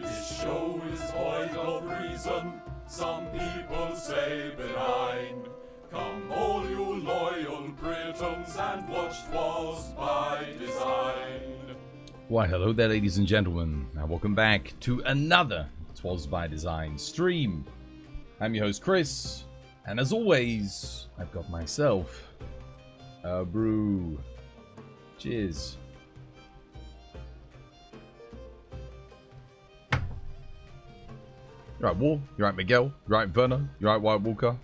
This show is void of reason, some people say benign. Come all you loyal Britons and watch Twas by Design. Why hello there ladies and gentlemen, and welcome back to another Twas by Design stream. I'm your host Chris, and as always, I've got myself a brew. Cheers. You right, War? You right, Miguel? You right, Verno? You right, White Walker?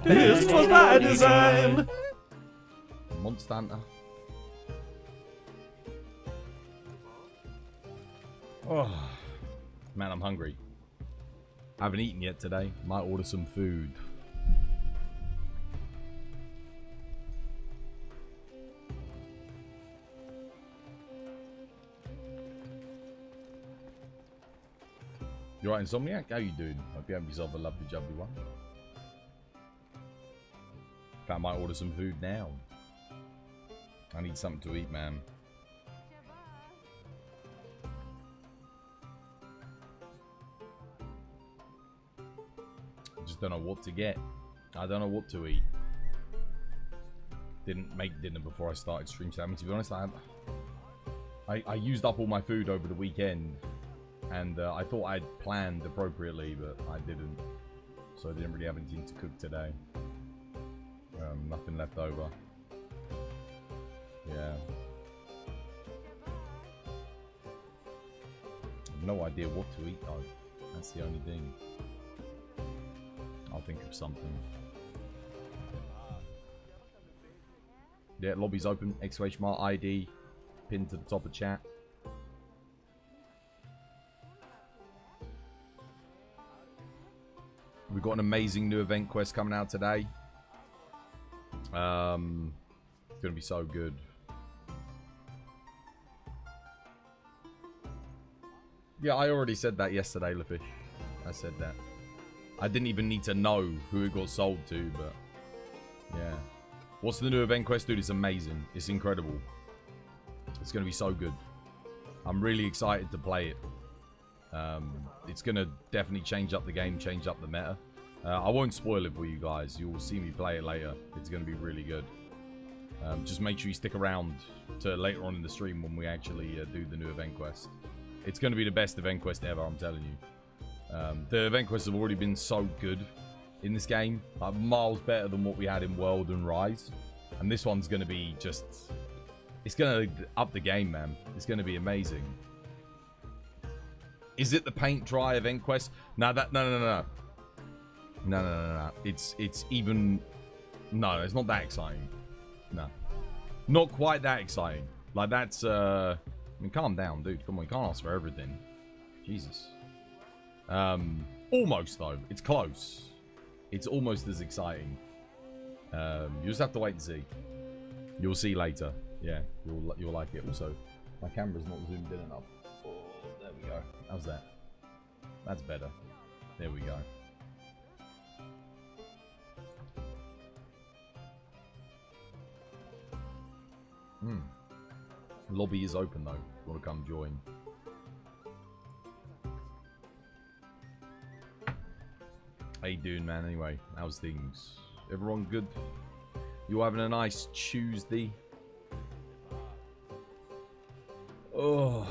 This was by design. Monster Hunter. Oh, man, I'm hungry. I haven't eaten yet today. Might order some food. You right, Insomniac? How you doing? Hope you have yourself a lovely jubbly one. I might order some food now. I need something to eat, man. I just don't know what to get. I don't know what to eat. Didn't make dinner before I started stream. I mean, to be honest, I used up all my food over the weekend. And I thought I'd planned appropriately, but I didn't. So I didn't really have anything to cook today. Nothing left over. Yeah. No idea what to eat though. That's the only thing. I'll think of something. Yeah, lobby's open. !mark ID. Pinned to the top of chat. We've got an amazing new event quest coming out today. It's gonna be so good. Yeah, I already said that yesterday, Lefish. I said that. I didn't even need to know who it got sold to, but yeah. What's the new event quest, dude? It's amazing. It's incredible. It's gonna be so good. I'm really excited to play it. It's gonna definitely change up the game, change up the meta. I won't spoil it for you guys. You'll see me play it later. It's gonna be really good. Just make sure you stick around to later on in the stream when we actually do the new event quest. It's gonna be the best event quest ever, I'm telling you. The event quests have already been so good in this game, like miles better than what we had in World and Rise. And this one's gonna be just, it's gonna up the game, man. It's gonna be amazing. Is it the paint dry event quest? No, no. It's even, no, it's not that exciting. No, not quite that exciting. Like that's, I mean, calm down, dude. Come on, you can't ask for everything. Jesus. Almost though. It's close. It's almost as exciting. You just have to wait and see. You'll see later. Yeah, you'll like it. Also, my camera's not zoomed in enough. Oh, there we go. How's that? That's better. There we go. Lobby is open though. If you want to come join. How you doing, man? Anyway, how's things? Everyone good? You having a nice Tuesday? Oh.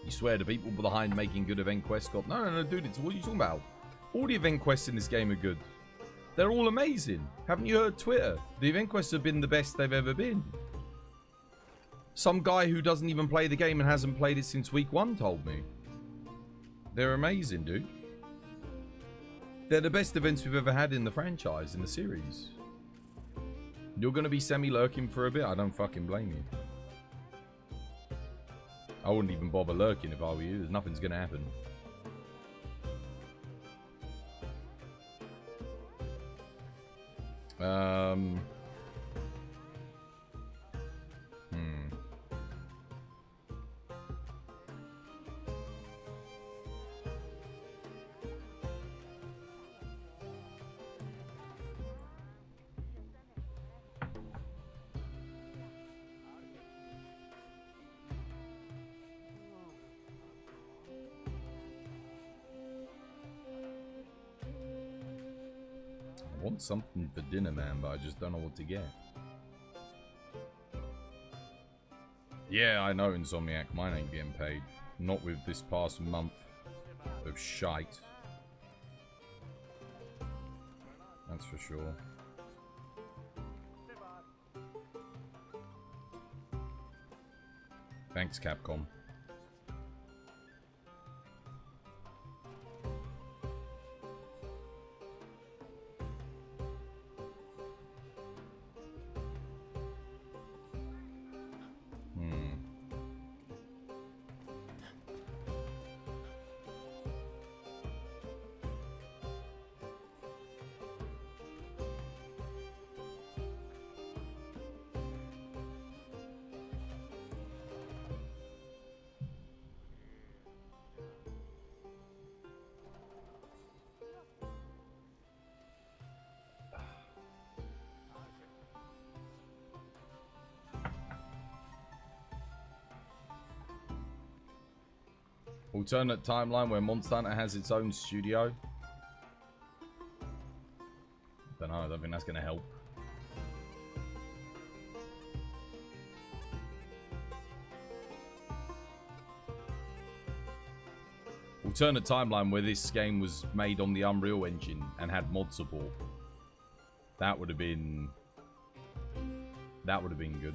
You swear the people behind making good event quests got... No, dude, it's what are you talking about? All the event quests in this game are good. They're all amazing. Haven't you heard Twitter? The event quests have been the best they've ever been. Some guy who doesn't even play the game and hasn't played it since week 1 told me. They're amazing, dude. They're the best events we've ever had in the franchise, in the series. You're going to be semi-lurking for a bit? I don't fucking blame you. I wouldn't even bother lurking if I were you. There's nothing's going to happen. I want something for dinner, man, but I just don't know what to get. Yeah, I know, Insomniac. Mine ain't getting paid. Not with this past month of shite. That's for sure. Thanks, Capcom. Alternate timeline where Monster Hunter has its own studio. Don't know, I don't think that's going to help. Alternate timeline where this game was made on the Unreal Engine and had mod support. That would have been good.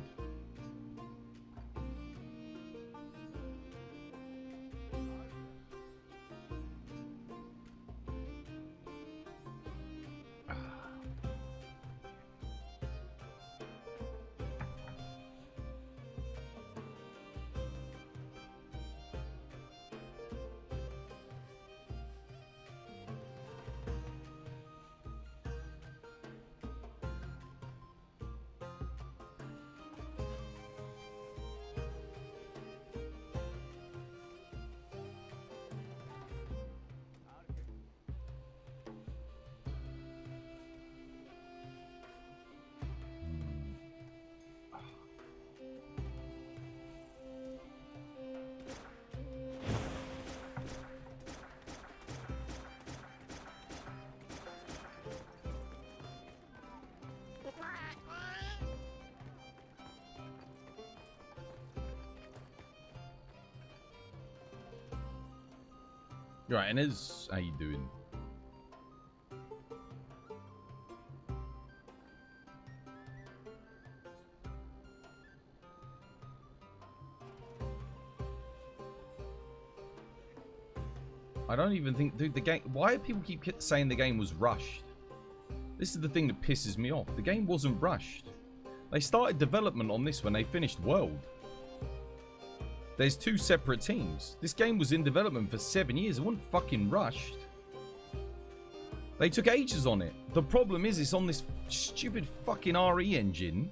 Right, Inez, how you doing? I don't even think, dude, the game, why do people keep saying the game was rushed? This is the thing that pisses me off. The game wasn't rushed. They started development on this when they finished World. There's two separate teams. This game was in development for 7 years. It wasn't fucking rushed. They took ages on it. The problem is it's on this stupid fucking RE engine,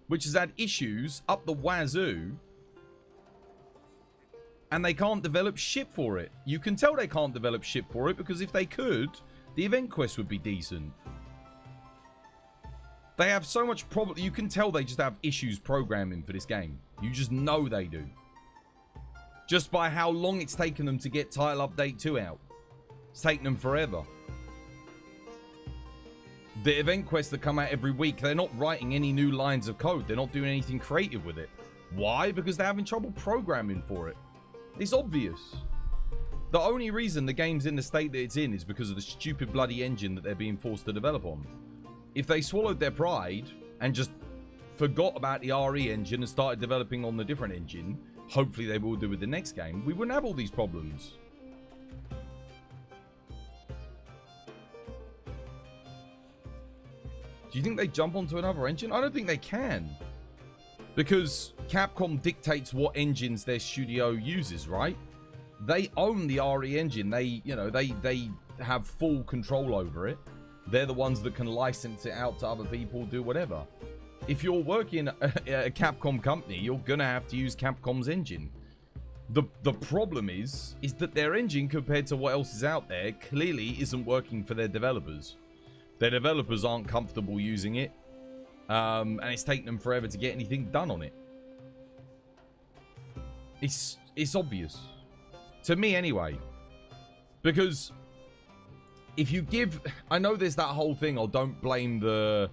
which has had issues up the wazoo, and they can't develop shit for it. You can tell they can't develop shit for it because if they could, the event quest would be decent. They have so much problem. You can tell they just have issues programming for this game. You just know they do. Just by how long it's taken them to get Title Update 2 out. It's taken them forever. The event quests that come out every week, they're not writing any new lines of code. They're not doing anything creative with it. Why? Because they're having trouble programming for it. It's obvious. The only reason the game's in the state that it's in is because of the stupid bloody engine that they're being forced to develop on. If they swallowed their pride and just forgot about the RE engine and started developing on the different engine, hopefully they will do with the next game, we wouldn't have all these problems. Do you think they jump onto another engine? I don't think they can. Because Capcom dictates what engines their studio uses, right? They own the RE engine. They have full control over it. They're the ones that can license it out to other people, do whatever. If you're working at a Capcom company, you're gonna have to use Capcom's engine. The problem is that their engine, compared to what else is out there, clearly isn't working for their developers. Their developers aren't comfortable using it, and it's taken them forever to get anything done on it. It's obvious. To me, anyway. Because if you give... I know there's that whole thing, oh, don't blame the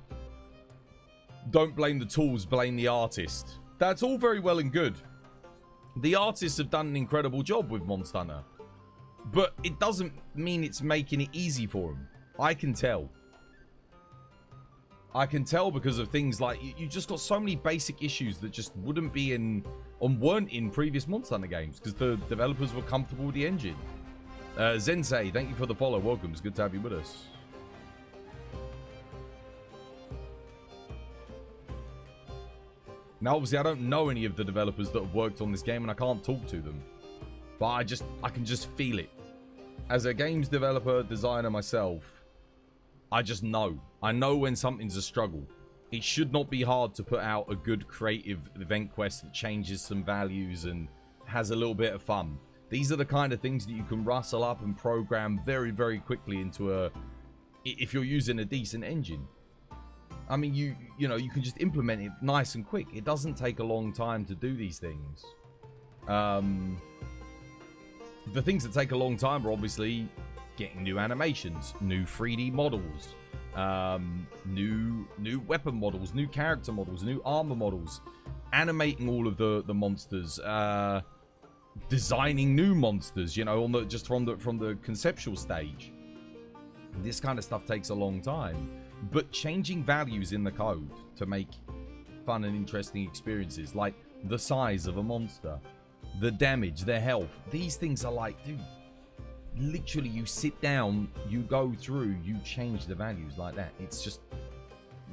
tools, blame the artist. That's all very well and good. The artists have done an incredible job with Monster Hunter. But it doesn't mean it's making it easy for them. I can tell. I can tell because of things like... You just got so many basic issues that just wouldn't be in... and weren't in previous Monster Hunter games. Because the developers were comfortable with the engine. Zensei, thank you for the follow. Welcome. It's good to have you with us. Now, obviously, I don't know any of the developers that have worked on this game, and I can't talk to them. But I can just feel it. As a games developer, designer myself, I just know. I know when something's a struggle. It should not be hard to put out a good creative event quest that changes some values and has a little bit of fun. These are the kind of things that you can rustle up and program very, very quickly into a... if you're using a decent engine. I mean, you can just implement it nice and quick. It doesn't take a long time to do these things. The things that take a long time are obviously getting new animations, new 3D models, new weapon models, new character models, new armor models, animating all of the monsters, designing new monsters, you know, from the conceptual stage. This kind of stuff takes a long time. But changing values in the code to make fun and interesting experiences, like the size of a monster, the damage, their health, these things are like, dude, literally you sit down, you go through, you change the values like that. It's just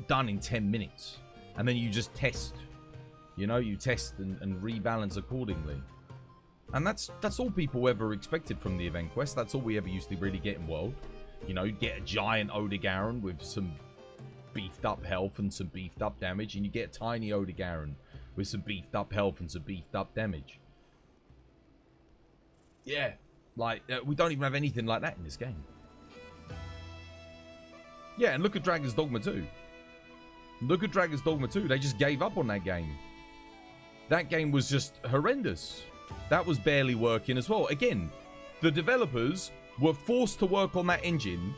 done in 10 minutes. And then you just test, you know, you test and rebalance accordingly. And that's all people ever expected from the event quest. That's all we ever used to really get in World. You know, you get a giant Odegaron with some beefed up health and some beefed up damage, and you get a tiny Odegaron with some beefed up health and some beefed up damage. Yeah, like, we don't even have anything like that in this game. Yeah, and look at Dragon's Dogma 2. Look at Dragon's Dogma 2. They just gave up on that game. That game was just horrendous. That was barely working as well. Again, the developers were forced to work on that engine.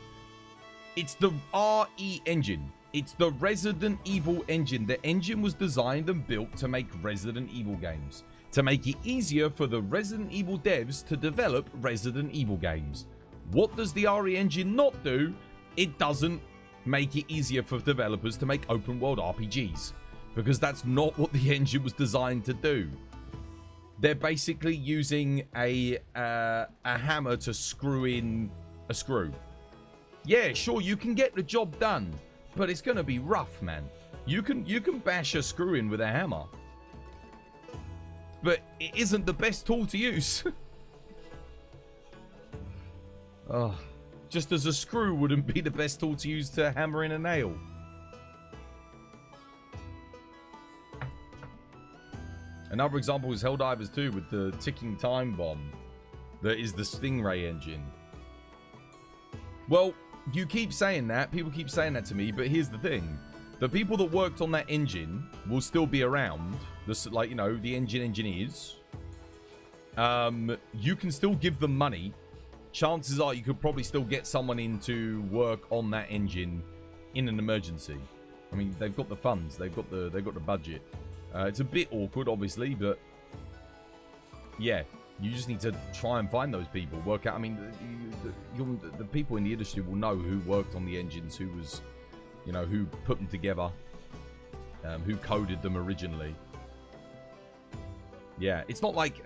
It's the RE engine. It's the Resident Evil engine. The engine was designed and built to make Resident Evil games. To make it easier for the Resident Evil devs to develop Resident Evil games. What does the RE engine not do? It doesn't make it easier for developers to make open world RPGs. Because that's not what the engine was designed to do. They're basically using a hammer to screw in a screw. Yeah, sure, you can get the job done, but it's gonna be rough, man. You can bash a screw in with a hammer, but it isn't the best tool to use. Oh, just as a screw wouldn't be the best tool to use to hammer in a nail. Another example is Helldivers 2 with the ticking time bomb that is the Stingray engine. Well, you keep saying that, people keep saying that to me, but here's the thing. The people that worked on that engine will still be around, like, you know, the engine engineers. You can still give them money. Chances are you could probably still get someone in to work on that engine in an emergency. I mean, they've got the funds, they've got the budget. It's a bit awkward, obviously, but yeah, you just need to try and find those people. Work out. I mean, the people in the industry will know who worked on the engines, who was, you know, who put them together, who coded them originally. Yeah, it's not like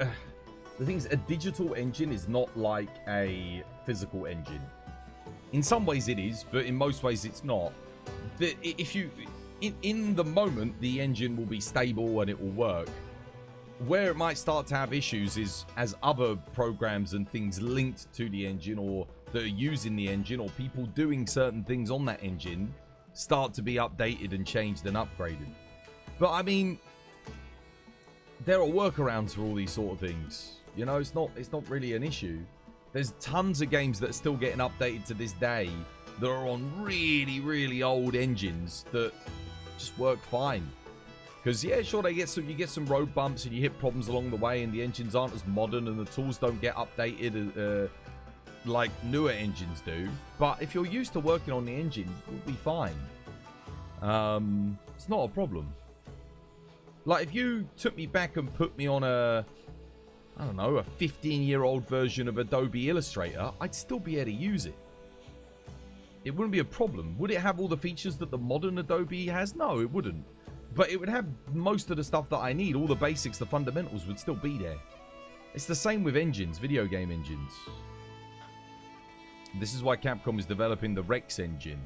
the thing is, a digital engine is not like a physical engine. In some ways it is, but in most ways it's not. if you in the moment the engine will be stable and it will work. Where it might start to have issues is as other programs and things linked to the engine or that are using the engine or people doing certain things on that engine start to be updated and changed and upgraded. But I mean, there are workarounds for all these sort of things. You know, it's not really an issue. There's tons of games that are still getting updated to this day that are on really, really old engines that just work fine. Because, yeah, sure, you get some road bumps and you hit problems along the way and the engines aren't as modern and the tools don't get updated like newer engines do. But if you're used to working on the engine, you'll be fine. It's not a problem. Like, if you took me back and put me on a 15-year-old version of Adobe Illustrator, I'd still be able to use it. It wouldn't be a problem. Would it have all the features that the modern Adobe has? No, it wouldn't. But it would have most of the stuff that I need. All the basics, the fundamentals would still be there. It's the same with engines, video game engines. This is why Capcom is developing the Rex engine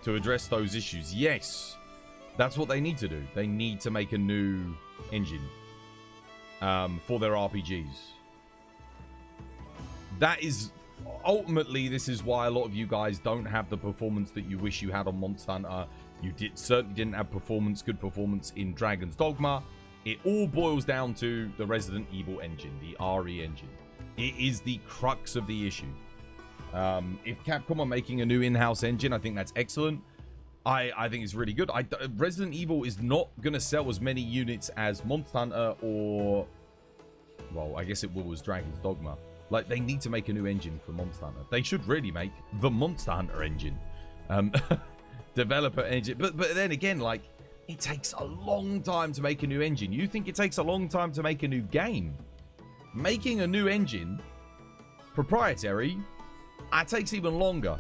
to address those issues. Yes, that's what they need to do. They need to make a new engine for their RPGs. That is... Ultimately, this is why a lot of you guys don't have the performance that you wish you had on Monster Hunter. You certainly didn't have good performance in Dragon's Dogma. It all boils down to the Resident Evil engine, the RE engine. It is the crux of the issue. If Capcom are making a new in-house engine, I think that's excellent. I think it's really good. Resident Evil is not going to sell as many units as Monster Hunter or... Well, I guess it will as Dragon's Dogma. Like, they need to make a new engine for Monster Hunter. They should really make the Monster Hunter engine. Developer engine. But then again, like, it takes a long time to make a new engine. You think it takes a long time to make a new game? Making a new engine, proprietary, it takes even longer.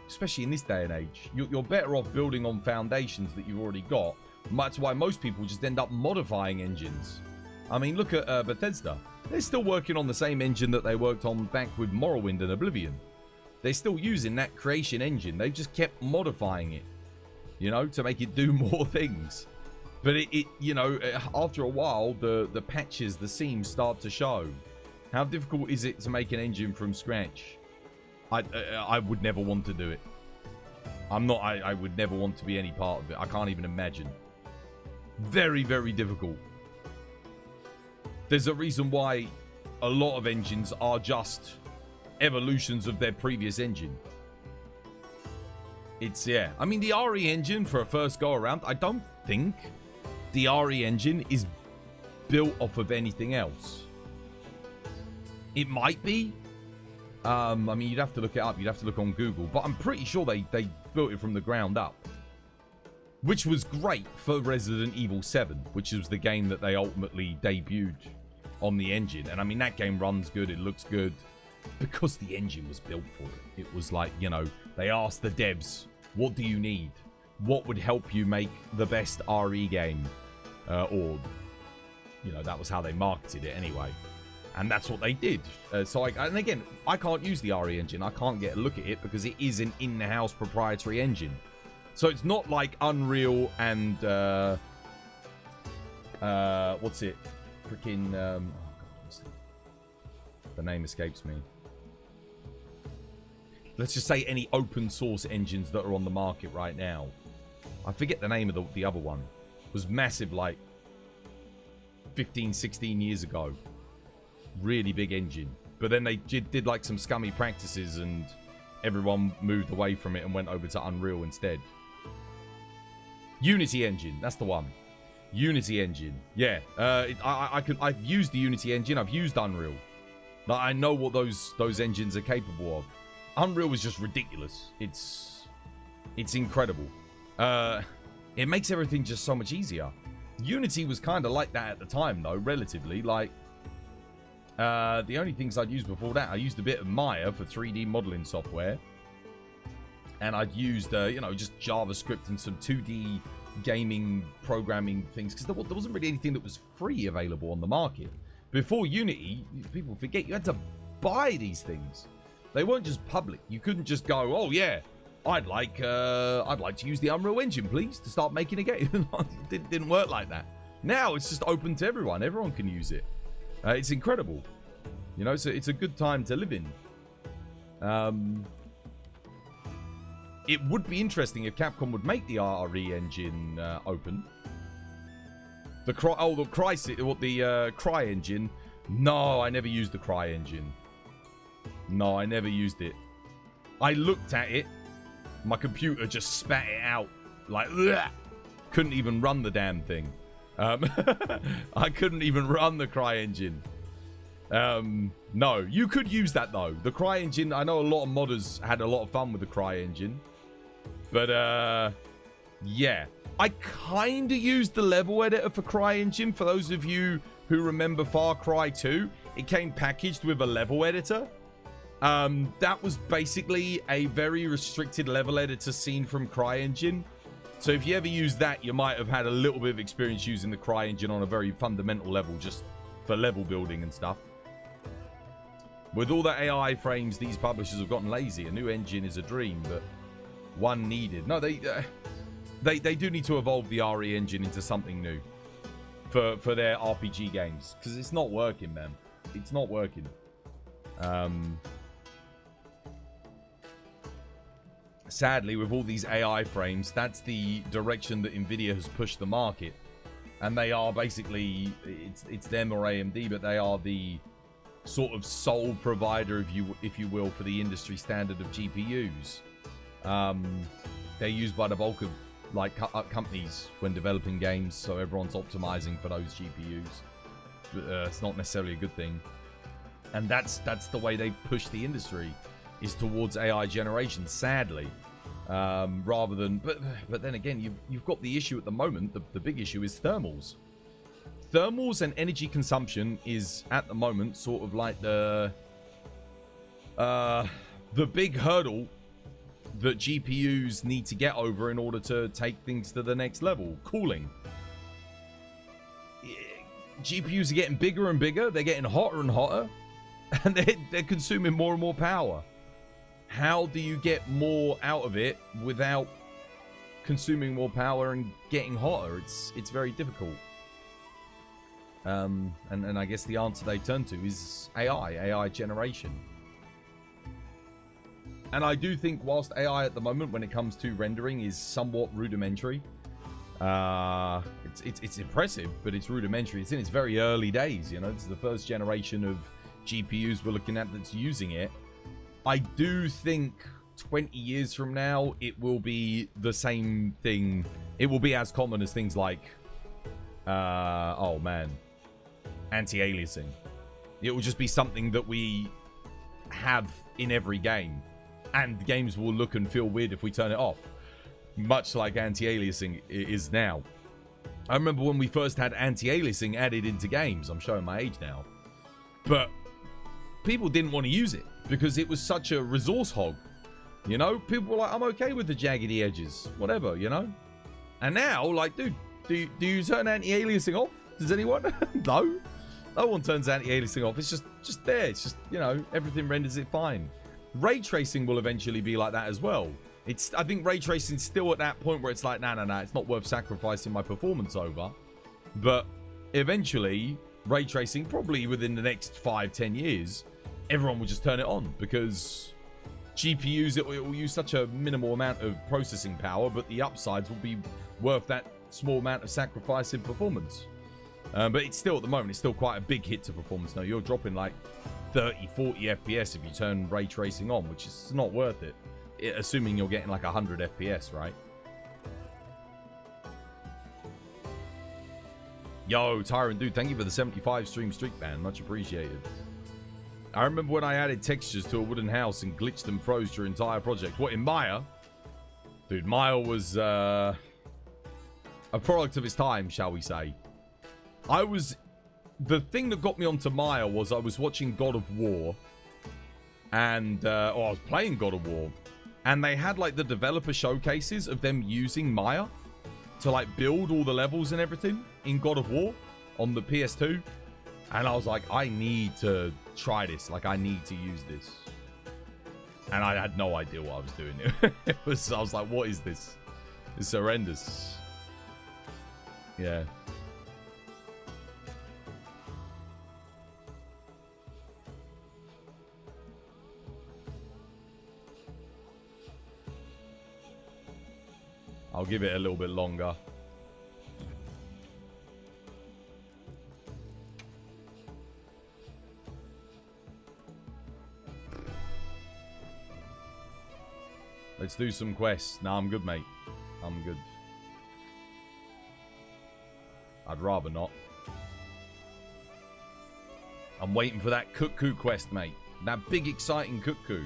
Especially in this day and age. You're better off building on foundations that you've already got. That's why most people just end up modifying engines. I mean, look at Bethesda. They're still working on the same engine that they worked on back with Morrowind and Oblivion. They're still using that creation engine. They've just kept modifying it, you know, to make it do more things. But it you know, after a while, the patches, the seams start to show. How difficult is it to make an engine from scratch? I would never want to do it. I would never want to be any part of it. I can't even imagine. Very, very difficult. There's a reason why a lot of engines are just evolutions of their previous engine. It's, yeah. I mean, the RE engine for a first go around, I don't think the RE engine is built off of anything else. It might be. I mean, you'd have to look it up. You'd have to look on Google. But I'm pretty sure they built it from the ground up. Which was great for Resident Evil 7, which was the game that they ultimately debuted on the engine. And I mean, that game runs good, it looks good, because the engine was built for it. It was like, you know, they asked the devs, what do you need? What would help you make the best RE game? Or, you know, that was how they marketed it anyway. And that's what they did. And again, I can't use the RE engine. I can't get a look at it because it is an in-house proprietary engine. So it's not like Unreal and what's it? Freaking oh God, what's it? The name escapes me. Let's just say any open source engines that are on the market right now. I forget the name of the other one. It was massive, like 15, 16 years ago. Really big engine. But then they did like some scummy practices and everyone moved away from it and went over to Unreal instead. Unity engine, that's the one. Unity engine, yeah. I've used the Unity engine. I've used Unreal. Like, I know what those engines are capable of. Unreal was just ridiculous. It's incredible. It makes everything just so much easier. Unity was kind of like that at the time, though, relatively. Like, the only things I'd used before that, I used a bit of Maya for 3D modeling software. And I'd used, you know, just JavaScript and some 2D gaming programming things. Because there wasn't really anything that was free available on the market. Before Unity, people forget, you had to buy these things. They weren't just public. You couldn't just go, oh yeah, I'd like to use the Unreal Engine, please, to start making a game. It didn't work like that. Now it's just open to everyone. Everyone can use it. It's incredible. You know, so it's a good time to live in. It would be interesting if Capcom would make the RE engine open. The Cry engine. No, I never used the Cry engine. No, I never used it. I looked at it. My computer just spat it out. Like, bleh. Couldn't even run the damn thing. I couldn't even run the Cry engine. No, you could use that though. The Cry engine, I know a lot of modders had a lot of fun with the Cry engine. But, yeah. I kind of used the level editor for Cry engine. For those of you who remember Far Cry 2, it came packaged with a level editor. That was basically a very restricted level editor scene from Cry engine. So if you ever use that, you might have had a little bit of experience using the Cry engine on a very fundamental level, just for level building and stuff. With all the AI frames, these publishers have gotten lazy. A new engine is a dream, but one needed. No, they do need to evolve the RE engine into something new for their RPG games, because it's not working, man. It's not working. Sadly, with all these AI frames, that's the direction that Nvidia has pushed the market, and they are basically, it's them or AMD, but they are the sort of sole provider, if you will, for the industry standard of GPUs. They're used by the bulk of like companies when developing games, so everyone's optimizing for those GPUs. It's not necessarily a good thing, and that's the way they push the industry, is towards AI generation, sadly, rather than, but then again, you've got the issue at the moment. The big issue is thermals. Thermals and energy consumption is at the moment sort of like the big hurdle that GPUs need to get over in order to take things to the next level. Cooling. GPUs are getting bigger and bigger. They're getting hotter and hotter, and they're consuming more and more power. How do you get more out of it without consuming more power and getting hotter? It's very difficult. And I guess the answer they turn to is AI generation. And I do think whilst AI at the moment, when it comes to rendering, is somewhat rudimentary, it's impressive, but it's rudimentary. It's in its very early days, you know. This is the first generation of GPUs we're looking at that's using it. I do think 20 years from now, it will be the same thing. It will be as common as things like, oh man, anti-aliasing. It will just be something that we have in every game, and games will look and feel weird if we turn it off, much like anti-aliasing is now. I remember when we first had anti-aliasing added into games. I'm showing my age now, but people didn't want to use it because it was such a resource hog. You know, people were like, I'm okay with the jaggedy edges, whatever, you know. And now, like, dude, do you turn anti-aliasing off? Does anyone? No one turns anti-aliasing off. It's just there. It's just, you know, everything renders it fine. Ray tracing will eventually be like that as well. I think ray tracing's still at that point where it's like, nah, it's not worth sacrificing my performance over. But eventually, ray tracing, probably within the next 5-10 years, everyone will just turn it on, because GPUs, it will use such a minimal amount of processing power, but the upsides will be worth that small amount of sacrifice in performance. But it's still, at the moment, it's still quite a big hit to performance. Now, you're dropping like 30, 40 FPS if you turn ray tracing on, which is not worth it, assuming you're getting like 100 FPS, right? Yo, Tyrant Dude, thank you for the 75 stream streak, man. Much appreciated. I remember when I added textures to a wooden house and glitched and froze your entire project. What, in Maya? Dude, Maya was a product of its time, shall we say. The thing that got me onto Maya was I was watching God of War, and I was playing God of War, and they had like the developer showcases of them using Maya to like build all the levels and everything in God of War on the PS2, and I was like, I need to try this. Like, I need to use this. And I had no idea what I was doing. I was like, what is this? It's horrendous. Yeah. I'll give it a little bit longer. Let's do some quests. Nah, I'm good, mate. I'm good. I'd rather not. I'm waiting for that Kut-Ku quest, mate. That big, exciting Kut-Ku.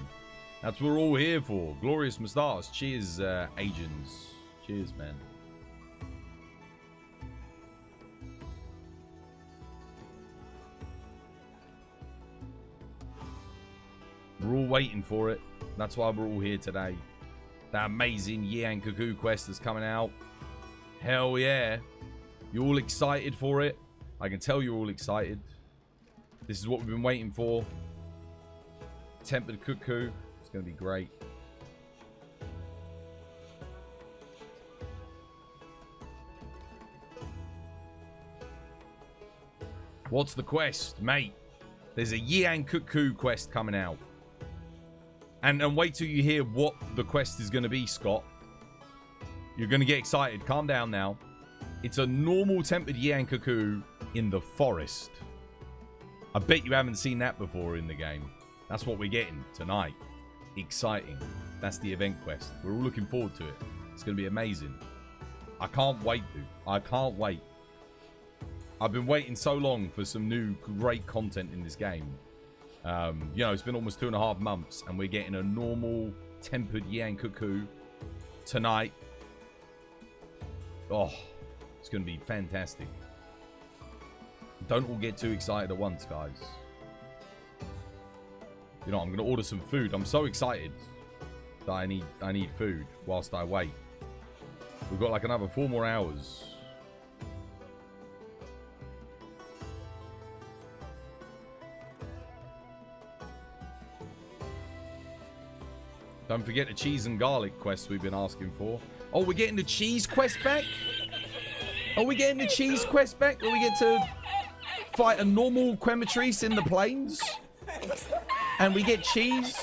That's what we're all here for. Glorious moustache. Cheers, agents. Cheers, man. We're all waiting for it. That's why we're all here today. That amazing Yian Kut-Ku quest is coming out. Hell yeah. You all excited for it? I can tell you're all excited. This is what we've been waiting for. Tempered Kut-Ku. It's going to be great. What's the quest, mate? There's a Yian Kut-Ku quest coming out. And wait till you hear what the quest is going to be, Scott. You're going to get excited. Calm down now. It's a normal tempered Yian Kut-Ku in the forest. I bet you haven't seen that before in the game. That's what we're getting tonight. Exciting. That's the event quest. We're all looking forward to it. It's going to be amazing. I can't wait, dude. I can't wait. I've been waiting so long for some new great content in this game. You know, it's been almost 2.5 months, and we're getting a normal tempered Yian Kut-Ku tonight. Oh, it's going to be fantastic. Don't all get too excited at once, guys. You know, I'm going to order some food. I'm so excited that I need food whilst I wait. We've got like another 4 more hours. Don't forget the cheese and garlic quest we've been asking for. Oh, we're getting the cheese quest back? Are we getting the cheese quest back? Where we get to fight a normal Quematrice in the plains? And we get cheese?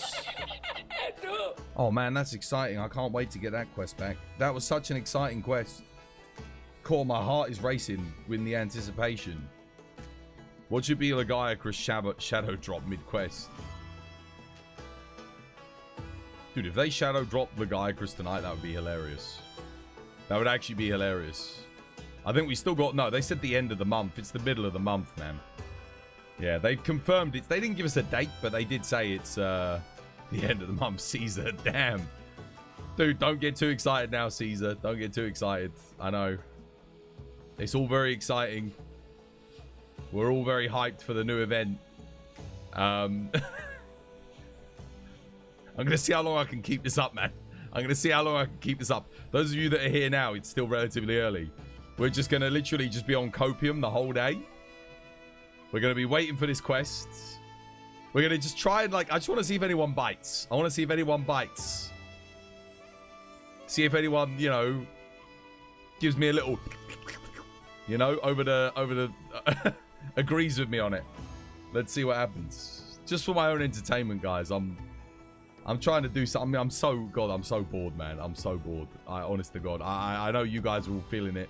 Oh man, that's exciting. I can't wait to get that quest back. That was such an exciting quest. Cool, my heart is racing with the anticipation. What should be a Gacha shadow drop mid-quest? Dude, if they shadow drop the Gacha tonight, that would be hilarious. That would actually be hilarious. I think we still got... No, they said the end of the month. It's the middle of the month, man. Yeah, they've confirmed it. They didn't give us a date, but they did say it's the end of the month. Caesar, damn. Dude, don't get too excited now, Caesar. Don't get too excited. I know. It's all very exciting. We're all very hyped for the new event. I'm going to see how long I can keep this up, man. I'm going to see how long I can keep this up. Those of you that are here now, it's still relatively early. We're just going to literally just be on copium the whole day. We're going to be waiting for this quest. We're going to just try and, like, I just want to see if anyone bites. I want to see if anyone bites. See if anyone, you know, gives me a little, you know, over the agrees with me on it. Let's see what happens. Just for my own entertainment, guys. I'm trying to do something. I'm so bored, man. I'm so bored. Honest to God. I know you guys are all feeling it.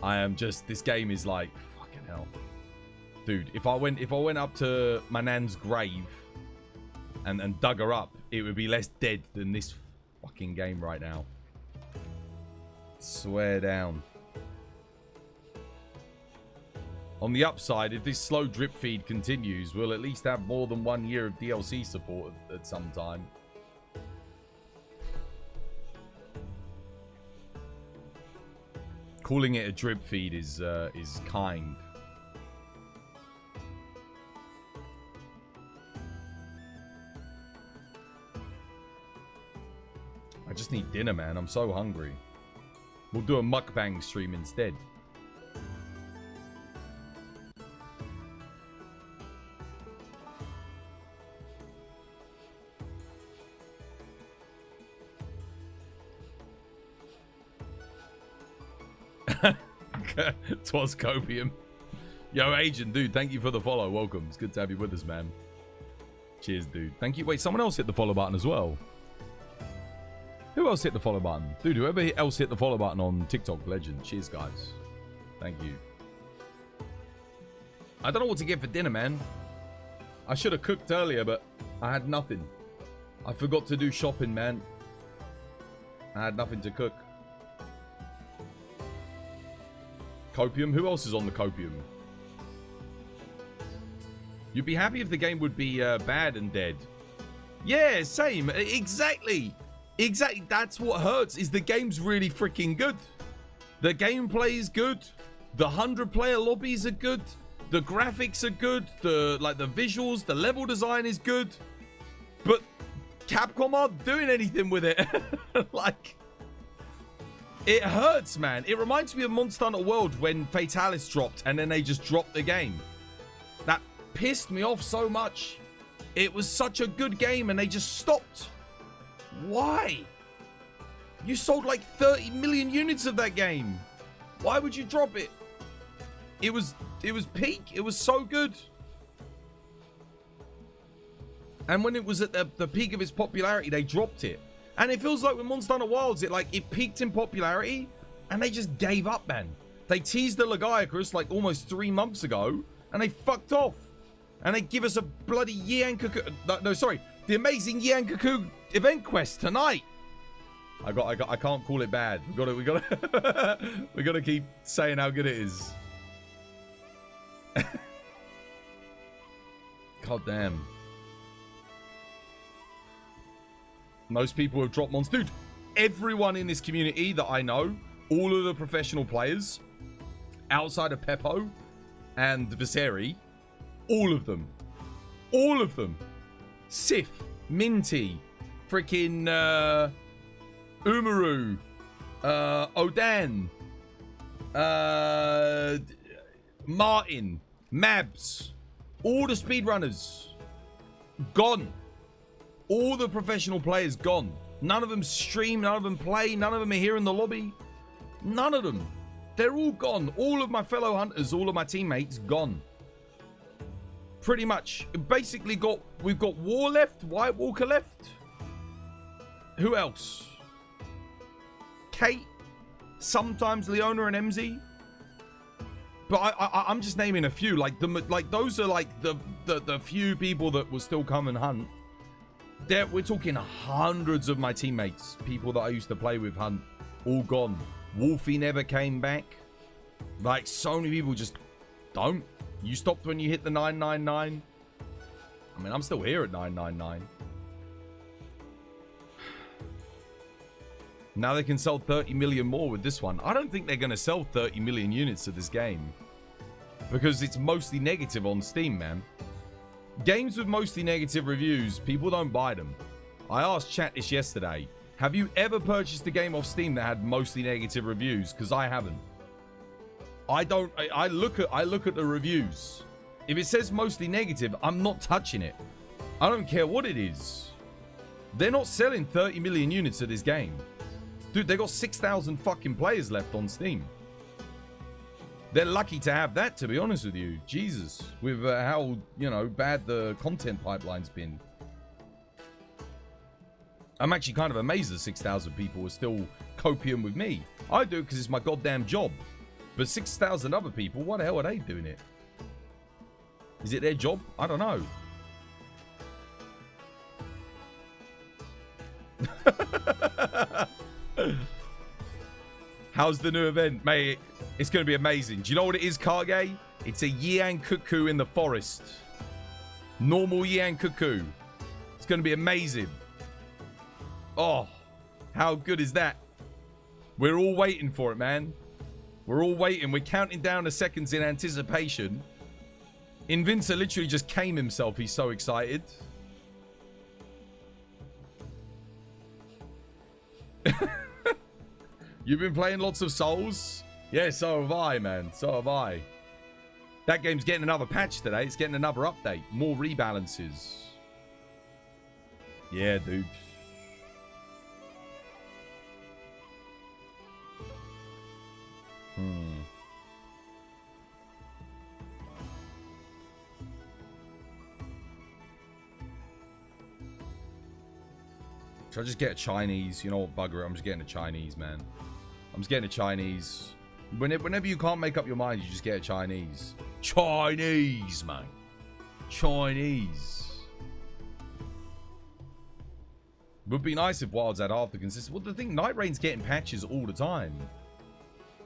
I am just, this game is like, fucking hell. Dude, if I went up to my nan's grave and dug her up, it would be less dead than this fucking game right now. Swear down. On the upside, if this slow drip feed continues, we'll at least have more than 1 year of DLC support at some time. Calling it a drip feed is kind. I just need dinner, man. I'm so hungry. We'll do a mukbang stream instead. Twas copium. Yo, Agent, dude, thank you for the follow. Welcome. It's good to have you with us, man. Cheers, dude. Thank you. Wait, someone else hit the follow button as well. Who else hit the follow button? Dude, whoever else hit the follow button on TikTok, legend. Cheers, guys. Thank you. I don't know what to get for dinner, man. I should have cooked earlier, but I had nothing. I forgot to do shopping, man. I had nothing to cook. Copium? Who else is on the copium? You'd be happy if the game would be bad and dead. Yeah, same. Exactly. Exactly. That's what hurts, is the game's really freaking good. The gameplay is good. The 100-player lobbies are good. The graphics are good. The visuals, the level design is good. But Capcom aren't doing anything with it. Like, it hurts, man. It reminds me of Monster Hunter World when Fatalis dropped and then they just dropped the game. That pissed me off so much. It was such a good game and they just stopped. Why? You sold like 30 million units of that game. Why would you drop it? It was peak. It was so good. And when it was at the peak of its popularity, they dropped it. And it feels like with Monster Hunter Wilds, it peaked in popularity and they just gave up, man. They teased the Legiacrus like almost 3 months ago and they fucked off. And they give us a bloody Yian Kut-Ku. No, sorry. The amazing Yian Kut-Ku event quest tonight. I can't call it bad. We gotta keep saying how good it is. God damn. Most people have dropped monsters. Dude, everyone in this community that I know, all of the professional players, outside of Peppo and Viseri, all of them. Sif, Minty, freaking Umaru, Odan, Martin, Mabs, all the speedrunners, gone. All the professional players gone. None of them stream, none of them play, none of them are here in the lobby. None of them. They're all gone. All of my fellow hunters, all of my teammates, gone. Pretty much. Basically we've got War left, White Walker left. Who else? Kate, sometimes Leona and MZ. But I'm just naming a few. Like those are like the few people that will still come and hunt. We're talking hundreds of my teammates, people that I used to play with hunt, all gone. Wolfie never came back. Like, so many people just don't. You stopped when you hit the 999. I mean, I'm still here at 999. Now they can sell 30 million more with this one. I don't think they're going to sell 30 million units of this game, because it's mostly negative on Steam, man. Games with mostly negative reviews, people don't buy them. I asked chat this yesterday. Have you ever purchased a game off Steam that had mostly negative reviews? Because I haven't. I look at the reviews. If it says mostly negative, I'm not touching it. I don't care what it is. They're not selling 30 million units of this game. Dude, they got 6,000 fucking players left on Steam. They're lucky to have that, to be honest with you. Jesus. With how, bad the content pipeline's been. I'm actually kind of amazed that 6,000 people are still copium with me. I do it because it's my goddamn job. But 6,000 other people, what the hell are they doing it? Is it their job? I don't know. How's the new event, mate? It's going to be amazing. Do you know what it is, Kage? It's a Yian Kut-Ku in the forest. Normal Yian Kut-Ku. It's going to be amazing. Oh, how good is that? We're all waiting for it, man. We're all waiting. We're counting down the seconds in anticipation. Invincer literally just came himself. He's so excited. You've been playing lots of Souls? Yeah, so have I, man. So have I. That game's getting another patch today. It's getting another update. More rebalances. Yeah, dude. Should I just get a Chinese? You know what, bugger it. I'm just getting a Chinese, man. I'm just getting a Chinese. Whenever you can't make up your mind, you just get a Chinese. Chinese, man. Chinese. Would be nice if Wilds had half the consistency. Well, the thing, Night Rain's getting patches all the time.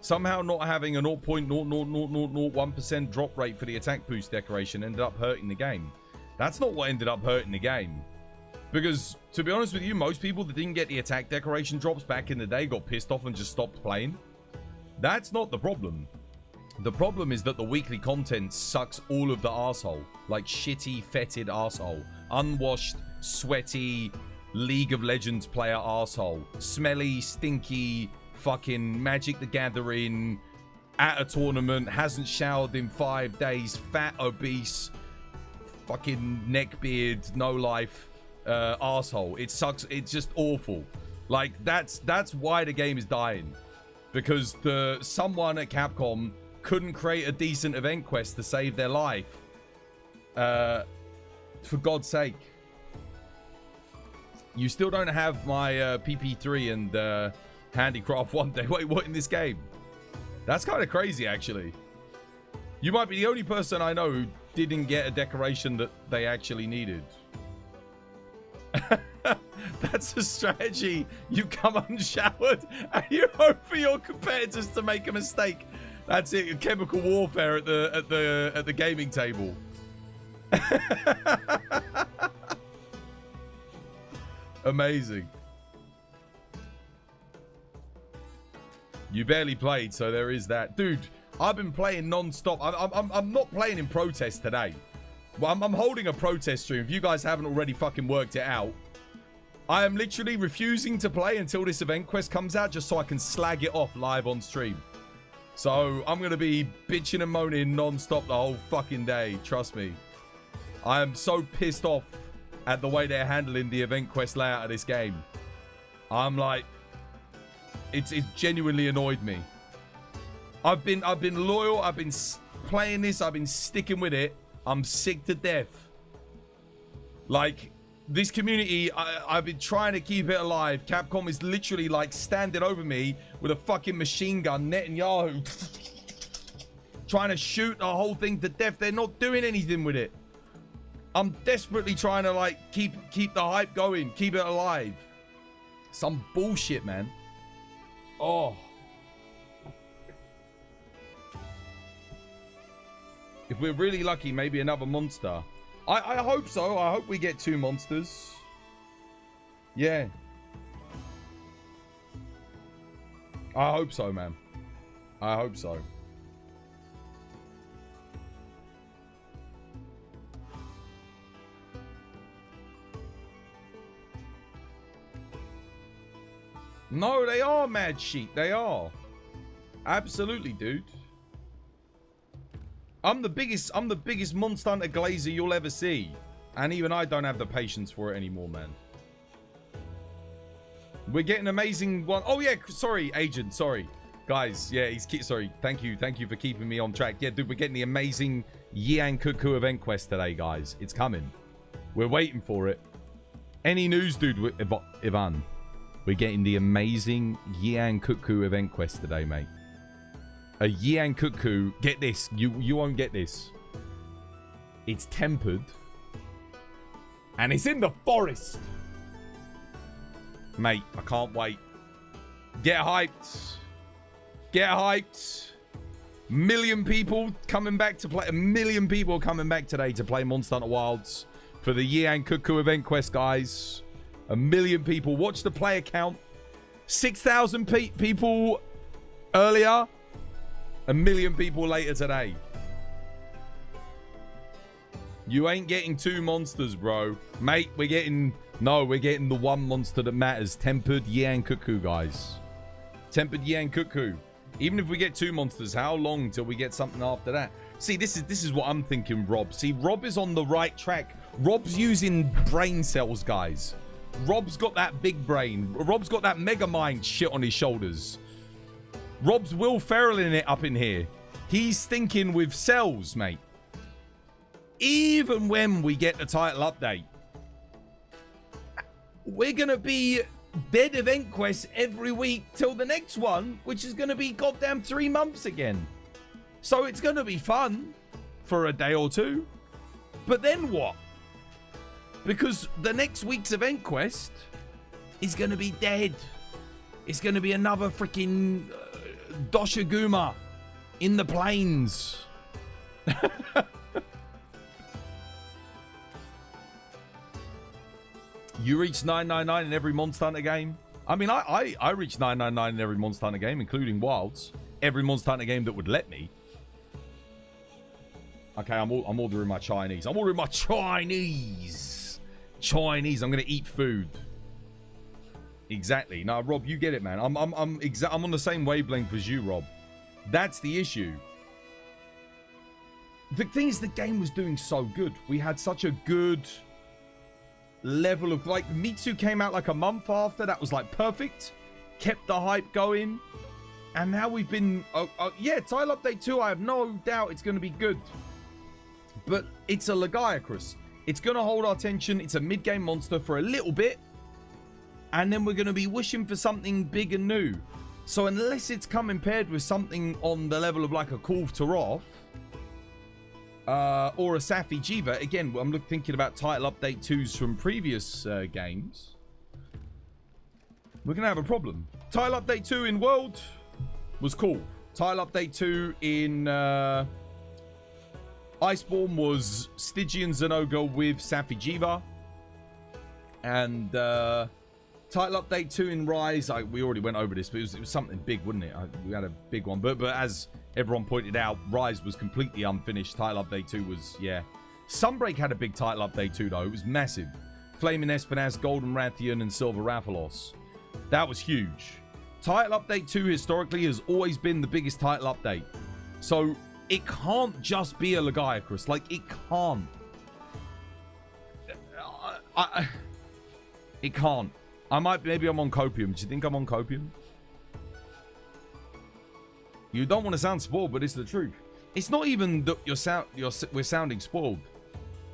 Somehow not having a 0.00001% drop rate for the attack boost decoration ended up hurting the game. That's not what ended up hurting the game. Because, to be honest with you, most people that didn't get the attack decoration drops back in the day got pissed off and just stopped playing. That's not the problem. The problem is that the weekly content sucks all of the arsehole. Like shitty, fetid arsehole. Unwashed, sweaty, League of Legends player arsehole. Smelly, stinky, fucking Magic the Gathering, at a tournament, hasn't showered in 5 days, fat, obese, fucking neckbeard, no life, arsehole. It sucks. It's just awful. Like, that's why the game is dying. Because someone at Capcom couldn't create a decent event quest to save their life. For God's sake. You still don't have my PP3 and Handicraft one day. Wait, what in this game? That's kind of crazy, actually. You might be the only person I know who didn't get a decoration that they actually needed. That's a strategy. You come unshowered and you hope for your competitors to make a mistake. That's it. Chemical warfare at the gaming table. Amazing. You barely played, so there is that. Dude, I've been playing non-stop. I'm not playing in protest today. Well, I'm holding a protest stream. If you guys haven't already fucking worked it out, I am literally refusing to play until this event quest comes out just so I can slag it off live on stream. So I'm going to be bitching and moaning non-stop the whole fucking day. Trust me. I am so pissed off at the way they're handling the event quest layout of this game. I'm like, it's genuinely annoyed me. I've been loyal. I've been playing this. I've been sticking with it. I'm sick to death. Like, this community, I've been trying to keep it alive. Capcom is literally like standing over me with a fucking machine gun, Netanyahu, trying to shoot the whole thing to death. They're not doing anything with it. I'm desperately trying to like keep the hype going, keep it alive. Some bullshit, man. Oh. If we're really lucky, maybe another monster. I hope so. I hope we get 2 monsters. Yeah. I hope so, man. I hope so. No, they are mad sheep. They are. Absolutely, dude. I'm the biggest Monster Hunter glazer you'll ever see. And even I don't have the patience for it anymore, man. We're getting amazing one. Oh, yeah. Sorry, Agent. Sorry. Guys, yeah, sorry. Thank you for keeping me on track. Yeah, dude, we're getting the amazing Yian Kut-Ku event quest today, guys. It's coming. We're waiting for it. Any news, dude? Ivan. We're getting the amazing Yian Kut-Ku event quest today, mate. A Yian Kut-Ku. Get this. You won't get this. It's tempered. And it's in the forest. Mate, I can't wait. Get hyped. Get hyped. Million people coming back to play. 1 million people coming back today to play Monster Hunter Wilds for the Yian Kut-Ku event quest, guys. 1 million people. Watch the player count. 6,000 people earlier. 1 million people later today. You ain't getting 2 monsters, bro. Mate, we're getting the 1 monster that matters. Tempered Yian Kut-Ku, guys. Tempered Yian Kut-Ku. Even if we get 2 monsters, how long till we get something after that? See, this is what I'm thinking, Rob. See, Rob is on the right track. Rob's using brain cells, guys. Rob's got that big brain. Rob's got that mega mind shit on his shoulders. Rob's Will Ferrelling it up in here. He's thinking with cells, mate. Even when we get the title update. we're going to be dead event quests every week till the next one, which is going to be goddamn 3 months again. So it's going to be fun for a day or two. But then what? Because the next week's event quest is going to be dead. It's going to be another freaking Doshiguma in the plains. You reach 999 in every Monster Hunter game. I mean, I reached 999 in every Monster Hunter game, including Wilds. Every Monster Hunter game that would let me. Okay, I'm ordering my Chinese. I'm ordering my Chinese. Chinese. I'm gonna eat food. Exactly. Now, Rob, you get it, man. I'm on the same wavelength as you, Rob. That's the issue. The thing is, the game was doing so good. We had such a good level of, like, Mitsu came out like a month after. That was like perfect. Kept the hype going. And now we've been, yeah, Tile Update 2, I have no doubt it's going to be good. But it's a Lagiacrus. It's going to hold our attention. It's a mid-game monster for a little bit. And then we're going to be wishing for something big and new. So unless it's coming paired with something on the level of like a Kulv Taroth, or a Safi Jiva, again, I'm thinking about title update 2s from previous games. We're going to have a problem. Title update 2 in World was cool. Title update 2 in Iceborne was Stygian Zenoga with Safi Jiva. And title update 2 in Rise, we already went over this, but it was something big, wasn't it? We had a big one. But as everyone pointed out, Rise was completely unfinished. Title update 2 was, yeah. Sunbreak had a big title update 2, though. It was massive. Flaming Espinaz, Golden Rathian, and Silver Rathalos. That was huge. Title update 2 historically has always been the biggest title update. So it can't just be a Lagiacrus. Like, it can't. It can't. Maybe I'm on copium. Do you think I'm on copium? You don't want to sound spoiled, but it's the truth. It's not even that we're sounding spoiled.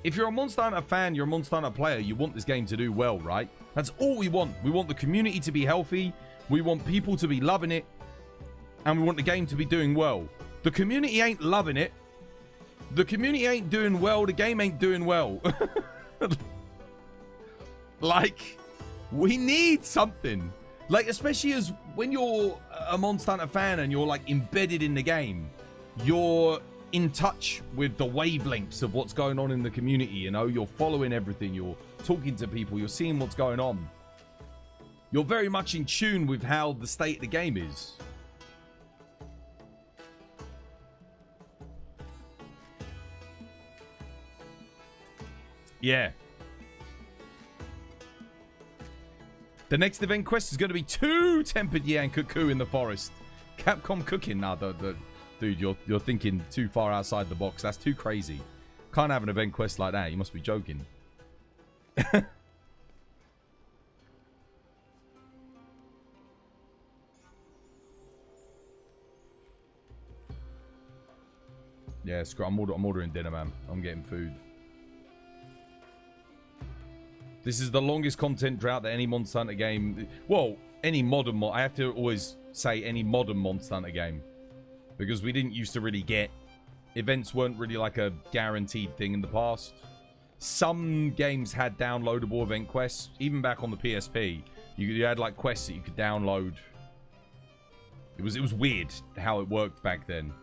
If you're a Monster Hunter fan, you're a Monster Hunter player, you want this game to do well, right? That's all we want. We want the community to be healthy. We want people to be loving it. And we want the game to be doing well. The community ain't loving it. The community ain't doing well. The game ain't doing well. Like, we need something. Like, especially as when you're a Monster Hunter fan and you're, like, embedded in the game. You're in touch with the wavelengths of what's going on in the community, you know? You're following everything. You're talking to people. You're seeing what's going on. You're very much in tune with how the state of the game is. Yeah. The next event quest is going to be 2 tempered Yian Kut-Ku in the forest. Capcom cooking. Nah, dude, you're thinking too far outside the box. That's too crazy. Can't have an event quest like that. You must be joking. Yeah, screw. I'm ordering dinner, man. I'm getting food. This is the longest content drought that any Monster Hunter game... Well, any modern... I have to always say any modern Monster Hunter game. Because we didn't used to really get... Events weren't really like a guaranteed thing in the past. Some games had downloadable event quests. Even back on the PSP. You had like quests that you could download. It was weird how it worked back then.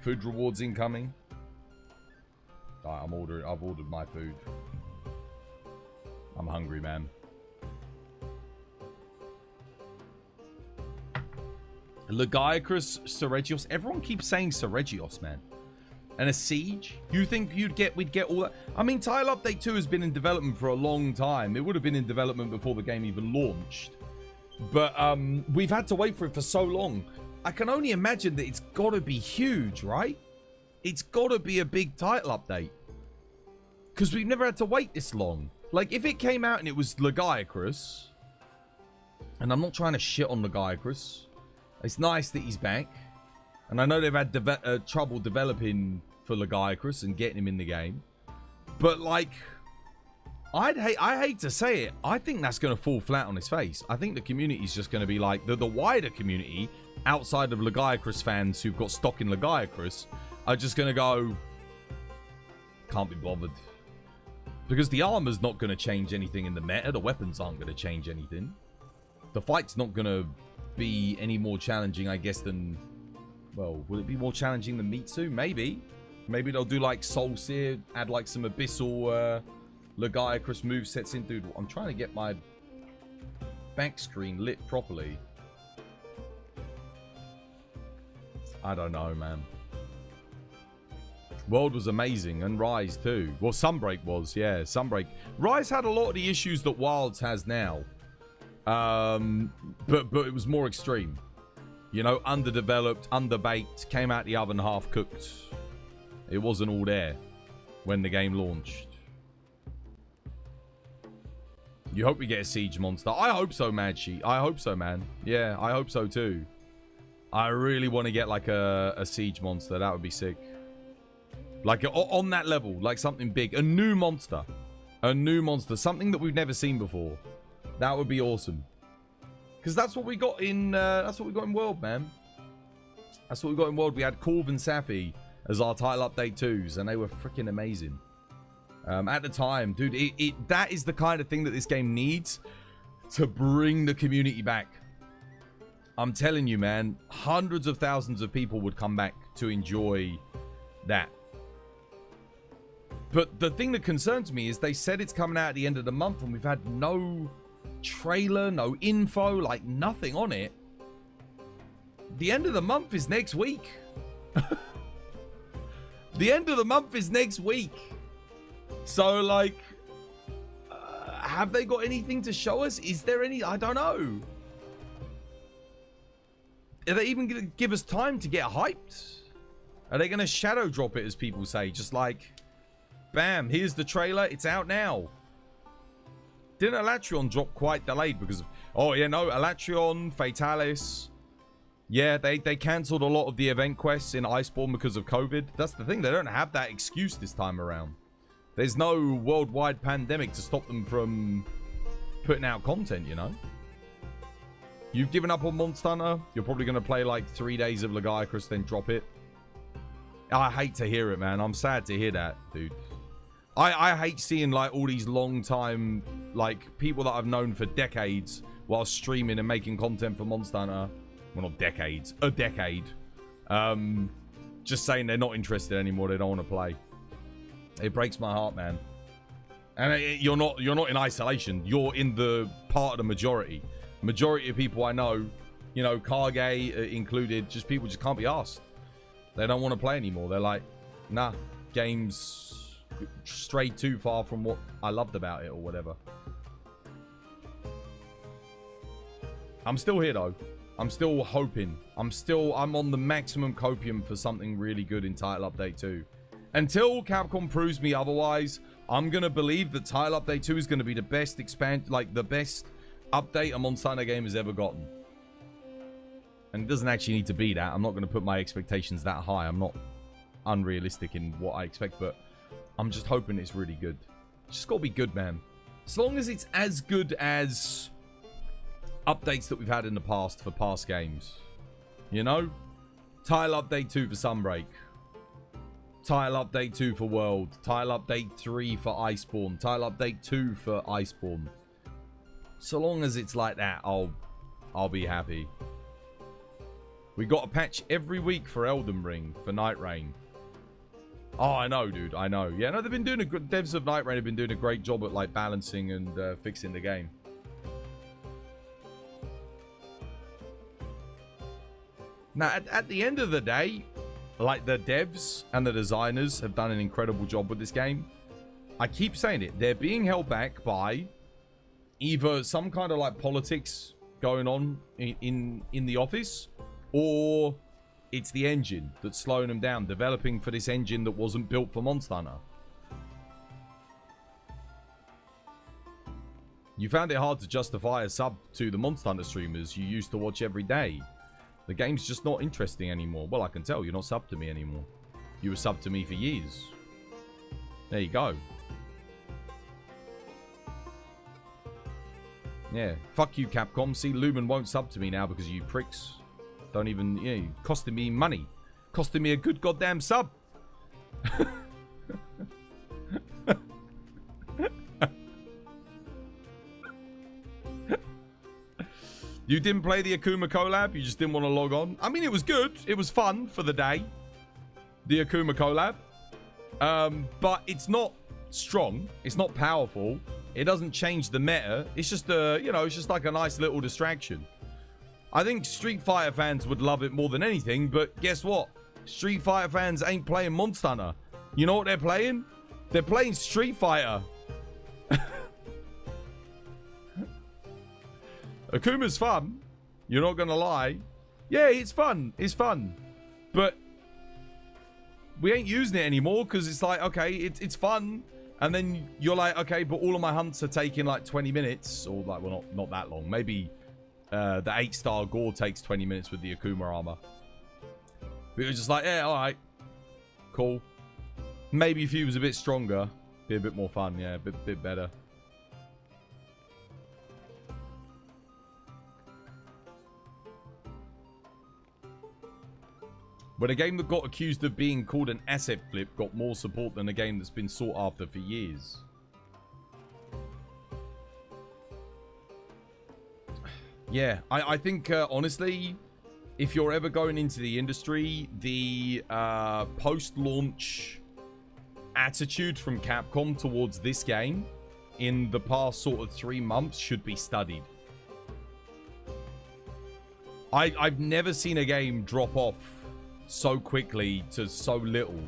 Food rewards incoming. Right, I've ordered my food. I'm hungry, man. Lagiacrus, Seregios. Everyone keeps saying Seregios, man. And a siege? You think we'd get all that? I mean, Tile Update 2 has been in development for a long time. It would have been in development before the game even launched. But we've had to wait for it for so long. I can only imagine that it's got to be huge, right? It's got to be a big title update. Because we've never had to wait this long. Like, if it came out and it was Lagiacrus, and I'm not trying to shit on Lagiacrus. It's nice that he's back. And I know they've had trouble developing for Lagiacrus and getting him in the game. But, like, I hate to say it, I think that's going to fall flat on its face. I think the community is just going to be like, the wider community, outside of Lagiacrus fans who've got stock in Lagiacrus, are just going to go, can't be bothered. Because the armor's not going to change anything in the meta, the weapons aren't going to change anything. The fight's not going to be any more challenging, I guess, than... Well, will it be more challenging than Mitsu? Maybe. Maybe they'll do, like, Soul Sear, add, like, some Abyssal, Lagiacrus movesets in. Dude, I'm trying to get my back screen lit properly. I don't know, man. World was amazing, and Rise, too. Well, Sunbreak was, yeah, Sunbreak. Rise had a lot of the issues that Wilds has now. But it was more extreme. You know, underdeveloped, underbaked, came out the oven half cooked. It wasn't all there when the game launched. You hope we get a siege monster. I hope so, Mad Sheet. I hope so, man. Yeah, I hope so too. I really want to get like a siege monster. That would be sick. Like on that level, like something big. A new monster. A new monster. Something that we've never seen before. That would be awesome. Because that's what we got in World, man. That's what we got in World. We had Corv and Safi as our title update 2s, and they were freaking amazing. At the time, dude, that is the kind of thing that this game needs to bring the community back. I'm telling you, man, hundreds of thousands of people would come back to enjoy that. But the thing that concerns me is they said it's coming out at the end of the month, and we've had no trailer, no info, like nothing on it. The end of the month is next week. The end of the month is next week. So, like, have they got anything to show us? Is there any? I don't know. Are they even going to give us time to get hyped? Are they going to shadow drop it, as people say? Just like, bam, here's the trailer. It's out now. Didn't Elatrion drop quite delayed because of... Oh, yeah, no, Elatrion, Fatalis. Yeah, they cancelled a lot of the event quests in Iceborne because of COVID. That's the thing. They don't have that excuse this time around. There's no worldwide pandemic to stop them from putting out content, you know? You've given up on Monster Hunter. You're probably going to play like 3 days of Lagiacrus, then drop it. I hate to hear it, man. I'm sad to hear that, dude. I hate seeing like all these long time, like people that I've known for decades while streaming and making content for Monster Hunter. Well, not decades, a decade. Just saying they're not interested anymore. They don't want to play. It breaks my heart, man. And you're not in isolation. You're in the part of the majority. Majority of people I know, you know, Kage included, just people just can't be asked. They don't want to play anymore. They're like, nah, game's strayed too far from what I loved about it or whatever. I'm still here though. I'm still hoping. I'm on the maximum copium for something really good in Title Update 2. Until Capcom proves me otherwise, I'm going to believe that Title Update 2 is going to be the best the best update a Monster Hunter game has ever gotten. And it doesn't actually need to be that. I'm not going to put my expectations that high. I'm not unrealistic in what I expect, but I'm just hoping it's really good. It's just got to be good, man. As long as it's as good as updates that we've had in the past for past games. You know? Tile Update 2 for Sunbreak. Tile Update 2 for World. Tile Update 3 for Iceborne. Tile Update 2 for Iceborne. So long as it's like that, I'll be happy. We got a patch every week for Elden Ring, for Night Rain. Oh, I know, dude. I know. Yeah, no, they've been doing a good... Devs of Night Rain have been doing a great job at, like, balancing and fixing the game. Now, at the end of the day, like, the devs and the designers have done an incredible job with this game. I keep saying it. They're being held back by either some kind of, like, politics going on in the office, or it's the engine that's slowing them down, developing for this engine that wasn't built for Monster Hunter. You found it hard to justify a sub to the Monster Hunter streamers you used to watch every day. The game's just not interesting anymore. Well, I can tell you're not subbed to me anymore. You were subbed to me for years. There you go. Yeah, fuck you, Capcom. See, Lumen won't sub to me now because you pricks don't even, yeah, costing me money. Costing me a good goddamn sub. You didn't play the Akuma collab? You just didn't want to log on? I mean, it was good. It was fun for the day. The Akuma collab. But it's not strong. It's not powerful. It doesn't change the meta. It's just it's just like a nice little distraction. I think Street Fighter fans would love it more than anything, but guess what? Street Fighter fans ain't playing Monster Hunter. You know what they're playing? They're playing Street Fighter. Akuma's fun. You're not gonna lie. Yeah, it's fun. It's fun. But we ain't using it anymore because it's like, okay, it's fun. And then you're like, okay, but all of my hunts are taking like 20 minutes. Or like, well, not that long. Maybe the 8-star gore takes 20 minutes with the Akuma armor. But you're just like, yeah, alright. Cool. Maybe if he was a bit stronger, be a bit more fun. Yeah, a bit better. But a game that got accused of being called an asset flip got more support than a game that's been sought after for years. Yeah, I think, honestly, if you're ever going into the industry, the post-launch attitude from Capcom towards this game in the past sort of 3 months should be studied. I've never seen a game drop off so quickly to so little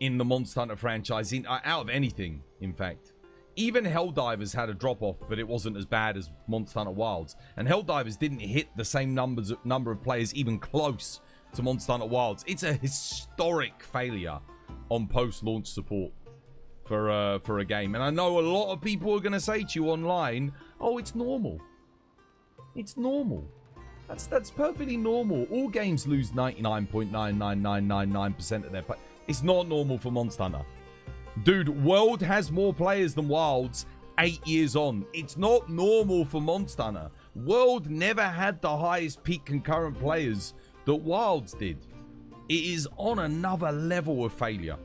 in the Monster Hunter franchise, out of anything, in fact. Even Helldivers had a drop-off, but it wasn't as bad as Monster Hunter Wilds. And Helldivers didn't hit the same number of players even close to Monster Hunter Wilds. It's a historic failure on post-launch support for a game. And I know a lot of people are going to say to you online, oh, it's normal. It's normal. That's perfectly normal. All games lose 99.99999% of their play. It's not normal for Monster Hunter. Dude, World has more players than Wilds 8 years on. It's not normal for Monster Hunter. World never had the highest peak concurrent players that Wilds did. It is on another level of failure.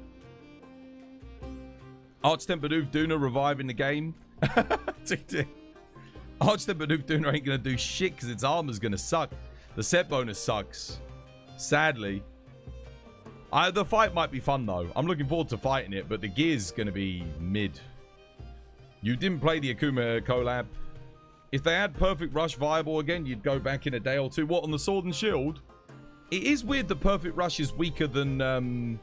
Archtemper Duna reviving the game. Archtemper Duna ain't going to do shit because its armor's going to suck. The set bonus sucks. Sadly. The fight might be fun though. I'm looking forward to fighting it, but the gear's going to be mid. You didn't play the Akuma collab. If they had Perfect Rush viable again, you'd go back in a day or two. What, on the Sword and Shield? It is weird that Perfect Rush is weaker than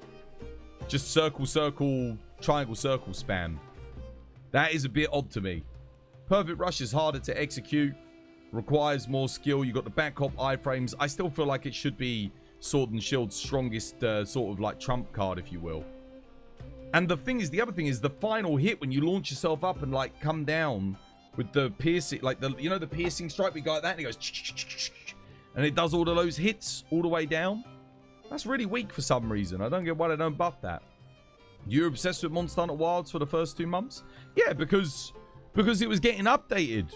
just circle, circle, triangle, circle spam. That is a bit odd to me. Perfect Rush is harder to execute, requires more skill. You got the back hop iframes. I still feel like it should be Sword and Shield's strongest sort of like trump card, if you will. And the thing is, the other thing is the final hit when you launch yourself up and like come down with the piercing, like the, you know, the piercing strike. We go like that and it goes and it does all of those hits all the way down. That's really weak for some reason. I don't get why they don't buff that. You're obsessed with Monster Hunter Wilds for the first 2 months? Yeah, because it was getting updated.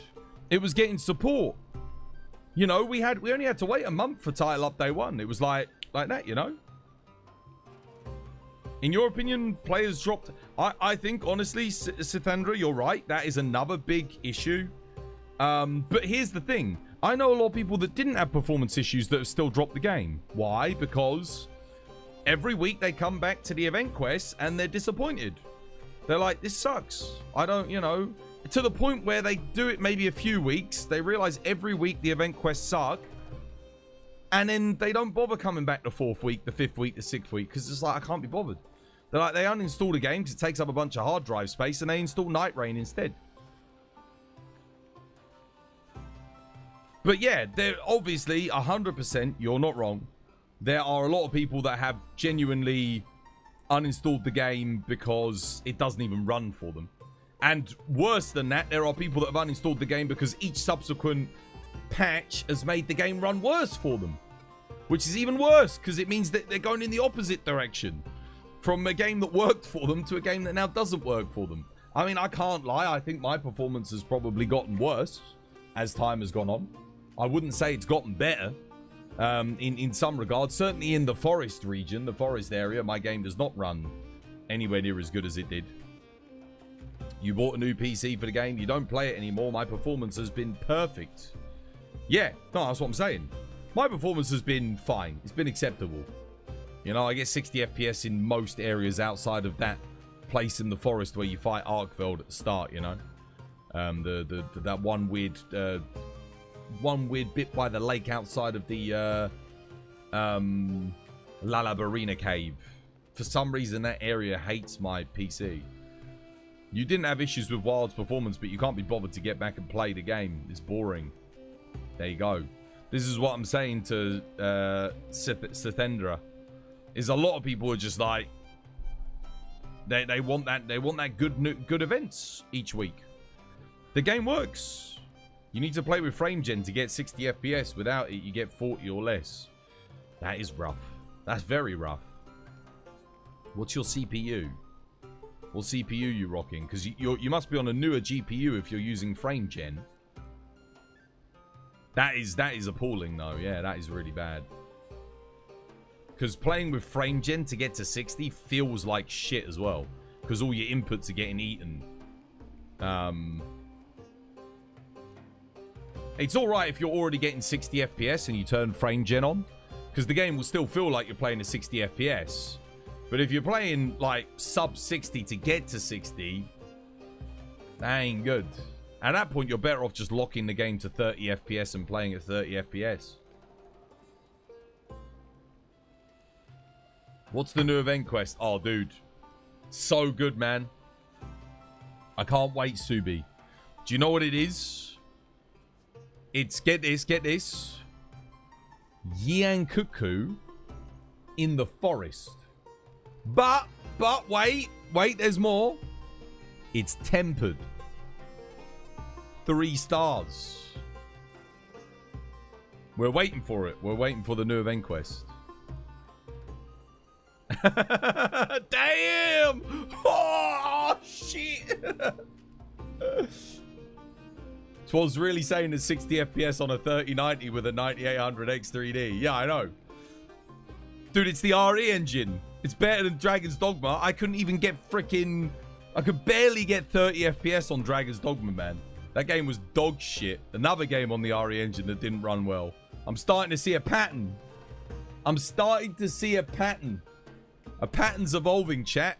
It was getting support. You know, we only had to wait a month for title update 1. It was like that, you know. In your opinion, players dropped. I think honestly, Sithandra, you're right. That is another big issue. But here's the thing. I know a lot of people that didn't have performance issues that have still dropped the game. Why? Because every week they come back to the event quests and they're disappointed. They're like, this sucks. I don't, you know. To the point where they do it maybe a few weeks. They realize every week the event quests suck. And then they don't bother coming back the 4th week, the 5th week, the 6th week. Because it's like, I can't be bothered. They're like, they uninstall the game because it takes up a bunch of hard drive space. And they install Night Rain instead. But yeah, they're obviously 100%, you're not wrong. There are a lot of people that have genuinely uninstalled the game because it doesn't even run for them. And worse than that, there are people that have uninstalled the game because each subsequent patch has made the game run worse for them. which is even worse because it means that they're going in the opposite direction from a game that worked for them to a game that now doesn't work for them. I mean, I can't lie. I think my performance has probably gotten worse as time has gone on. I wouldn't say it's gotten better in some regards. Certainly in the forest region, the forest area, my game does not run anywhere near as good as it did. You bought a new PC for the game. You don't play it anymore. My performance has been perfect. Yeah, no, that's what I'm saying. My performance has been fine. It's been acceptable. You know, I get 60 FPS in most areas outside of that place in the forest where you fight Arkfeld at the start, you know. That one weird bit by the lake outside of the Lalabarina cave. For some reason, that area hates my PC. You didn't have issues with Wild's performance, but you can't be bothered to get back and play the game. It's boring. There you go. This is what I'm saying to Sithendra. Is a lot of people are just like they want that good events each week. The game works. You need to play with frame gen to get 60 FPS. Without it, you get 40 or less. That is rough. That's very rough. What's your CPU? What CPU you rocking? Because you must be on a newer GPU if you're using frame gen. That is appalling though. Yeah, that is really bad. Because playing with frame gen to get to 60 feels like shit as well. Because all your inputs are getting eaten. It's alright if you're already getting 60 FPS and you turn frame gen on. Because the game will still feel like you're playing at 60 FPS. But if you're playing like sub 60 to get to 60, that ain't good. At that point, you're better off just locking the game to 30 FPS and playing at 30 FPS. What's the new event quest? Oh, dude. So good, man. I can't wait, Subi. Do you know what it is? It's, get this. Yian Kut-Ku in the forest. But wait, there's more. It's tempered. 3 stars. We're waiting for it. We're waiting for the new event quest. Damn! Oh, shit! Twas really saying it's 60 FPS on a 3090 with a 9800X 3D. Yeah, I know. Dude, it's the RE engine. It's better than Dragon's Dogma. I couldn't even get freaking... I could barely get 30 FPS on Dragon's Dogma, man. That game was dog shit. Another game on the RE engine that didn't run well. I'm starting to see a pattern. I'm starting to see a pattern. A pattern's evolving, chat.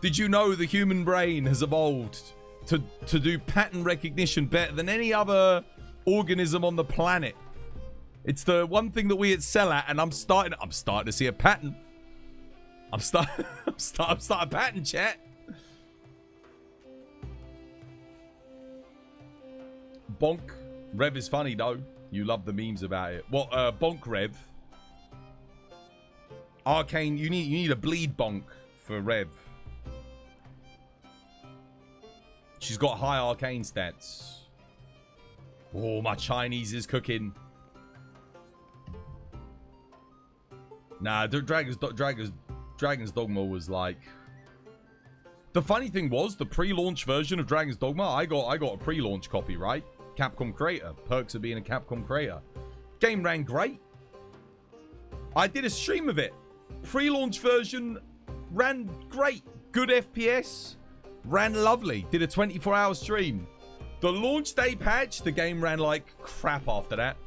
Did you know the human brain has evolved to do pattern recognition better than any other organism on the planet? It's the one thing that we excel at, and I'm starting to see a pattern. I'm starting a pattern, chat. Bonk. Rev is funny, though. You love the memes about it. What, Bonk Rev? Arcane, you need a bleed bonk for Rev. She's got high arcane stats. Oh, my Chinese is cooking. Nah, Dragon's Dogma was like... The funny thing was, the pre-launch version of Dragon's Dogma, I got a pre-launch copy, right? Capcom creator. Perks of being a Capcom creator. Game ran great. I did a stream of it. Pre-launch version ran great. Good FPS. Ran lovely. Did a 24-hour stream. The launch day patch, the game ran like crap after that.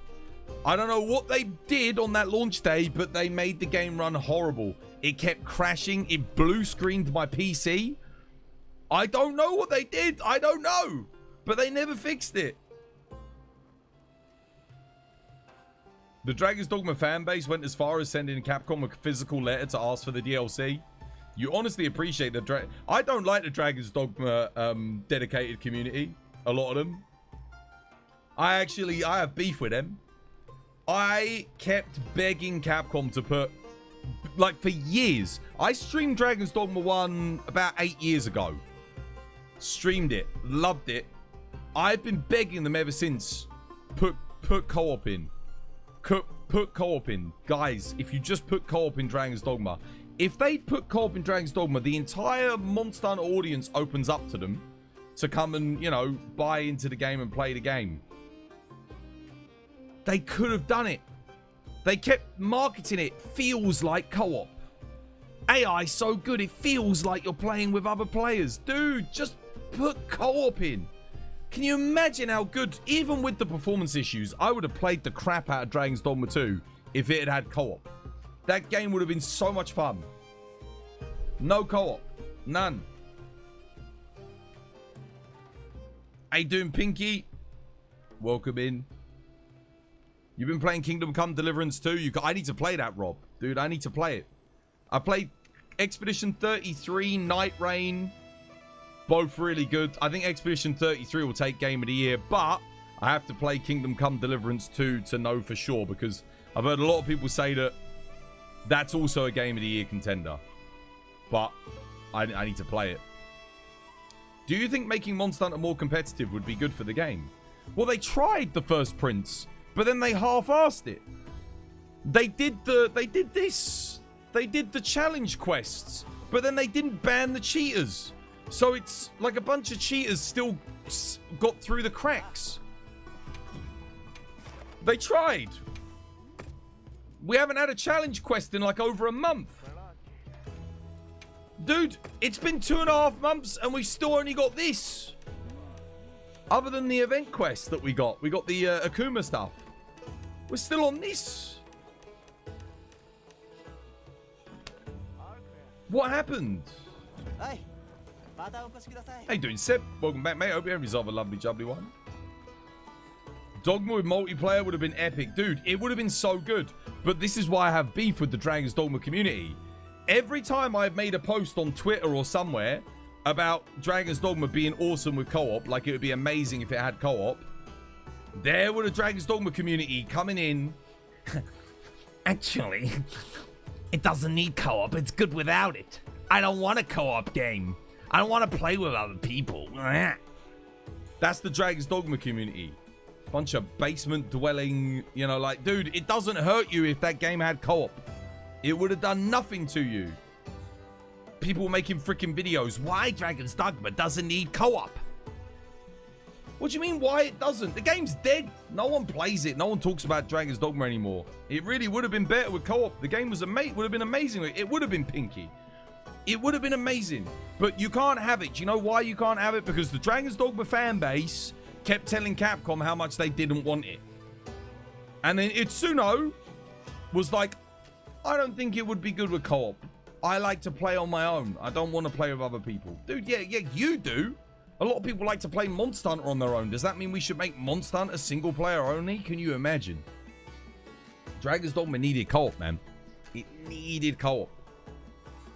I don't know what they did on that launch day, but they made the game run horrible. It kept crashing. It blue screened my PC. I don't know what they did. I don't know. But they never fixed it. The Dragon's Dogma fanbase went as far as sending Capcom a physical letter to ask for the DLC. You honestly appreciate the I don't like the Dragon's Dogma dedicated community. A lot of them. I have beef with them. I kept begging Capcom to put... Like, for years. I streamed Dragon's Dogma 1 about 8 years ago. Streamed it. Loved it. I've been begging them ever since. Put co-op in. put co-op in. Guys, if you just put co-op in Dragon's Dogma, if they put co-op in Dragon's Dogma, the entire Monster Hunter audience opens up to them to come and, you know, buy into the game and play the game. They could have done it. They kept marketing it. Feels like co-op. AI so good, it feels like you're playing with other players. Dude, just put co-op in. Can you imagine how good, even with the performance issues, I would have played the crap out of Dragon's Dogma 2 if it had had co-op. That game would have been so much fun. No co-op. None. How you doing, Pinky? Welcome in. You've been playing Kingdom Come Deliverance 2? I need to play that, Rob. Dude, I need to play it. I played Expedition 33, Night Rain. Both really good. I think Expedition 33 will take Game of the Year, but I have to play Kingdom Come Deliverance 2 to know for sure, because I've heard a lot of people say that that's also a Game of the Year contender. But I need to play it. Do you think making Monster Hunter more competitive would be good for the game? Well, they tried the first Prince, but then they half-assed it. They did this. They did the challenge quests, but then they didn't ban the cheaters. So it's like a bunch of cheaters still got through the cracks. They tried. We haven't had a challenge quest in like over a month. Dude, it's been 2.5 months and we've still only got this. Other than the event quest that we got the Akuma stuff. We're still on this. What happened? How you doing, Seb? Welcome back, mate. Hope you have a lovely, jubbly one. Dogma with multiplayer would have been epic. Dude, it would have been so good. But this is why I have beef with the Dragon's Dogma community. Every time I've made a post on Twitter or somewhere about Dragon's Dogma being awesome with co-op, like it would be amazing if it had co-op, there were the Dragon's Dogma community coming in. Actually, it doesn't need co-op. It's good without it. I don't want a co-op game. I don't want to play with other people. That's the Dragon's Dogma community. Bunch of basement dwelling, you know, like, dude, it doesn't hurt you if that game had co-op. It would have done nothing to you. People making freaking videos. Why Dragon's Dogma doesn't need co-op? What do you mean why it doesn't? The game's dead. No one plays it. No one talks about Dragon's Dogma anymore. It really would have been better with co-op. The game was would have been amazing. It would have been Pinky. It would have been amazing. But you can't have it. Do you know why you can't have it? Because the Dragon's Dogma fan base kept telling Capcom how much they didn't want it. And then Itsuno was like, I don't think it would be good with co-op. I like to play on my own. I don't want to play with other people. Dude, yeah, you do. A lot of people like to play Monster Hunter on their own. Does that mean we should make Monster Hunter single player only? Can you imagine? Dragon's Dogma needed co-op, man. It needed co-op.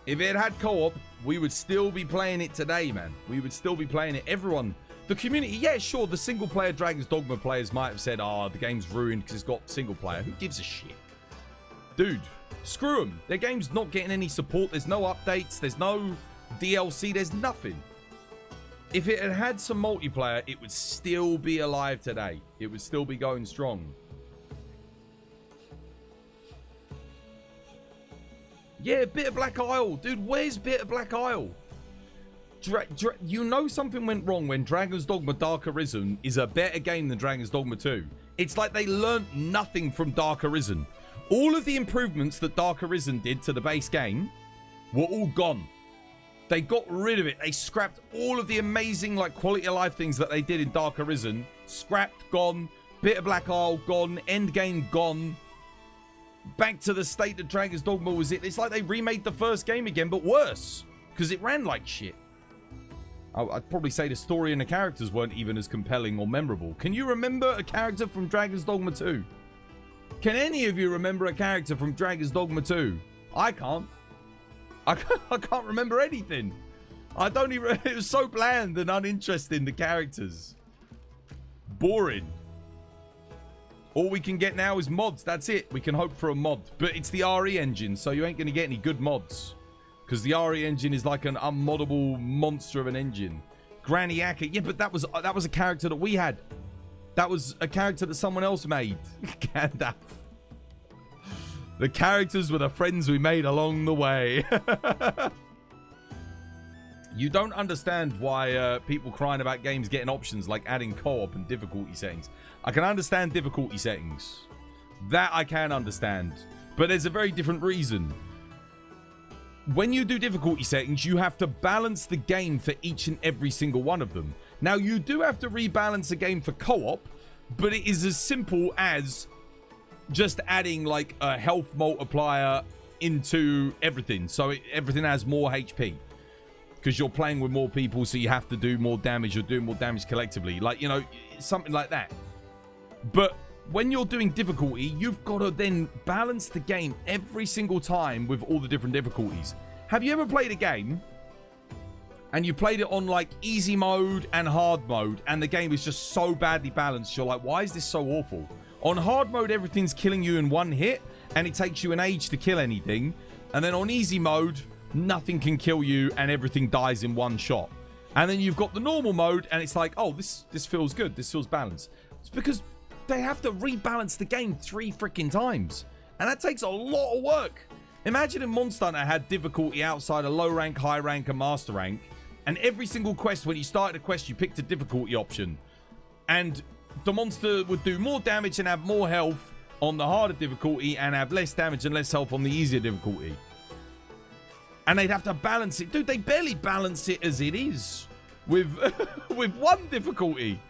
If it had co-op, we would still be playing it today, man. We would still be playing it. Everyone, the community, yeah, sure, the single player Dragon's Dogma players might have said, oh, the game's ruined because it's got single player. Who gives a shit? Dude, screw them. Their game's not getting any support. There's no updates. There's no DLC. There's nothing. If it had had some multiplayer, it would still be alive today. It would still be going strong. Yeah, Bitter Black Isle. Dude, where's Bitter Black Isle? You know something went wrong when Dragon's Dogma Dark Arisen is a better game than Dragon's Dogma 2. It's like they learned nothing from Dark Arisen. All of the improvements that Dark Arisen did to the base game were all gone. They got rid of it. They scrapped all of the amazing, like, quality of life things that they did in Dark Arisen. Scrapped, gone. Bitter Black Isle, gone. Endgame, gone. Back to the state that Dragon's Dogma was in. It's like they remade the first game again, but worse. Because it ran like shit. I'd probably say the story and the characters weren't even as compelling or memorable. Can you remember a character from Dragon's Dogma 2? Can any of you remember a character from Dragon's Dogma 2? I can't. I can't remember anything. I don't even... It was so bland and uninteresting, the characters. Boring. All we can get now is mods. That's it. We can hope for a mod. But it's the RE engine, so you ain't going to get any good mods. Because the RE engine is like an unmoddable monster of an engine. Granny Akka. Yeah, but that was a character that we had. That was a character that someone else made. Gandalf. The characters were the friends we made along the way. You don't understand why people crying about games getting options like adding co-op and difficulty settings. I can understand difficulty settings. That I can understand. But there's a very different reason. When you do difficulty settings, you have to balance the game for each and every single one of them. Now, you do have to rebalance a game for co-op, but it is as simple as just adding like a health multiplier into everything. So everything has more HP. Because you're playing with more people, so you have to do more damage. You're doing more damage collectively. Like, you know, something like that. But when you're doing difficulty, you've got to then balance the game every single time with all the different difficulties. Have you ever played a game and you played it on like easy mode and hard mode, and the game is just so badly balanced, you're like, why is this so awful? On hard mode, everything's killing you in one hit, and it takes you an age to kill anything. And then on easy mode, nothing can kill you, and everything dies in one shot. And then you've got the normal mode, and it's like, oh, this feels good. This feels balanced. It's because they have to rebalance the game 3 freaking times. And that takes a lot of work. Imagine if Monster Hunter had difficulty outside of low rank, high rank, and master rank. And every single quest, when you started a quest, you picked a difficulty option. And the monster would do more damage and have more health on the harder difficulty, and have less damage and less health on the easier difficulty. And they'd have to balance it. Dude, they barely balance it as it is with, with one difficulty.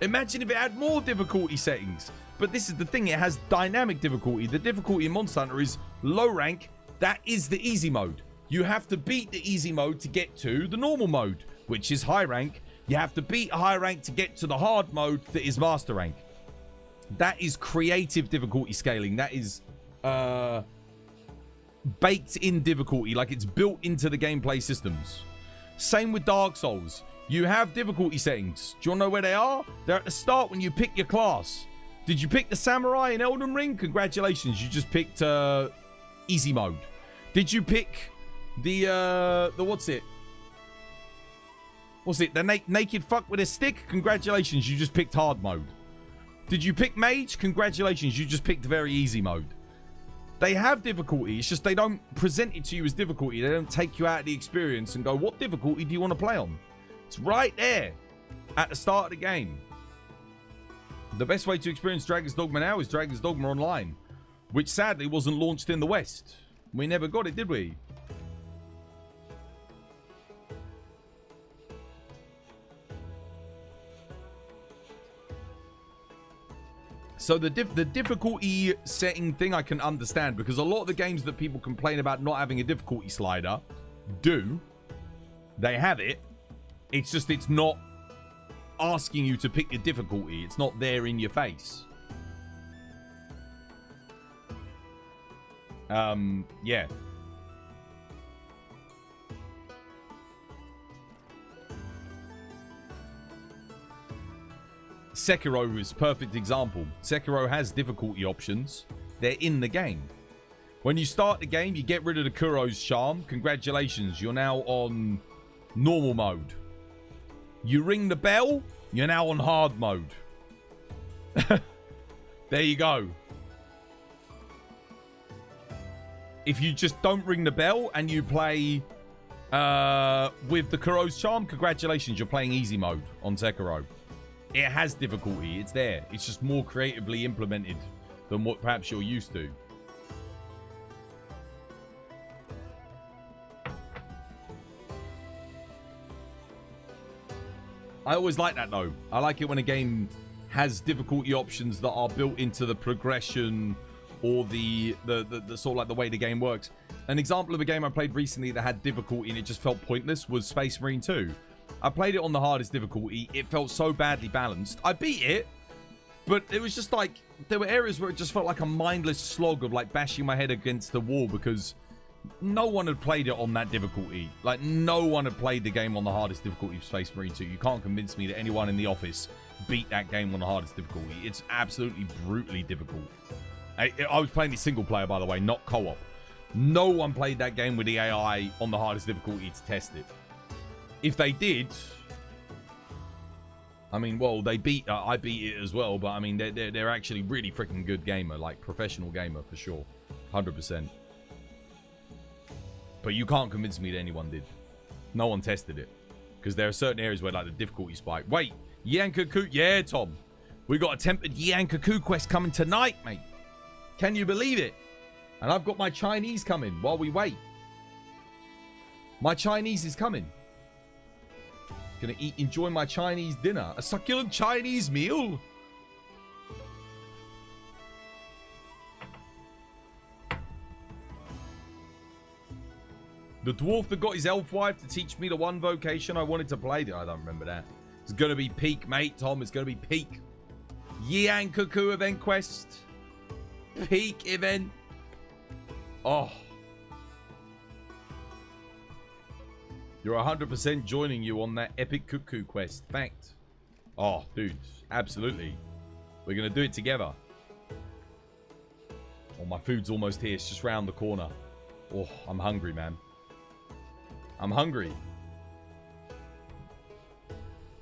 Imagine if it had more difficulty settings. But this is the thing. It has dynamic difficulty. The difficulty in Monster Hunter is low rank. That is the easy mode. You have to beat the easy mode to get to the normal mode, which is high rank. You have to beat high rank to get to the hard mode that is master rank. That is creative difficulty scaling. That is baked in difficulty. Like, it's built into the gameplay systems. Same with Dark Souls. You have difficulty settings. Do you want to know where they are? They're at the start when you pick your class. Did you pick the samurai in Elden Ring? Congratulations, you just picked easy mode. Did you pick the what's it? What's it? The naked fuck with a stick? Congratulations, you just picked hard mode. Did you pick mage? Congratulations, you just picked very easy mode. They have difficulty. It's just they don't present it to you as difficulty. They don't take you out of the experience and go, what difficulty do you want to play on? It's right there at the start of the game. The best way to experience Dragon's Dogma now is Dragon's Dogma Online, which sadly wasn't launched in the West. We never got it, did we? So the difficulty setting thing I can understand, because a lot of the games that people complain about not having a difficulty slider do. They have it. It's just it's not asking you to pick your difficulty. It's not there in your face. Yeah. Sekiro is a perfect example. Sekiro has difficulty options. They're in the game. When you start the game, you get rid of the Kuro's charm. Congratulations, you're now on normal mode. You ring the bell, you're now on hard mode. There you go. If you just don't ring the bell and you play with the Kuro's charm, congratulations, you're playing easy mode on Sekiro. It has difficulty. It's there. It's just more creatively implemented than what perhaps you're used to. I always like that, though. I like it when a game has difficulty options that are built into the progression or the sort of like the way the game works. An example of a game I played recently that had difficulty and it just felt pointless was Space Marine 2. I played it on the hardest difficulty. It felt so badly balanced. I beat it, but it was just like, there were areas where it just felt like a mindless slog of like bashing my head against the wall because no one had played it on that difficulty. Like, no one had played the game on the hardest difficulty of Space Marine 2. You can't convince me that anyone in the office beat that game on the hardest difficulty. It's absolutely brutally difficult. I was playing it single player, by the way, not co-op. No one played that game with the AI on the hardest difficulty to test it. If they did, I mean, well, they beat. I beat it as well, but I mean, they're actually really freaking good gamer, like professional gamer for sure, 100%. But you can't convince me that anyone did. No one tested it. Because there are certain areas where, like, the difficulty spike. Wait, Yian Kut-Ku? Yeah, Tom. We got a tempered Yian Kut-Ku quest coming tonight, mate. Can you believe it? And I've got my Chinese coming while we wait. My Chinese is coming. Gonna enjoy my Chinese dinner. A succulent Chinese meal. The dwarf that got his elf wife to teach me the one vocation I wanted to play. I don't remember that. It's going to be peak, mate, Tom. It's going to be peak. Yian Kut-Ku event quest. Peak event. Oh. You're 100% joining you on that epic Kut-Ku quest. Fact. Oh, dude. Absolutely. We're going to do it together. Oh, my food's almost here. It's just round the corner. Oh, I'm hungry, man. I'm hungry.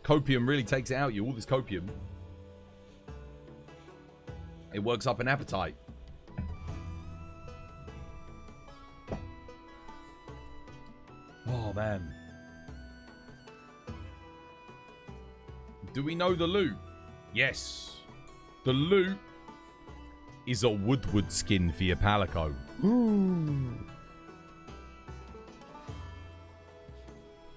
Copium really takes it out of you. All this copium. It works up an appetite. Oh, man. Do we know the loot? Yes. The loot is a woodward skin for your palico. Ooh.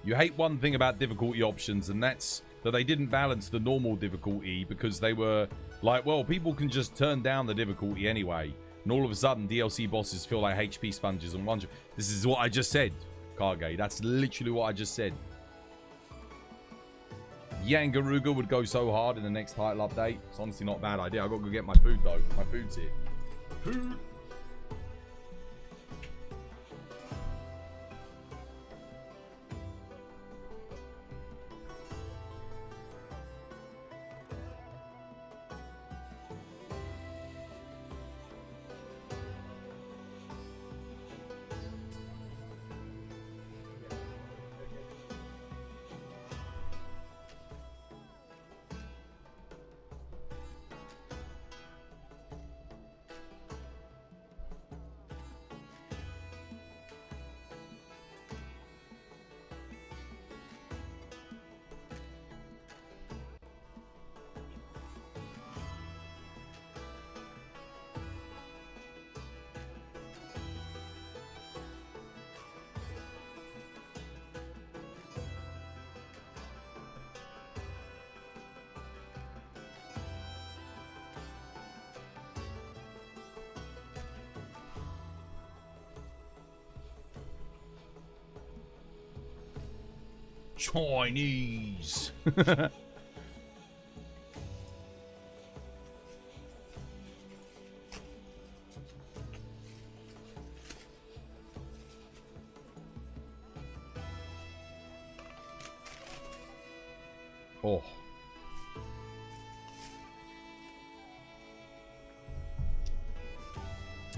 You hate one thing about difficulty options, and that's that they didn't balance the normal difficulty because they were like, well, people can just turn down the difficulty anyway. And all of a sudden, DLC bosses feel like HP sponges and one. This is what I just said, Kage. That's literally what I just said. Yangaruga would go so hard in the next title update. It's honestly not a bad idea. I've got to go get my food, though. My food's here. Food. Chinese. Oh.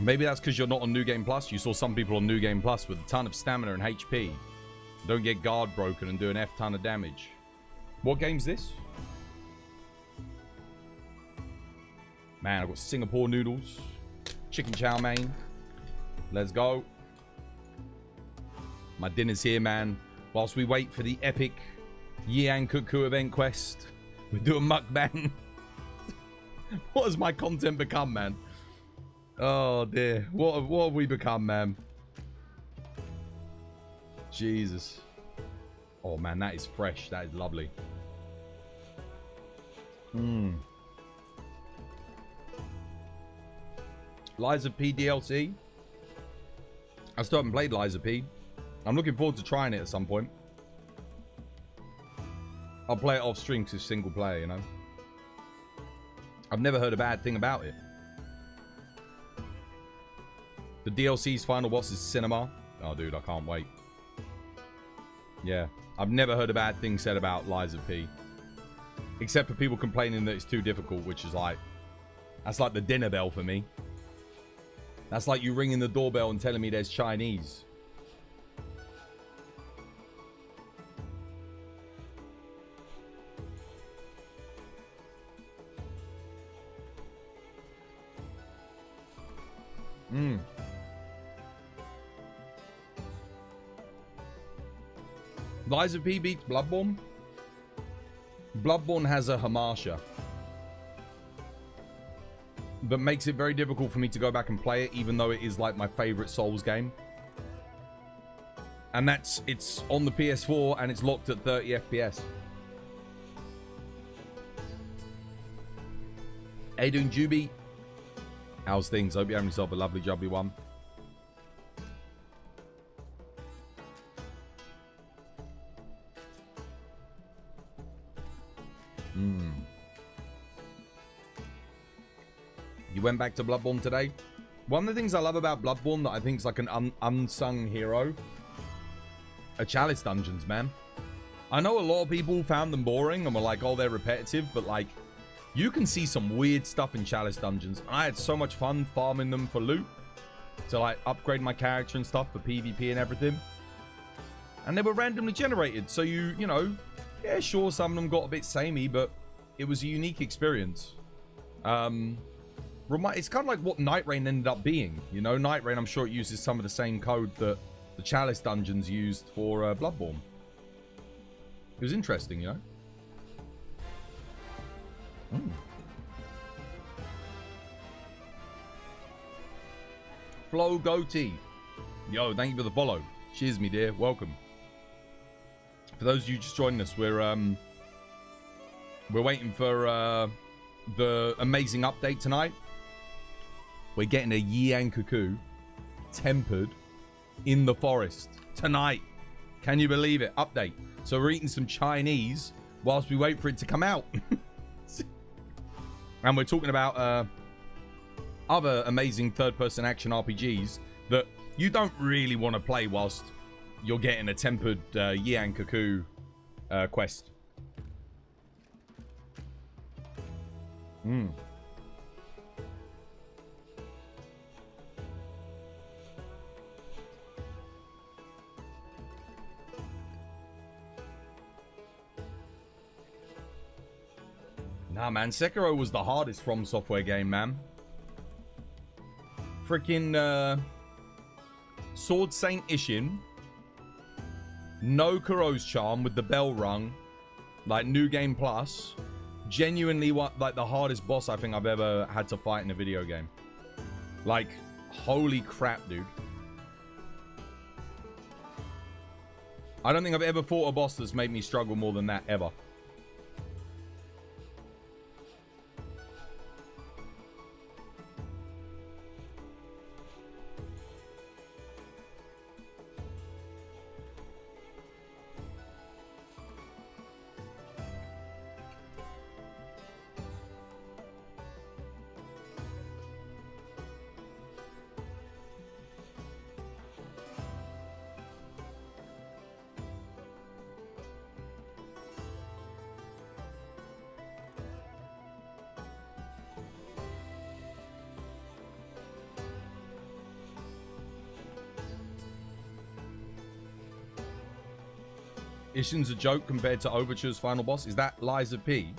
Maybe that's because you're not on New Game Plus. You saw some people on New Game Plus with a ton of stamina and HP. Don't get guard broken and do an F ton of damage. What game's this? Man, I've got Singapore noodles. Chicken chow mein. Let's go. My dinner's here, man. Whilst we wait for the epic Yian Kut-Ku event quest. We're doing mukbang. What has my content become, man? Oh, dear. What have we become, man? Jesus. Oh, man, that is fresh. That is lovely. Liza P DLC. I still haven't played Liza P. I'm looking forward to trying it at some point. I'll play it off stream because it's single player, you know. I've never heard a bad thing about it. The DLC's final boss is Cinema. Oh, dude, I can't wait. Yeah, I've never heard a bad thing said about Liza P. Except for people complaining that it's too difficult, which is like... That's like the dinner bell for me. That's like you ringing the doorbell and telling me there's Chinese. Liza P beats Bloodborne. Bloodborne has a Hamasha that makes it very difficult for me to go back and play it, even though it is like my favorite Souls game. And it's on the PS4 and it's locked at 30 FPS. How you doing, Juby? How's things? Hope you're having yourself a lovely, jubbly one. You went back to Bloodborne today? One of the things I love about Bloodborne that I think is like an unsung hero are chalice dungeons, man. I know a lot of people found them boring and were like, oh, they're repetitive, but like, you can see some weird stuff in chalice dungeons. I had so much fun farming them for loot to like upgrade my character and stuff for PvP and everything. And they were randomly generated, so you know, yeah, sure, some of them got a bit samey, but it was a unique experience. It's kind of like what Night Rain ended up being. You know, Night Rain, I'm sure it uses some of the same code that the Chalice dungeons used for Bloodborne. It was interesting, you know? Flo Goatee. Yo, thank you for the follow. Cheers, me dear. Welcome. For those of you just joining us, we're waiting for the amazing update tonight. We're getting a Yian Kut-Ku tempered in the forest tonight. Can you believe it? Update. So we're eating some Chinese whilst we wait for it to come out. And we're talking about other amazing third-person action RPGs that you don't really want to play whilst you're getting a tempered Yian Kut-Ku quest. Nah, man, Sekiro was the hardest From Software game, man. Freaking Sword Saint Ishin. No Kuro's Charm with the bell rung. Like, New Game Plus. Genuinely, like, the hardest boss I think I've ever had to fight in a video game. Like, holy crap, dude. I don't think I've ever fought a boss that's made me struggle more than that, ever. Ishin's a joke compared to Overture's final boss. Is that Liza P?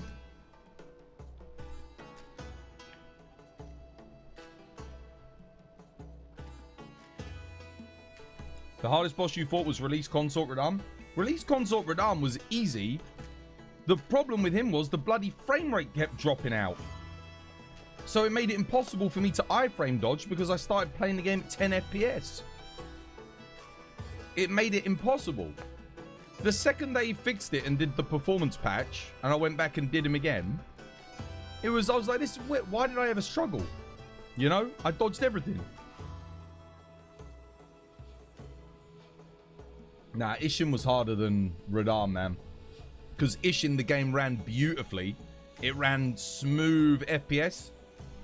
The hardest boss you fought was Release Consort Radam. Release Consort Radam was easy. The problem with him was the bloody frame rate kept dropping out. So it made it impossible for me to iframe dodge because I started playing the game at 10 FPS. It made it impossible. The second they fixed it and did the performance patch, and I went back and did him again, I was like, why did I ever struggle? You know, I dodged everything. Nah, Ishin was harder than Radam, man. Because Ishin, the game ran beautifully. It ran smooth FPS,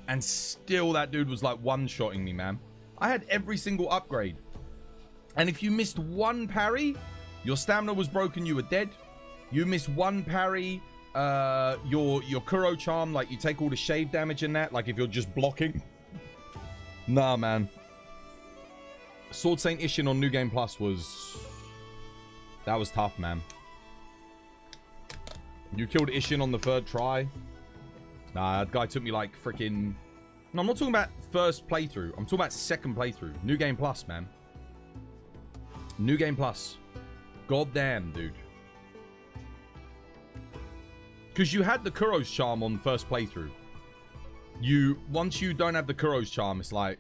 and still that dude was like one-shotting me, man. I had every single upgrade. And if you missed one parry, your stamina was broken, you were dead. You miss one parry, your Kuro Charm, like you take all the shave damage in that, like if you're just blocking. Nah, man. Sword Saint Ishin on New Game Plus that was tough, man. You killed Ishin on the third try. Nah, that guy took me like freaking No, I'm not talking about first playthrough. I'm talking about second playthrough. New Game Plus, man. New Game Plus. God damn, dude. Because you had the Kuro's charm on first playthrough. Once you don't have the Kuro's charm, it's like...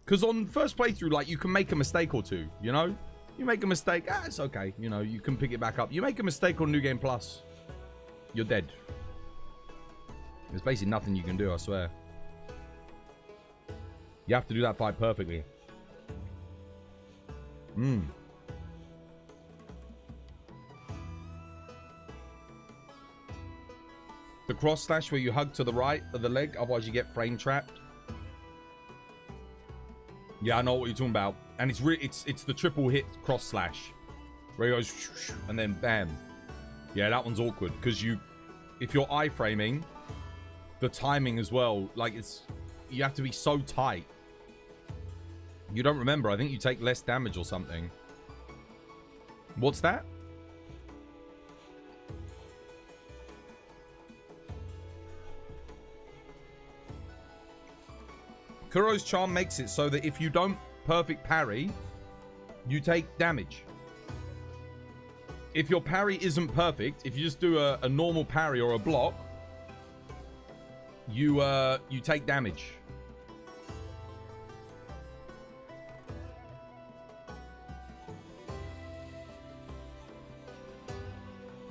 Because on first playthrough, like, you can make a mistake or two, you know? You make a mistake, it's okay. You know, you can pick it back up. You make a mistake on New Game Plus, you're dead. There's basically nothing you can do, I swear. You have to do that fight perfectly. The cross slash where you hug to the right of the leg, otherwise you get frame trapped. Yeah, I know what you're talking about. And it's the triple hit cross slash. Where he goes and then bam. Yeah, that one's awkward. Because if you're iframing, the timing as well, like you have to be so tight. You don't remember. I think you take less damage or something. What's that? Kuro's charm makes it so that if you don't perfect parry, you take damage. If your parry isn't perfect, if you just do a normal parry or a block, you take damage.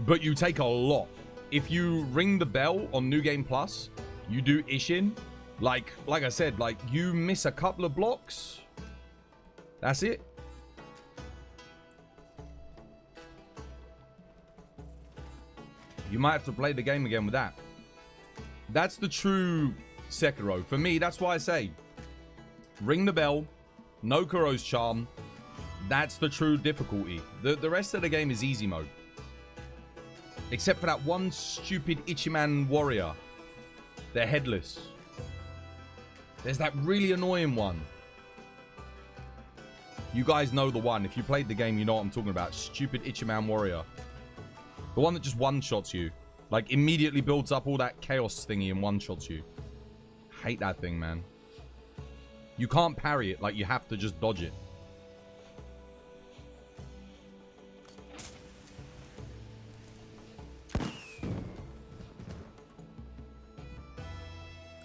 But you take a lot. If you ring the bell on New Game Plus, you do Ishin. Like I said, like, you miss a couple of blocks. That's it. You might have to play the game again with that. That's the true Sekiro. For me, that's why I say, ring the bell, no Kuro's charm. That's the true difficulty. The rest of the game is easy mode. Except for that one stupid Ichiman warrior. They're headless. There's that really annoying one. You guys know the one. If you played the game, you know what I'm talking about. Stupid Ichiman warrior. The one that just one-shots you. Like, immediately builds up all that chaos thingy and one-shots you. Hate that thing, man. You can't parry it. Like, you have to just dodge it.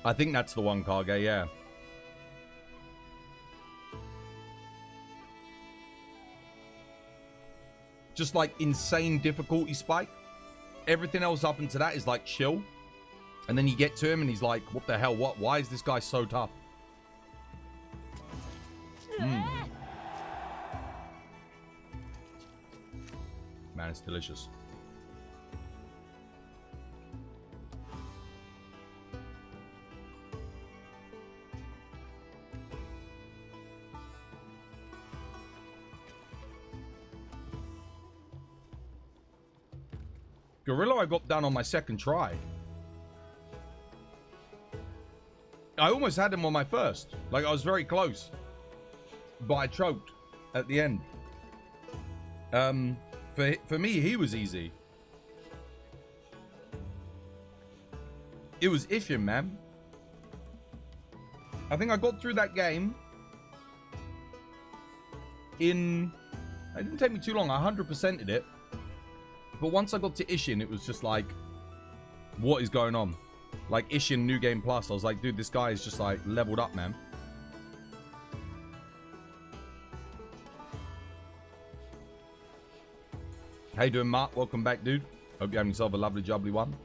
I think that's the one, Kage, yeah. Just like insane difficulty spike. Everything else up into that is like chill. And then you get to him and he's like, what the hell? Why is this guy so tough? Man, it's delicious. Gorilla I got done on my second try. I almost had him on my first. Like, I was very close. But I choked at the end. For me, he was easy. It was Ishin, man. I think I got through that game in... It didn't take me too long. I 100%ed it. But once I got to Ishin, it was just like, what is going on? Like, Ishin New Game Plus, I was like, dude, this guy is just like leveled up, man. How you doing, Mark? Welcome back, dude. Hope you're having yourself a lovely, jubbly one.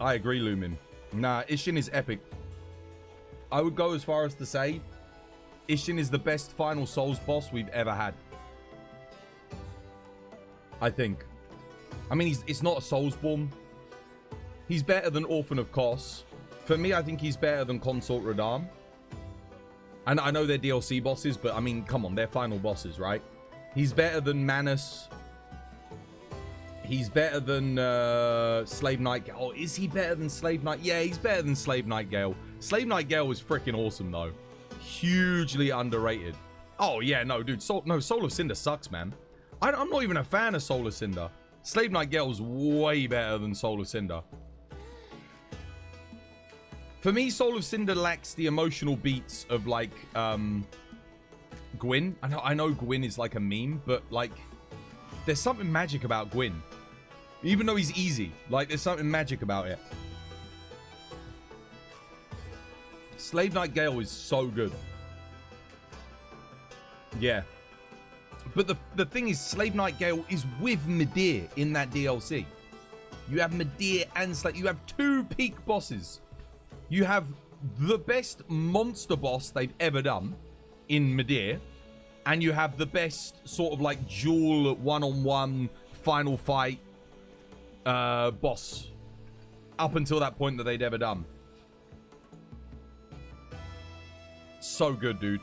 I agree, Lumin. Nah, Ishin is epic. I would go as far as to say Ishin is the best final Souls boss we've ever had. I think. I mean, it's not a Soulsborne. He's better than Orphan of Kos. For me, I think he's better than Consort Radahn. And I know they're DLC bosses, but I mean, come on, they're final bosses, right? He's better than Manus. He's better than Slave Knight. Oh, is he better than Slave Knight? Yeah, he's better than Slave Knight Gale. Slave Knight Gale is freaking awesome, though. Hugely underrated. Oh, yeah, no, dude. Soul of Cinder sucks, man. I'm not even a fan of Soul of Cinder. Slave Knight Gale's way better than Soul of Cinder. For me, Soul of Cinder lacks the emotional beats of, like, Gwyn. I know Gwyn is, like, a meme, but, like, there's something magic about Gwyn. Even though he's easy. Like, there's something magic about it. Slave Knight Gale is so good. Yeah. But the thing is, Slave Knight Gale is with Midir in that DLC. You have Midir and Slave. You have 2 peak bosses. You have the best monster boss they've ever done in Midir. And you have the best sort of like dual one-on-one final fight boss up until that point that they'd ever done. So good, dude.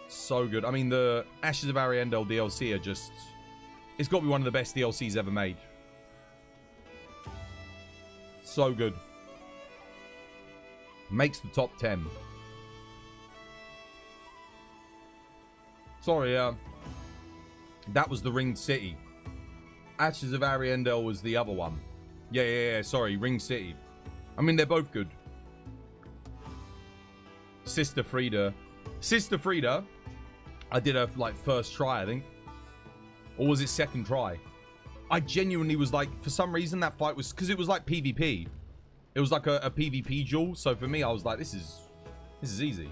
So good. I mean, the Ashes of Ariandel DLC are just... It's got to be one of the best DLCs ever made. So good. Makes the top 10. Sorry, that was the Ringed City. Ashes of Ariandel was the other one. Yeah, sorry, Ringed City. I mean, they're both good. Sister Frida, I did her, like, first try, I think. Or was it second try? I genuinely was like, for some reason, that fight was... Because it was like PvP. It was like a PvP duel. So for me, I was like, this is easy.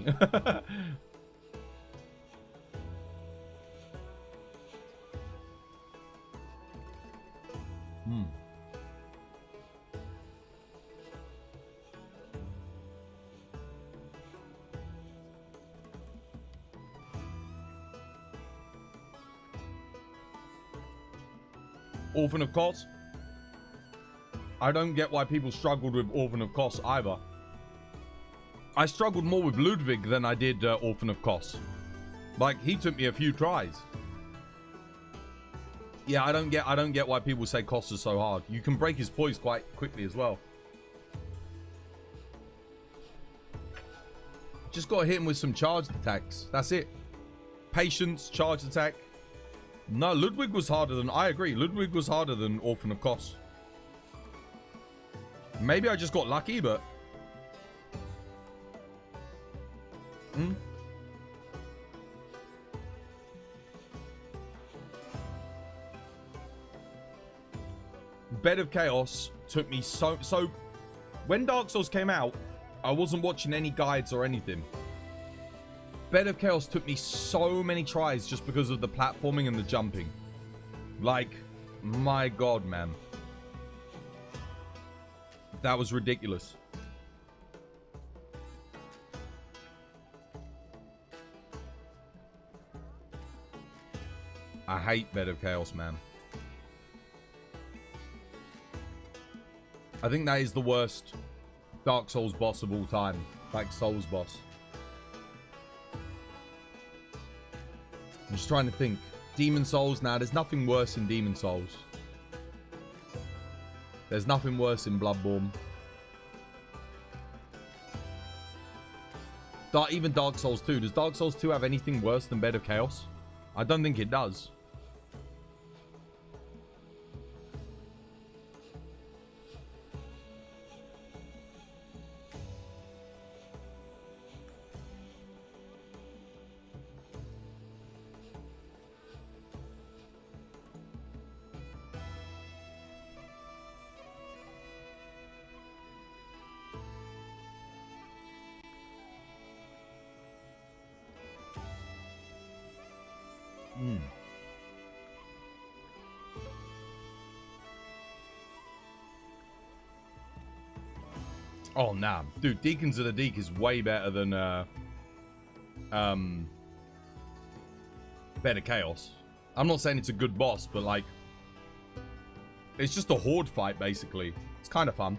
Orphan of Kos. I don't get why people struggled with Orphan of Kos either. I struggled more with Ludwig than I did Orphan of Kos. Like, he took me a few tries. Yeah, I don't get why people say Kos is so hard. You can break his poise quite quickly as well. Just gotta hit him with some charged attacks. That's it. Patience, charged attack. No, Ludwig was harder than... I agree. Ludwig was harder than Orphan of Kos. Maybe I just got lucky, but... Bed of Chaos took me so... When Dark Souls came out, I wasn't watching any guides or anything. Bed of Chaos took me so many tries just because of the platforming and the jumping. Like, my god, man. That was ridiculous. I hate Bed of Chaos, man. I think that is the worst Dark Souls boss of all time. Like, Souls boss. I'm just trying to think. Demon Souls? Nah, there's nothing worse in Demon Souls. There's nothing worse in Bloodborne. Even Dark Souls 2. Does Dark Souls 2 have anything worse than Bed of Chaos? I don't think it does. Oh, nah. Dude, Deacons of the Deek is way better than, Bed of Chaos. I'm not saying it's a good boss, but, like, it's just a horde fight, basically. It's kind of fun.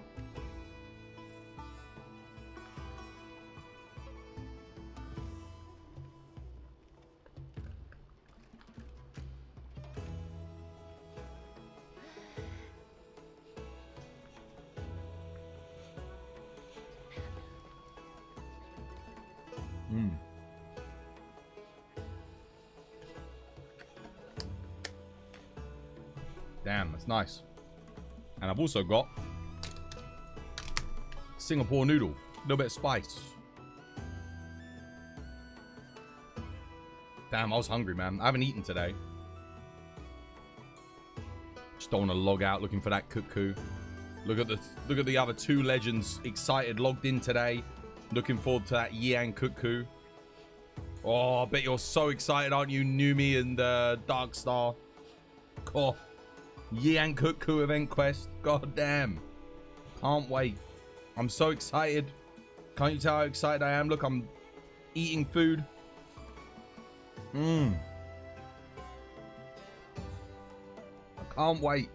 Damn, that's nice. And I've also got Singapore noodle. A little bit of spice. Damn, I was hungry, man. I haven't eaten today. Just don't want to log out looking for that Kut-Ku. Look at the other two legends excited, logged in today. Looking forward to that Yian Kut-Ku. Oh, I bet you're so excited, aren't you, Numi and Darkstar? Oh, Yian Kut-Ku event quest. God damn. Can't wait. I'm so excited. Can't you tell how excited I am? Look, I'm eating food. I can't wait.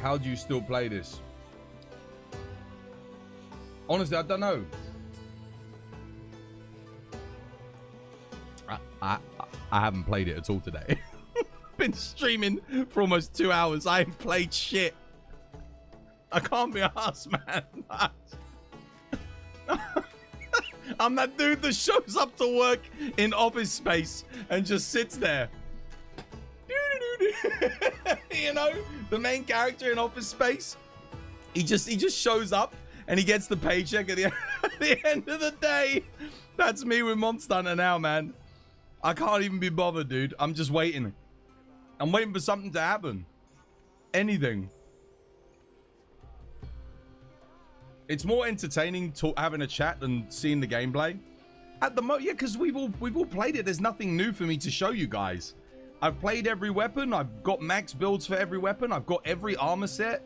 How do you still play this? Honestly, I don't know. I haven't played it at all today. Been streaming for almost 2 hours. I ain't played shit. I can't be arsed, man. I'm that dude that shows up to work in Office Space and just sits there. You know, the main character in Office Space. He just shows up and he gets the paycheck at the end of the day. That's me with Monster Hunter now, man. I can't even be bothered, dude. I'm just waiting. I'm waiting for something to happen. Anything. It's more entertaining having a chat than seeing the gameplay. At the moment, yeah, because we've all played it. There's nothing new for me to show you guys. I've played every weapon. I've got max builds for every weapon. I've got every armor set.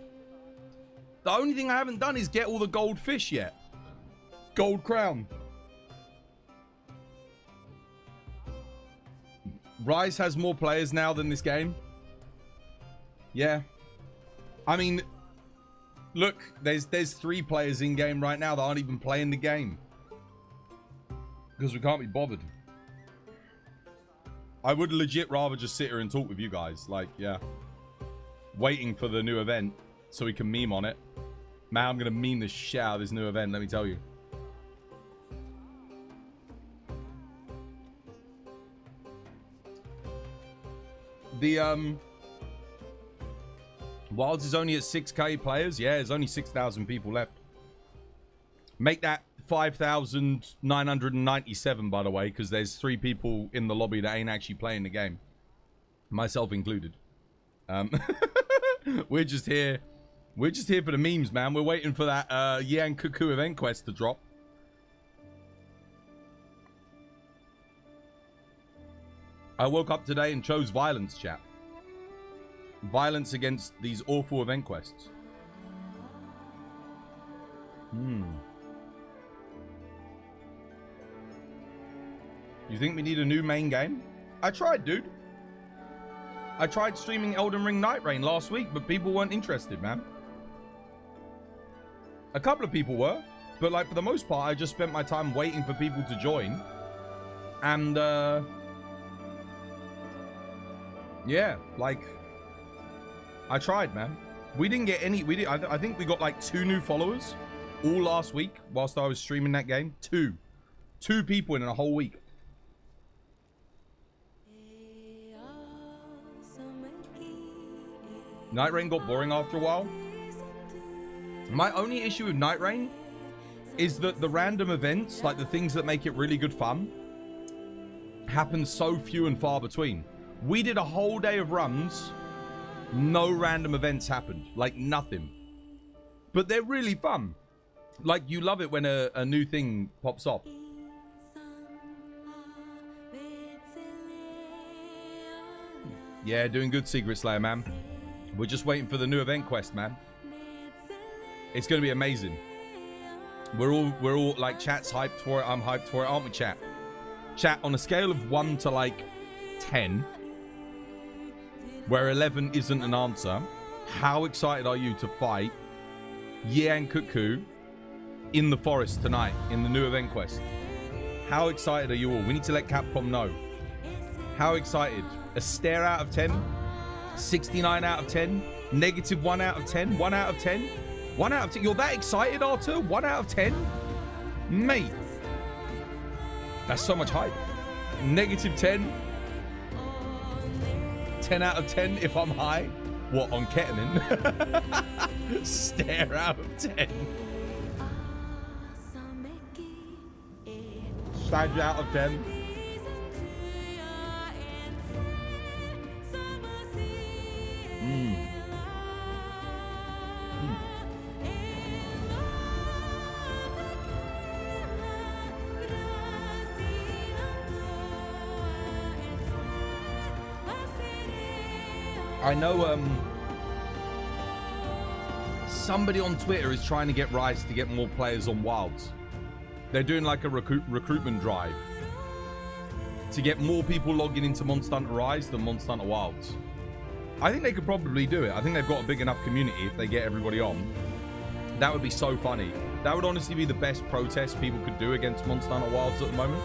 The only thing I haven't done is get all the gold fish yet. Gold crown. Rise has more players now than this game. Yeah. I mean, look, there's 3 players in game right now that aren't even playing the game. Because we can't be bothered. I would legit rather just sit here and talk with you guys. Like, yeah. Waiting for the new event so we can meme on it. Man, I'm going to meme the shit out of this new event, let me tell you. The, Wilds is only at 6k players. Yeah, there's only 6,000 people left. Make that 5,997, by the way, because there's 3 people in the lobby that ain't actually playing the game. Myself included. We're just here. We're just here for the memes, man. We're waiting for that Yian Kut-Ku event quest to drop. I woke up today and chose violence, chat. Violence against these awful event quests. You think we need a new main game? I tried, dude. I tried streaming Elden Ring Night Rain last week, but people weren't interested, man. A couple of people were, but like for the most part, I just spent my time waiting for people to join. And yeah, like I tried, man. We didn't get any. I think we got like 2 new followers all last week whilst I was streaming that game. 2 people in a whole week. Night Rain got boring after a while. My only issue with Night Rain is that the random events, like the things that make it really good fun, happen so few and far between. We did a whole day of runs, no random events happened, like nothing. But they're really fun. Like, you love it when a new thing pops up. Yeah, doing good, Secret Slayer, man. We're just waiting for the new event quest, man. It's gonna be amazing. We're all like, chat's hyped for it. I'm hyped for it, aren't we, chat? Chat, on a scale of 1 to like 10, where 11 isn't an answer, how excited are you to fight Yian Kut-Ku in the forest tonight in the new event quest? How excited are you all? We need to let Capcom know. How excited? A stare out of 10? 69 out of 10? -1 out of 10? 1 out of 10? 1 out of 10. You're that excited, Arthur? 1 out of 10? Mate. That's so much hype. Negative 10. 10 out of 10 if I'm high. What, on ketamine? Stare out of 10. Sag out of 10. I know somebody on Twitter is trying to get Rise to get more players on Wilds. They're doing like a recruitment drive to get more people logging into Monster Hunter Rise than Monster Hunter Wilds. I think they could probably do it. I think they've got a big enough community if they get everybody on. That would be so funny. That would honestly be the best protest people could do against Monster Hunter Wilds at the moment.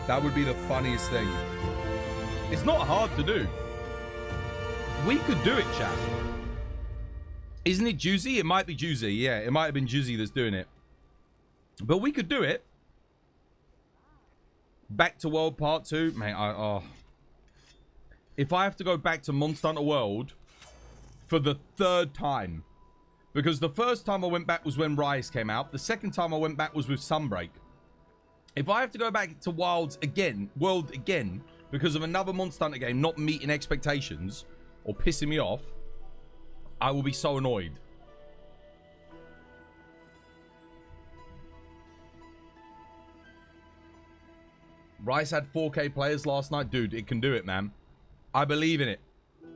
That would be the funniest thing. It's not hard to do. We could do it, chat. Isn't it Juicy? It might be Juicy. Yeah, it might have been Juicy that's doing it. But we could do it. Back to World Part 2. Mate, if I have to go back to Monster Hunter World for the 3rd time. Because the first time I went back was when Rise came out. The second time I went back was with Sunbreak. If I have to go back to World again, because of another Monster Hunter game not meeting expectations or pissing me off, I will be so annoyed. Rise had 4K players last night. Dude, it can do it, man. I believe in it.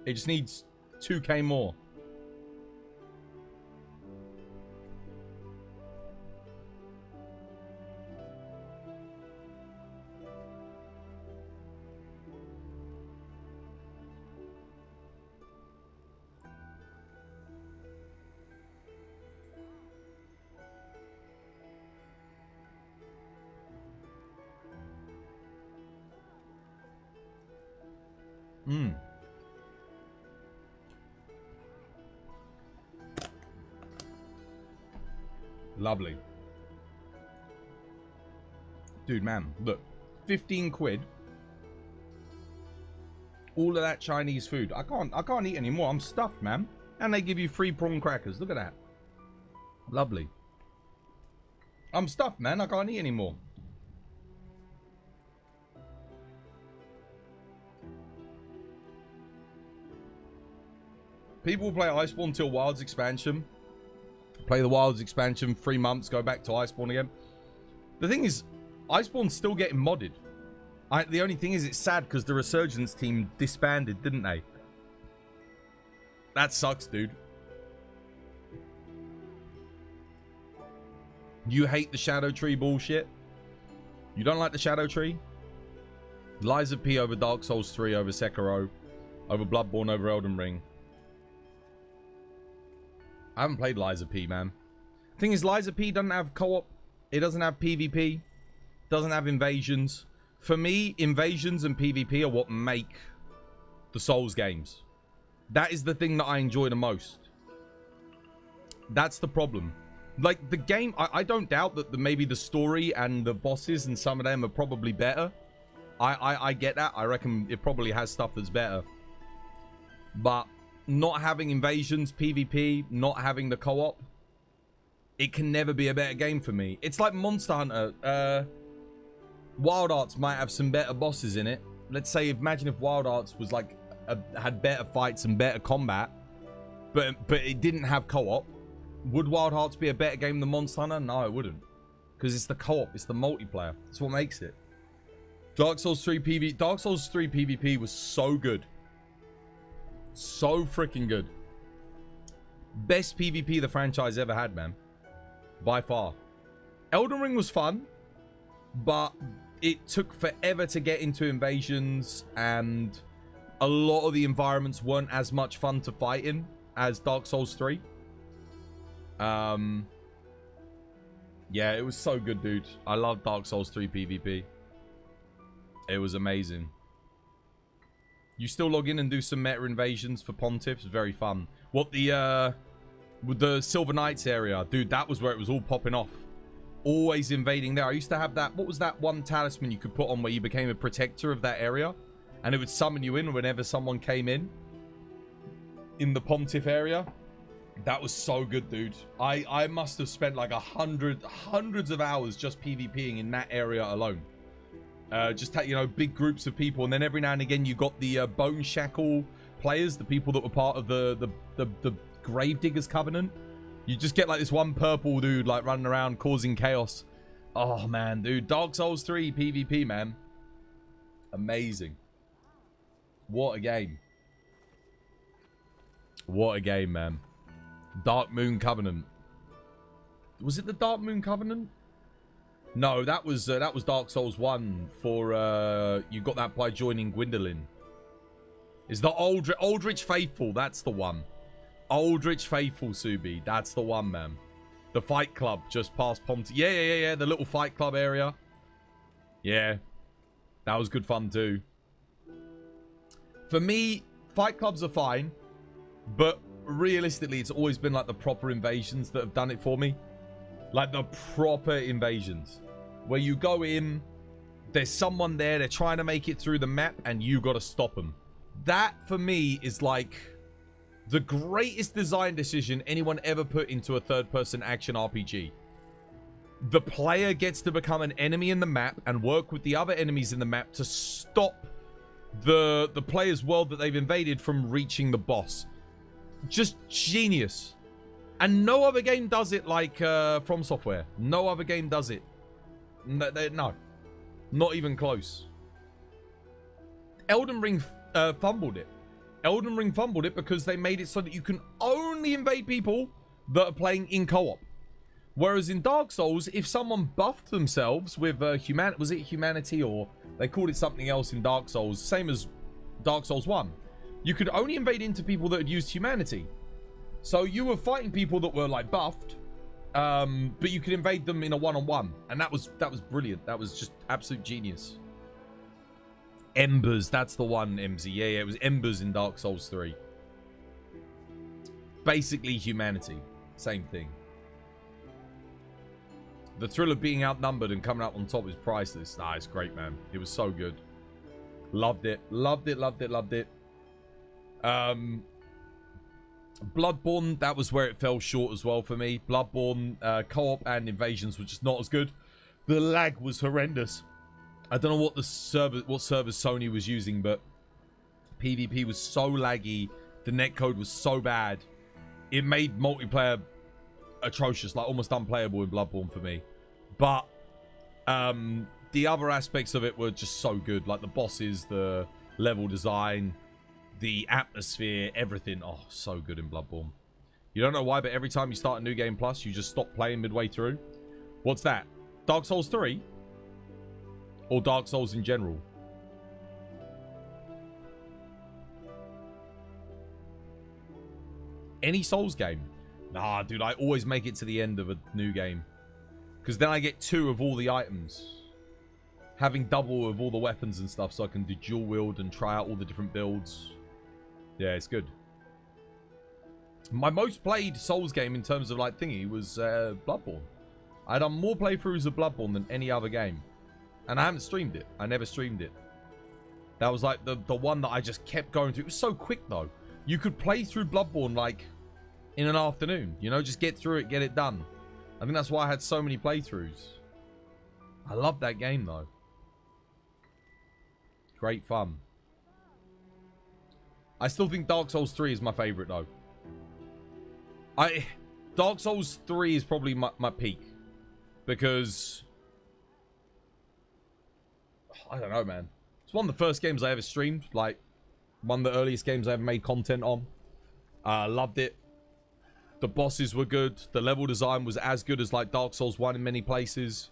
It just needs 2K more. Lovely. Dude, man, look. 15 quid. All of that Chinese food. I can't eat anymore. I'm stuffed, man. And they give you free prawn crackers. Look at that. Lovely. I'm stuffed, man. I can't eat anymore. People will play Iceborne till Wilds expansion. Play the Wilds expansion, 3 months, go back to Iceborne again. The thing is, Iceborne's still getting modded. The only thing is, it's sad because the Resurgence team disbanded, didn't they? That sucks, dude. You hate the Shadow Tree bullshit? You don't like the Shadow Tree? Lies of P over Dark Souls 3, over Sekiro, over Bloodborne, over Elden Ring. I haven't played Lies of P, man. Thing is, Lies of P doesn't have co-op. It doesn't have PvP. Doesn't have invasions. For me, invasions and PvP are what make the Souls games. That is the thing that I enjoy the most. That's the problem. Like, the game, I don't doubt that maybe the story and the bosses and some of them are probably better. I get that. I reckon it probably has stuff that's better. But not having invasions, PvP, not having the co-op, it can never be a better game for me. It's like Monster Hunter. Wild Arts might have some better bosses in it. Let's say, imagine if Wild Arts was like, had better fights and better combat, but it didn't have co-op. Would Wild Hearts be a better game than Monster Hunter? No, it wouldn't. Because it's the co-op, it's the multiplayer. That's what makes it. Dark Souls 3 PvP was so good. So freaking good. Best PvP the franchise ever had, man. By far. Elden Ring was fun, but it took forever to get into invasions, and a lot of the environments weren't as much fun to fight in as Dark Souls 3. Yeah, it was so good, dude. I love Dark Souls 3 PvP. It was amazing. You still log in and do some meta invasions for Pontiffs. Very fun. What, the Silver Knights area? Dude, that was where it was all popping off. Always invading there. I used to have that. What was that one talisman you could put on where you became a protector of that area? And it would summon you in whenever someone came in the Pontiff area. That was so good, dude. I must have spent like hundreds of hours just PvPing in that area alone. Just, you know, big groups of people. And then every now and again, you got the Bone Shackle players, the people that were part of the Gravediggers Covenant. You just get like this one purple dude like running around causing chaos. Oh, man, dude. Dark Souls 3 PvP, man. Amazing. What a game. What a game, man. Dark Moon Covenant. Was it the Dark Moon Covenant? No, that was Dark Souls 1 for, you got that by joining Gwendolyn. It's the Aldrich Faithful, that's the one. Aldrich Faithful, Subi, that's the one, man. The Fight Club just past Ponty. Yeah, the little Fight Club area. Yeah, that was good fun too. For me, Fight Clubs are fine, but realistically, it's always been like the proper invasions that have done it for me. Like the proper invasions. Where you go in, there's someone there, they're trying to make it through the map, and you got to stop them. That, for me, is like the greatest design decision anyone ever put into a third-person action RPG. The player gets to become an enemy in the map and work with the other enemies in the map to stop the player's world that they've invaded from reaching the boss. Just genius. And no other game does it like From Software. No other game does it. No. Not even close. Elden Ring fumbled it. Elden Ring fumbled it because they made it so that you can only invade people that are playing in co-op. Whereas in Dark Souls, if someone buffed themselves with was it humanity, or they called it something else in Dark Souls, same as Dark Souls 1, you could only invade into people that had used humanity. So you were fighting people that were like buffed, but you could invade them in a one-on-one, and that was brilliant. That was just absolute genius. Embers, that's the one, MZ. Yeah, it was Embers in Dark Souls 3. Basically humanity, same thing. The thrill of being outnumbered and coming out on top is priceless. Nah, it's great, man. It was so good. Loved it. Loved it. Bloodborne, that was where it fell short as well for me. Bloodborne, co-op and invasions were just not as good. The lag was horrendous. I don't know what servers Sony was using, but PvP was so laggy. The netcode was so bad. It made multiplayer atrocious, like almost unplayable in Bloodborne for me. But the other aspects of it were just so good, like the bosses, the level design, the atmosphere, everything. Oh, so good in Bloodborne. You don't know why, but every time you start a new game plus, you just stop playing midway through. What's that? Dark Souls 3? Or Dark Souls in general? Any Souls game? Nah, dude, I always make it to the end of a new game. Because then I get 2 of all the items. Having double of all the weapons and stuff, so I can do dual wield and try out all the different builds. Yeah, it's good. My most played Souls game in terms of like thingy was Bloodborne. I done more playthroughs of Bloodborne than any other game. And I haven't streamed it. I never streamed it. That was like the one that I just kept going through. It was so quick though. You could play through Bloodborne like in an afternoon. You know, just get through it, get it done. I think that's why I had so many playthroughs. I love that game though. Great fun. I still think Dark Souls 3 is my favorite though. Dark Souls 3 is probably my peak. Because I don't know, man. It's one of the first games I ever streamed. Like, one of the earliest games I ever made content on. Loved it. The bosses were good. The level design was as good as, like, Dark Souls 1 in many places.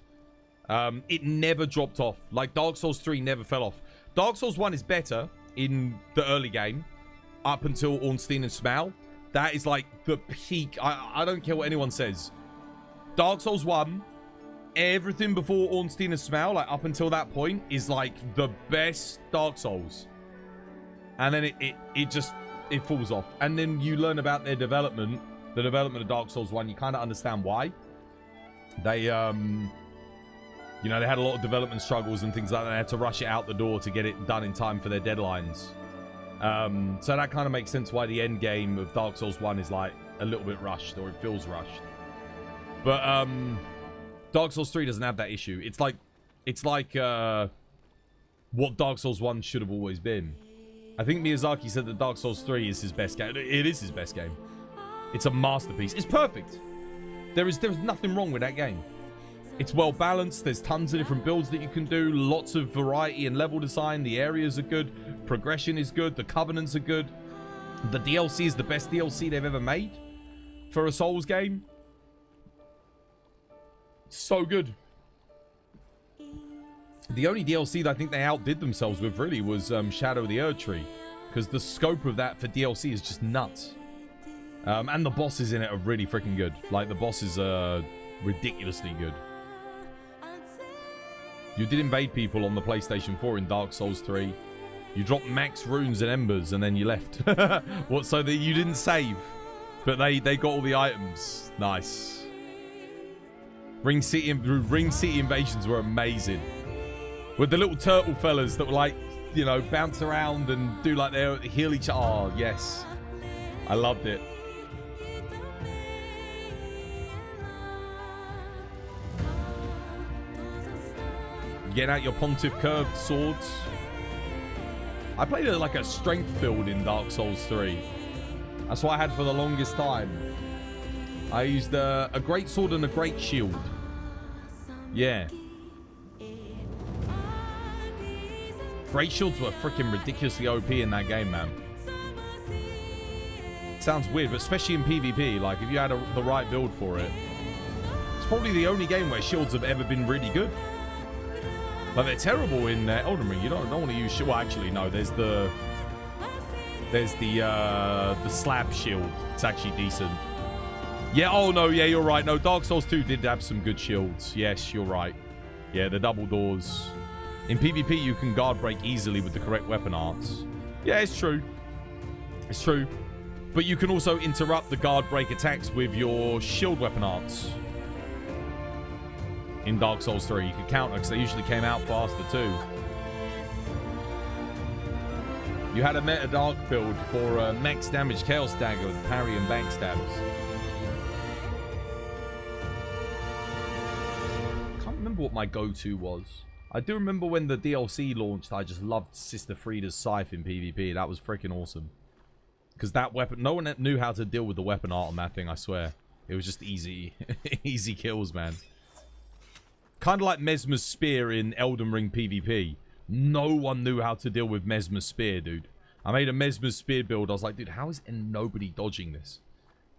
It never dropped off. Like, Dark Souls 3 never fell off. Dark Souls 1 is better in the early game. Up until Ornstein and Smaug. That is, like, the peak. I don't care what anyone says. Dark Souls 1... everything before Ornstein and Smaug, like up until that point, is like the best Dark Souls. And then it falls off. And then you learn about their development, the development of Dark Souls 1. You kind of understand why. They, you know, they had a lot of development struggles and things like that. They had to rush it out the door to get it done in time for their deadlines. So that kind of makes sense why the end game of Dark Souls 1 is like a little bit rushed, or it feels rushed. But Dark Souls 3 doesn't have that issue. It's like what Dark Souls 1 should have always been. I think Miyazaki said that Dark Souls 3 is his best game. It is his best game. It's a masterpiece. It's perfect. There's nothing wrong with that game. It's well balanced. There's tons of different builds that you can do. Lots of variety and level design. The areas are good. Progression is good. The covenants are good. The DLC is the best DLC they've ever made for a Souls game. So good. The only DLC that I think they outdid themselves with really was Shadow of the Erdtree, because the scope of that for DLC is just nuts. And the bosses in it are really freaking good. Like, the bosses are ridiculously good. You did invade people on the PlayStation 4 in Dark Souls 3. You dropped max runes and embers and then you left. What, so that you didn't save? But they got all the items. Nice. Ring City invasions were amazing. With the little turtle fellas that were like, you know, bounce around and do like they heal each other. Oh, yes. I loved it. Get out your Pontiff curved swords. I played it like a strength build in Dark Souls 3. That's what I had for the longest time. I used a great sword and a great shield. Yeah. Great shields were freaking ridiculously OP in that game, man. Sounds weird, but especially in PvP, like if you had the right build for it. It's probably the only game where shields have ever been really good. Like, they're terrible in Elden Ring. You don't want to use shield. Well, actually, no. There's the slab shield. It's actually decent. Yeah. Oh no. Yeah, you're right. No, Dark Souls 2 did have some good shields. Yes, you're right. Yeah, the double doors. In PvP, you can guard break easily with the correct weapon arts. Yeah, it's true. It's true. But you can also interrupt the guard break attacks with your shield weapon arts. In Dark Souls 3, you could counter because they usually came out faster too. You had a meta dark build for max damage chaos dagger with parry and backstabs. Can't remember what my go-to was. I do remember when the DLC launched, I just loved Sister Frieda's scythe in PvP. That was freaking awesome. Because that weapon, no one knew how to deal with the weapon art on that thing, I swear. It was just easy, easy kills, man. Kind of like Mesmer's Spear in Elden Ring PvP. No one knew how to deal with Mesmer's Spear, dude. I made a Mesmer's Spear build. I was like, dude, how is nobody dodging this?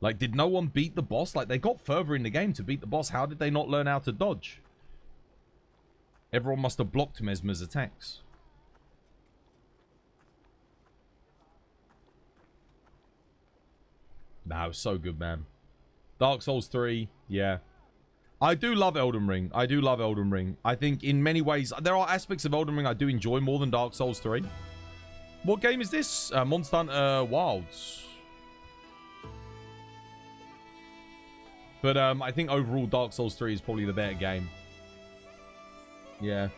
Like, did no one beat the boss? Like, they got further in the game to beat the boss. How did they not learn how to dodge? Everyone must have blocked Mesmer's attacks. Nah, it was so good, man. Dark Souls 3, yeah. I do love Elden Ring. I do love Elden Ring. I think in many ways, there are aspects of Elden Ring I do enjoy more than Dark Souls 3. What game is this? Monster Hunter Wilds. But I think overall Dark Souls 3 is probably the better game. Yeah.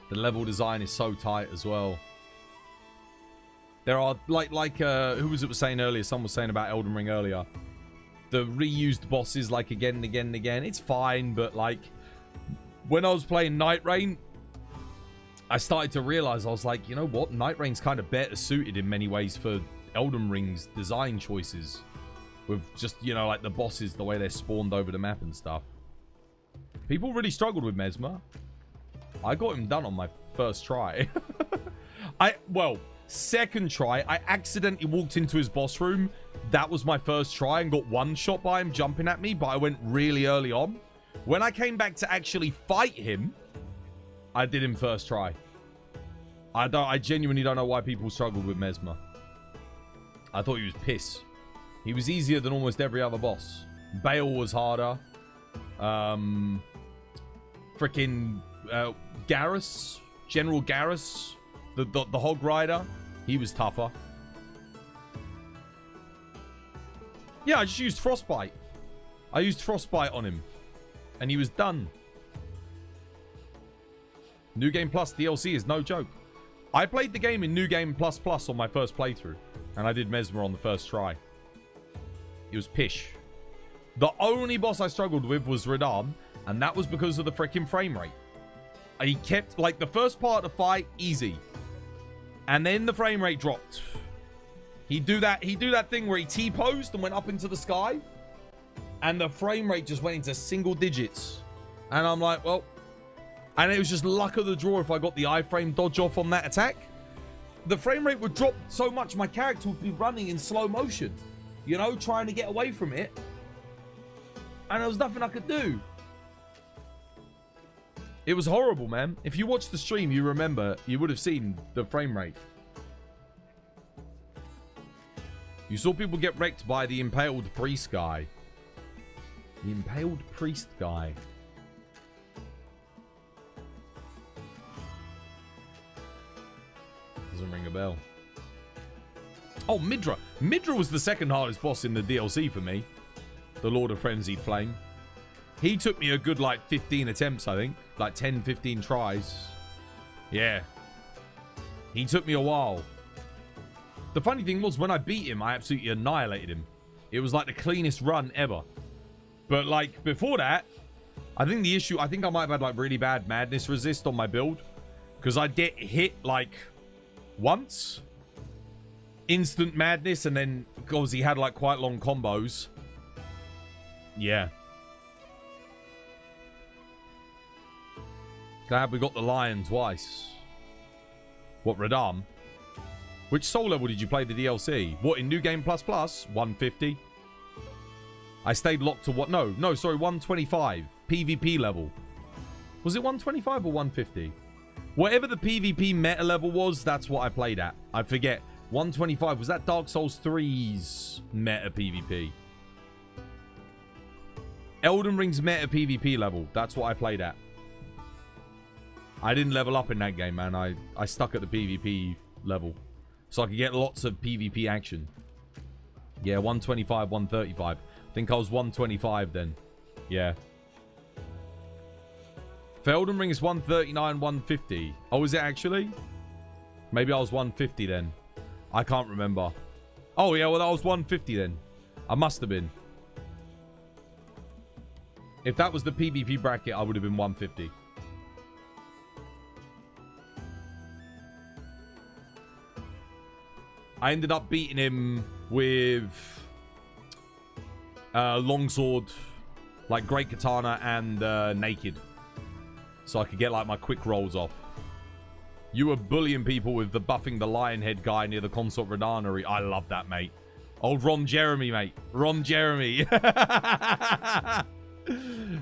The level design is so tight as well. There are, like who was it saying earlier? Someone was saying about Elden Ring earlier. The reused bosses, like, again and again and again. It's fine, but, like, when I was playing Night Rain, I started to realize, I was like, you know what? Night Rain's kind of better suited in many ways for Elden Ring's design choices. With just, you know, like, the bosses, the way they're spawned over the map and stuff. People really struggled with Mesmer. I got him done on my first try. Well, second try, I accidentally walked into his boss room. That was my first try and got one shot by him jumping at me, but I went really early on. When I came back to actually fight him, I did him first try. I genuinely don't know why people struggled with Mesmer. I thought he was piss. He was easier than almost every other boss. Bale was harder. Freaking Garrus, General Garrus The Hog Rider, he was tougher. Yeah, I just used Frostbite. I used Frostbite on him. And he was done. New Game Plus DLC is no joke. I played the game in New Game Plus Plus on my first playthrough. And I did Mesmer on the first try. It was pish. The only boss I struggled with was Radam. And that was because of the freaking frame rate. He kept, like, the first part of the fight, easy. And then the frame rate dropped. He'd do that thing where he T-posed and went up into the sky. And the frame rate just went into single digits. And I'm like, well... And it was just luck of the draw if I got the iframe dodge off on that attack. The frame rate would drop so much my character would be running in slow motion. You know, trying to get away from it. And there was nothing I could do. It was horrible, man. If you watched the stream, you remember, you would have seen the frame rate. You saw people get wrecked by the impaled priest guy. The impaled priest guy. Doesn't ring a bell. Oh, Midra. Midra was the second hardest boss in the DLC for me. The Lord of Frenzied Flame. He took me a good, like, 15 attempts, I think. Like, 10, 15 tries. Yeah. He took me a while. The funny thing was, when I beat him, I absolutely annihilated him. It was, like, the cleanest run ever. But, like, before that, I think the issue... I think I might have had, like, really bad madness resist on my build. Because I'd get hit, like, once. Instant madness, and then, because he had, like, quite long combos. Yeah. Glad we got the lion twice. What, Radam? Which soul level did you play the DLC? What, in New Game Plus Plus? 150? I stayed locked to what? No, sorry, 125. PvP level. Was it 125 or 150? Whatever the PvP meta level was, that's what I played at. I forget. 125. Was that Dark Souls 3's meta PvP? Elden Ring's meta PvP level. That's what I played at. I didn't level up in that game, man. I stuck at the PvP level. So I could get lots of PvP action. Yeah, 125, 135. I think I was 125 then. Yeah. For Elden Ring is 139, 150. Oh, is it actually? Maybe I was 150 then. I can't remember. Oh, yeah, well, I was 150 then. I must have been. If that was the PvP bracket, I would have been 150. I ended up beating him with longsword, like great katana and naked. So I could get like my quick rolls off. You were bullying people with the buffing the lion head guy near the Consort Redanery. I love that, mate. Old Ron Jeremy, mate. Ron Jeremy.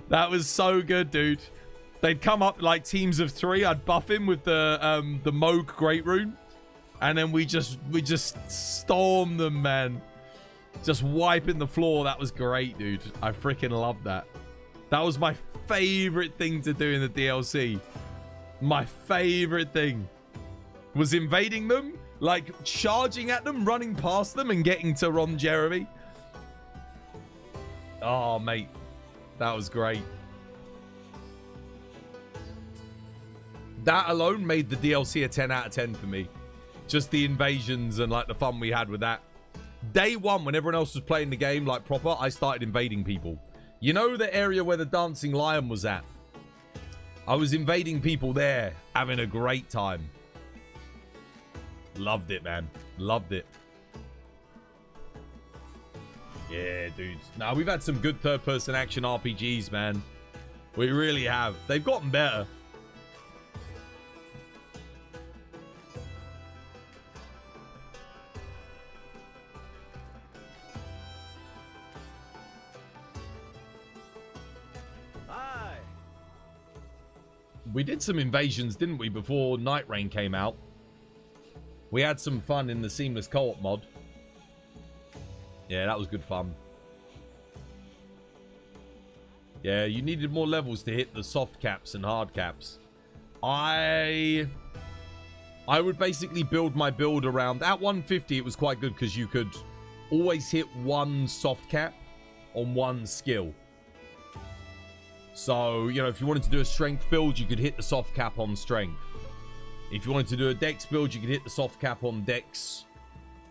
That was so good, dude. They'd come up like teams of 3. I'd buff him with the Moog Great Rune. And then we just stormed them, man. Just wiping the floor. That was great, dude. I freaking loved that. That was my favorite thing to do in the DLC. My favorite thing was invading them, like charging at them, running past them, and getting to Ron Jeremy. Oh, mate. That was great. That alone made the DLC a 10 out of 10 for me. Just the invasions and like the fun we had with that. Day one, when everyone else was playing the game like proper, I started invading people. You know the area where the dancing lion was at? I was invading people there, having a great time. Loved it, man. Loved it. Yeah, dude. Now, we've had some good third-person action RPGs, man. We really have. They've gotten better. We did some invasions, didn't we, before Night Rain came out? We had some fun in the Seamless Co-op mod. Yeah, that was good fun. Yeah, you needed more levels to hit the soft caps and hard caps. I I would basically build my build around... At 150, it was quite good because you could always hit one soft cap on one skill. So, you know, if you wanted to do a strength build, you could hit the soft cap on strength. If you wanted to do a dex build, you could hit the soft cap on dex.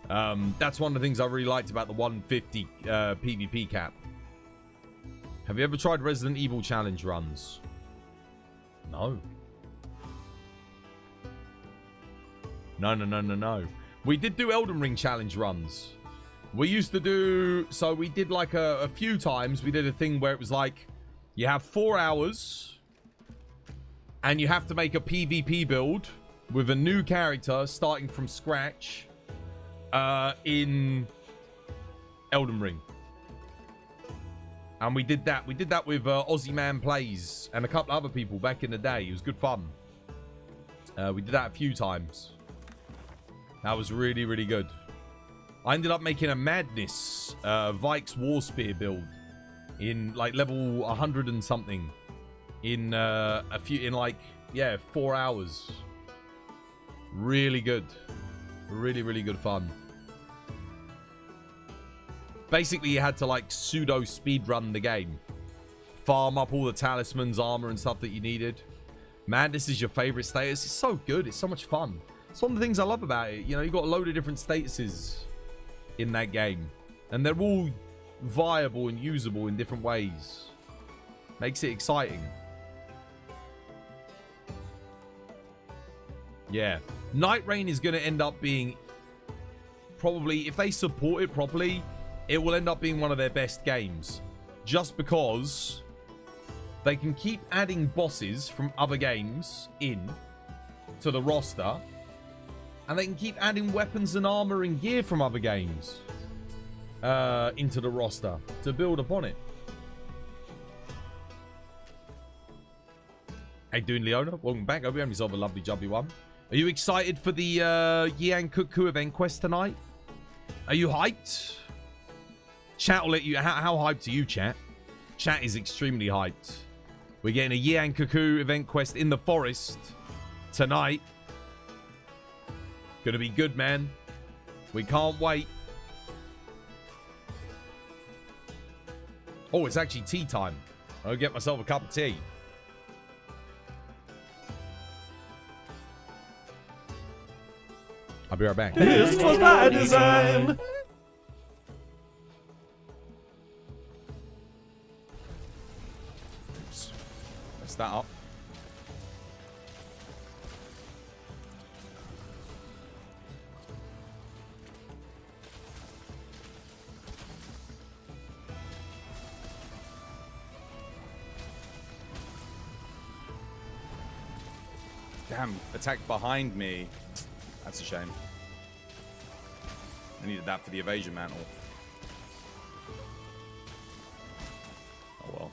That's one of the things I really liked about the 150 PvP cap. Have you ever tried Resident Evil challenge runs? No. No. We did do Elden Ring challenge runs. We used to do... So we did like a few times. We did a thing where it was like... You have 4 hours. And you have to make a PvP build with a new character starting from scratch. In Elden Ring. And we did that. We did that with Aussie Man Plays and a couple other people back in the day. It was good fun. We did that a few times. That was really, really good. I ended up making a Madness Vikes War Spear build in like level 100 and something in 4 hours. Really good. Really, really good fun. Basically, you had to like pseudo speedrun the game. Farm up all the talismans, armor, and stuff that you needed. Man, this is your favorite status. It's so good. It's so much fun. It's one of the things I love about it. You know, you got a load of different statuses in that game. And they're all viable and usable in different ways. Makes it exciting. Yeah. Night Rain is going to end up being... Probably, if they support it properly, it will end up being one of their best games. Just because they can keep adding bosses from other games in to the roster. And they can keep adding weapons and armor and gear from other games into the roster to build upon it. How you doing, Leona? Welcome back. Hope you have yourself a lovely jubbly one. Are you excited for the Yian Kut-Ku event quest tonight? Are you hyped? Chat will let you... How hyped are you, chat? Chat is extremely hyped. We're getting a Yian Kut-Ku event quest in the forest tonight. Gonna be good, man. We can't wait. Oh, it's actually tea time. I'll get myself a cup of tea. I'll be right back. This was by design. Oops. Mess that up. Damn, attacked behind me. That's a shame. I needed that for the evasion mantle. Oh well.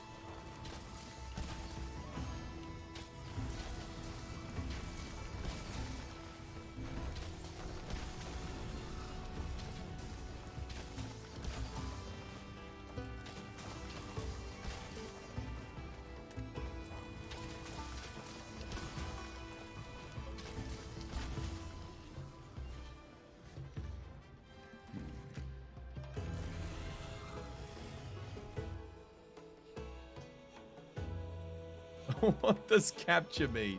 What does capture mean?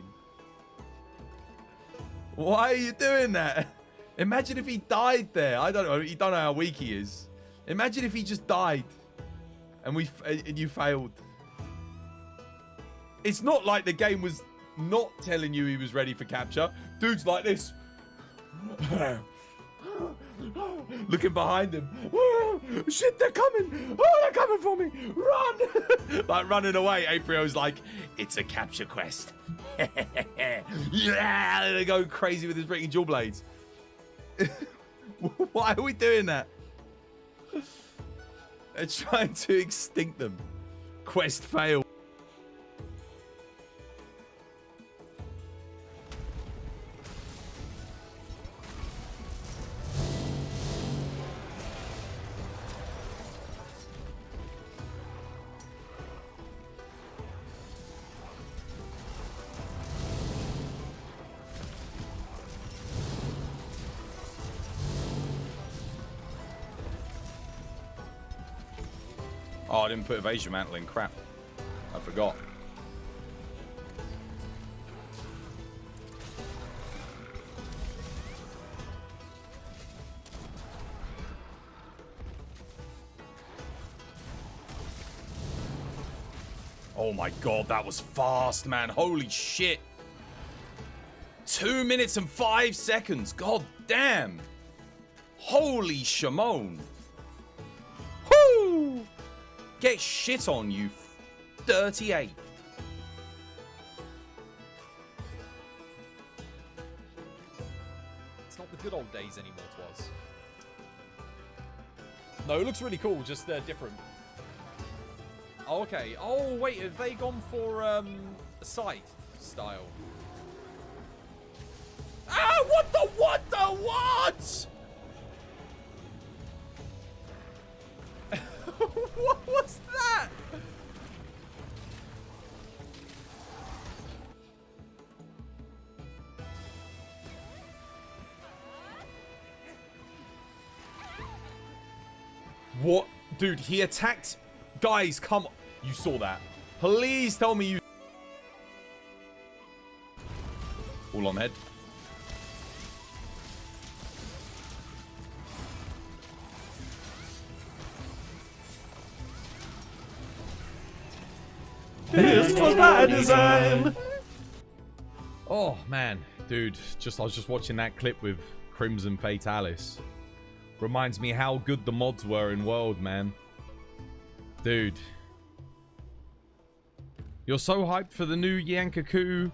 Why are you doing that? Imagine if he died there. I don't know. You don't know how weak he is. Imagine if he just died and you failed. It's not like the game was not telling you he was ready for capture. Dude's like this. Looking behind him. Oh, shit, they're coming. Oh, they're coming for me. Run. Like running away. Aprio's like, it's a capture quest. Yeah. They go crazy with his freaking dual blades. Why are we doing that? They're trying to extinct them. Quest failed. Oh, I didn't put evasion mantle in. Crap. I forgot. Oh my god, that was fast, man. Holy shit. 2 minutes and 5 seconds. God damn. Holy Shimon. Whoo! Get shit on, you 38. It's not the good old days anymore, Twas. No, it looks really cool, just different. Oh, okay. Oh, wait, have they gone for a scythe style? Ah, what the what? What was that? What? Dude, he attacked... Guys, come on. You saw that. Please tell me you... All on head. This was by design. Oh, man. Dude, I was just watching that clip with Crimson Fatalis. Reminds me how good the mods were in World, man. Dude. You're so hyped for the new Yian Kut-Ku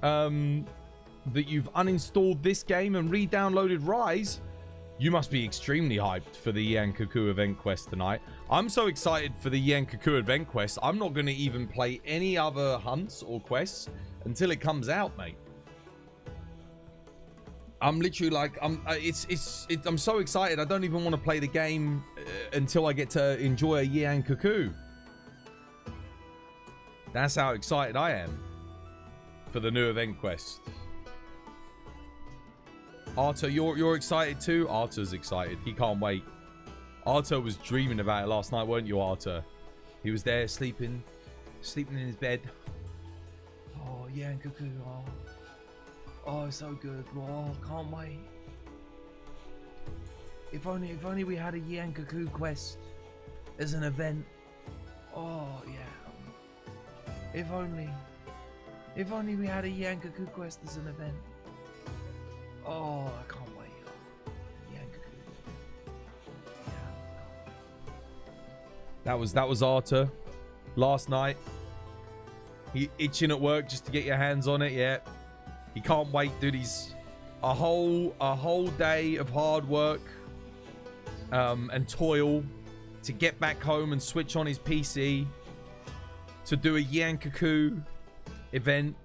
that you've uninstalled this game and re-downloaded Rise. You must be extremely hyped for the Yian Kut-Ku event quest tonight. I'm so excited for the Yian Kut-Ku event quest. I'm not going to even play any other hunts or quests until it comes out, mate. I'm literally like, I'm so excited. I don't even want to play the game until I get to enjoy a Yian Kut-Ku. That's how excited I am for the new event quest. Arthur, you're excited too? Arthur's excited. He can't wait. Arthur was dreaming about it last night, weren't you, Arthur? He was there sleeping in his bed. Oh, Yian Kut-Ku. Oh, so good. Oh, can't wait. If only we had a Yian Kut-Ku quest as an event. Oh, yeah. If only we had a Yian Kut-Ku quest as an event. Oh, I can't wait. Yian Kut-Ku. Yeah. That was Arthur last night. He itching at work just to get your hands on it, yeah. He can't wait, dude. He's a whole day of hard work and toil to get back home and switch on his PC to do a Yian Kut-Ku event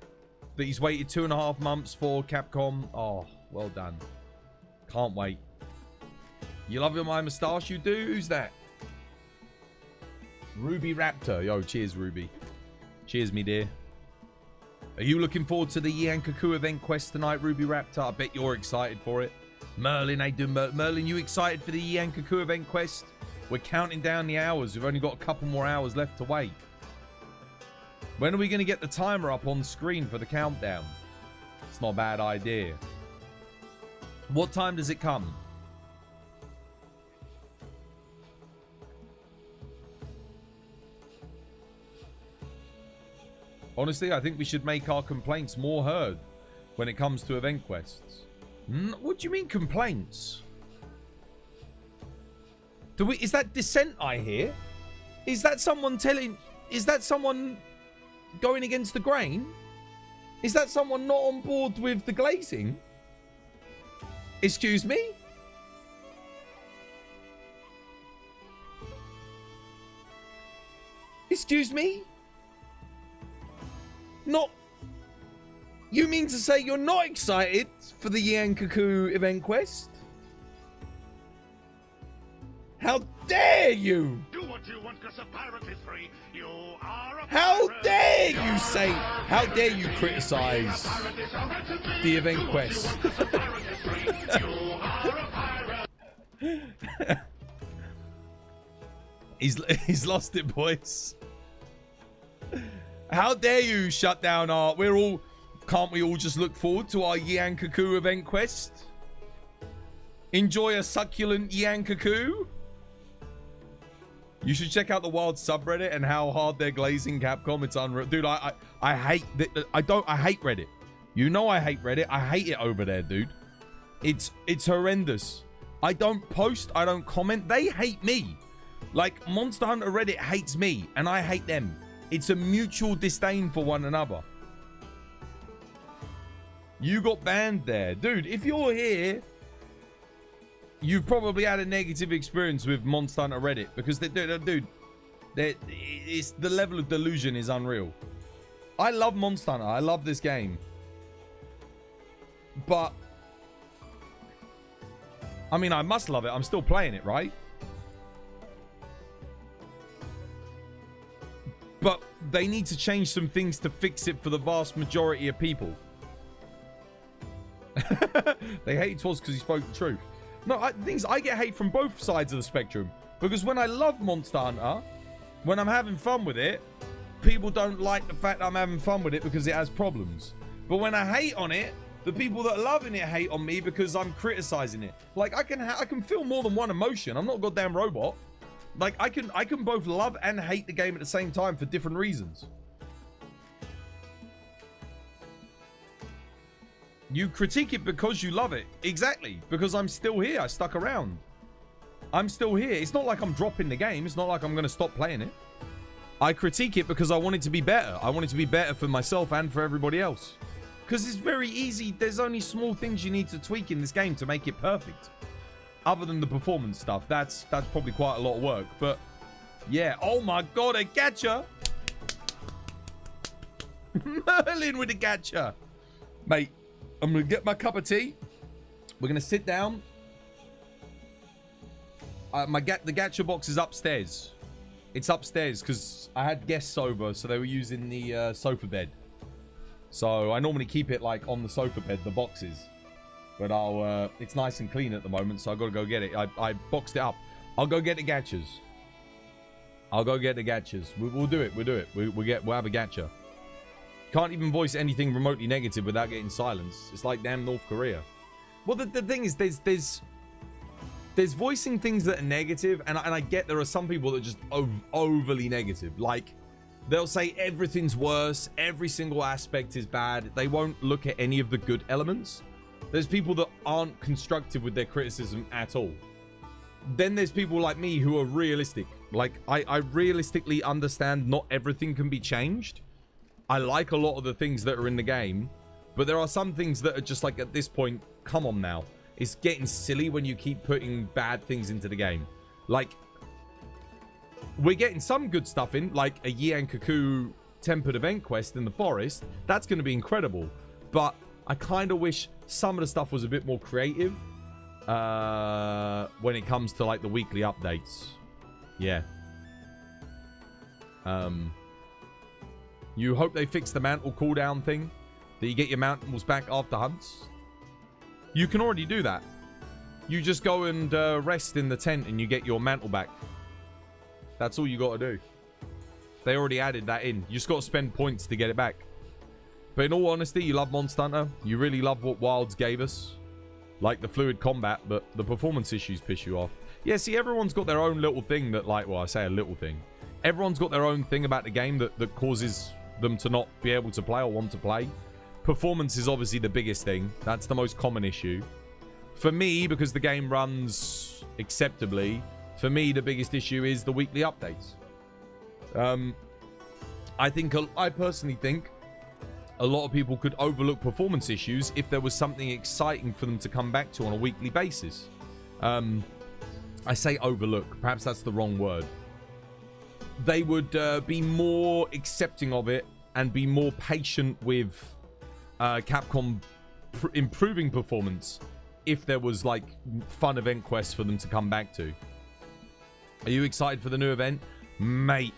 that he's waited 2.5 months for, Capcom. Oh, well done. Can't wait. You love my moustache, you do? Who's that? Ruby Raptor. Yo, cheers, Ruby. Cheers, me dear. Are you looking forward to the Yian Kut-Ku event quest tonight, Ruby Raptor? I bet you're excited for it. Merlin, how you doing, Merlin? You excited for the Yian Kut-Ku event quest? We're counting down the hours. We've only got a couple more hours left to wait. When are we going to get the timer up on screen for the countdown? It's not a bad idea. What time does it come? Honestly, I think we should make our complaints more heard when it comes to event quests. What do you mean complaints? Is that dissent I hear? Is that someone going against the grain? Is that someone not on board with the glazing? Excuse me? Excuse me? Not... You mean to say you're not excited for the Yian Kut-Ku event quest? How dare you? Do what you want because a pirate is free. You are a How pirate. dare you say... How dare you criticize the event quest? He's lost it, boys. How dare you shut down our... Can't we all just look forward to our Yian Kut-Ku event quest? Enjoy a succulent Yian Kut-Ku? You should check out the Wild subreddit and how hard they're glazing Capcom. It's unreal. Dude, I hate... I hate Reddit. You know I hate Reddit. I hate it over there, dude. It's horrendous. I don't post. I don't comment. They hate me. Like, Monster Hunter Reddit hates me, and I hate them. It's a mutual disdain for one another. You got banned there. Dude, if you're here, you've probably had a negative experience with Monster Hunter Reddit. Because, dude, it's, the level of delusion is unreal. I love Monster Hunter. I love this game. But, I mean, I must love it. I'm still playing it, right? But they need to change some things to fix it for the vast majority of people. They hate Twas because he spoke the truth. No, I get hate from both sides of the spectrum. Because when I love Monster Hunter, when I'm having fun with it, people don't like the fact that I'm having fun with it because it has problems. But when I hate on it, the people that are loving it hate on me because I'm criticizing it. Like, I can feel more than one emotion. I'm not a goddamn robot. Like, I can both love and hate the game at the same time for different reasons. You critique it because you love it. Exactly. Because I'm still here. I stuck around. I'm still here. It's not like I'm dropping the game. It's not like I'm going to stop playing it. I critique it because I want it to be better. I want it to be better for myself and for everybody else. Because it's very easy. There's only small things you need to tweak in this game to make it perfect. Other than the performance stuff, that's probably quite a lot of work. But yeah, oh my god, a gacha! Merlin with a gacha, mate. I'm gonna get my cup of tea. We're gonna sit down. The gacha box is upstairs. It's upstairs because I had guests over, so they were using the sofa bed. So I normally keep it like on the sofa bed, the boxes. But it's nice and clean at the moment, so I gotta go get it. I boxed it up. I'll go get the gachas. I'll go get the gachas. We'll do it. We'll do it. We'll have a gacha. Can't even voice anything remotely negative without getting silenced. It's like damn North Korea. Well, the thing is, there's voicing things that are negative, and I get there are some people that are just overly negative. Like, they'll say everything's worse, every single aspect is bad. They won't look at any of the good elements. There's people that aren't constructive with their criticism at all. Then there's people like me who are realistic. Like, I realistically understand not everything can be changed. I like a lot of the things that are in the game, but there are some things that are just like, at this point, come on now. It's getting silly when you keep putting bad things into the game. Like, we're getting some good stuff in, like a Yian Kut-Ku tempered event quest in the forest. That's going to be incredible. But I kind of wish some of the stuff was a bit more creative when it comes to like the weekly updates. Yeah. You hope they fix the mantle cooldown thing, that you get your mantles back after hunts. You can already do that. You just go and rest in the tent and you get your mantle back. That's all you got to do. They already added that in. You just got to spend points to get it back. But in all honesty, you love Monster Hunter. You really love what Wilds gave us. Like the fluid combat, but the performance issues piss you off. Yeah, see, everyone's got their own little thing that, like, well, I say a little thing. Everyone's got their own thing about the game that causes them to not be able to play or want to play. Performance is obviously the biggest thing. That's the most common issue. For me, because the game runs acceptably, for me, the biggest issue is the weekly updates. I personally think a lot of people could overlook performance issues if there was something exciting for them to come back to on a weekly basis. I say overlook. Perhaps that's the wrong word. They would be more accepting of it and be more patient with Capcom improving performance if there was like fun event quests for them to come back to. Are you excited for the new event? Mate,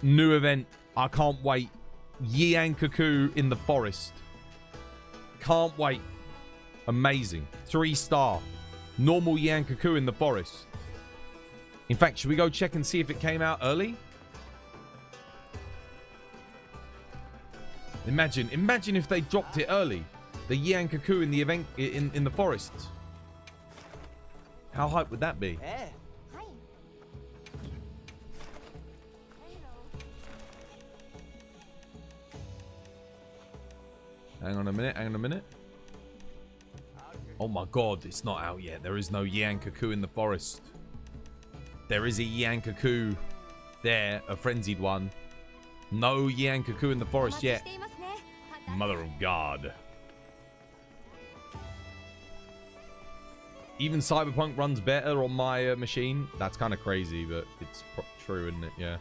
new event. I can't wait. Yian Kut-Ku in the forest. Can't wait. Amazing. 3-star. Normal Yian Kut-Ku in the forest. In fact, should we go check and see if it came out early? Imagine if they dropped it early. The Yian Kut-Ku in the event in the forest. How hype would that be? Hang on a minute. Oh my god, it's not out yet. There is no Yian Kut-Ku in the forest. There is a Yian Kut-Ku there, a frenzied one. No Yian Kut-Ku in the forest yet. Mother of God. Even Cyberpunk runs better on my machine. That's kind of crazy, but it's true, isn't it? Yeah.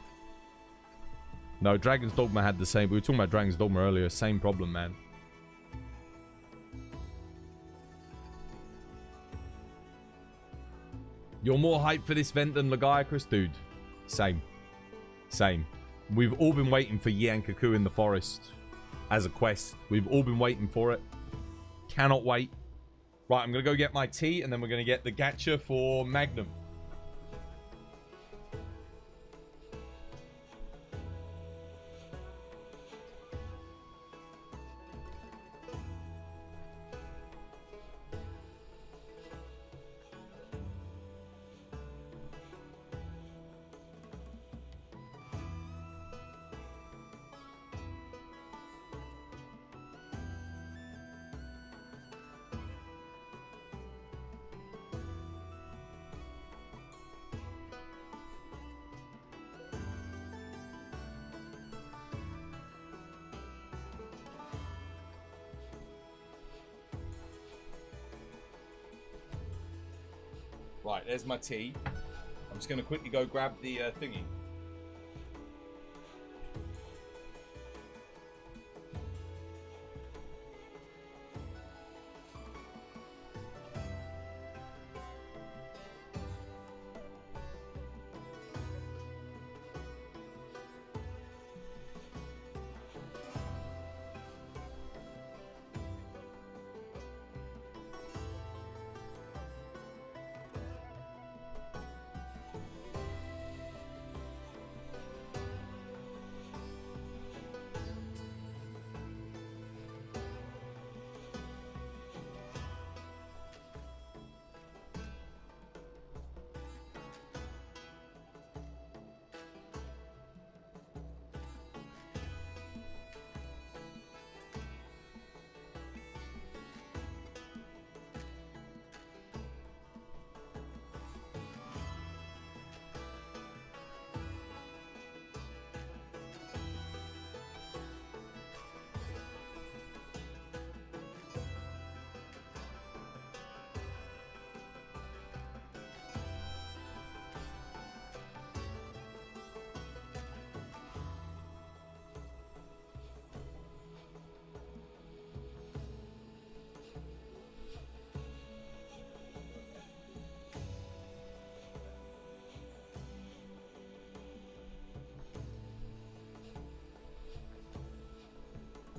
No, Dragon's Dogma had the same. We were talking about Dragon's Dogma earlier. Same problem, man. You're more hyped for this event than Lagiacrus? Dude, same. We've all been waiting for Yian Kut-Ku in the forest as a quest. We've all been waiting for it. Cannot wait. Right, I'm going to go get my tea, and then we're going to get the gacha for Magnum. Right, there's my tea. I'm just going to quickly go grab the thingy.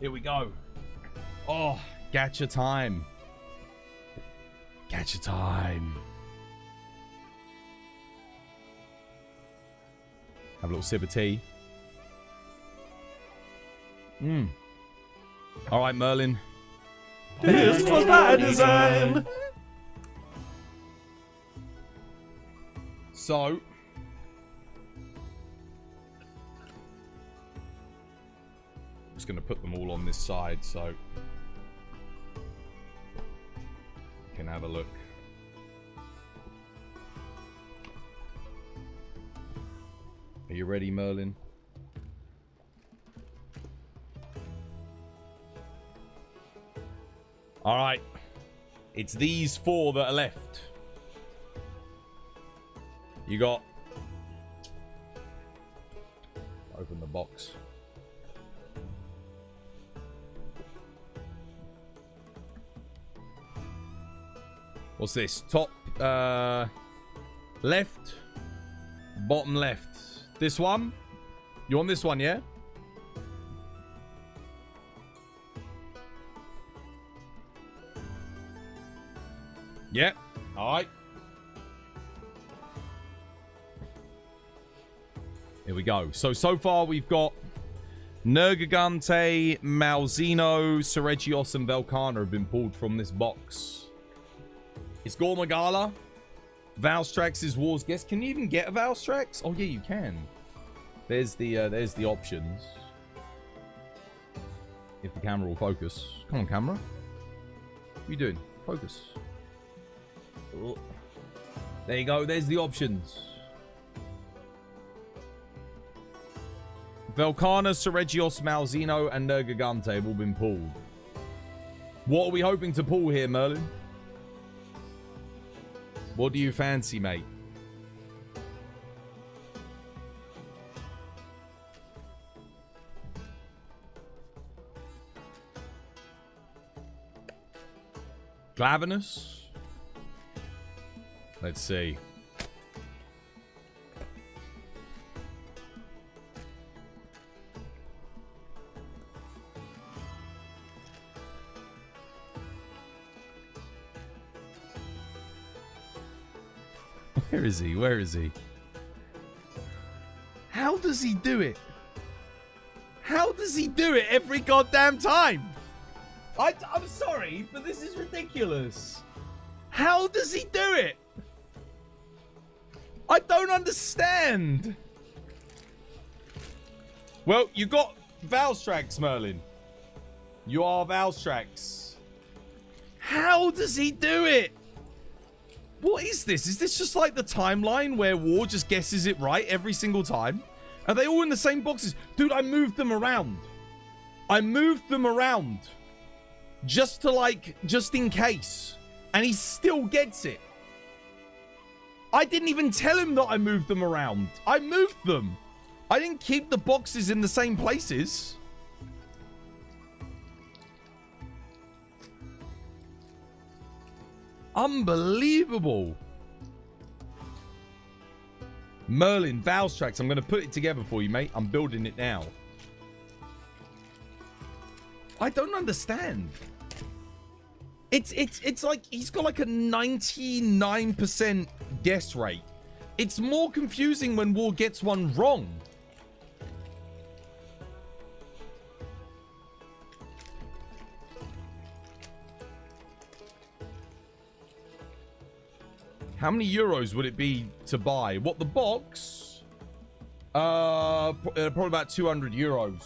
Here we go. Oh, gacha time. Gacha time. Have a little sip of tea. All right, Merlin. This was by design. So, I'm just going to put them all on this side so you can have a look. Are you ready, Merlin? All right. It's these four that are left. You got... Open the box. What's this? Top left, bottom left. This one? You want this one, yeah? Yep. All right. Here we go. So far we've got Nergigante, Malzeno, Seregios, and Velcana have been pulled from this box. It's Gormagala. Valstrax is War's Guest. Can you even get a Valstrax? Oh yeah, you can. There's the options. If the camera will focus. Come on, camera. What are you doing? Focus. Oh. There you go. There's the options. Velcana, Seregios, Malzeno, and Nergigante have all been pulled. What are we hoping to pull here, Merlin? What do you fancy, mate? Glavenus? Let's see. Where is he? Where is he? How does he do it? How does he do it every goddamn time? I'm sorry, but this is ridiculous. How does he do it? I don't understand. Well, you got Valstrax, Merlin. You are Valstrax. How does he do it? What is this? Is this just like the timeline where War just guesses it right every single time? Are they all in the same boxes? Dude, I moved them around. I moved them around. Just to like, just in case. And he still gets it. I didn't even tell him that I moved them around. I moved them. I didn't keep the boxes in the same places. Unbelievable. Merlin, Valstrax. I'm going to put it together for you, mate. I'm building it now. I don't understand. It's like he's got like a 99% guess rate. It's more confusing when War gets one wrong. How many euros would it be to buy? What, the box? Probably about 200 euros.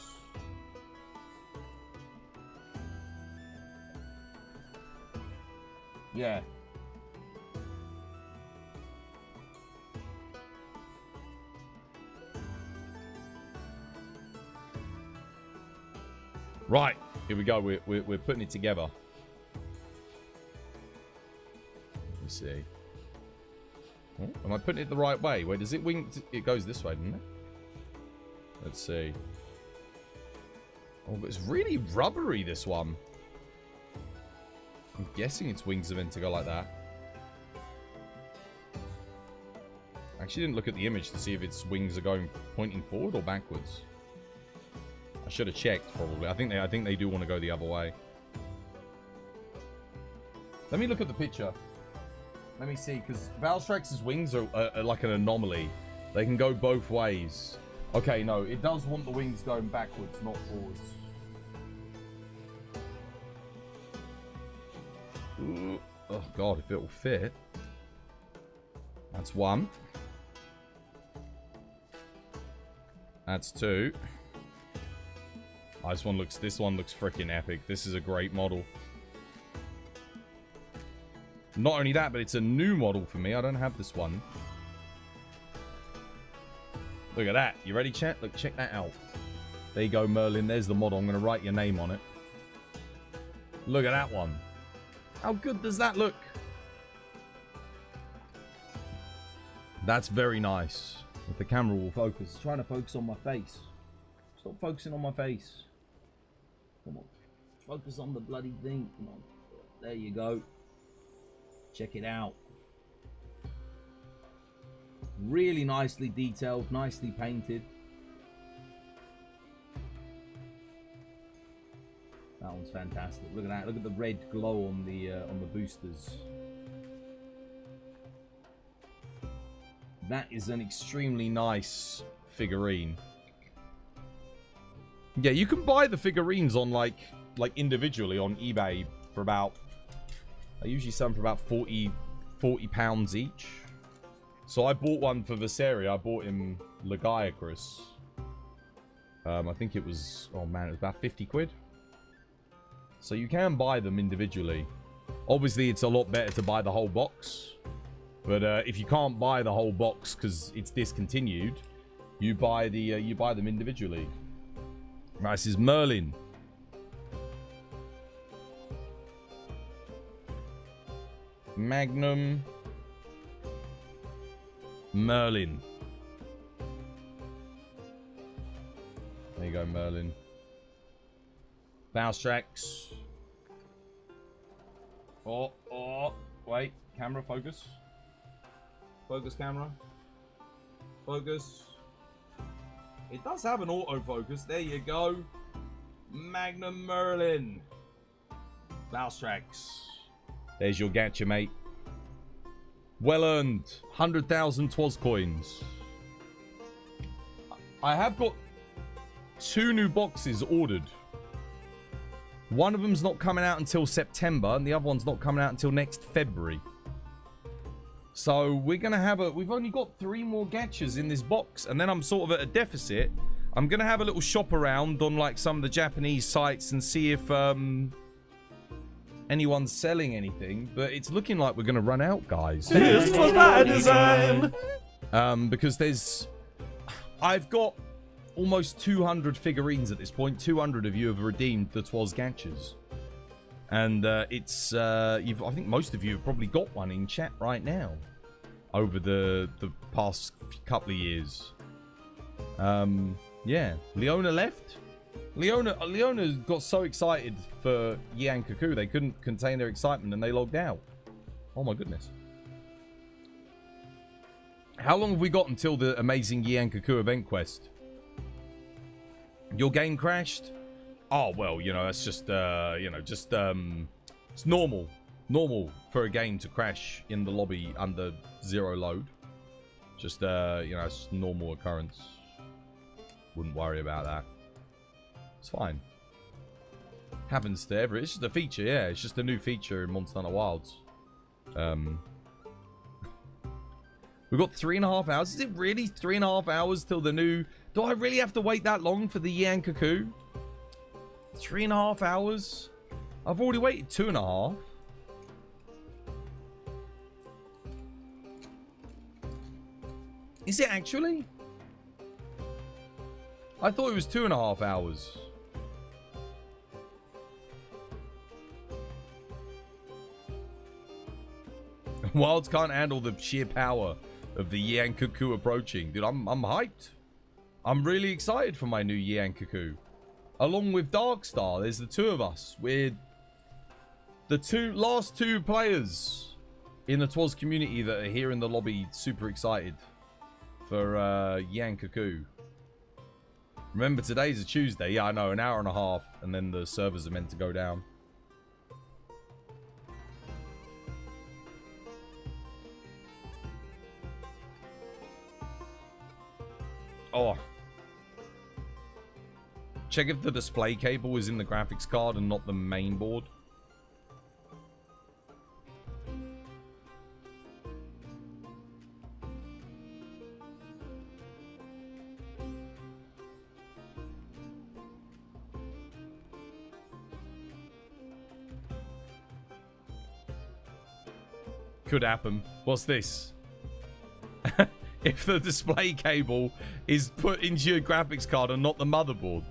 Yeah. Right, here we go. We're putting it together. Let me see. Oh, am I putting it the right way? Wait, does it wing? It goes this way, doesn't it? Let's see. Oh, but it's really rubbery, this one. I'm guessing its wings are meant to go like that. I actually didn't look at the image to see if its wings are going pointing forward or backwards. I should have checked, probably. I think they do want to go the other way. Let me look at the picture. Let me see, because Valstrax's wings are like an anomaly. They can go both ways. Okay, no, it does want the wings going backwards, not forwards. Ooh. Oh, God, if it will fit. That's one. That's two. Oh, this one looks freaking epic. This is a great model. Not only that, but it's a new model for me. I don't have this one. Look at that. You ready, chat? Look, check that out. There you go, Merlin. There's the model. I'm going to write your name on it. Look at that one. How good does that look? That's very nice. If the camera will focus. It's trying to focus on my face. Stop focusing on my face. Come on. Focus on the bloody thing. Come on. There you go. Check it out. Really nicely detailed, nicely painted. That one's fantastic. Look at that. Look at the red glow on the boosters. That is an extremely nice figurine. Yeah, you can buy the figurines on like individually on eBay for about, I usually sell them for about 40 pounds each. So I bought one for Viseria. I bought him Legiacris. I think it was, oh man, it was about 50 quid. So you can buy them individually. Obviously, it's a lot better to buy the whole box. But if you can't buy the whole box because it's discontinued, you buy them individually. Right, this is Merlin. Magnum. Merlin. There you go, Merlin. Valstrax. Oh, wait. Camera, focus. Focus, camera. Focus. It does have an autofocus. There you go. Magnum Merlin. Valstrax. There's your gacha, mate. Well earned. 100,000 TWAS coins. I have got 2 new boxes ordered. One of them's not coming out until September, and the other one's not coming out until next February. So we're going to have we've only got 3 more gachas in this box, and then I'm sort of at a deficit. I'm going to have a little shop around on like some of the Japanese sites and see if anyone's selling anything, but it's looking like we're going to run out, guys. Here's TwasByDesign. Because I've got almost 200 figurines at this point. 200 of you have redeemed the TWAS gachas. And it's, I think most of you have probably got one in chat right now over the past couple of years. Yeah, Leona left. Leona got so excited for Yian Kut-Ku, they couldn't contain their excitement and they logged out. Oh my goodness. How long have we got until the amazing Yian Kut-Ku event quest? Your game crashed? Oh, well, you know, that's just, it's normal. Normal for a game to crash in the lobby under 0 load. Just, it's normal occurrence. Wouldn't worry about that. It's fine. Happens to every... It's just a feature, yeah. It's just a new feature in Monster Hunter Wilds. We've got 3.5 hours. Is it really 3.5 hours till the new... Do I really have to wait that long for the Yian Kut-Ku? 3.5 hours? I've already waited 2.5. Is it actually? I thought it was 2.5 hours. Wilds can't handle the sheer power of the Yian Kut-Ku approaching. Dude, I'm hyped. I'm really excited for my new Yian Kut-Ku. Along with Darkstar, there's the 2 of us. We're the last 2 players in the TWAS community that are here in the lobby, super excited for Yian Kut-Ku. Remember, today's a Tuesday. Yeah, I know, an hour and a half, and then the servers are meant to go down. Oh. Check if the display cable is in the graphics card and not the main board. Could happen. What's this? If the display cable is put into your graphics card and not the motherboard.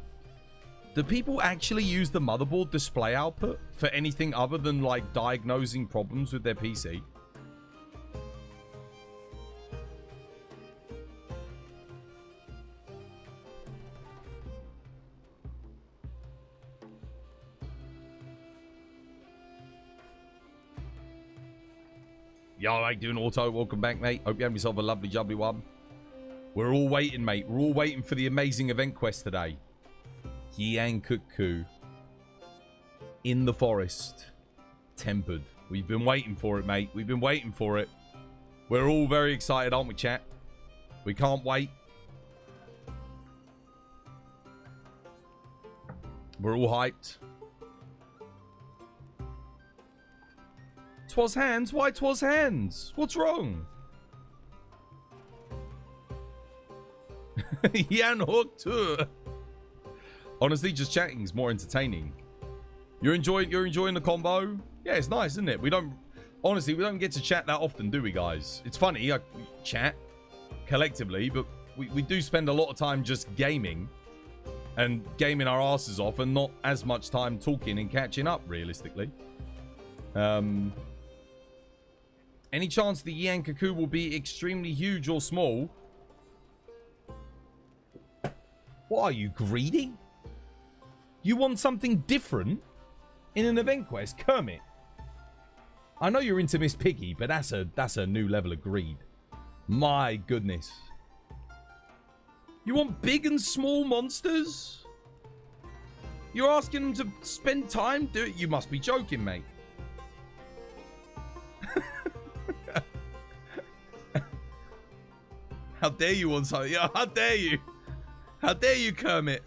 Do people actually use the motherboard display output for anything other than like diagnosing problems with their PC? Yo, mate, doing auto. Welcome back, mate. Hope you have yourself a lovely, jubbly one. We're all waiting, mate. We're all waiting for the amazing event quest today. Yian Kut-Ku. In the forest. Tempered. We've been waiting for it, mate. We've been waiting for it. We're all very excited, aren't we, chat? We can't wait. We're all hyped. Twas hands? Why twas hands? What's wrong? Yian hooked too. Honestly, just chatting is more entertaining. You're enjoying the combo? Yeah, it's nice, isn't it? We don't get to chat that often, do we, guys? It's funny, we chat collectively, but we do spend a lot of time just gaming and gaming our asses off and not as much time talking and catching up, realistically. Any chance the Yian Kut-Ku will be extremely huge or small? What are you, greedy? You want something different in an event quest? Kermit, I know you're into Miss Piggy, but that's a new level of greed. My goodness. You want big and small monsters? You're asking them to spend time? You must be joking, mate. How dare you want something? Yeah, how dare you? How dare you, Kermit?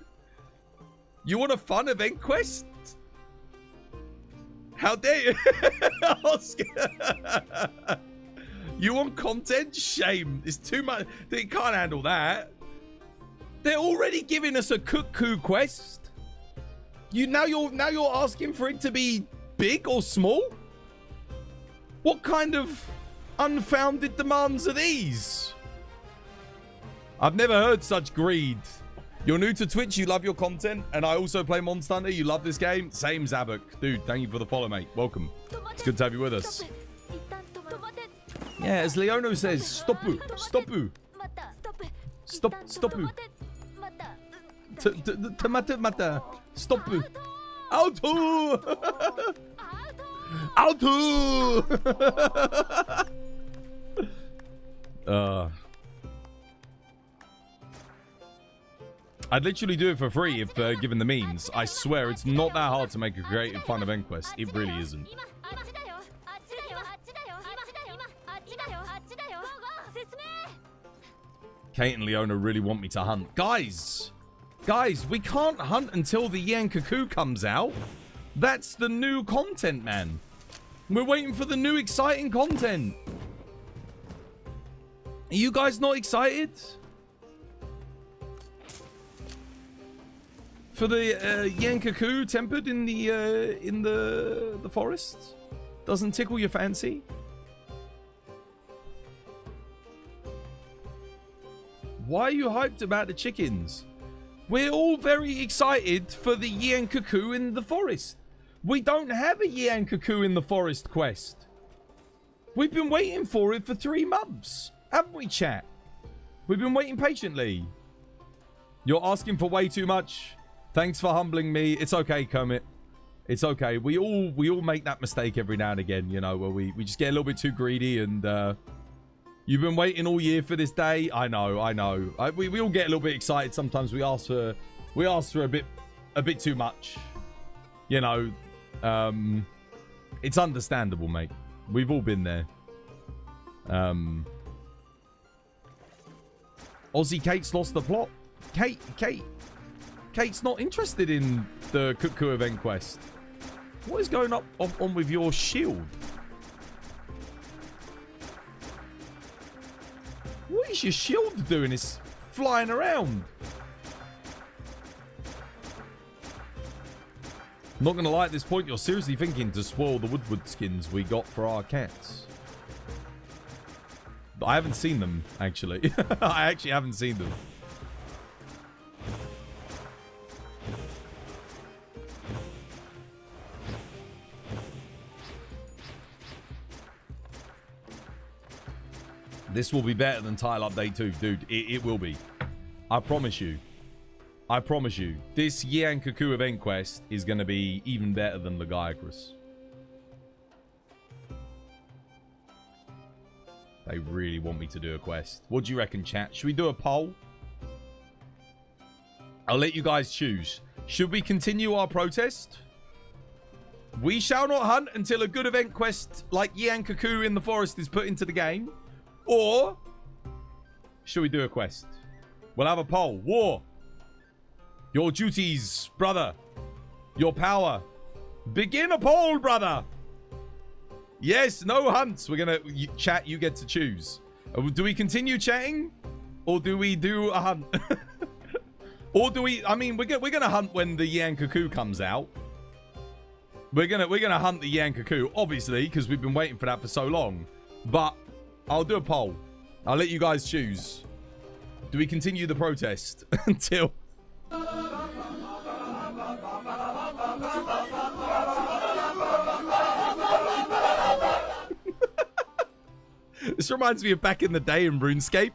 You want a fun event quest? How dare you? Oscar. You want content? Shame. It's too much. They can't handle that. They're already giving us a Kut-Ku quest. Now you're asking for it to be big or small? What kind of unfounded demands are these? I've never heard such greed. You're new to Twitch, you love your content, and I also play Monster Hunter, you love this game. Same, Zabuk. Dude, thank you for the follow, mate. Welcome. It's good to have you with us. Yeah, as Leono says, stopu, stopu. Stopu. Tomato mata. Stopu. Auto! Auto! I'd literally do it for free if given the means. I swear, it's not that hard to make a creative fun event quest. It really isn't. Kate and Leona really want me to hunt. Guys, we can't hunt until the Yian Kut-Ku comes out. That's the new content, man. We're waiting for the new exciting content. Are you guys not excited? For the Yian Kut-Ku tempered in the forest? Doesn't tickle your fancy? Why are you hyped about the chickens? We're all very excited for the Yian Kut-Ku in the forest. We don't have a Yian Kut-Ku in the forest quest. We've been waiting for it for 3 months. Haven't we, chat? We've been waiting patiently. You're asking for way too much. Thanks for humbling me. It's okay, Kermit. It's okay. We all make that mistake every now and again, you know, where we just get a little bit too greedy and you've been waiting all year for this day. I know. We all get a little bit excited. Sometimes we ask for a bit too much. You know, it's understandable, mate. We've all been there. Aussie Kate's lost the plot. Kate's not interested in the Kut-Ku event quest. What is going on with your shield? What is your shield doing? It's flying around. Not gonna lie, at this point, you're seriously thinking to spoil the Woodward skins we got for our cats. I haven't seen them, actually. I actually haven't seen them. This will be better than Tile Update 2. Dude, it will be. I promise you. I promise you. This Yian Kut-Ku event quest is going to be even better than Lagiacrus. They really want me to do a quest. What do you reckon, chat? Should we do a poll? I'll let you guys choose. Should we continue our protest? We shall not hunt until a good event quest like Yian Kut-Ku in the forest is put into the game. Or should we do a quest? We'll have a poll. War. Your duties, brother. your power. Begin a poll, brother. Yes, no hunts. We're gonna chat. You get to choose. Do we continue chatting, or do we do a hunt? Or do we? I mean, we're gonna hunt when the Yian Kut-Ku comes out. We're gonna hunt the Yian Kut-Ku, obviously, because we've been waiting for that for so long. But I'll do a poll. I'll let you guys choose. Do we continue the protest until? This reminds me of back in the day in RuneScape,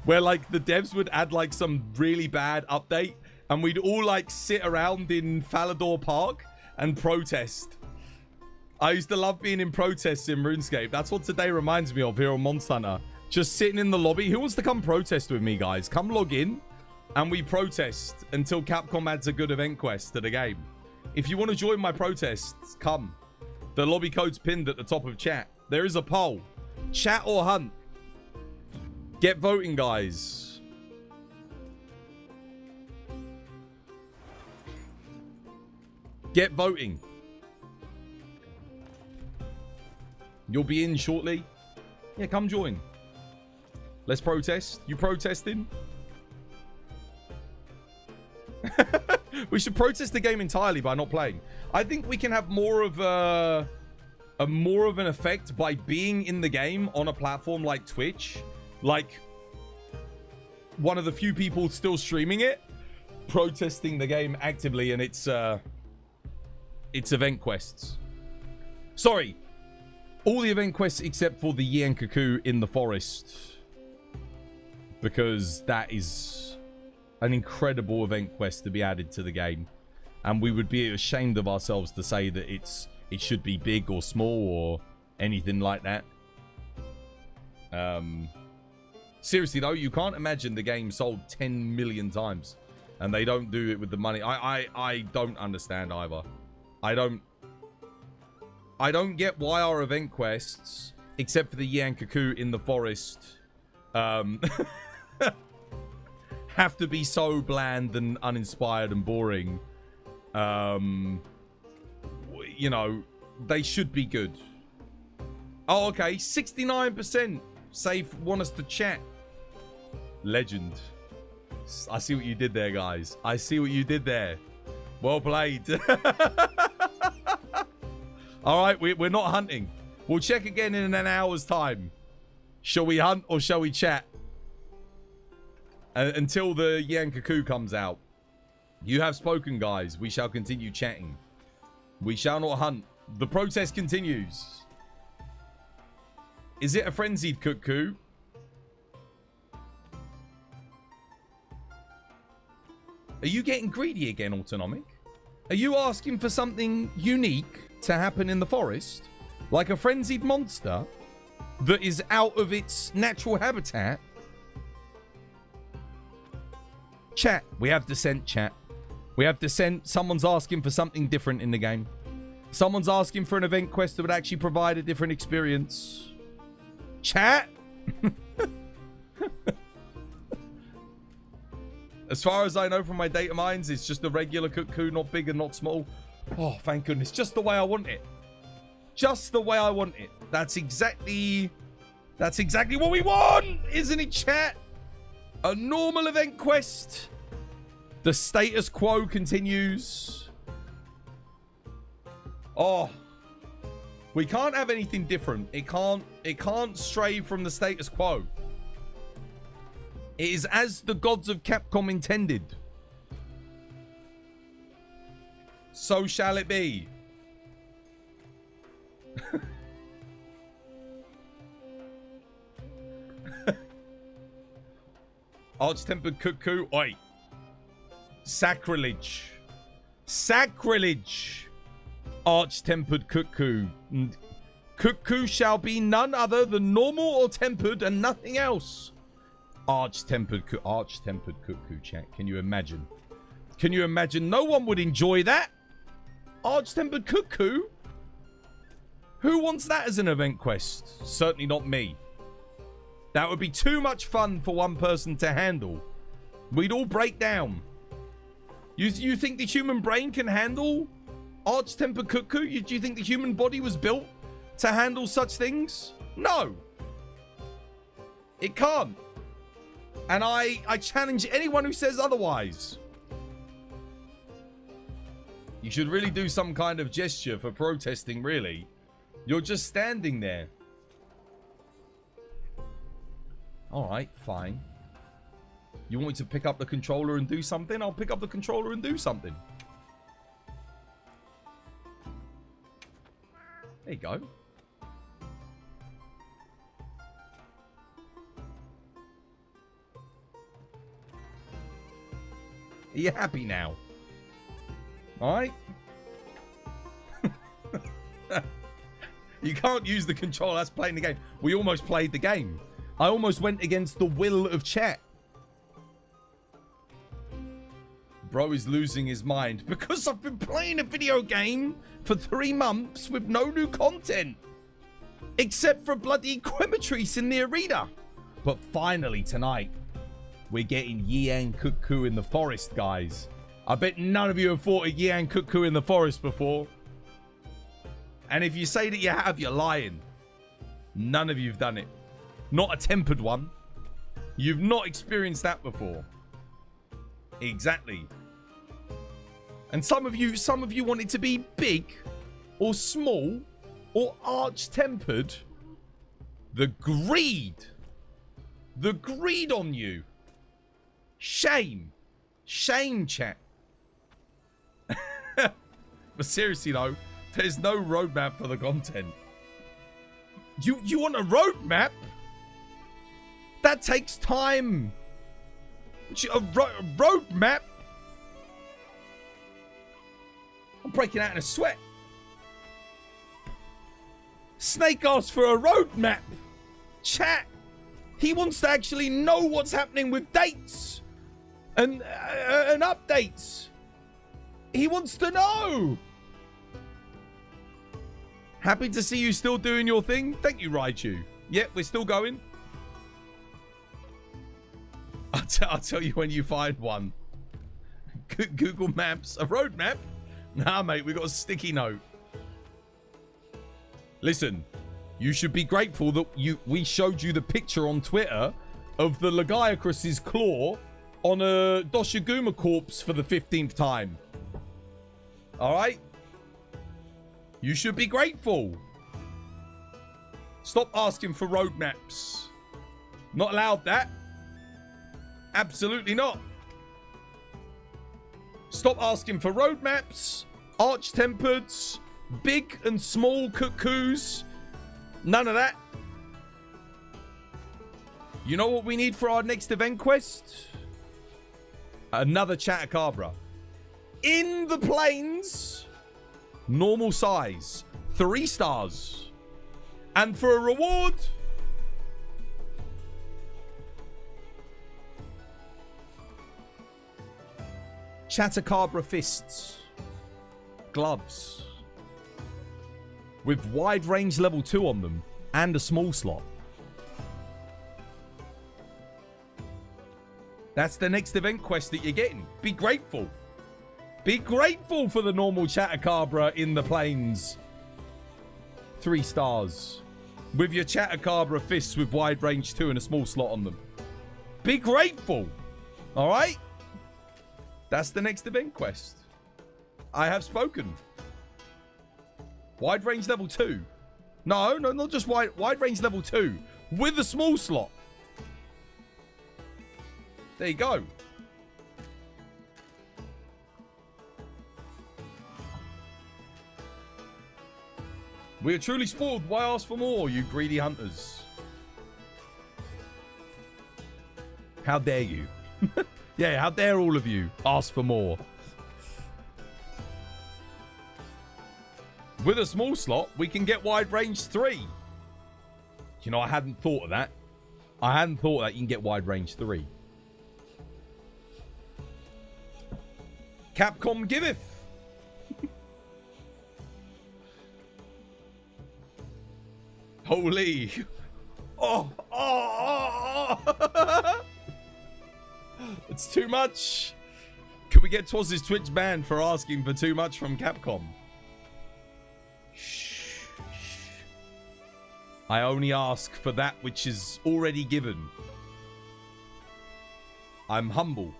where like the devs would add like some really bad update, and we'd all like sit around in Falador Park and protest. I used to love being in protests in RuneScape. That's what today reminds me of here on Monster Hunter. Just sitting in the lobby. Who wants to come protest with me, guys? Come log in and we protest until Capcom adds a good event quest to the game. If you want to join my protests, come. The lobby code's pinned at the top of chat. There is a poll. Chat or hunt? Get voting, guys. Get voting. You'll be in shortly. Yeah, come join. Let's protest. You protesting? We should protest the game entirely by not playing. I think we can have more of more of an effect by being in the game on a platform like Twitch. Like one of the few people still streaming it, protesting the game actively, and it's event quests. Sorry. All the event quests except for the Yian Kut-Ku in the forest. Because that is an incredible event quest to be added to the game. And we would be ashamed of ourselves to say that it should be big or small or anything like that. Seriously though, you can't imagine the game sold 10 million times and they don't do it with the money. I don't understand either. I don't get why our event quests, except for the Yian Kut-Ku in the forest, have to be so bland and uninspired and boring. You know, they should be good. Oh, okay. 69% say want us to chat. Legend. I see what you did there, guys. I see what you did there. Well played. All right, we're not hunting. We'll check again in an hour's time. Shall we hunt or shall we chat? Until the Yian Kut-Ku comes out. You have spoken, guys. We shall continue chatting. We shall not hunt. The protest continues. Is it a frenzied Kut-Ku? Are you getting greedy again, Autonomic? Are you asking for something unique to happen in the forest? Like a frenzied monster that is out of its natural habitat? Chat. We have dissent, chat. We have dissent. Someone's asking for something different in the game. Someone's asking for an event quest that would actually provide a different experience. Chat. As far as I know from my data mines, it's just a regular Kut-Ku, not big and not small. Oh, thank goodness. Just the way I want it. Just the way I want it. That's exactly what we want, isn't it, chat? A normal event quest. The status quo continues. Oh. We can't have anything different. It can't stray from the status quo. It is as the gods of Capcom intended. So shall it be. Arch-tempered Kut-Ku. Oi. Sacrilege. Sacrilege. Arch-tempered Kut-Ku. Kut-Ku shall be none other than normal or tempered and nothing else. Arch-tempered Kut-Ku, chat. Can you imagine? Can you imagine? No one would enjoy that. Arch-tempered Kut-Ku? Who wants that as an event quest? Certainly not me. That would be too much fun for one person to handle. We'd all break down. You think the human brain can handle Arch-tempered Kut-Ku? Do you think the human body was built to handle such things? No. It can't. And I challenge anyone who says otherwise. You should really do some kind of gesture for protesting, really. You're just standing there. Alright, fine. You want me to pick up the controller and do something? I'll pick up the controller and do something. There you go. Are you happy now? Alright? You can't use the controller. That's playing the game. We almost played the game. I almost went against the will of chat. Bro is losing his mind because I've been playing a video game for 3 months with no new content. Except for bloody Quematrice in the arena. But finally tonight, we're getting Yian Kut-Ku in the forest, guys. I bet none of you have fought a Yian Kut-Ku in the forest before. And if you say that you have, you're lying. None of you have done it. Not a tempered one. You've not experienced that before. Exactly. And some of you want it to be big or small or arch-tempered. The greed on you. Shame. Shame, chat. But seriously though, there's no roadmap for the content. You want a roadmap? That takes time. A roadmap? I'm breaking out in a sweat. Snake asked for a roadmap. Chat. He wants to actually know what's happening with dates and updates. He wants to know. Happy to see you still doing your thing. Thank you, Raichu. Yep, we're still going. I'll tell you when you find one. Google Maps. A roadmap? Nah, mate, we got a sticky note. Listen, you should be grateful that we showed you the picture on Twitter of the Lagiacrus's claw on a Doshiguma corpse for the 15th time. Alright? You should be grateful. Stop asking for roadmaps. Not allowed that. Absolutely not. Stop asking for roadmaps, arch-tempereds, big and small Kut-Kus. None of that. You know what we need for our next event quest? Another Chatacabra. In the plains, normal size, 3 stars. And for a reward, Chatacabra fists, gloves, with wide range level 2 on them, and a small slot. That's the next event quest that you're getting. Be grateful. Be grateful for the normal Chatacabra in the plains. 3 stars. With your Chatacabra fists with wide range 2 and a small slot on them. Be grateful. Alright? That's the next event quest. I have spoken. Wide range level 2. No, not just wide range level 2. With a small slot. There you go. We are truly spoiled. Why ask for more, you greedy hunters? How dare you? Yeah, how dare all of you ask for more? With a small slot, we can get wide range 3. You know, I hadn't thought of that. I hadn't thought that you can get wide range 3. Capcom giveth. Holy. Oh. It's too much. Could we get TwasByDesign Twitch banned for asking for too much from Capcom? I only ask for that which is already given. I'm humble.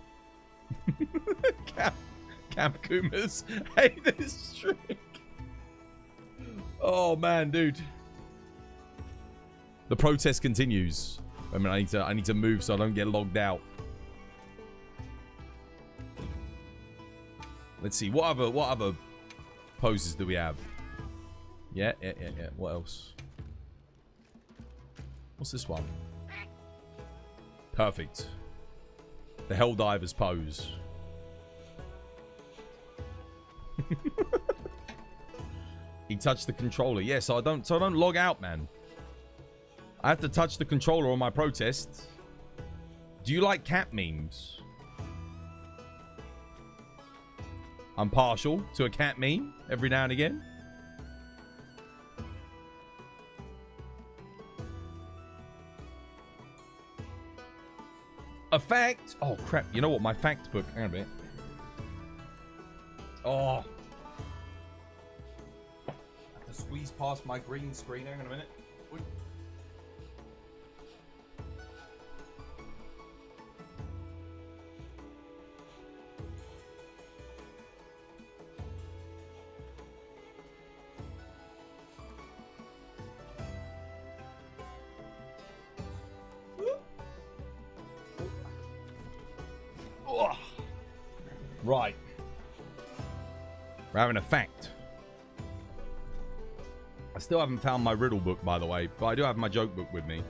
Camp Kumas hate this trick. Oh man, dude. The protest continues. I mean, I need to move so I don't get logged out. Let's see. What other poses do we have? Yeah. What else? What's this one? Perfect. The Helldivers pose. He touched the controller. Yeah, so I don't log out, man. I have to touch the controller on my protest. Do you like cat memes? I'm partial to a cat meme every now and again. A fact. Oh, crap. You know what? My fact book. Hang on a minute. Oh. I have to squeeze past my green screen. Hang on a minute. Oy. Right. We're having a fact. I still haven't found my riddle book, by the way, but I do have my joke book with me.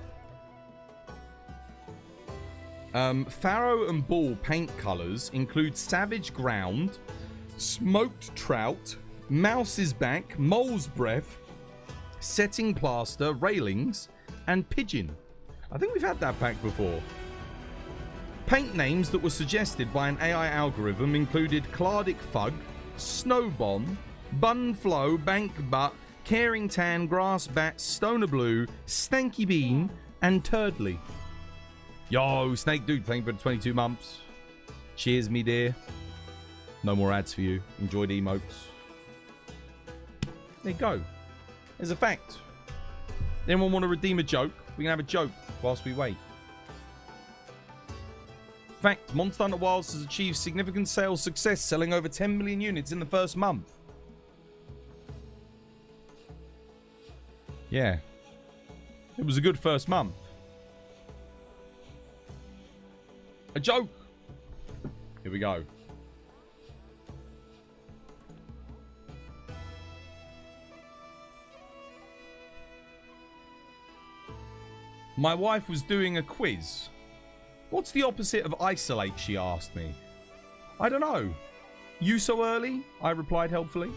Farrow and Ball paint colors include savage ground, smoked trout, mouse's back, mole's breath, setting plaster, railings, and pigeon. I think we've had that fact before. Paint names that were suggested by an AI algorithm included Clardic Fug, Snowbon, Bunflow, Bank Butt, Caring Tan, Grass Bat, Stoner Blue, Stanky Bean, and Turdley. Yo, Snake Dude, thank you for 22 months. Cheers, me dear. No more ads for you. Enjoy the emotes. There you go. There's a fact. Anyone want to redeem a joke? We can have a joke whilst we wait. Fact, Monster Hunter Wilds has achieved significant sales success, selling over 10 million units in the first month. Yeah. It was a good first month. A joke. Here we go. My wife was doing a quiz. What's the opposite of isolate, she asked me. I don't know. You so early? I replied helpfully.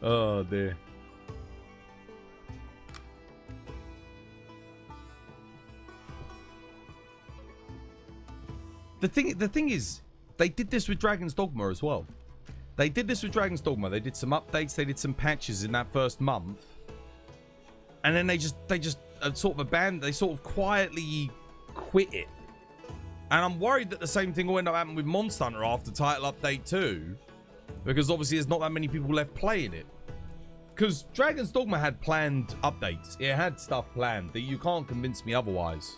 Oh dear. The thing is, they did this with Dragon's Dogma as well. They did this with Dragon's Dogma. They did some updates, they did some patches in that first month. And then they just sort of abandoned, they sort of quietly quit it. And I'm worried that the same thing will end up happening with Monster Hunter after Title Update 2. Because obviously there's not that many people left playing it. Because Dragon's Dogma had planned updates. It had stuff planned that you can't convince me otherwise.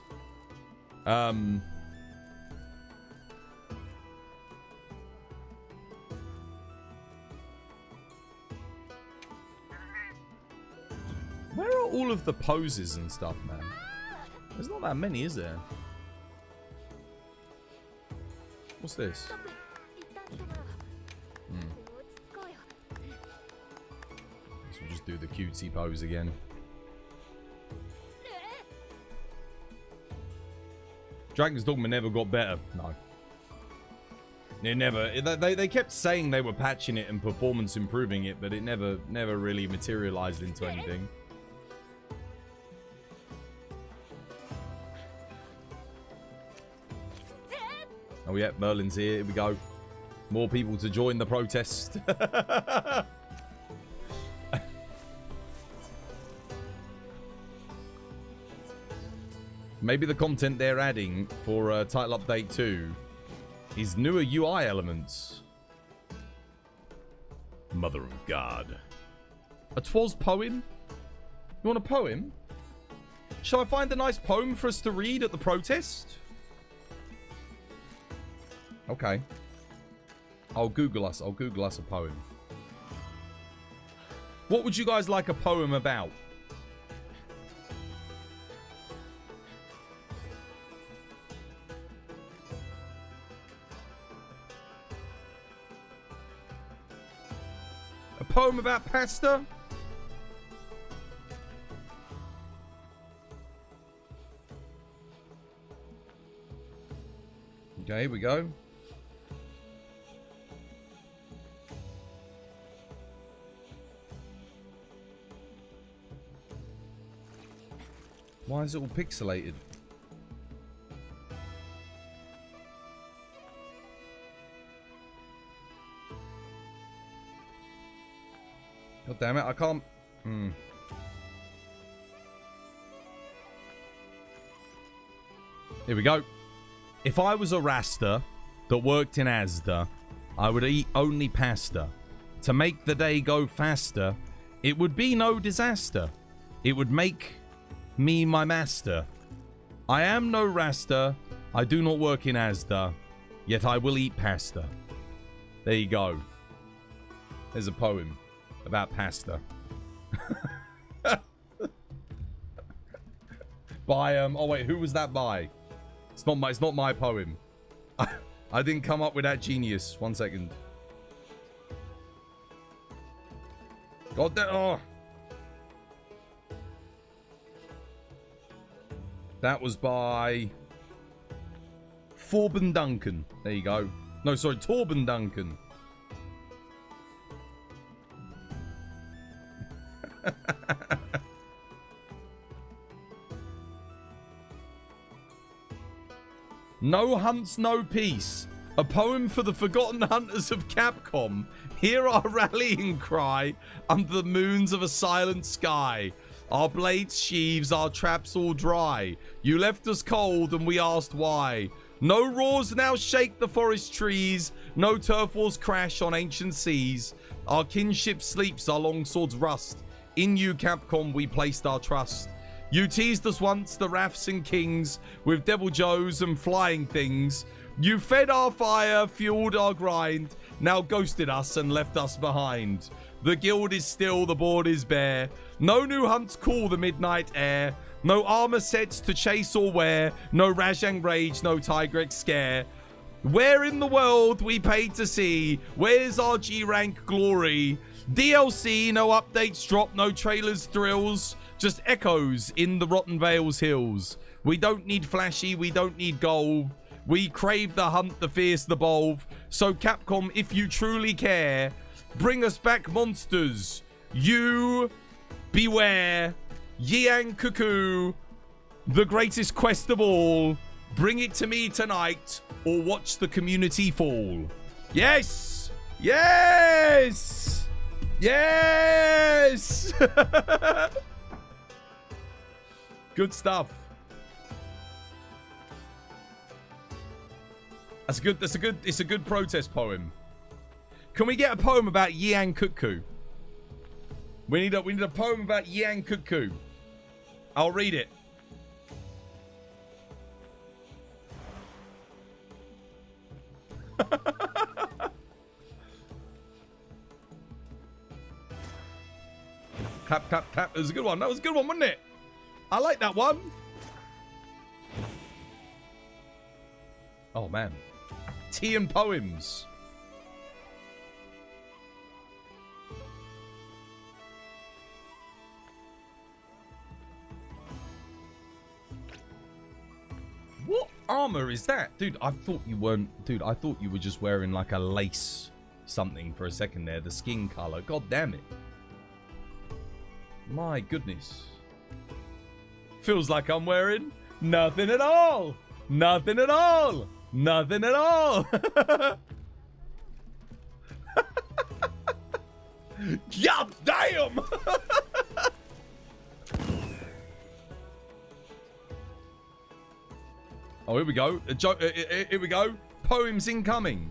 Where are all of the poses and stuff, man? There's not that many, is there? What's this? Guess we'll just do the cutesy pose again. Dragon's Dogma never got better. No. It never. They kept saying they were patching it and performance improving it, but it never really materialized into anything. Oh yeah, Merlin's here. Here we go. More people to join the protest. Maybe the content they're adding for Title Update 2 is newer UI elements. Mother of God. A Twas poem? You want a poem? Shall I find a nice poem for us to read at the protest? Okay. I'll Google us a poem. What would you guys like a poem about? A poem about pasta? Okay, here we go. Why is it all pixelated? God damn it, I can't... Here we go. If I was a Rasta that worked in Asda, I would eat only pasta. To make the day go faster, it would be no disaster. It would make me my master. I am no Rasta, I do not work in Asda, yet I will eat pasta. There you go. There's a poem about pasta. By oh wait, who was that by? It's not my poem. I didn't come up with that genius. 1 second. God damn. Oh. That was by Forben Duncan. There you go. No, sorry, Torben Duncan. No hunts, no peace. A poem for the forgotten hunters of Capcom. Hear our rallying cry under the moons of a silent sky. Our blades sheaves, our traps all dry. You left us cold and we asked why. No roars now shake the forest trees. No turf wars crash on ancient seas. Our kinship sleeps, our long swords rust. In you, Capcom, we placed our trust. You teased us once, the Raffs and Kings, with Devil Joes and flying things. You fed our fire, fueled our grind, now ghosted us and left us behind. The guild is still, the board is bare. No new hunts call the midnight air. No armor sets to chase or wear. No Rajang rage, no Tigrex scare. Where in the world we paid to see? Where's our G-rank glory? DLC, no updates drop, no trailers thrills. Just echoes in the Rotten Vales hills. We don't need flashy, we don't need gold. We crave the hunt, the fierce, the bold. So Capcom, if you truly care, bring us back monsters. You beware. Yian Kut-Ku, the greatest quest of all. Bring it to me tonight or watch the community fall. Yes! Yes! Yes! Good stuff. It's a good protest poem. Can we get a poem about Yian Kut-Ku? We need a poem about Yian Kut-Ku. I'll read it. Clap, clap, clap. It was a good one. That was a good one, wasn't it? I like that one. Oh, man. Tea and poems. What armor is that? Dude, I thought you weren't... Dude, I thought you were just wearing like a lace something for a second there. The skin color. God damn it. My goodness. Feels like I'm wearing nothing at all. Nothing at all. Nothing at all. God damn. Oh, here we go. Here we go. Poems incoming.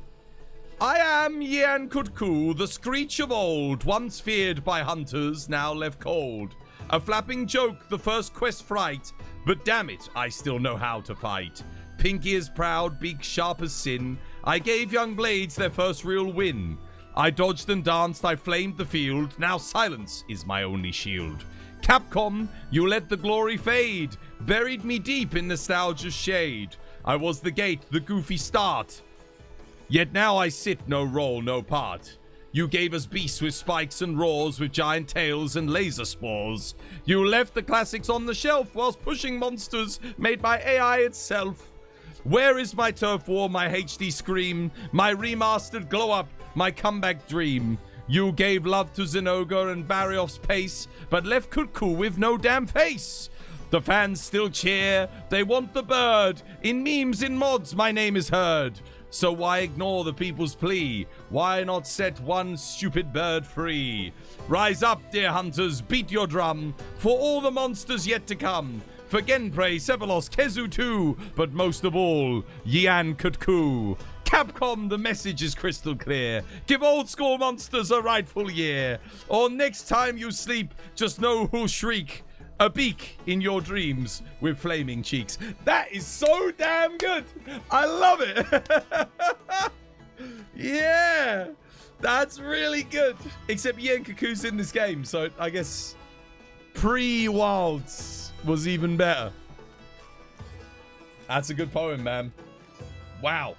I am Yian Kut-Ku, the screech of old, once feared by hunters, now left cold. A flapping joke, the first quest fright, but damn it, I still know how to fight. Pinky is proud, beak sharp as sin. I gave young blades their first real win. I dodged and danced, I flamed the field. Now silence is my only shield. Capcom, you let the glory fade. Buried me deep in nostalgia's shade. I was the gate, the goofy start. Yet now I sit, no role, no part. You gave us beasts with spikes and roars, with giant tails and laser spores. You left the classics on the shelf whilst pushing monsters made by AI itself. Where is my turf war, my HD scream, my remastered glow up, my comeback dream? You gave love to Zinogre and Barrioff's pace, but left Kut-Ku with no damn face. The fans still cheer, they want the bird. In memes, in mods, my name is heard. So why ignore the people's plea? Why not set one stupid bird free? Rise up, dear hunters, beat your drum, for all the monsters yet to come. For Genprey, Sevelos, Kezu too, but most of all, Yian Kut-Ku. Capcom, the message is crystal clear. Give old school monsters a rightful year. Or next time you sleep, just know who'll shriek. A beak in your dreams with flaming cheeks. That is so damn good. I love it. Yeah. That's really good. Except Yian Kut-Ku's in this game, so I guess pre-Wilds was even better. That's a good poem, man. Wow.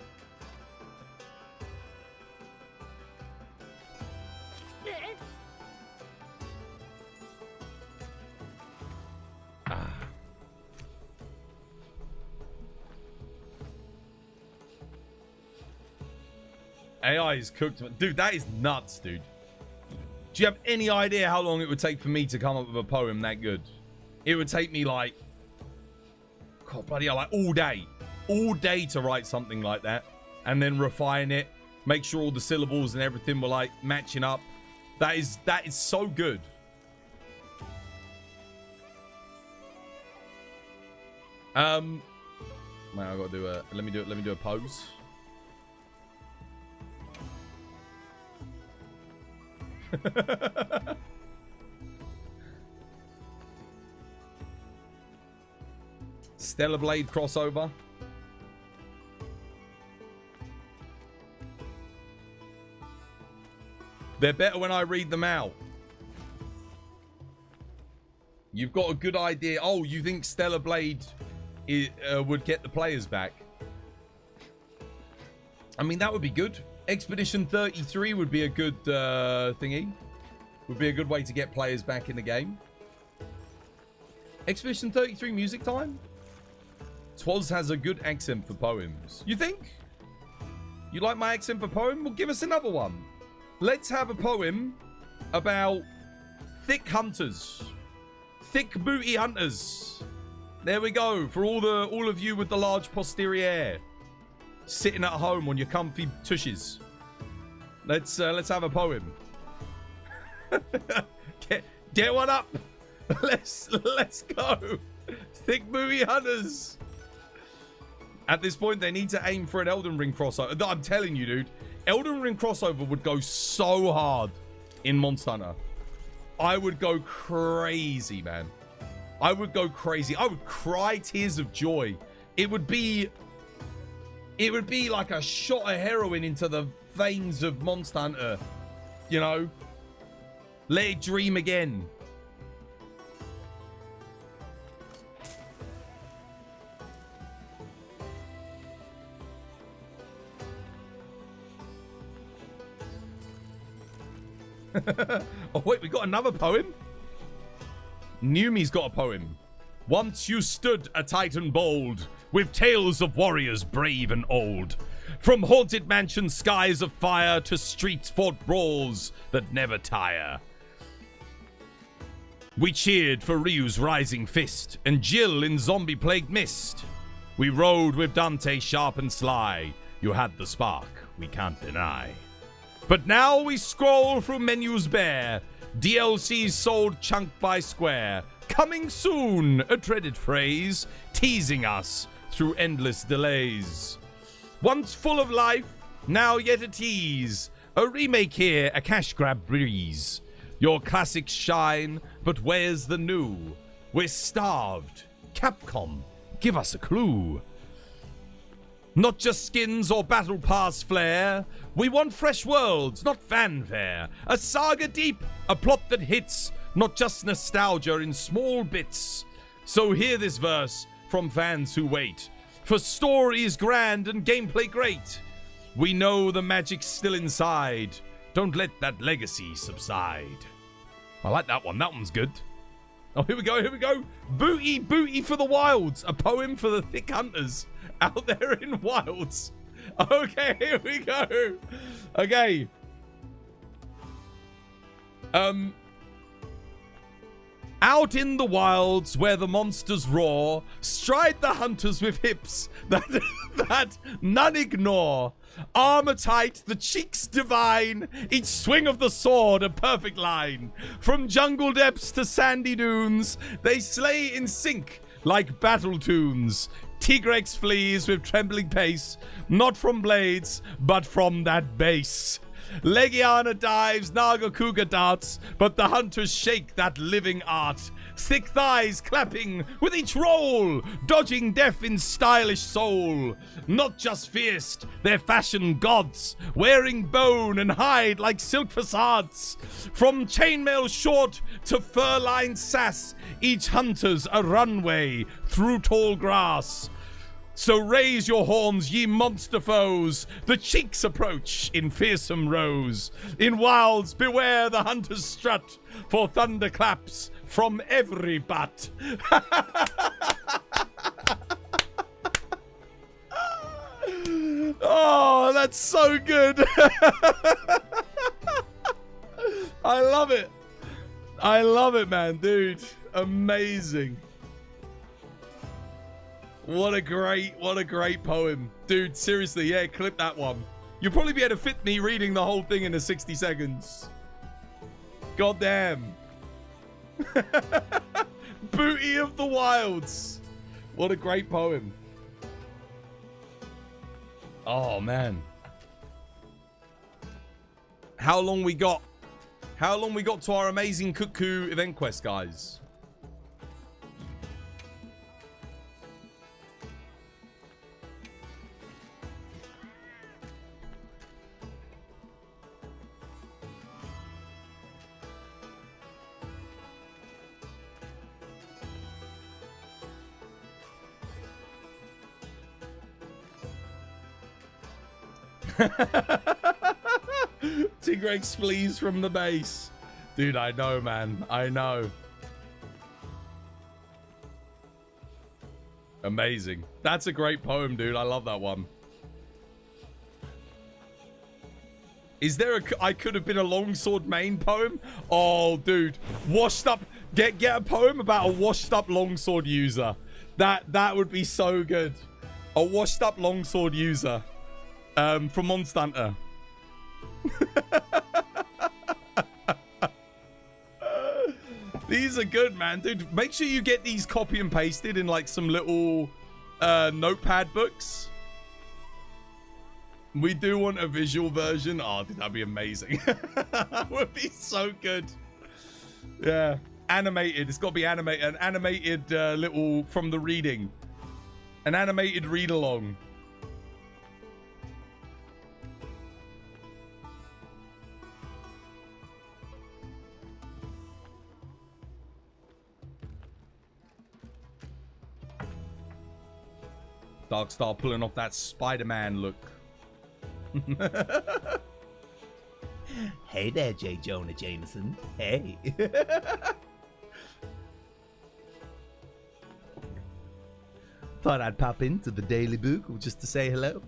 AI is cooked. Dude, that is nuts, dude. Do you have any idea how long it would take for me to come up with a poem that good? It would take me like, God, bloody hell, like all day to write something like that, and then refine it, make sure all the syllables and everything were like matching up. That is so good. Man, I gotta do a. Let me do a pose. Stellar Blade crossover. They're better when I read them out. You've got a good idea. Oh, you think Stellar Blade would get the players back? I mean, that would be good. Expedition 33 would be a good thingy. Would be a good way to get players back in the game. Expedition 33 music time? Twas has a good accent for poems. You think? You like my accent for poem? Well, give us another one. Let's have a poem about thick hunters. Thick booty hunters. There we go. For all of you with the large posterior. Sitting at home on your comfy tushes. Let's have a poem. get one up. Let's go. Thick booty hunters. At this point, they need to aim for an Elden Ring crossover. I'm telling you, dude. Elden Ring crossover would go so hard in Monster Hunter. I would go crazy, man. I would go crazy. I would cry tears of joy. It would be like a shot of heroin into the veins of Monster Hunter. You know? Let it dream again. Oh, wait, we got another poem? Numi's got a poem. Once you stood a titan bold, with tales of warriors brave and old. From haunted mansion skies of fire to streets fought brawls that never tire. We cheered for Ryu's rising fist and Jill in zombie-plagued mist. We rode with Dante sharp and sly. You had the spark, we can't deny. But now we scroll through menus bare. DLCs sold chunk by square. Coming soon, a dreaded phrase, teasing us through endless delays. Once full of life, now yet a tease. A remake here, a cash grab breeze. Your classics shine, but where's the new? We're starved. Capcom, give us a clue. Not just skins or battle pass flair. We want fresh worlds, not fanfare. A saga deep, a plot that hits. Not just nostalgia in small bits. So hear this verse from fans who wait for stories grand and gameplay great. We know the magic's still inside. Don't let that legacy subside. I like that one. That one's good. Oh, here we go. Here we go. Booty, booty for the wilds. A poem for the thick hunters out there in wilds. Okay, here we go. Okay. Out in the wilds where the monsters roar, stride the hunters with hips that none ignore. Armor tight, the cheeks divine, each swing of the sword a perfect line. From jungle depths to sandy dunes, they slay in sync like battle tunes. Tigrex flees with trembling pace, not from blades, but from that base. Legiana dives, Naga Cougar darts, but the hunters shake that living art. Thick thighs clapping with each roll, dodging death in stylish soul. Not just fierce, they're fashion gods, wearing bone and hide like silk facades. From chainmail short to fur-lined sass, each hunter's a runway through tall grass. So raise your horns, ye monster foes. The cheeks approach in fearsome rows. In wilds, beware the hunters strut, for thunder claps from every butt. Oh, that's so good. I love it. I love it, man, dude. Amazing. What a great poem. Dude, seriously, yeah, clip that one. You'll probably be able to fit me reading the whole thing in 60 seconds. God damn. Booty of the Wilds. What a great poem. Oh, man. How long we got? How long we got to our amazing Kut-Ku event quest, guys? Tigrex flees from the base. Dude, I know, man. I know. Amazing. That's a great poem, dude. I love that one. Is there a... I could have been a longsword main poem? Oh, dude. Washed up... Get a poem about a washed up longsword user. That would be so good. A washed up longsword user. From Monster Hunter. These are good, man. Dude, make sure you get these copy and pasted in like some little notepad books. We do want a visual version. Oh, dude, that'd be amazing. That would be so good. Yeah. Animated. It's got to be animated. An animated little from the reading. An animated read along. Darkstar pulling off that Spider-Man look. Hey there, J. Jonah Jameson. Hey. Thought I'd pop into the Daily Bugle just to say hello.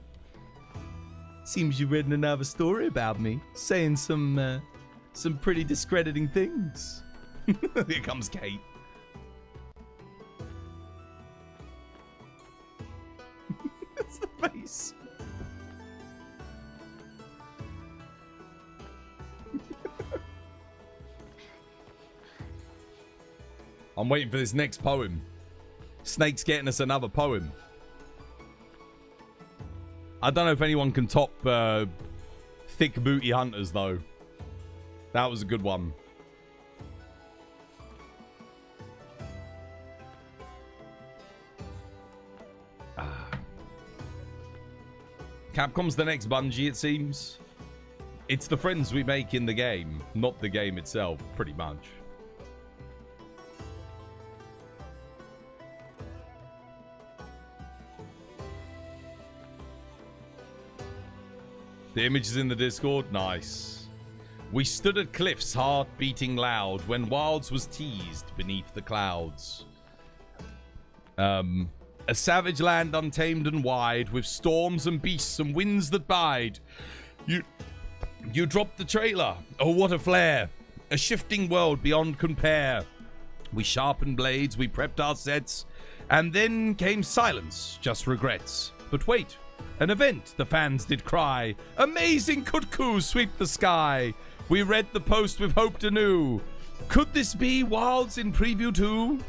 Seems you've written another story about me, saying some pretty discrediting things. Here comes Kate. That's the face. I'm waiting for this next poem. Snake's getting us another poem. I don't know if anyone can top thick booty hunters, though. That was a good one. Capcom's the next Bungie, it seems. It's the friends we make in the game, not the game itself, pretty much. The image is in the Discord. Nice. We stood at cliffs, heart beating loud, when Wilds was teased beneath the clouds. A savage land untamed and wide, with storms and beasts and winds that bide. You dropped the trailer. Oh, what a flare. A shifting world beyond compare. We sharpened blades, we prepped our sets, and then came silence, just regrets. But wait, an event, the fans did cry. Amazing Kut-Ku sweep the sky. We read the post with hoped anew. Could this be Wilds in preview 2?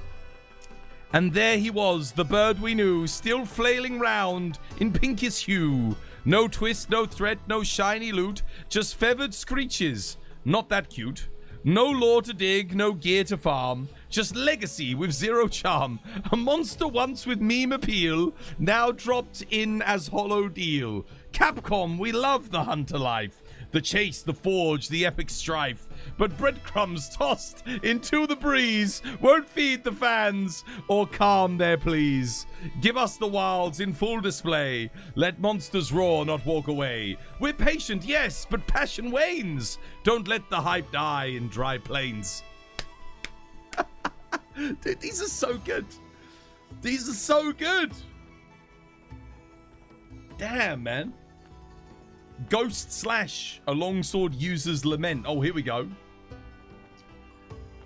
And there he was, the bird we knew, still flailing round in pinkish hue. No twist, no threat, no shiny loot, just feathered screeches. Not that cute. No lore to dig, no gear to farm, just legacy with zero charm. A monster once with meme appeal, now dropped in as hollow deal. Capcom, we love the hunter life. The chase, the forge, the epic strife. But breadcrumbs tossed into the breeze won't feed the fans or calm their pleas. Give us the wilds in full display. Let monsters roar, not walk away. We're patient, yes, but passion wanes. Don't let the hype die in dry plains. Dude, these are so good. These are so good. Damn, man. Ghost Slash, a longsword user's lament. Oh, here we go.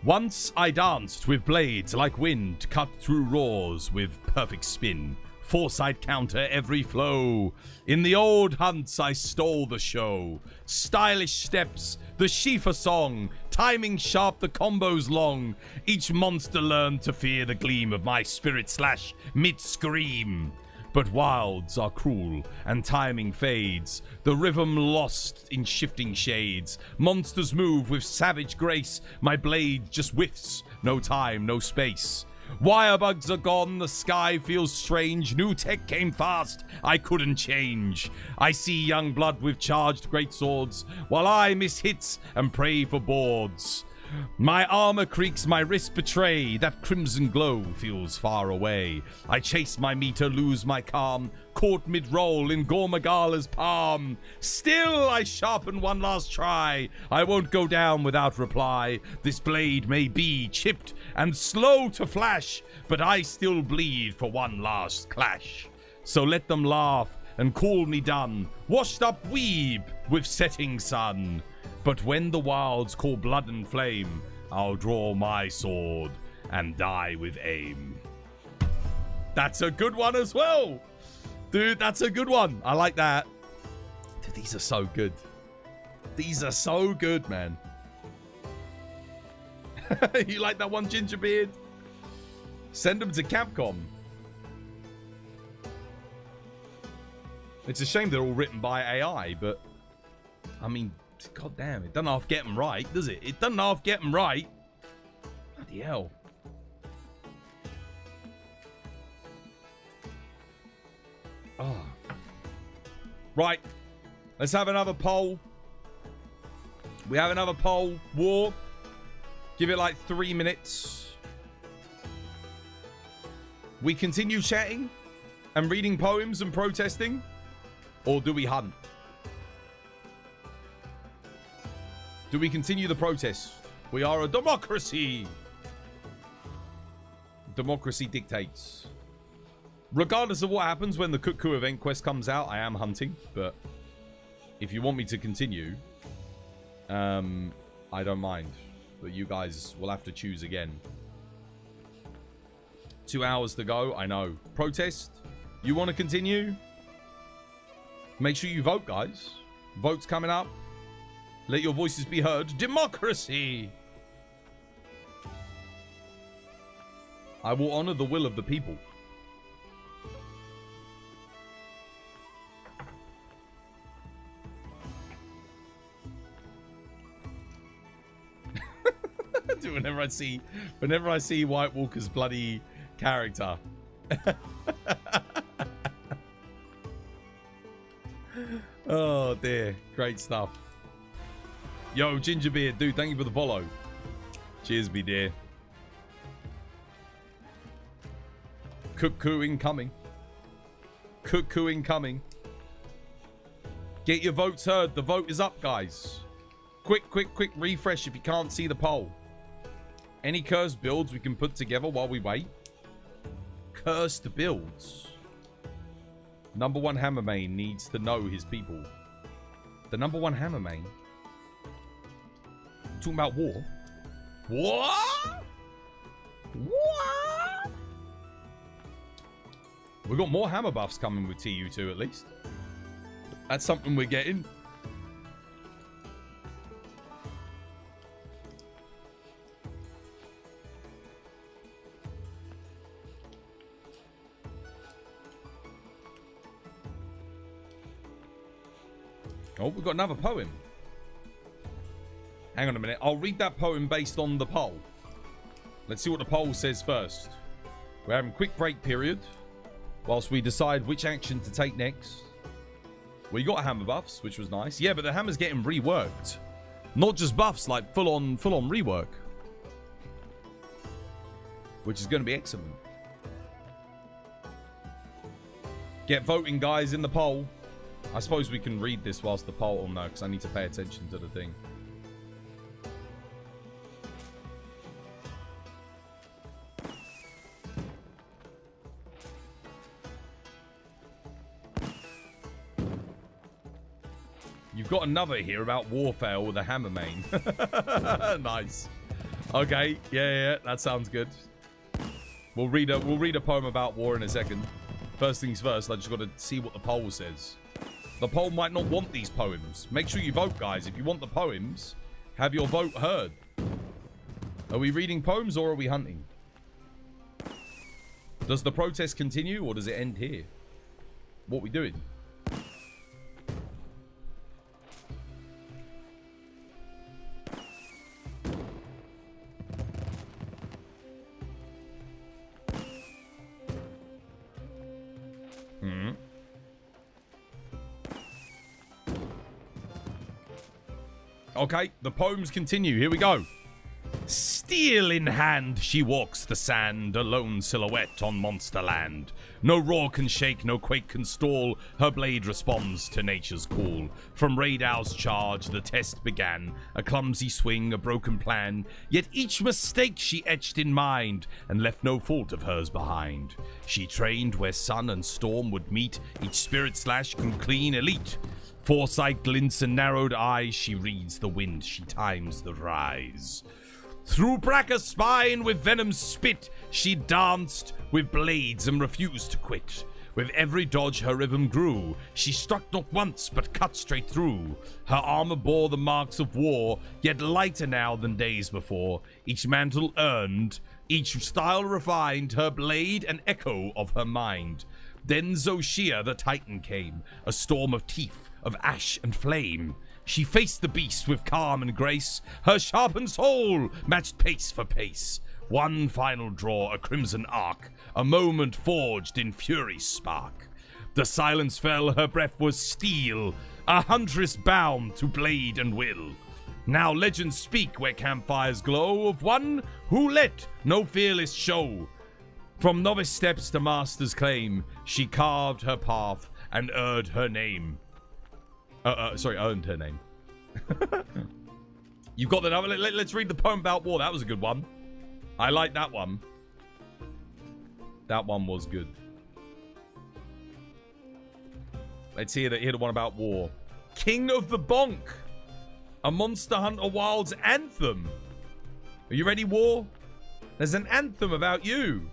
Once I danced with blades like wind, cut through roars with perfect spin. Foresight counter every flow. In the old hunts I stole the show. Stylish steps, the Shifa song. Timing sharp, the combos long. Each monster learned to fear the gleam of my spirit slash mid-scream. But wilds are cruel, and timing fades. The rhythm lost in shifting shades. Monsters move with savage grace. My blade just whiffs, no time, no space. Wire bugs are gone, the sky feels strange. New tech came fast, I couldn't change. I see young blood with charged greatswords, while I miss hits and pray for boards. My armor creaks, my wrists betray. That crimson glow feels far away. I chase my meter, lose my calm. Caught mid-roll in Gormagala's palm. Still I sharpen one last try. I won't go down without reply. This blade may be chipped and slow to flash, but I still bleed for one last clash. So let them laugh and call me done. Washed up weeb with setting sun. But when the wilds call blood and flame, I'll draw my sword and die with aim. That's a good one as well. Dude, that's a good one. I like that. Dude, these are so good. These are so good, man. You like that one, Gingerbeard? Send them to Capcom. It's a shame they're all written by AI, but I mean, god damn, it doesn't half get them right, does it? It doesn't half get them right. Bloody hell. Oh. Right. Let's have another poll. We have another poll. War. Give it like 3 minutes. We continue chatting and reading poems and protesting? Or do we hunt? Do we continue the protest? We are a democracy. Democracy dictates. Regardless of what happens when the Kut-Ku event quest comes out, I am hunting. But if you want me to continue, I don't mind. But you guys will have to choose again. 2 hours to go. I know. Protest? You want to continue? Make sure you vote, guys. Votes coming up. Let your voices be heard. Democracy! I will honor the will of the people. whenever I see White Walker's bloody character. Oh dear, great stuff. Yo, Gingerbeard, dude, thank you for the follow. Cheers, me dear. Kut-Ku incoming. Kut-Ku incoming. Get your votes heard. The vote is up, guys. Quick refresh if you can't see the poll. Any cursed builds we can put together while we wait? Cursed builds. Number one hammer main needs to know his people. The number one hammer main? Talking about war? What? What? We got more hammer buffs coming with TU2 at least. That's something we're getting. Oh, we've got another poem. Hang on a minute. I'll read that poem based on the poll. Let's see what the poll says first. We're having a quick break period whilst we decide which action to take next. We got hammer buffs, which was nice. Yeah, but the hammer's getting reworked. Not just buffs, like full-on rework. Which is going to be excellent. Get voting, guys, in the poll. I suppose we can read this whilst the poll... Oh, no, because I need to pay attention to the thing. You've got another here about warfare with a hammer main. Nice. Okay, yeah, that sounds good. We'll read a poem about war in a second. First things first, I just got to see what the poll says. The poll might not want these poems. Make sure you vote, guys. If you want the poems, have your vote heard. Are we reading poems or are we hunting? Does the protest continue or does it end here? What are we doing? Okay, the poems continue. Here we go. Steel in hand, she walks the sand, a lone silhouette on monster land. No roar can shake, no quake can stall. Her blade responds to nature's call. From Raydow's charge, the test began. A clumsy swing, a broken plan. Yet each mistake she etched in mind, and left no fault of hers behind. She trained where sun and storm would meet. Each spirit slash can clean elite. Foresight glints and narrowed eyes. She reads the wind, she times the rise. Through Bracca's spine with venom's spit, she danced with blades and refused to quit. With every dodge her rhythm grew. She struck not once, but cut straight through. Her armor bore the marks of war, yet lighter now than days before. Each mantle earned, each style refined, her blade an echo of her mind. Then Zoshia the Titan came, a storm of teeth, of ash and flame. She faced the beast with calm and grace. Her sharpened soul matched pace for pace. One final draw, a crimson arc, a moment forged in fury's spark. The silence fell, her breath was steel, a huntress bound to blade and will. Now legends speak where campfires glow of one who let no fearless show. From novice steps to master's claim, she carved her path and earned her name. Earned her name. You've got the number. Let's read the poem about war. That was a good one. I like that one. That one was good. Let's hear the one about war. King of the Bonk. A Monster Hunter Wilds anthem. Are you ready, war? There's an anthem about you.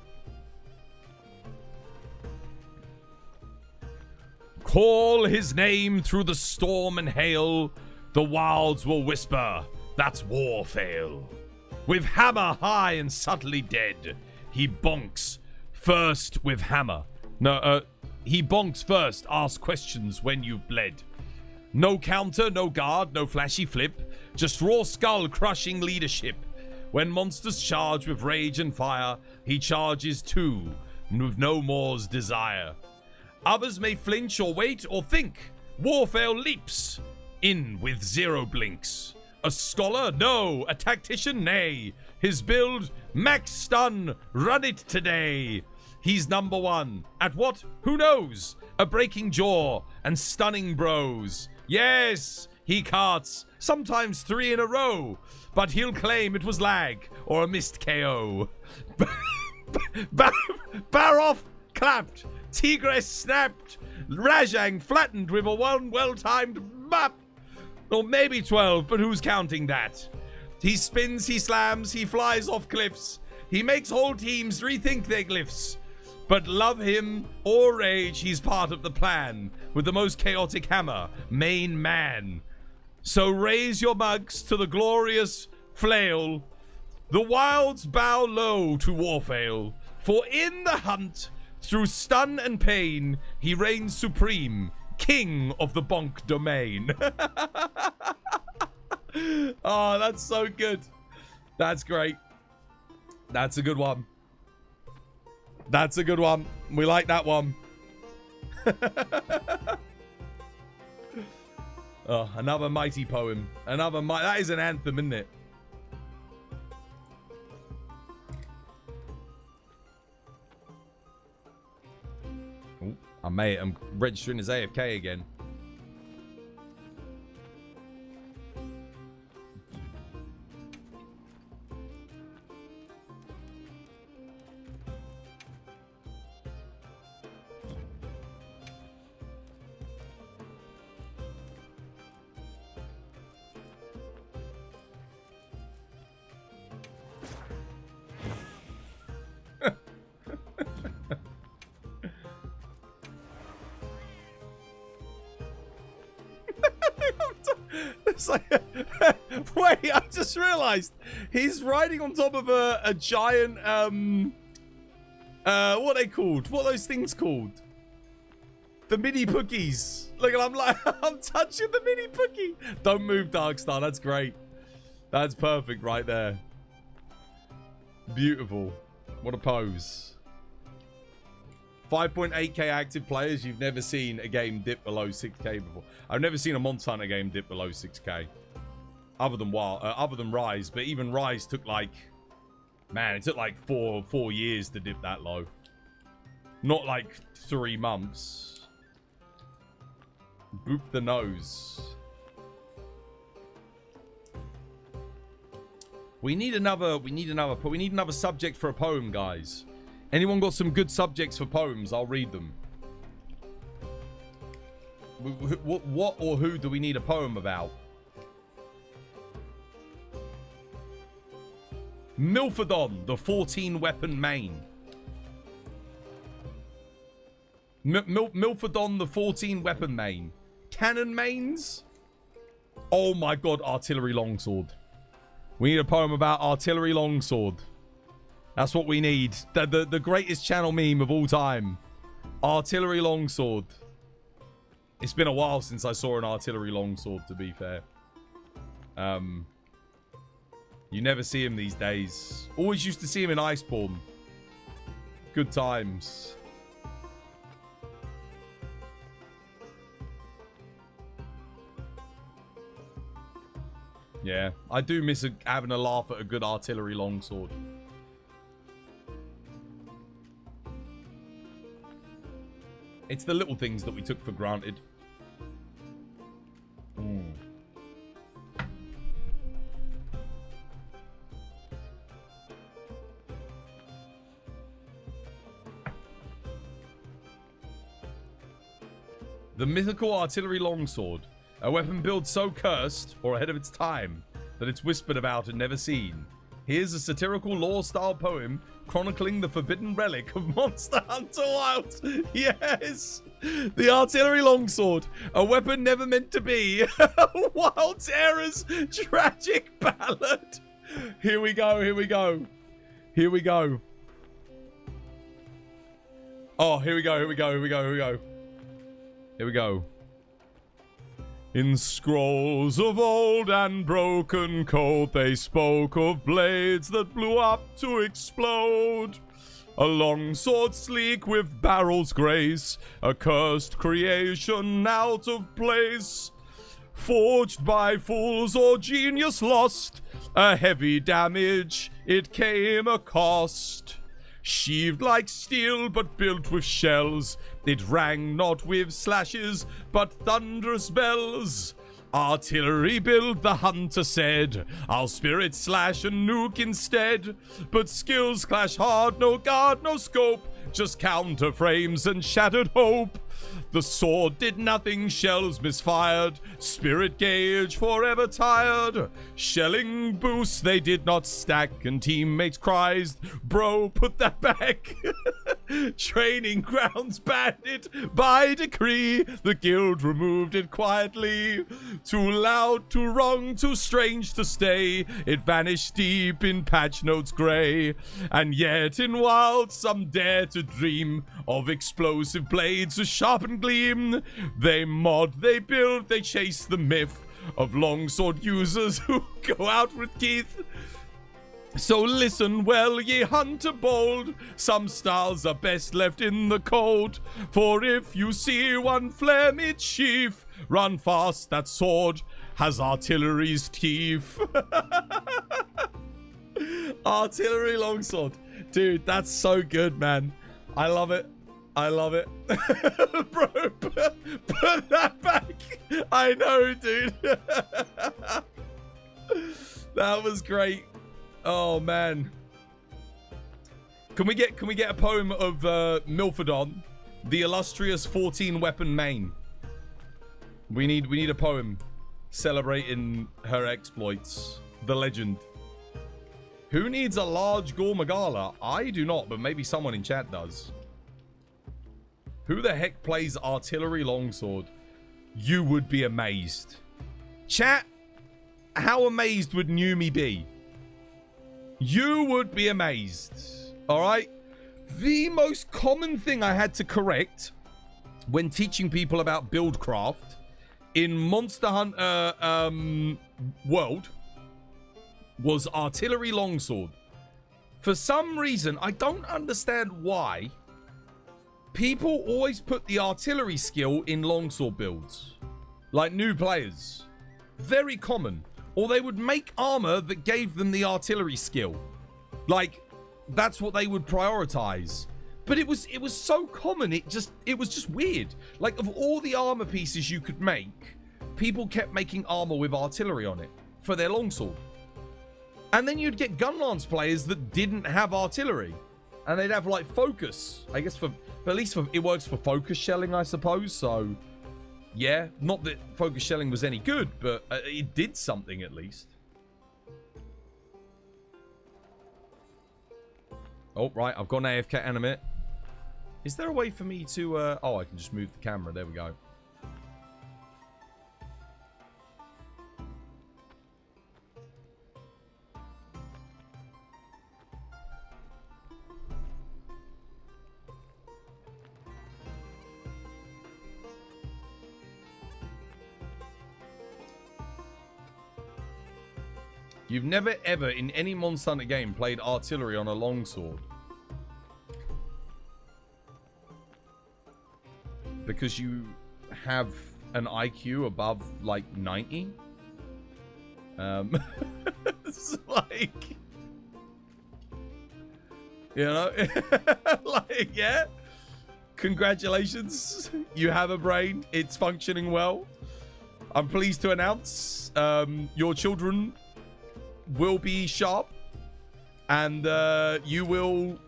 Call his name through the storm and hail. The wilds will whisper, that's war fail. With hammer high and subtly dead, he bonks first with hammer. He bonks first, ask questions when you've bled. No counter, no guard, no flashy flip, just raw skull crushing leadership. When monsters charge with rage and fire, he charges too, with no more's desire. Others may flinch or wait or think. Warfare leaps in with zero blinks. A scholar? No. A tactician? Nay. His build? Max stun. Run it today. He's number one. At what? Who knows? A breaking jaw and stunning bros. Yes, he carts. Sometimes 3 in a row. But he'll claim it was lag or a missed KO. Baroff clapped. Tigress snapped. Rajang flattened with a well-timed map. Or maybe 12, but who's counting that? He spins, he slams, he flies off cliffs. He makes whole teams rethink their glyphs. But love him or rage, he's part of the plan. With the most chaotic hammer, main man. So raise your mugs to the glorious flail. The wilds bow low to Warfail. For in the hunt, through stun and pain, he reigns supreme. King of the bonk domain. Oh, that's so good. That's great. That's a good one. That's a good one. We like that one. Oh, another mighty poem. That is an anthem, isn't it? I'm registering as AFK again. It's like, wait, I just realized he's riding on top of a giant, what are they called? What are those things called? The mini pookies. Look, and I'm like, I'm touching the mini pookie. Don't move, Darkstar. That's great. That's perfect right there. Beautiful. What a pose. 5.8k active players. You've never seen a game dip below 6k before. I've never seen a Monster Hunter game dip below 6k. Other than Rise. But even Rise took like... Man, it took like four years to dip that low. Not like 3 months. Boop the nose. We need another subject for a poem, guys. Anyone got some good subjects for poems? I'll read them. What or who do we need a poem about? Milfordon, the 14-weapon main. Milfordon, the 14-weapon main. Cannon mains? Oh my god, artillery longsword. We need a poem about artillery longsword. That's what we need. The greatest channel meme of all time. Artillery longsword. It's been a while since I saw an artillery longsword, to be fair. You never see him these days. Always used to see him in Iceborne. Good times. Yeah, I do miss having a laugh at a good artillery longsword. It's the little things that we took for granted. The mythical artillery longsword. A weapon built so cursed, or ahead of its time, that it's whispered about and never seen. Here's a satirical lore-style poem chronicling the forbidden relic of Monster Hunter Wilds. Yes! The artillery longsword. A weapon never meant to be. Wild's Error's tragic ballad. Here we go, here we go. Here we go. Oh, here we go, here we go, here we go, here we go. Here we go. In scrolls of old and broken code, they spoke of blades that blew up to explode. A long sword sleek with barrel's grace, a cursed creation out of place. Forged by fools or genius lost, a heavy damage, it came a cost. Sheathed like steel but built with shells, it rang not with slashes but thunderous bells. Artillery build, the hunter said, I'll spirit slash and nuke instead. But skills clash hard, no guard, no scope, just counter frames and shattered hope. The sword did nothing, shells misfired, spirit gauge forever tired. Shelling boosts they did not stack, and teammates cries, bro, put that back. Training grounds banned it by decree, the guild removed it quietly. Too loud, too wrong, too strange to stay, it vanished deep in patch notes grey. And yet in wild some dare to dream of explosive blades with sharpened gleam. They mod, they build, they chase the myth of longsword users who go out with teeth. So listen well, ye hunter bold, some styles are best left in the cold. For if you see one flare mid-sheath, run fast, that sword has artillery's teeth. Artillery longsword. Dude, that's so good, man. I love it. I love it. Bro, put that back. I know, dude. That was great. Oh, man. Can we get a poem of Milfordon, the illustrious 14-weapon main? We need a poem celebrating her exploits. The legend. Who needs a large Gormagala? I do not, but maybe someone in chat does. Who the heck plays artillery longsword? You would be amazed. Chat, how amazed would Numi be? You would be amazed. Alright? The most common thing I had to correct when teaching people about buildcraft in Monster Hunter World was artillery longsword. For some reason, I don't understand why people always put the artillery skill in longsword builds. Like new players. Very common. Or they would make armor that gave them the artillery skill. Like, that's what they would prioritize. But it was so common, it was just weird. Like, of all the armor pieces you could make, people kept making armor with artillery on it for their longsword. And then you'd get Gunlance players that didn't have artillery. And they'd have, like, focus. I guess at least it works for focus shelling, I suppose. So, yeah. Not that focus shelling was any good, but it did something at least. Oh, right. I've got an AFK animate. Is there a way for me to... oh, I can just move the camera. There we go. You've never ever in any Monster Hunter game played artillery on a longsword. Because you have an IQ above like 90? It's like, you know, like, yeah. Congratulations. You have a brain. It's functioning well. I'm pleased to announce your children will be sharp, and you will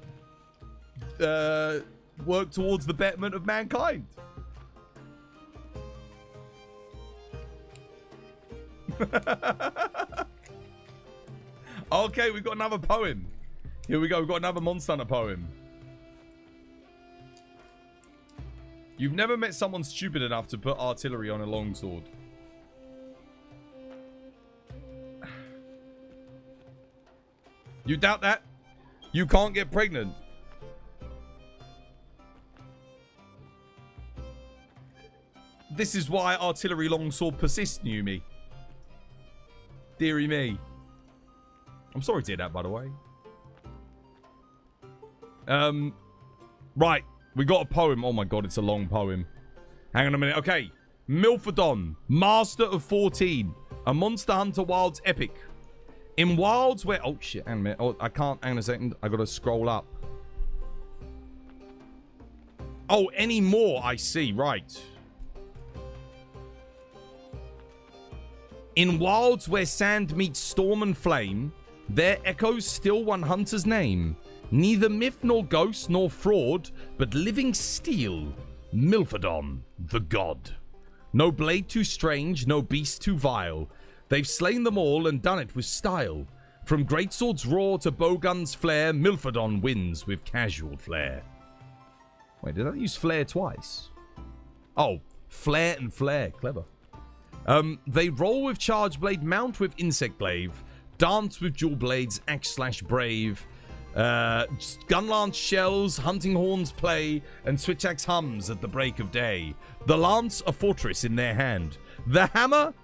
work towards the betterment of mankind. Okay, we've got another poem. Here we go. We've got another Monster Hunter poem. You've never met someone stupid enough to put artillery on a longsword. You doubt that? You can't get pregnant. This is why artillery longsword persists, Yumi. Deary me. I'm sorry to hear that, by the way. Right. We got a poem. Oh my god, it's a long poem. Hang on a minute. Okay. Milfordon, Master of 14. A Monster Hunter Wilds epic. In Wilds where... Oh, shit. Hang on a minute. Oh, I can't... Hang on a second. I gotta scroll up. Oh, any more? I see. Right. In wilds where sand meets storm and flame, there echoes still one hunter's name. Neither myth nor ghost nor fraud, but living steel, Milfordon, the god. No blade too strange, no beast too vile. They've slain them all and done it with style. From greatsword's roar to bowgun's flare, Milfordon wins with casual flair. Wait, did I use flare twice? Oh, flare and flare. Clever. They roll with charge blade, mount with insect glaive, dance with dual blades, axe slash brave, gun lance shells, hunting horns play, and switch axe hums at the break of day. The lance a fortress in their hand, the hammer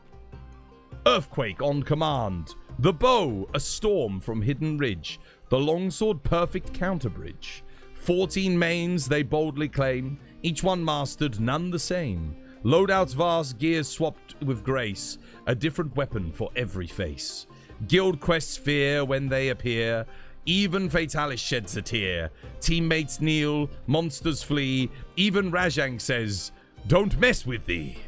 earthquake on command, the bow a storm from hidden ridge, the longsword perfect counterbridge. 14 mains they boldly claim, each one mastered, none the same. Loadouts vast, gears swapped with grace, a different weapon for every face. Guild quests fear when they appear, even Fatalis sheds a tear. Teammates kneel, monsters flee, even Rajang says, don't mess with thee.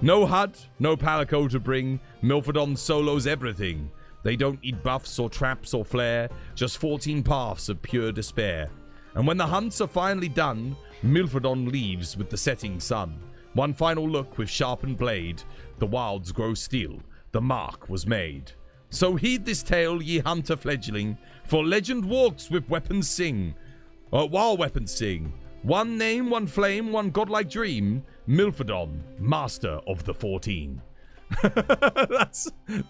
No HUD, no Palico to bring, Milfordon solos everything. They don't need buffs or traps or flare, just 14 paths of pure despair. And when the hunts are finally done, Milfordon leaves with the setting sun. One final look with sharpened blade, the wilds grow steel, the mark was made. So heed this tale, ye hunter fledgling, for legend walks with weapons sing. While weapons sing, one name, one flame, one godlike dream, Milfordon, master of the 14.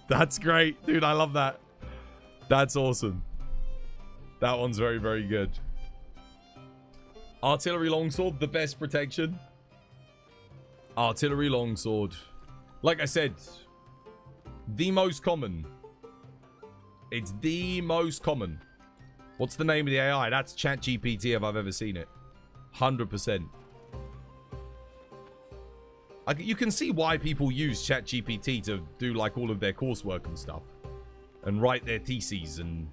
That's great, dude. I love that. That's awesome. That one's very, very good. Artillery longsword, the best protection. Artillery longsword. Like I said, the most common. It's the most common. What's the name of the AI? That's ChatGPT if I've ever seen it. 100%. You can see why people use ChatGPT to do like all of their coursework and stuff. And write their theses and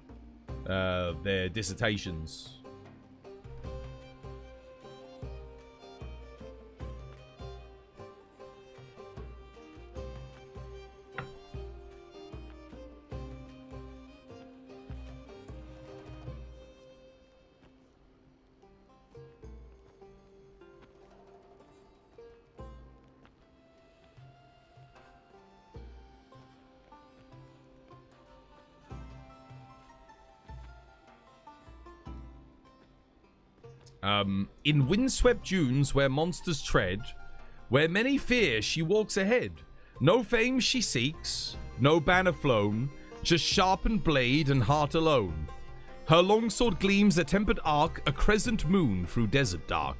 their dissertations. In windswept dunes where monsters tread, where many fear she walks ahead. No fame she seeks, no banner flown, just sharpened blade and heart alone. Her longsword gleams a tempered arc, a crescent moon through desert dark.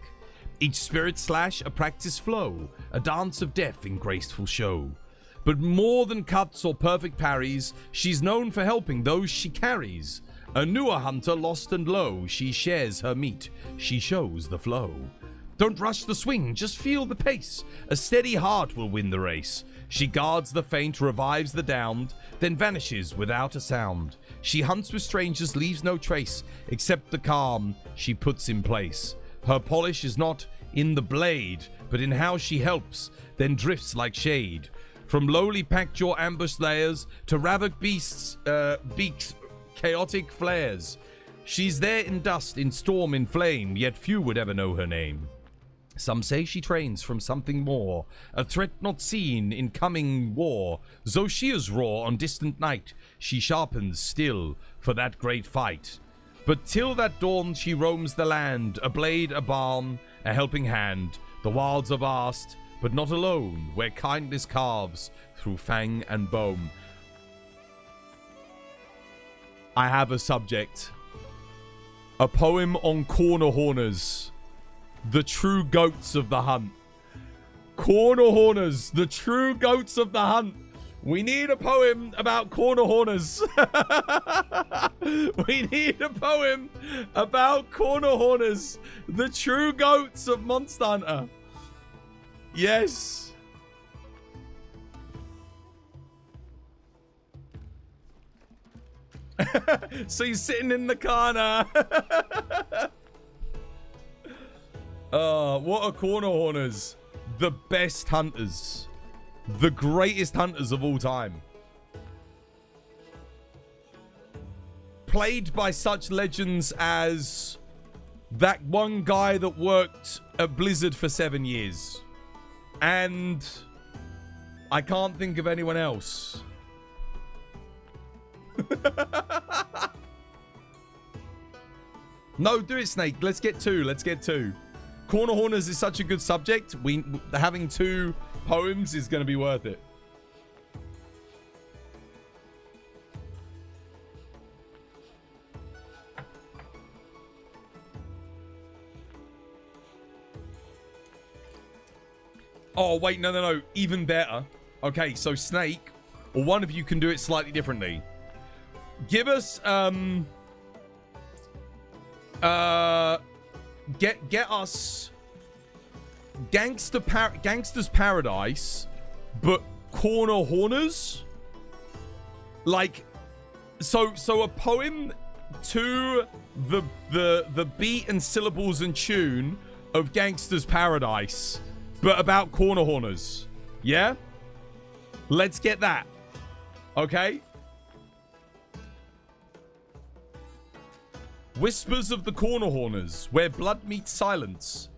Each spirit slash a practice flow, a dance of death in graceful show. But more than cuts or perfect parries, she's known for helping those she carries. A newer hunter lost and low, she shares her meat, she shows the flow. Don't rush the swing, just feel the pace. A steady heart will win the race. She guards the faint, revives the downed, then vanishes without a sound. She hunts with strangers, leaves no trace, except the calm she puts in place. Her polish is not in the blade, but in how she helps, then drifts like shade. From lowly packjaw ambush layers to ravok beasts, beaks, chaotic flares. She's there in dust, in storm, in flame, yet few would ever know her name. Some say she trains from something more, a threat not seen in coming war. Zoshia's roar on distant night, she sharpens still for that great fight. But till that dawn she roams the land, a blade, a balm, a helping hand. The wilds are vast, but not alone, where kindness carves through fang and bone. I have a subject. A poem on corner horners. The true goats of the hunt. Corner horners, the true goats of the hunt. We need a poem about corner horners. We need a poem about corner horners, the true goats of Monster Hunter. Yes. So you're sitting in the corner. What are corner horners? The best hunters. The greatest hunters of all time. Played by such legends as that one guy that worked at Blizzard for 7 years. And I can't think of anyone else. No, do it, Snake. Let's get two. Let's get two. Corner horners is such a good subject. Having 2 poems is going to be worth it. Oh, wait, no. Even better. Okay, so Snake, or one of you can do it slightly differently. Give us, get us Gangster's Paradise, but corner horners. Like, so a poem to the beat and syllables and tune of Gangster's Paradise, but about corner horners. Yeah? Let's get that. Okay? Whispers of the corner horners, where blood meets silence.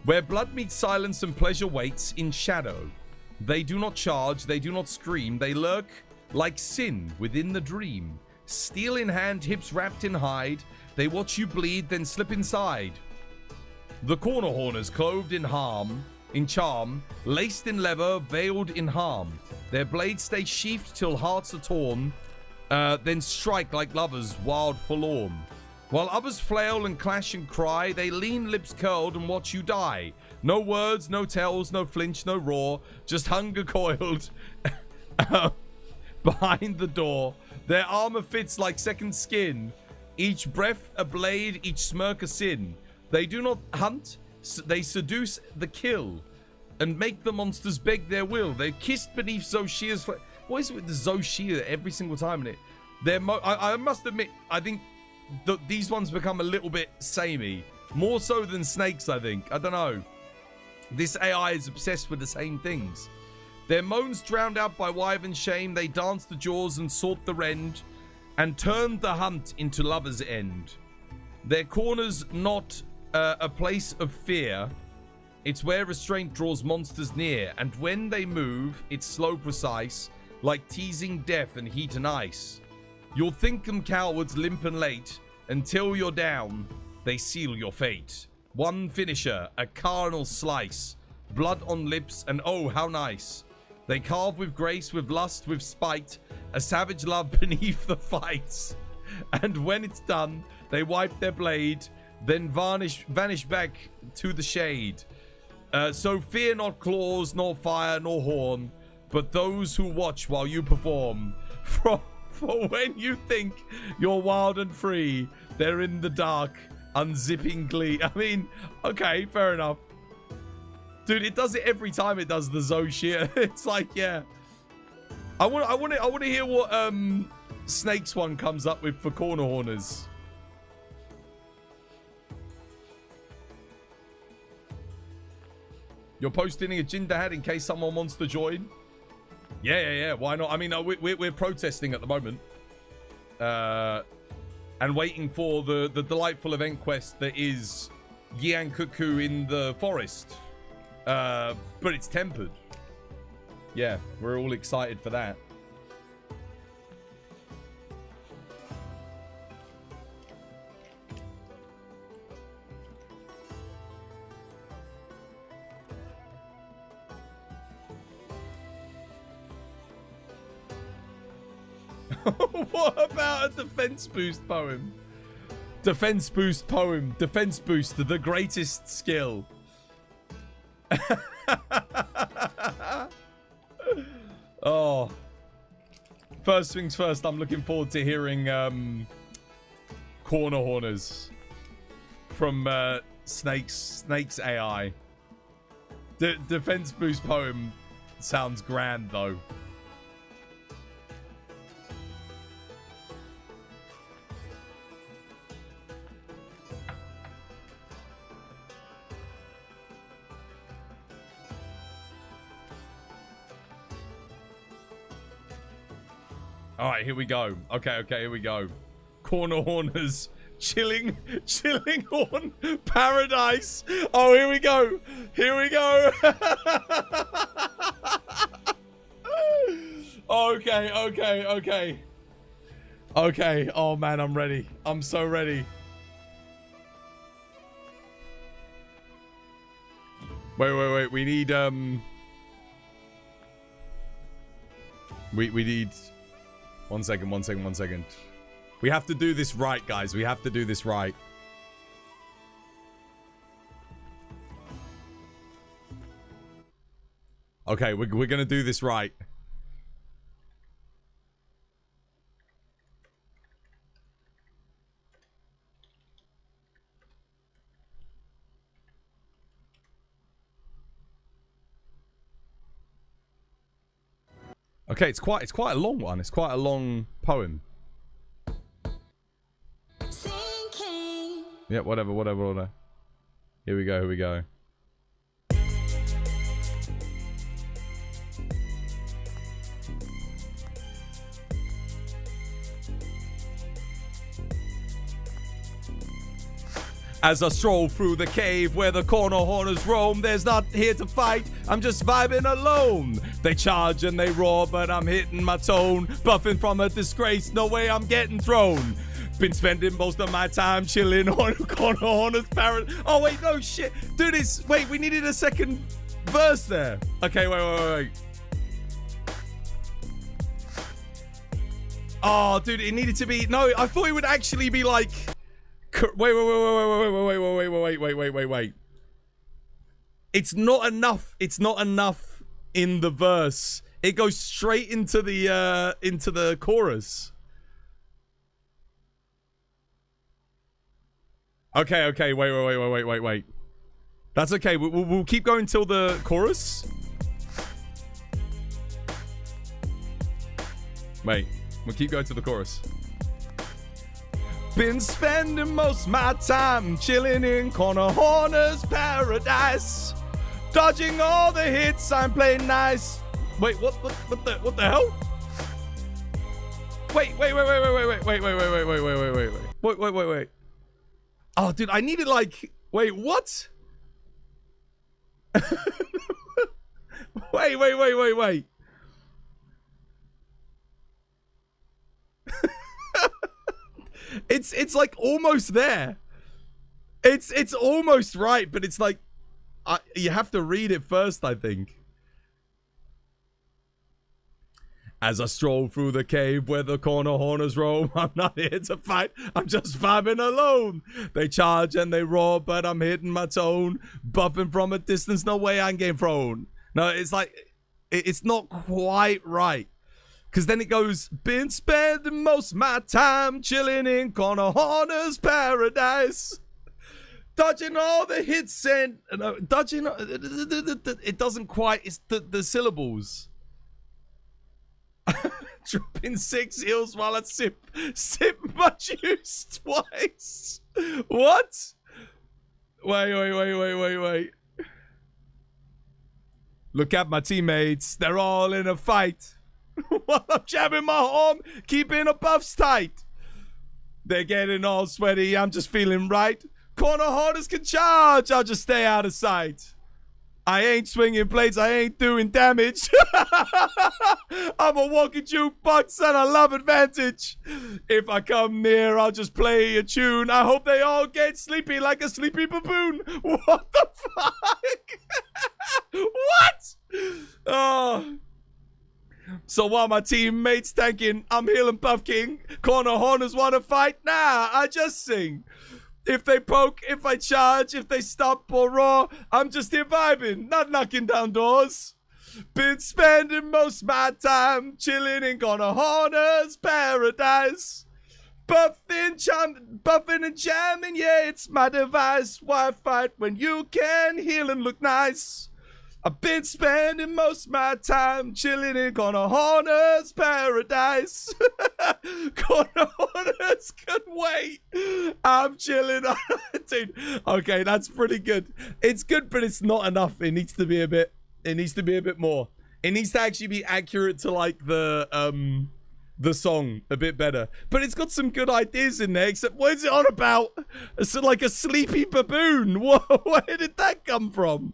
Where blood meets silence and pleasure waits in shadow. They do not charge, they do not scream, they lurk like sin within the dream. Steel in hand, hips wrapped in hide, they watch you bleed, then slip inside. The corner horners clothed in charm, laced in leather, veiled in harm. Their blades stay sheathed till hearts are torn, then strike like lovers wild forlorn. While others flail and clash and cry, they lean lips curled and watch you die. No words, no tells, no flinch, no roar, just hunger coiled behind the door. Their armor fits like second skin, each breath a blade, each smirk a sin. They do not hunt, they seduce the kill, and make the monsters beg their will. They're kissed beneath Zoshia's... What is it with the Zoshia every single time in it? I must admit, I think these ones become a little bit samey. More so than Snakes, I think. I don't know. This AI is obsessed with the same things. Their moans drowned out by wyvern shame, they danced the jaws and sought the rend, and turned the hunt into lover's end. Their corners not a place of fear. It's where restraint draws monsters near, and when they move, it's slow precise, like teasing death and heat and ice. You'll think them cowards limp and late, until you're down, they seal your fate. One finisher, a carnal slice, blood on lips, and oh, how nice. They carve with grace, with lust, with spite, a savage love beneath the fights. And when it's done, they wipe their blade, then vanish back to the shade. So fear not claws, nor fire, nor horn, but those who watch while you perform. For when you think you're wild and free, they're in the dark, unzipping glee. I mean, okay, fair enough. Dude, it does it every time it does the Zoshia. It's like, yeah. I want to hear what Snake's one comes up with for corner horners. You're posting a Jinder hat in case someone wants to join? Yeah. Why not? I mean, we're protesting at the moment. And waiting for the delightful event quest that is Yian Kut-Ku in the forest. But it's tempered. Yeah, we're all excited for that. What about a defense boost poem? Defense boost poem. Defense boost, the greatest skill. Oh. First things first, I'm looking forward to hearing Corner Horners from Snake's AI. The defense boost poem sounds grand though. All right, here we go. Okay, here we go. Corner Horners, chilling on paradise. Oh, here we go. Okay. Oh man, I'm ready. I'm so ready. Wait. We need we need. One second. We have to do this right, guys. We have to do this right. Okay, we're gonna do this right. Okay, it's quite a long one. It's quite a long poem. Yeah, whatever. Here we go. As I stroll through the cave where the corner horners roam, there's not here to fight, I'm just vibing alone. They charge and they roar, but I'm hitting my tone. Buffing from a disgrace, no way I'm getting thrown. Been spending most of my time chilling on corner horners parrot. Oh wait, no shit. Do this. Wait, we needed a second verse there. Okay, wait. Oh, dude, it needed to be. No, I thought it would actually be like. Wait. It's not enough in the verse. It goes straight into the chorus. Okay. Wait. That's okay. We'll keep going till the chorus. Wait, we'll keep going to the chorus. Been spending most my time chilling in corner horners paradise, dodging all the hits. I'm playing nice. Wait, what the hell? Wait. Oh, dude, I needed like. Wait, what? Wait. It's like almost there. It's almost right, but it's like you have to read it first, I think. As I stroll through the cave where the corner horners roam, I'm not here to fight, I'm just vibing alone. They charge and they roar, but I'm hitting my tone. Buffing from a distance, no way I'm getting thrown. No, it's like, it's not quite right. Because then it goes, been spending most of my time chilling in corner horners paradise, dodging all the hits and dodging. It doesn't quite. It's the syllables. Dropping 6 heels while I sip my juice twice. What? Wait. Look at my teammates. They're all in a fight. While I'm jabbing my arm, keeping a buffs tight. They're getting all sweaty, I'm just feeling right. Corner horners can charge, I'll just stay out of sight. I ain't swinging blades, I ain't doing damage. I'm a walking jukebox and I love advantage. If I come near, I'll just play a tune. I hope they all get sleepy like a sleepy baboon. What the fuck? What? Oh. So while my teammates tanking, I'm healing Buff King. Corner horners wanna fight? Nah, I just sing. If they poke, if I charge, if they stop or roar, I'm just here vibing, not knocking down doors. Been spending most of my time chilling in Gonna Horner's paradise. Buffing and jamming, yeah, it's my device. Why fight when you can heal and look nice? I've been spending most of my time chilling in Gonna Horner's paradise. Gonna Horner's can wait. I'm chilling. Dude, okay, that's pretty good. It's good, but it's not enough. It needs to be a bit more. It needs to actually be accurate to like the song a bit better. But it's got some good ideas in there, except what is it on about? It's like a sleepy baboon. Where did that come from?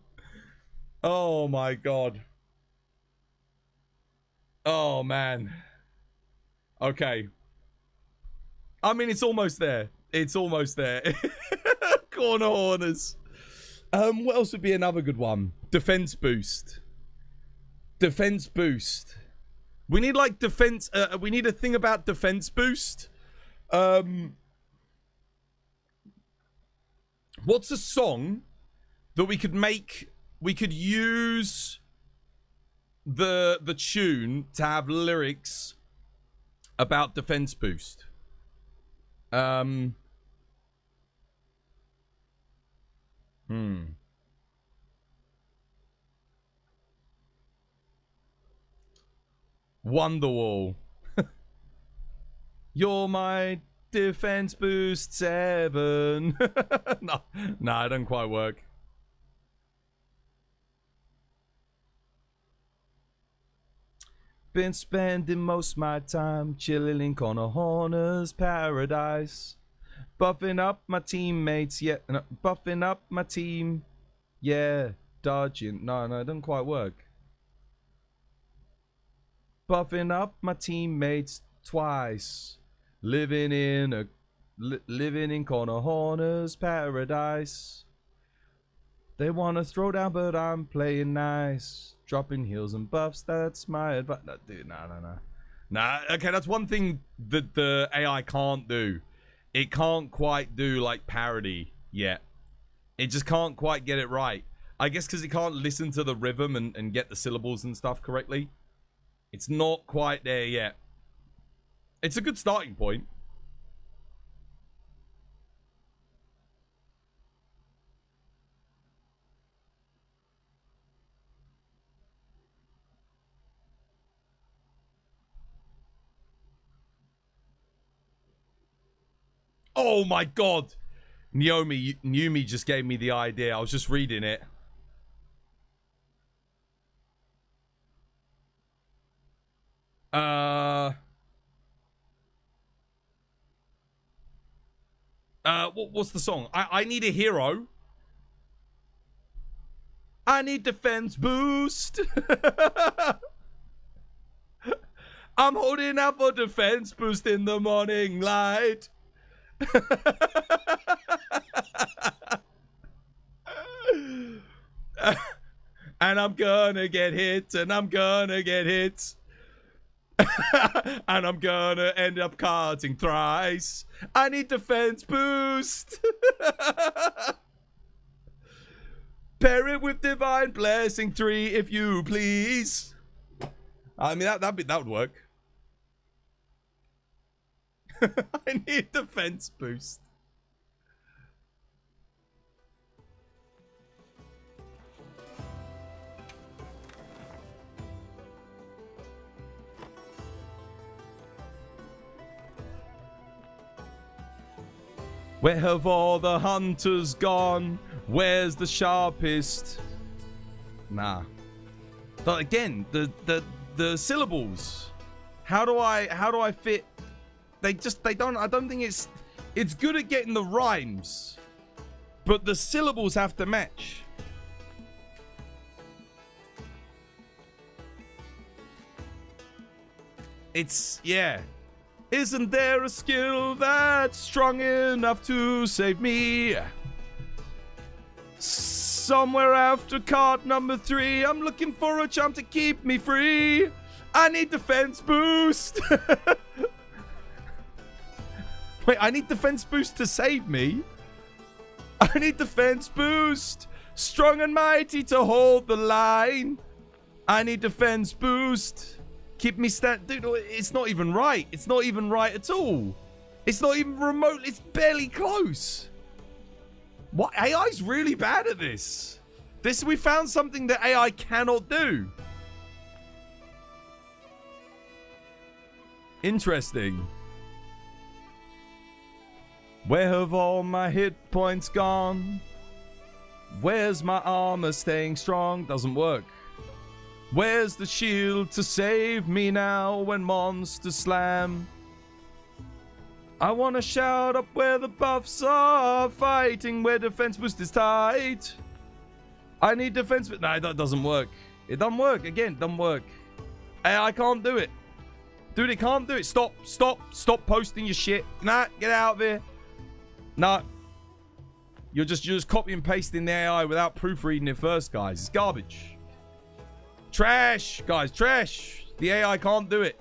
Oh my god. Oh man. Okay. I mean, it's almost there. It's almost there. Corner Horners. What else would be another good one? Defense boost. Defense boost. We need like defense. We need a thing about defense boost. What's a song that we could make? We could use the tune to have lyrics about defense boost. Wonderwall. You're my defense boost 7. No, it doesn't quite work. Been spending most of my time chilling in Connor Horner's paradise. Buffing up my teammates, yeah. No, buffing up my team, yeah. Dodging, no, it doesn't quite work. Buffing up my teammates twice. Living in Connor Horner's paradise. They wanna throw down, but I'm playing nice. Dropping heals and buffs, that's my advice. No, dude, no. Nah, okay, that's one thing that the AI can't do. It can't quite do, like, parody yet. It just can't quite get it right. I guess because it can't listen to the rhythm and get the syllables and stuff correctly. It's not quite there yet. It's a good starting point. Oh my god! Numi just gave me the idea. I was just reading it. What's the song? I need a hero. I need defense boost. I'm holding out for defense boost in the morning light. And I'm gonna get hit, and I'm gonna get hit. And I'm gonna end up carting thrice. I need defense boost. Pair it with divine blessing 3, if you please. I mean, that would work. I need defense boost. Where have all the hunters gone? Where's the sharpest? Nah. But again, the syllables. How do I fit? I don't think it's good at getting the rhymes, but the syllables have to match. Yeah. Isn't there a skill that's strong enough to save me? Somewhere after card number 3, I'm looking for a charm to keep me free. I need defense boost. Wait, I need defense boost to save me? I need defense boost. Strong and mighty to hold the line. I need defense boost. Keep me Dude, it's not even right. It's not even right at all. It's not even remote. It's barely close. What? AI's really bad at this. We found something that AI cannot do. Interesting. Where have all my hit points gone? Where's my armor staying strong? Doesn't work. Where's the shield to save me now when monsters slam? I wanna shout up where the buffs are fighting, where defense boost is tight. I need defense, but no, that doesn't work. It doesn't work. Again, it doesn't work. I can't do it. Dude, it can't do it. Stop posting your shit. Nah, get out of here. Nah. You're just copy and pasting the AI without proofreading it first, guys. It's garbage. Trash, guys, trash. The AI can't do it.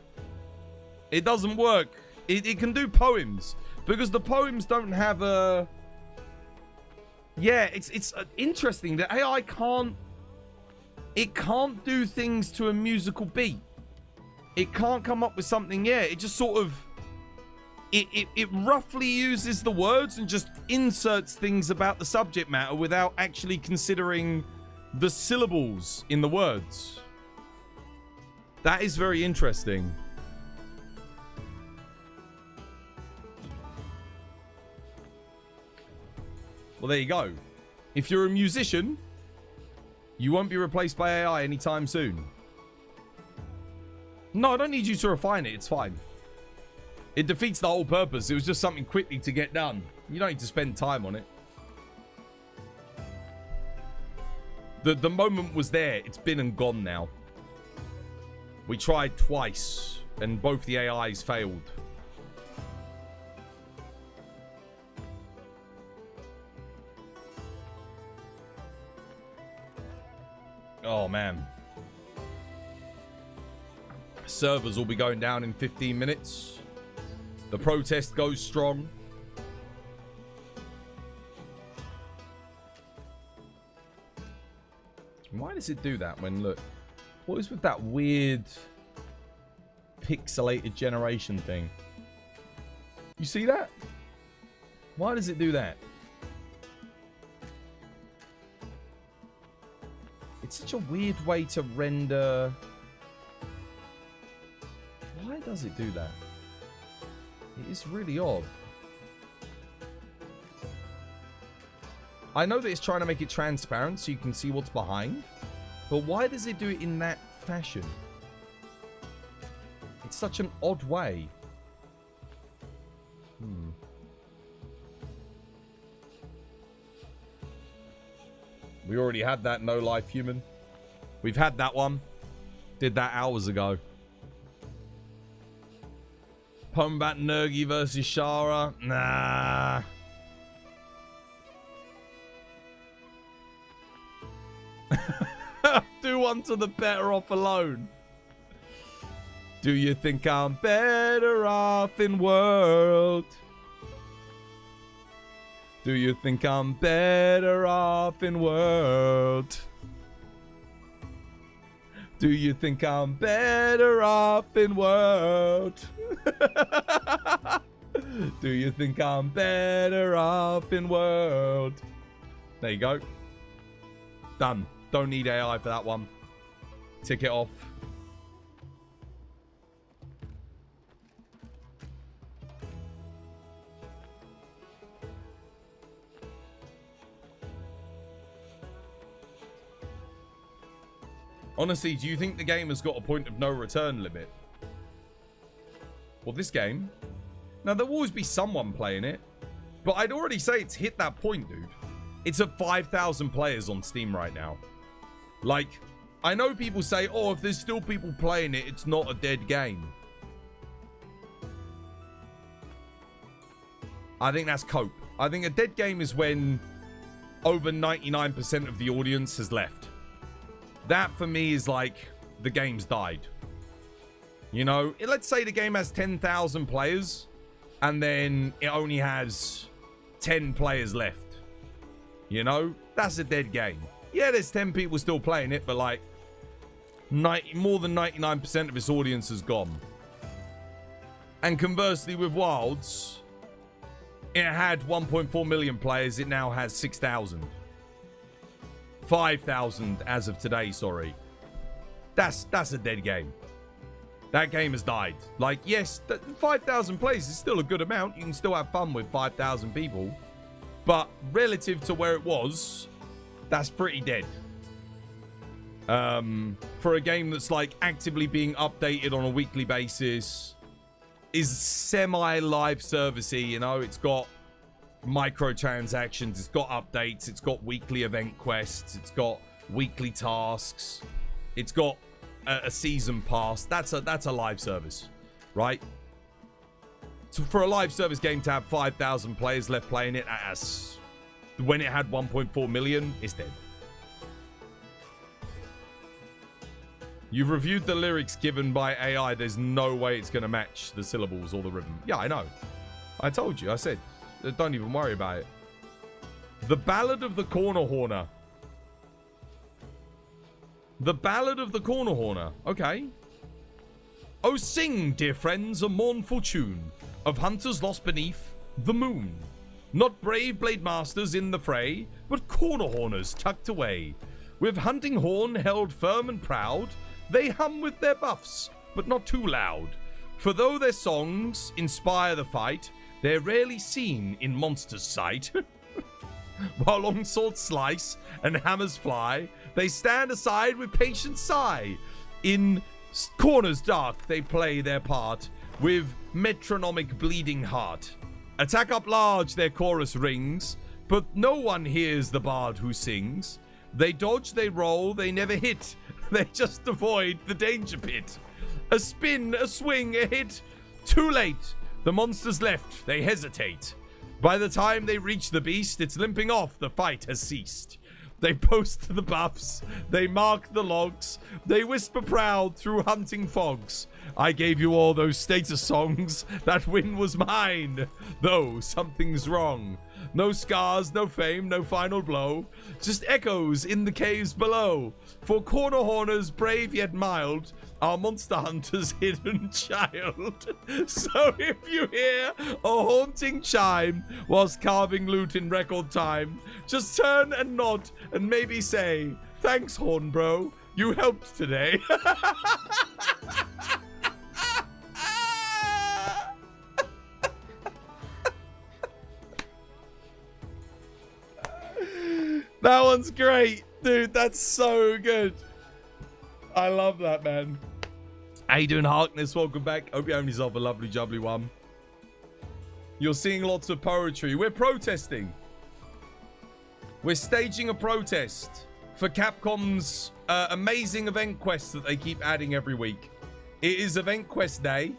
It doesn't work. It can do poems, because the poems don't have a... Yeah, it's interesting that AI can't... It can't do things to a musical beat. It can't come up with something, yeah. It just sort of... It roughly uses the words and just inserts things about the subject matter without actually considering the syllables in the words. That is very interesting. Well, there you go. If you're a musician, you won't be replaced by AI anytime soon. No, I don't need you to refine it. It's fine. It defeats the whole purpose. It was just something quickly to get done. You don't need to spend time on it. The moment was there. It's been and gone now. We tried twice, and both the AIs failed. Oh, man. Servers will be going down in 15 minutes. The protest goes strong. Why does it do that when, look, what is with that weird pixelated generation thing? You see that? Why does it do that? It's such a weird way to render. Why does it do that? It is really odd. I know that it's trying to make it transparent so you can see what's behind, but why does it do it in that fashion? It's such an odd way. We already had that no life human. We've had that one. Did that hours ago. Pombat Nergi versus Shara. Nah. Do unto the better off alone. Do you think I'm better off in world? Do you think I'm better off in world? Do you think I'm better off in world? Do you think I'm better off in world? There you go. Done. Don't need AI for that one. Tick it off. Honestly, do you think the game has got a point of no return limit? Well, this game. Now, there will always be someone playing it. But I'd already say it's hit that point, dude. It's at 5,000 players on Steam right now. Like, I know people say, oh, if there's still people playing it, it's not a dead game. I think that's cope. I think a dead game is when over 99% of the audience has left. That, for me, is like the game's died. You know, let's say the game has 10,000 players, and then it only has 10 players left. You know, that's a dead game. Yeah, there's 10 people still playing it, but like, more than 99% of its audience has gone. And conversely, with Wilds, it had 1.4 million players. It now has 6,000. 5,000 as of today, sorry. That's a dead game. That game has died. Like, yes, 5,000 players is still a good amount. You can still have fun with 5,000 people. But relative to where it was, that's pretty dead. For a game that's like actively being updated on a weekly basis, is semi-live servicey, you know, it's got microtransactions, it's got updates, it's got weekly event quests, it's got weekly tasks, it's got a season pass. That's a live service, right? So for a live service game to have 5,000 players left playing it, as when it had 1.4 million, it's dead. You've reviewed the lyrics given by AI. There's no way it's going to match the syllables or the rhythm. Yeah, I know. I told you. I said, don't even worry about it. The Ballad of the Corner Horner. The Ballad of the Corner Horner. Okay. Oh, sing, dear friends, a mournful tune of hunters lost beneath the moon. Not brave blade masters in the fray, but corner horners tucked away. With hunting horn held firm and proud, they hum with their buffs, but not too loud. For though their songs inspire the fight, they're rarely seen in monsters' sight. While long swords slice and hammers fly, they stand aside with patient sigh. In corners dark they play their part, with metronomic bleeding heart. Attack up large their chorus rings, but no one hears the bard who sings. They dodge, they roll, they never hit. They just avoid the danger pit. A spin, a swing, a hit. Too late. The monster's left. They hesitate. By the time they reach the beast, it's limping off. The fight has ceased. They post the buffs. They mark the logs. They whisper proud through hunting fogs. I gave you all those status songs. That win was mine. Though something's wrong. No scars, no fame, no final blow. Just echoes in the caves below. For corner horners, brave yet mild, our monster hunter's hidden child. So if you hear a haunting chime whilst carving loot in record time, just turn and nod and maybe say, thanks, Horn Bro. You helped today. That one's great, dude. That's so good. I love that, man. How you doing, Harkness? Welcome back. Hope you have yourself a lovely, jubbly one. You're seeing lots of poetry. We're protesting. We're staging a protest for Capcom's amazing event quests that they keep adding every week. It is Event Quest Day.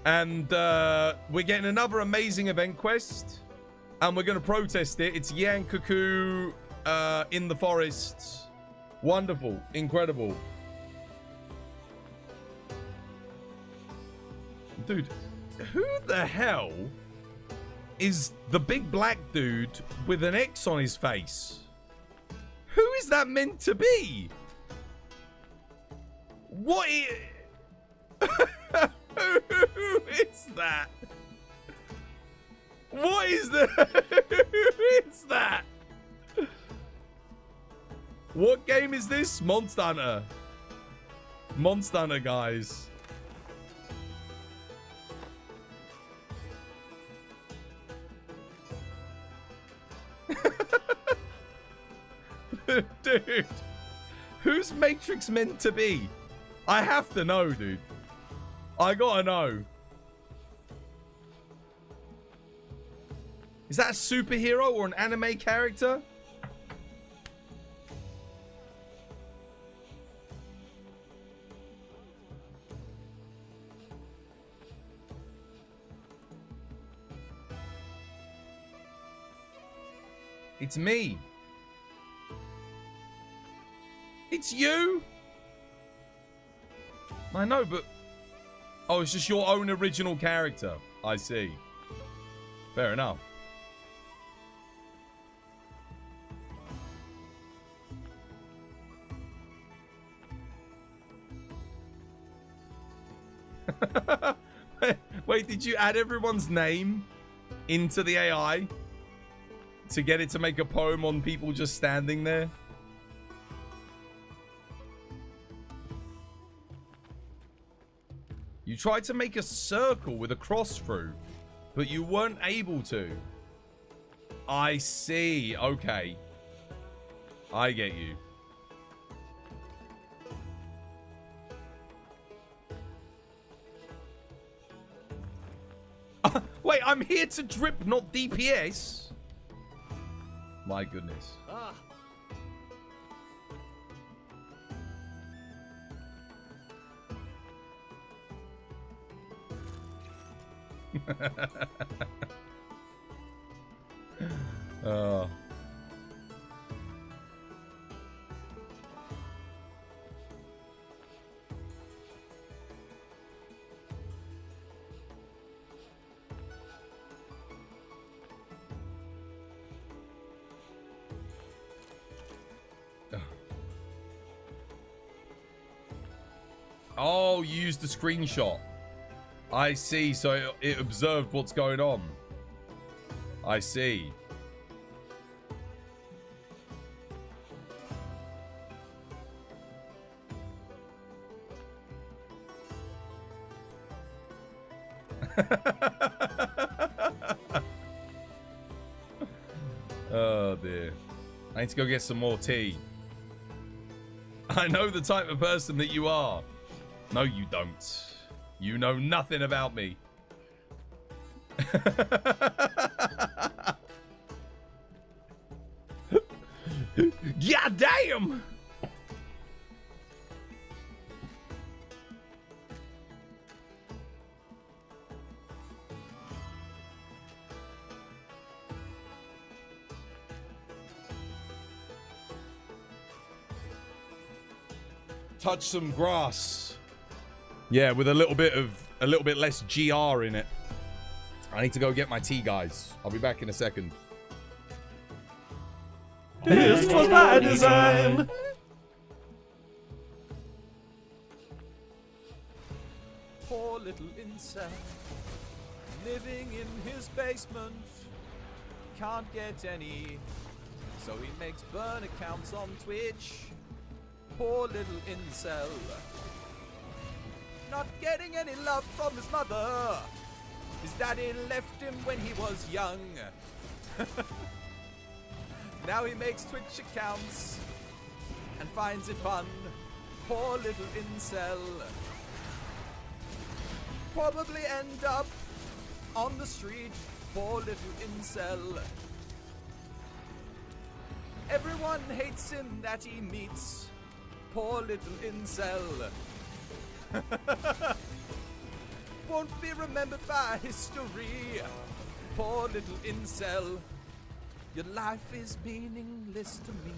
And we're getting another amazing event quest. And we're going to protest it. It's Yian Kut-Ku in the forest. Wonderful. Incredible. Dude, who the hell is the big black dude with an X on his face? Who is that meant to be? What is... Who is that? What is that? Who is that? What game is this? Monster Hunter. Monster Hunter, guys. Dude. Who's Matrix meant to be? I have to know, dude. I gotta know. Is that a superhero or an anime character? It's me. It's you. I know, but... Oh, it's just your own original character. I see. Fair enough. Wait, did you add everyone's name into the AI to get it to make a poem on people just standing there? You tried to make a circle with a cross through, but you weren't able to. I see. Okay. I get you. Wait, I'm here to drip, not DPS. My goodness. Ah. Oh. Oh, you used the screenshot. I see. So it observed what's going on. I see. Oh dear. I need to go get some more tea. I know the type of person that you are. No, you don't. You know nothing about me. God damn! Touch some grass. Yeah, with a little bit less GR in it. I need to go get my tea, guys. I'll be back in a second. This was by design. Poor little incel, living in his basement, can't get any, so he makes burn accounts on Twitch. Poor little incel, not getting any love from his mother. His daddy left him when he was young. Now he makes Twitch accounts and finds it fun. Poor little incel. Probably end up on the street. Poor little incel. Everyone hates him that he meets. Poor little incel. Won't be remembered by history. Poor little incel. Your life is meaningless to me.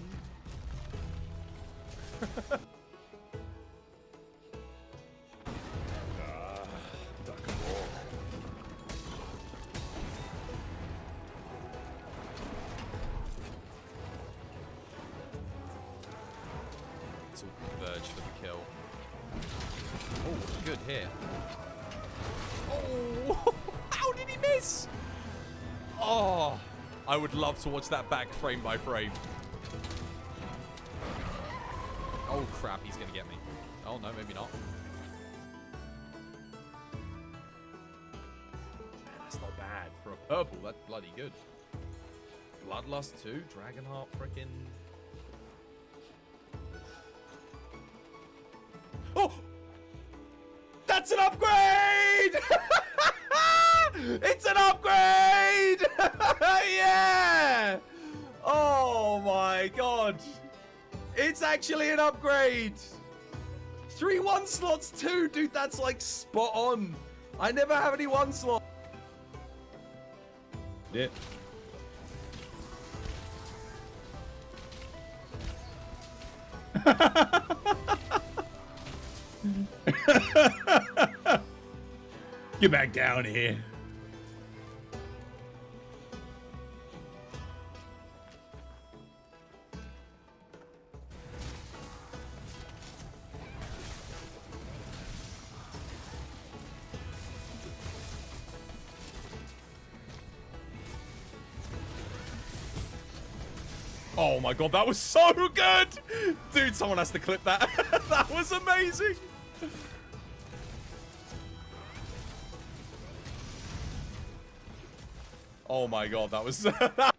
It's all converge for the kill. Oh, good hit. Oh, how did he miss? Oh, I would love to watch that back frame by frame. Oh crap, he's gonna get me. Oh no, maybe not. Man, that's not bad. For a purple, that's bloody good. Bloodlust 2, Dragonheart frickin'. Oh! That's an upgrade! It's an upgrade! Yeah! Oh my god. It's actually an upgrade. 3 1 slots too, dude. That's like spot on. I never have any 1 slot. Yeah. Get back down here. Oh my god, that was so good! Dude, someone has to clip that. That was amazing! Oh my god, that was... It's not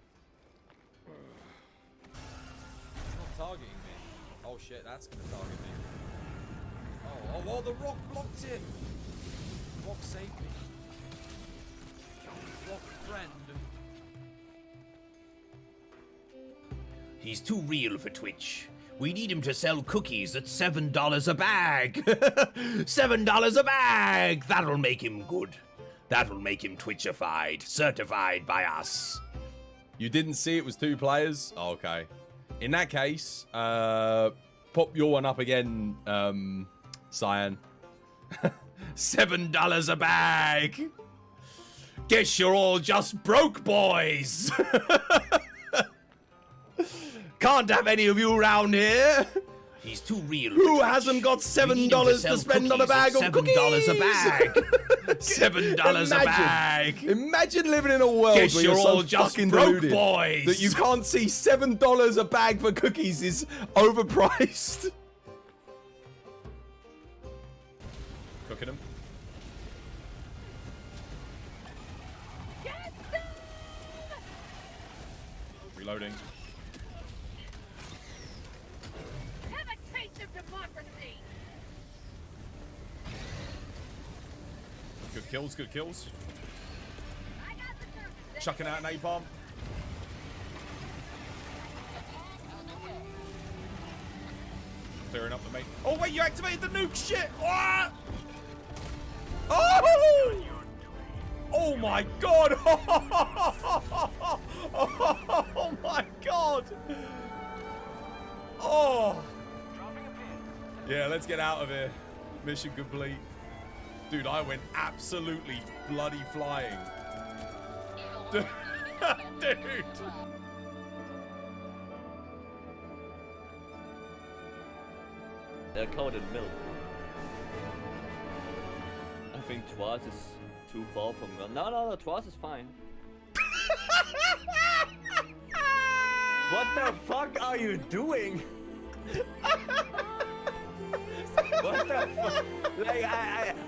targeting me. Oh shit, that's gonna target me. Oh, the rock blocked it! Rock saved me. Rock friend. He's too real for Twitch. We need him to sell cookies at $7 a bag. $7 a bag! That'll make him good. That'll make him Twitchified, certified by us. You didn't see it was 2 players? Oh, okay. In that case, pop your one up again, Cyan. $7 a bag! Guess you're all just broke boys! Can't have any of you around here! He's too real. Who hasn't got $7 to spend on a bag of cookies? $7 a bag! $7 a bag! Imagine living in a world Guess where you're you're so all just fucking broke deluded boys. that you can't see $7 a bag for cookies is overpriced. Cooking them. Reloading. Have a taste of democracy. Good kills, good kills. I got the service. Chucking out an napalm. Clearing up the mate. Oh wait, you activated the nuke! Shit! Ah! Oh! Oh my god! Oh my god! Oh! Yeah, let's get out of here. Mission complete. Dude, I went absolutely bloody flying. Dude. They're covered in milk. I think Twas is too far from milk. No, Twas is fine. What the fuck are you doing? What the fuck? Like,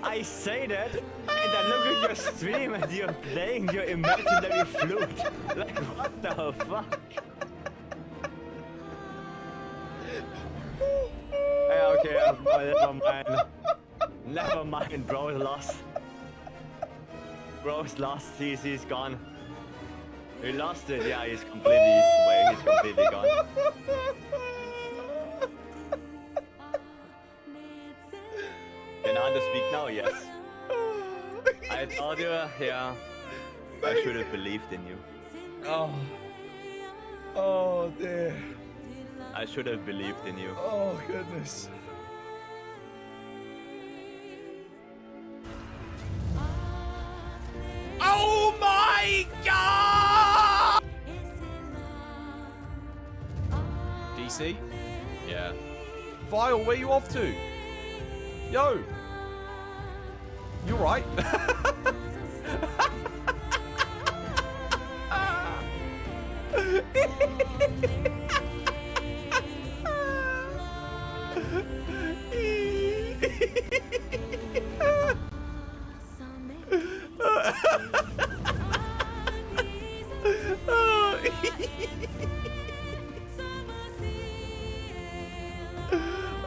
I say that, and I look at your stream and you're playing your imaginary flute. Like, what the fuck? Yeah, okay, never mind. Never mind, bro's lost. Bro's lost, he's gone. He lost it, yeah, he's completely gone. Can I speak now? Yes. I told you, yeah. I should have believed in you. Oh. Oh dear. I should have believed in you. Oh goodness. Oh my god! DC? Yeah. Vile, where you off to? Yo! You alright?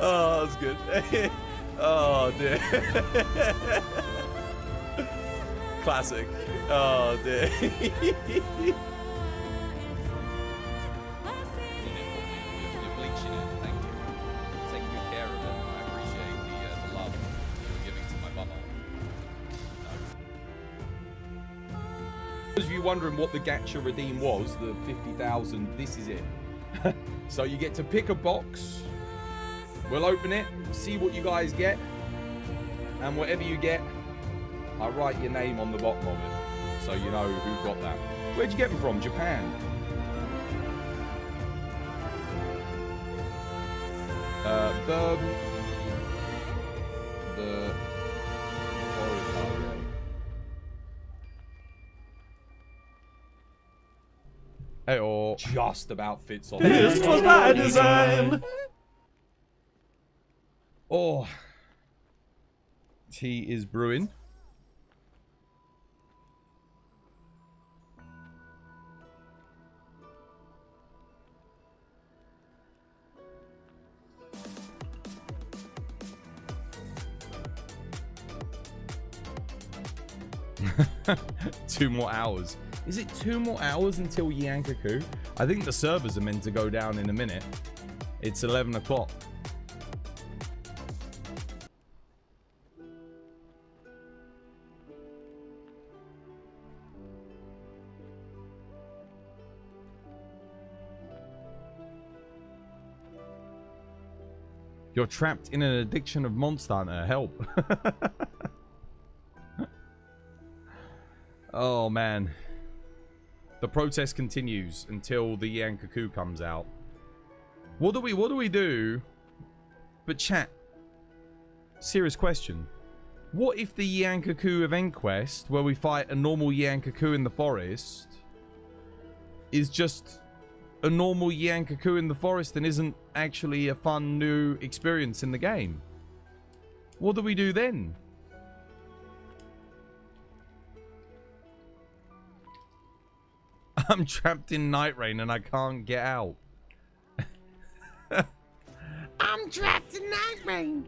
Oh, that's good. Oh dear. Classic. Oh dear. You're bleaching it. Thank you. Taking good care of it. I appreciate the love you're giving to my mama. Those of you wondering what the Gacha redeem was, the 50,000, this is it. So you get to pick a box. We'll open it, see what you guys get, and whatever you get, I write your name on the bottom of it, so you know who got that. Where'd you get them from? Japan. Burb. The Hey-oh. Just about fits on. This was by design. Oh. Tea is brewing. Two more hours. Is it 2 more hours until Yian Kut-Ku? I think the servers are meant to go down in a minute. It's 11 o'clock. You're trapped in an addiction of Monster Hunter. Help. Oh, man. The protest continues until the Yian Kut-Ku comes out. What do we do? But chat. Serious question. What if the Yian Kut-Ku event quest, where we fight a normal Yian Kut-Ku in the forest, is just a normal Yian Kut-Ku in the forest and isn't actually a fun new experience in the game? What do we do then? I'm trapped in Night Rain and I can't get out. I'm trapped in Night Rain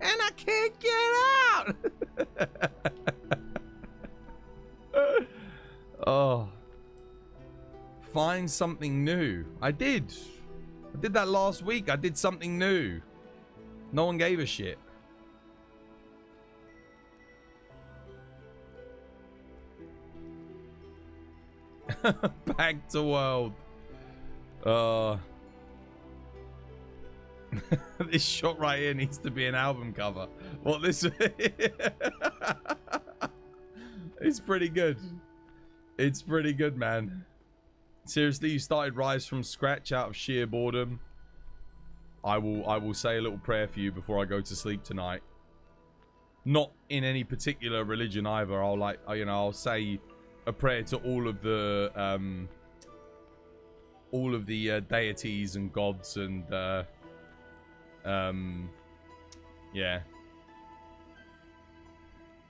and I can't get out. Oh. Find something new. I did that last week. I did something new. No one gave a shit. Back to world. This shot right here needs to be an album cover. What this? It's pretty good. It's pretty good, man. Seriously, you started Rise from scratch out of sheer boredom. I will say a little prayer for you before I go to sleep tonight. Not in any particular religion either. I'll say a prayer to all of the deities and gods and yeah.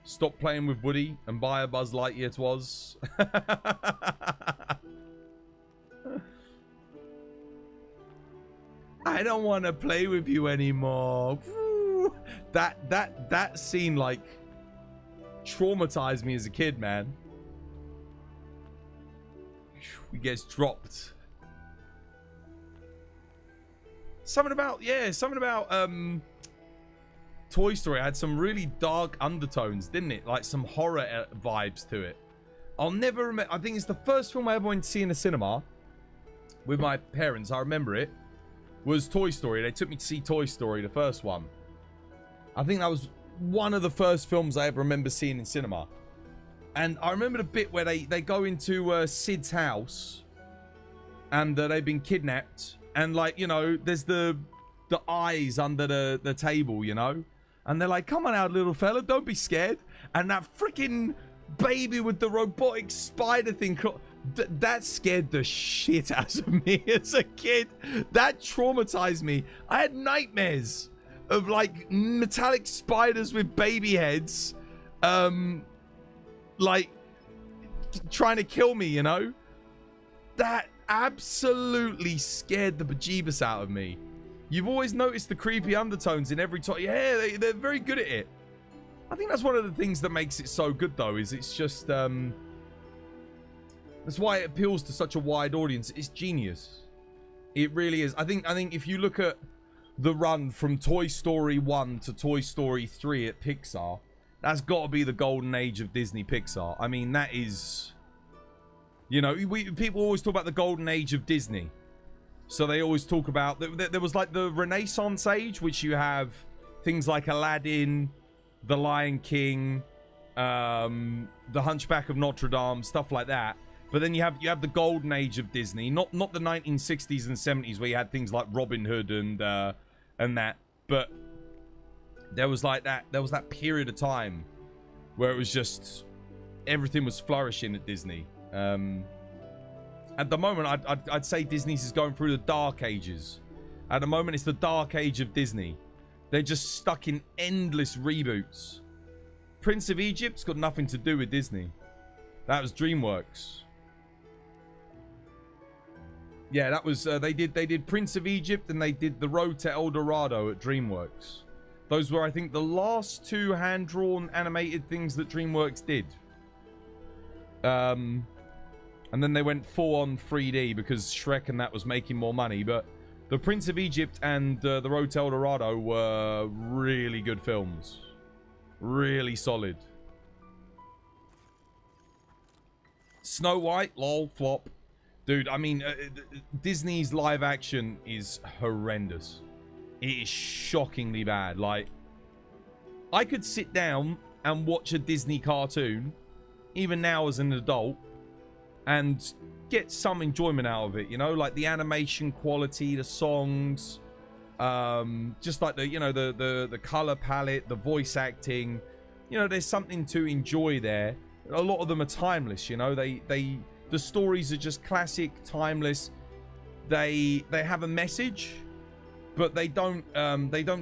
Stop playing with Woody and buy a Buzz Lightyear Twas. I don't want to play with you anymore. Woo. That scene like traumatized me as a kid, man. He gets dropped. Something about Toy Story had some really dark undertones, didn't it? Like some horror vibes to it. I'll never remember. I think it's the first film I ever went to see in the cinema with my parents. I remember it was Toy Story. They took me to see Toy Story, the first one. I think that was one of the first films I ever remember seeing in cinema. And I remember the bit where they go into Sid's house and they've been kidnapped. And like, you know, there's the eyes under the table, you know. And they're like, come on out, little fella, don't be scared. And that freaking baby with the robotic spider thing, that scared the shit out of me as a kid. That traumatized me. I had nightmares of like metallic spiders with baby heads. Like trying to kill me, you know. That absolutely scared the bejeebus out of me. You've always noticed the creepy undertones in every toy. Yeah, they're very good at it. I think that's one of the things that makes it so good, though, is it's just that's why it appeals to such a wide audience. It's genius. It really is. I think if you look at the run from Toy Story 1 to Toy Story 3 at Pixar, that's got to be the golden age of Disney Pixar. I mean, that is, you know, people always talk about the golden age of Disney. So they always talk about, there was like the Renaissance age, which you have things like Aladdin, The Lion King, The Hunchback of Notre Dame, stuff like that. But then you have the golden age of Disney, not the 1960s and 70s where you had things like Robin Hood and that, but there was that period of time where it was just everything was flourishing at Disney. At the moment, I'd say Disney's is going through the dark ages. At the moment, it's the dark age of Disney. They're just stuck in endless reboots. Prince of Egypt's got nothing to do with Disney. That was DreamWorks. Yeah, that was they did Prince of Egypt and they did The Road to El Dorado at DreamWorks. Those were, I think, the last two hand-drawn animated things that DreamWorks did. And then they went full-on 3D because Shrek and that was making more money. But the Prince of Egypt and The Road to El Dorado were really good films. Really solid. Snow White, lol, flop. Dude, I mean, Disney's live action is horrendous. It is shockingly bad. Like, I could sit down and watch a Disney cartoon, even now as an adult, and get some enjoyment out of it, you know? Like, the animation quality, the songs, just like the, you know, the color palette, the voice acting. You know, there's something to enjoy there. A lot of them are timeless, you know? The stories are just classic, timeless. They have a message, but they don't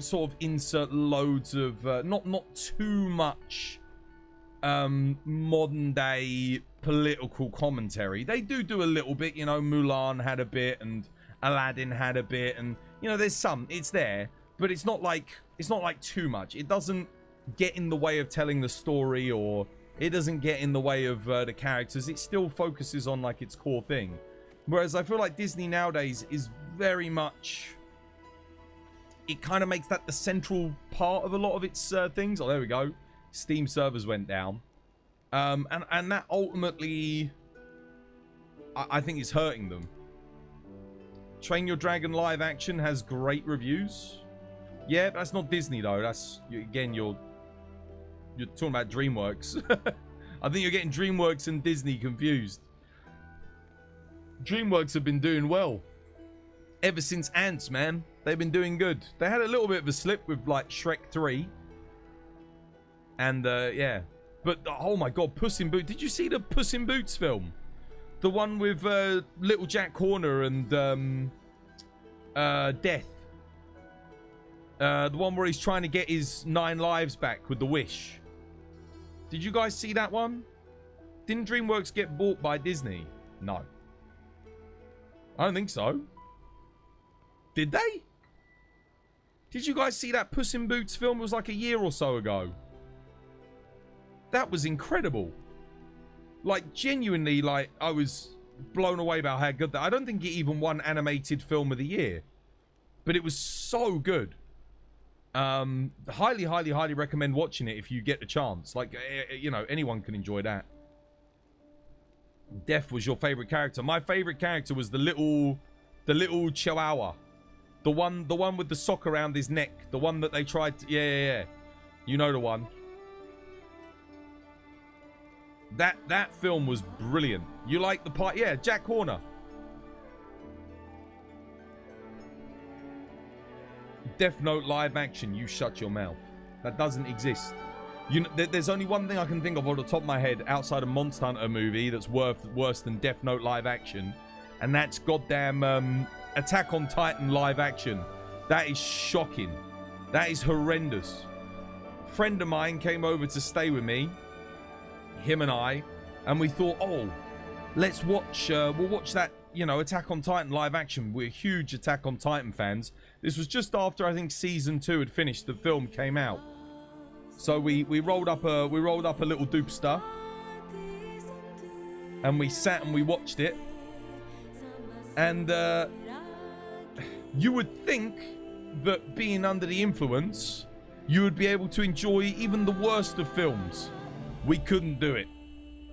sort of insert loads of not too much modern day political commentary. They do a little bit, you know. Mulan had a bit and Aladdin had a bit, and you know, there's some, it's there, but it's not like too much. It doesn't get in the way of telling the story, or it doesn't get in the way of the characters. It still focuses on like its core thing. Whereas I feel like Disney nowadays is very much, it kind of makes that the central part of a lot of its things. Oh, there we go. Steam servers went down. And that ultimately, I think is hurting them. Train Your Dragon live action has great reviews. Yeah, that's not Disney though. That's, again, you're talking about DreamWorks. I think you're getting DreamWorks and Disney confused. DreamWorks have been doing well ever since Ants, man. They've been doing good. They had a little bit of a slip with like Shrek 3. And yeah. But oh my god, Puss in Boots. Did you see the Puss in Boots film? The one with little Jack Horner and Death. The one where he's trying to get his 9 lives back with the wish. Did you guys see that one? Didn't DreamWorks get bought by Disney? No. I don't think so. Did they? Did you guys see that Puss in Boots film? It was like a year or so ago. That was incredible. Like, genuinely, like, I was blown away about how good that. I don't think it even won animated film of the year. But it was so good. Highly recommend watching it if you get the chance. Like, you know, anyone can enjoy that. Def was your favorite character. My favorite character was the little Chihuahua. The one with the sock around his neck. The one that they tried to, yeah. You know the one. That film was brilliant. You like the part? Yeah, Jack Horner. Death Note live action. You shut your mouth. That doesn't exist. You know, there's only one thing I can think of off the top of my head outside a Monster Hunter movie that's worse than Death Note live action, and that's goddamn Attack on Titan live action. That is shocking. That is horrendous. A friend of mine came over to stay with me, him and I, and we thought, oh, let's watch, we'll watch that, you know, Attack on Titan live action. We're huge Attack on Titan fans. This was just after I think season 2 had finished. The film came out, so we rolled up a little doopster, and we sat and we watched it. And you would think that being under the influence, you would be able to enjoy even the worst of films. We couldn't do it.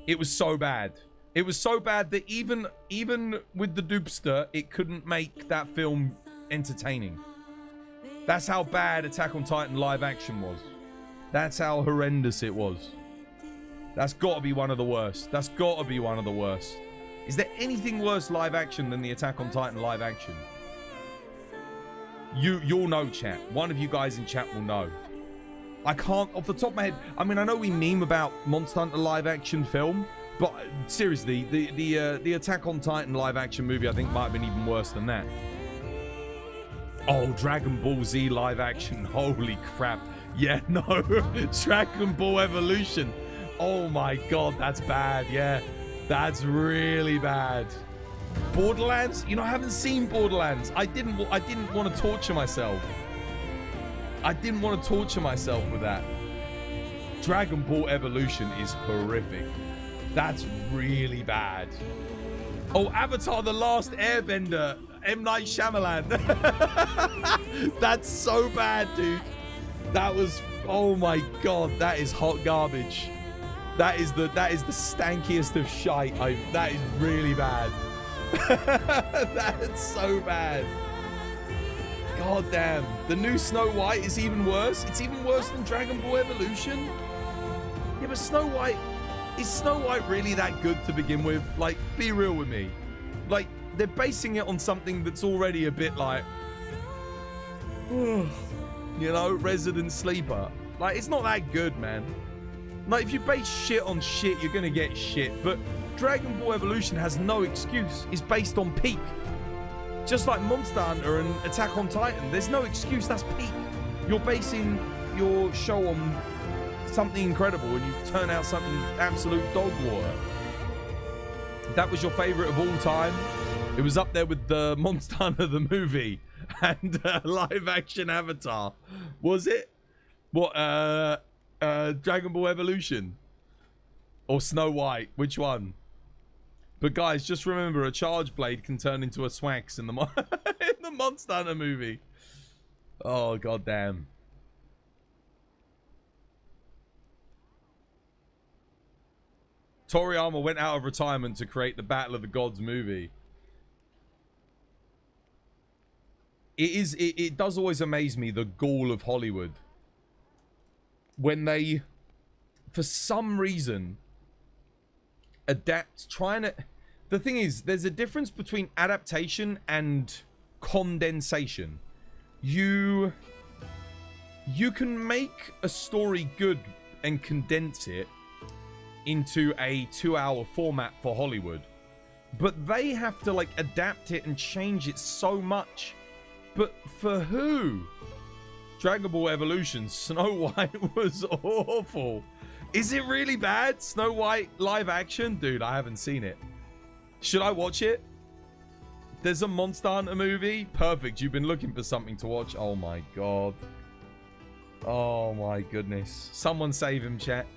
It was so bad. It was so bad that even with the doopster, it couldn't make that film entertaining. That's how bad Attack on Titan live action was. That's how horrendous it was. That's got to be one of the worst. That's got to be one of the worst. Is there anything worse live action than the Attack on Titan live action? You'll know, chat. One of you guys in chat will know. I can't, off the top of my head, I mean, I know we meme about Monster Hunter live action film, But seriously, the Attack on Titan live action movie I think might have been even worse than that. Oh, Dragon Ball Z live action. Holy crap. Yeah, no. Dragon Ball Evolution. Oh my god, that's bad. Yeah, that's really bad. Borderlands? You know, I haven't seen Borderlands. I didn't want to torture myself. I didn't want to torture myself with that. Dragon Ball Evolution is horrific. That's really bad. Oh, Avatar The Last Airbender. M. Night Shyamalan. That's so bad, dude. That was, oh my god, that is hot garbage. That is the stankiest of shite. That is really bad. That's so bad. God damn. The new Snow White is even worse. It's even worse than Dragon Ball Evolution. Yeah, but Snow White, is Snow White really that good to begin with? Like, be real with me. Like, they're basing it on something that's already a bit like, you know, Resident Sleeper. Like, it's not that good, man. Like, if you base shit on shit, you're gonna get shit. But Dragon Ball Evolution has no excuse. It's based on peak. Just like Monster Hunter and Attack on Titan, there's no excuse. That's peak. You're basing your show on something incredible and you turn out something absolute dog water. That was your favorite of all time. It was up there with the Monster Hunter the movie and live action Avatar. Was it? What, Dragon Ball Evolution? Or Snow White? Which one? But guys, just remember, a charge blade can turn into a Swax in the in the Monster Hunter movie. Oh, goddamn. Toriyama went out of retirement to create the Battle of the Gods movie. It does always amaze me, the gall of Hollywood. When they, for some reason, adapt, the thing is, there's a difference between adaptation and condensation. You can make a story good and condense it into a 2-hour format for Hollywood, but they have to like adapt it and change it so much. But for who? Dragon Ball Evolution, Snow White was awful. Is it really bad? Snow White live action? Dude, I haven't seen it. Should I watch it? There's a Monster Hunter movie? Perfect. You've been looking for something to watch. Oh my god. Oh my goodness. Someone save him, chat.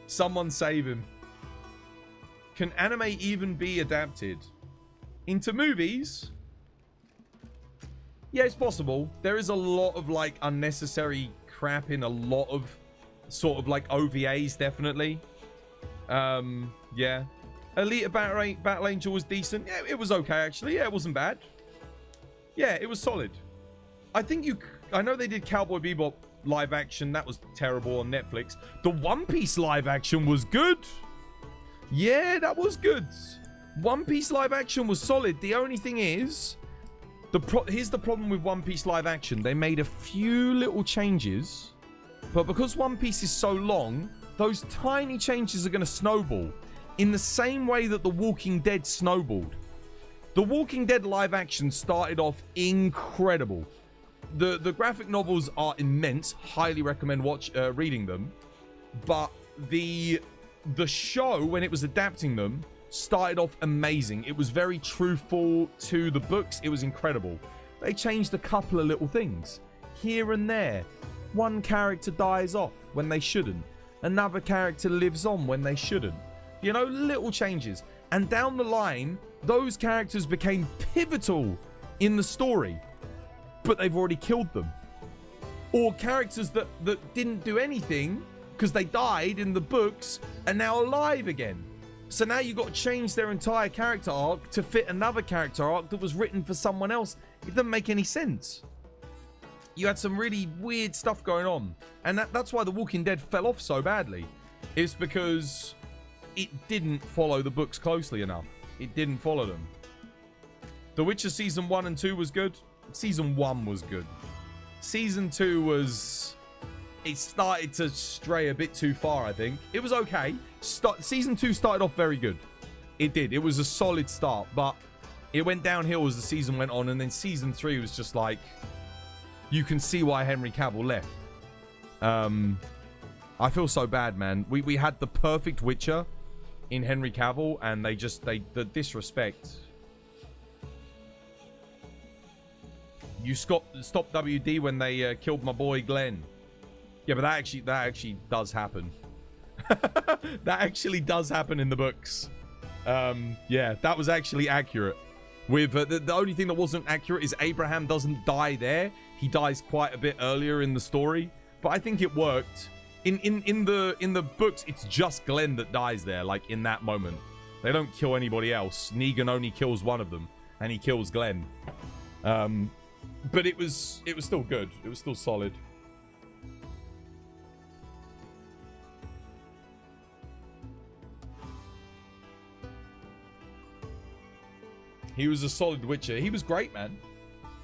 Someone save him. Can anime even be adapted into movies? Yeah, it's possible. There is a lot of like unnecessary crap in a lot of sort of like OVAs, definitely. Yeah. Alita Battle Angel was decent. Yeah, it was okay actually. Yeah, it wasn't bad. Yeah, it was solid. I know they did Cowboy Bebop live action. That was terrible on Netflix. The One Piece live action was good. Yeah, that was good. One Piece live action was solid. The only thing is, here's the problem with One Piece live action. They made a few little changes, but because One Piece is so long, those tiny changes are going to snowball in the same way that The Walking Dead snowballed. The Walking Dead live action started off incredible. The graphic novels are immense. Highly recommend reading them. But the show, when it was adapting them, started off amazing. It was very truthful to the books. It was incredible. They changed a couple of little things here and there. One character dies off when they shouldn't. Another character lives on when they shouldn't. You know, little changes. And down the line, those characters became pivotal in the story, but they've already killed them. Or characters that didn't do anything because they died in the books are now alive again. So now you've got to change their entire character arc to fit another character arc that was written for someone else. It doesn't make any sense. You had some really weird stuff going on. And that's why The Walking Dead fell off so badly. It's because it didn't follow the books closely enough. It didn't follow them. The Witcher Season 1 and 2 was good. Season 1 was good. Season 2 was it started to stray a bit too far, I think. It was okay. Season 2 started off very good. It did. It was a solid start, but it went downhill as the season went on, and then Season 3 was just like, you can see why Henry Cavill left. I feel so bad, man. We had the perfect Witcher in Henry Cavill, and the disrespect. You stopped WD when they killed my boy Glenn. Yeah, but that actually does happen. That actually does happen in the books. Yeah, that was actually accurate. With the only thing that wasn't accurate is Abraham doesn't die there. He dies quite a bit earlier in the story, but I think it worked. In the books, it's just Glenn that dies there, like in that moment. They don't kill anybody else. Negan only kills one of them, and he kills Glenn. But it was still good. It was still solid. He was a solid Witcher. He was great, man.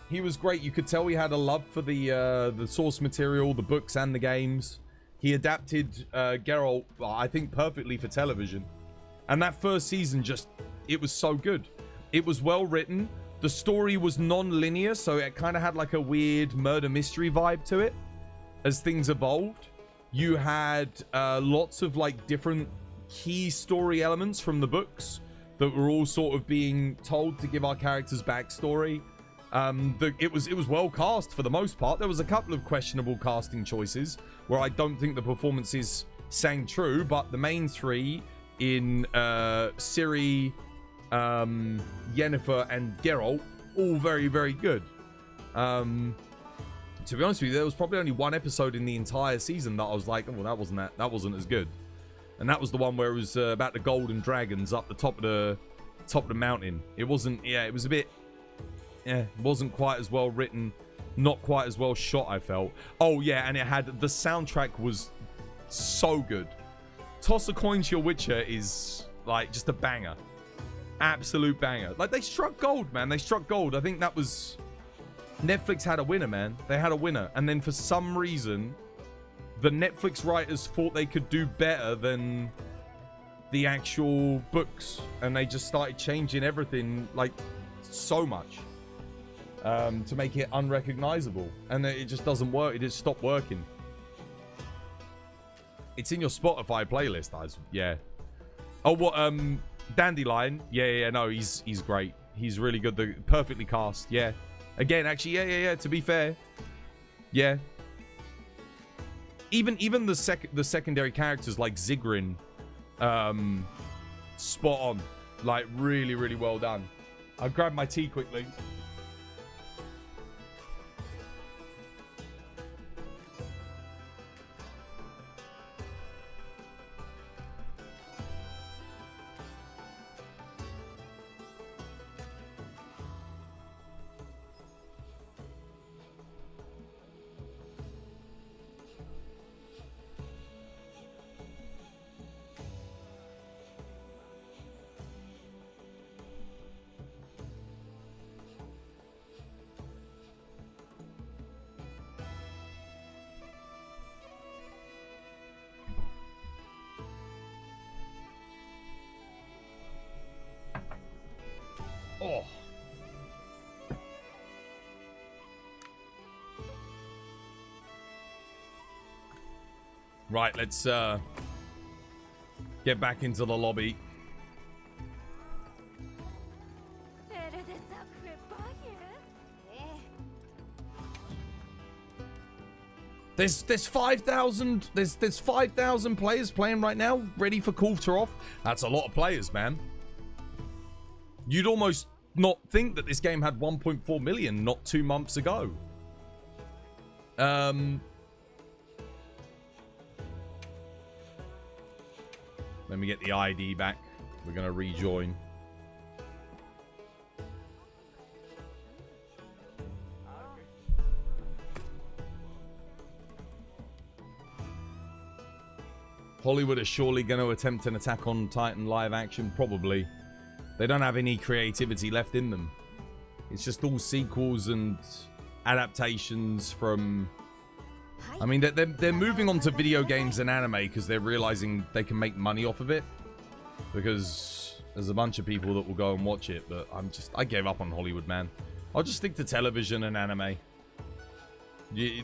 He was great. You could tell he had a love for the source material, the books, and the games. He adapted Geralt, I think, perfectly for television. And that first season it was so good. It was well written. The story was non-linear, so it kind of had like a weird murder mystery vibe to it as things evolved. You had lots of like different key story elements from the books that were all sort of being told to give our characters backstory. It was well cast for the most part. There was a couple of questionable casting choices where I don't think the performances sang true, but the main three in Ciri, Yennefer, and Geralt, all very, very good. To be honest with you, there was probably only one episode in the entire season that I was like, oh, well, that wasn't as good. And that was the one where it was about the golden dragons up the top of the mountain. It wasn't, yeah, it was a bit, it wasn't quite as well written, not quite as well shot, I felt. Oh yeah, and the soundtrack was so good. Toss a Coin to Your Witcher is like just a banger. Absolute banger. Like, they struck gold, man. They struck gold. I think that was, Netflix had a winner, man. They had a winner. And then for some reason, the Netflix writers thought they could do better than the actual books, and they just started changing everything like so much to make it unrecognizable, and it just doesn't work. It just stopped working. It's in your Spotify playlist, guys. Yeah. Oh, what? Dandelion. Yeah. No, he's great. He's really good. Perfectly cast. Yeah. Again, actually, yeah. To be fair, yeah. Even the secondary characters like Zigrin, spot on. Like, really, really well done. I'll grab my tea quickly. Oh. Right, let's get back into the lobby. There's 5,000 there's 5,000 players playing right now, ready for quarter off. That's a lot of players, man. You'd almost not think that this game had 1.4 million not 2 months ago. Let me get the ID back. We're going to rejoin. Hollywood are surely going to attempt an Attack on Titan live action, probably. They don't have any creativity left in them. It's just all sequels and adaptations from I mean, they're moving on to video games and anime because they're realizing they can make money off of it. Because there's a bunch of people that will go and watch it, but I gave up on Hollywood, man. I'll just stick to television and anime.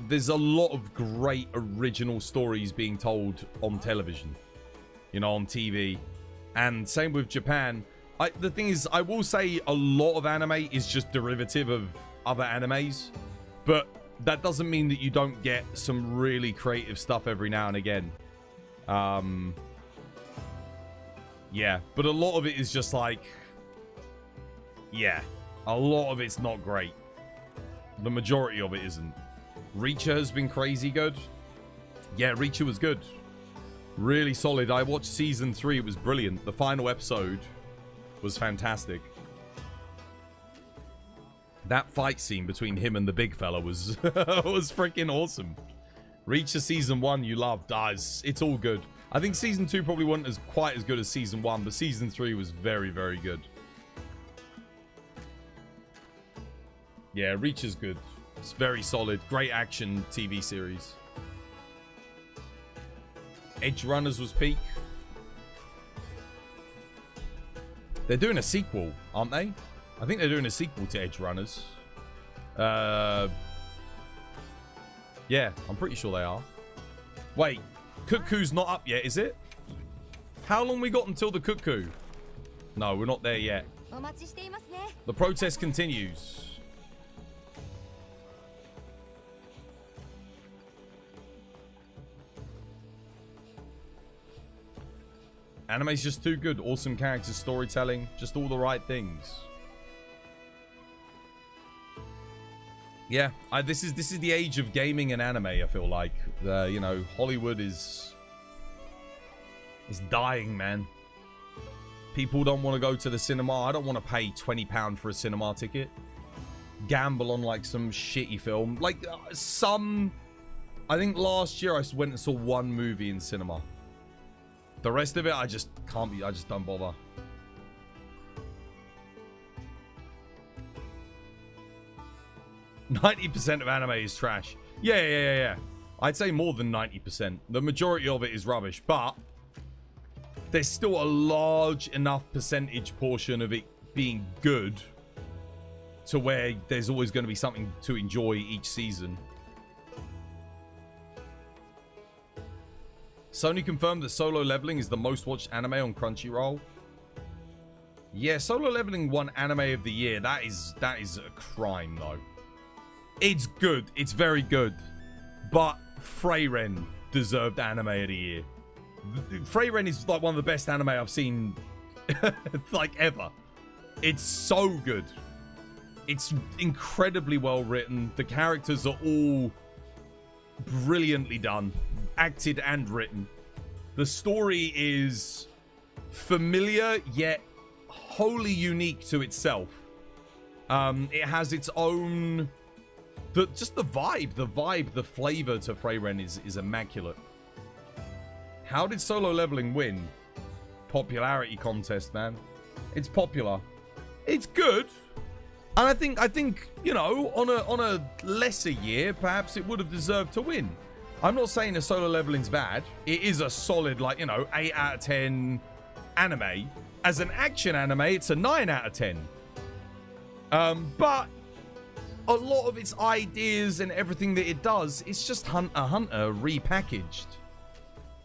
There's a lot of great original stories being told on television, you know, on TV, and same with Japan. The thing is, I will say a lot of anime is just derivative of other animes, but that doesn't mean that you don't get some really creative stuff every now and again. Yeah, but a lot of it is just like, yeah, a lot of it's not great. The majority of it isn't. Reacher has been crazy good. Yeah, Reacher was good. Really solid. I watched season 3. It was brilliant. The final episode was fantastic. That fight scene between him and the big fella was was freaking awesome. Reacher season 1 you loved. It's all good. I think season 2 probably wasn't quite as good as season 1, but season 3 was very, very good. Yeah, Reacher's good. It's very solid. Great action TV series. Edge Runners was peak. They're doing a sequel, aren't they? I think they're doing a sequel to Edge Runners. Yeah, I'm pretty sure they are. Wait, Kut-Ku's not up yet, is it? How long we got until the Kut-Ku? No, we're not there yet. The protest continues. Anime's just too good. Awesome characters, storytelling, just all the right things. Yeah, this is the age of gaming and anime. I feel like you know, Hollywood is dying, man. People don't want to go to the cinema. I don't want to pay £20 for a cinema ticket. Gamble on like some shitty film. Like I think last year I went and saw one movie in cinema. The rest of it, I just don't bother. %90 of anime is trash. Yeah. I'd say more than 90%. The majority of it is rubbish, but there's still a large enough percentage portion of it being good to where there's always going to be something to enjoy each season. Sony confirmed that Solo Leveling is the most watched anime on Crunchyroll. Yeah, Solo Leveling won Anime of the Year. That is a crime, though. It's good. It's very good. But Freyren deserved Anime of the Year. Freyren is like one of the best anime I've seen like ever. It's so good. It's incredibly well written. The characters are all brilliantly done. Acted and written. The story is familiar yet wholly unique to itself. It has its own just the vibe, the flavor to Freyren is immaculate. How did Solo Leveling win? Popularity contest, man. It's popular. It's good. And I think, you know, on a lesser year, perhaps it would have deserved to win. I'm not saying the Solo Leveling's bad. It is a solid, like, you know, 8 out of 10 anime. As an action anime, it's a 9 out of 10. But a lot of its ideas and everything that it does, it's just Hunter x Hunter repackaged.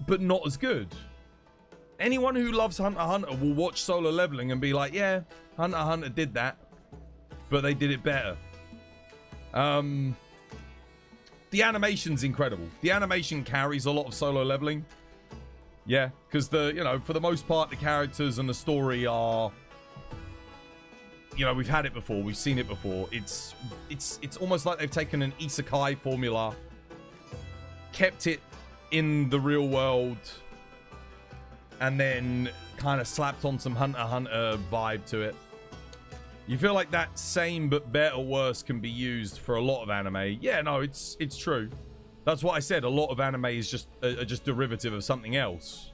But not as good. Anyone who loves Hunter x Hunter will watch Solo Leveling and be like, yeah, Hunter x Hunter did that. But they did it better. The animation's incredible. The animation carries a lot of Solo Leveling. Yeah, because you know, for the most part, the characters and the story are, you know, we've had it before, we've seen it before. It's almost like they've taken an isekai formula, kept it in the real world, and then kind of slapped on some Hunter x Hunter vibe to it. You feel like that same but better worse can be used for a lot of anime. Yeah, no, it's true. That's what I said. A lot of anime is just derivative of something else.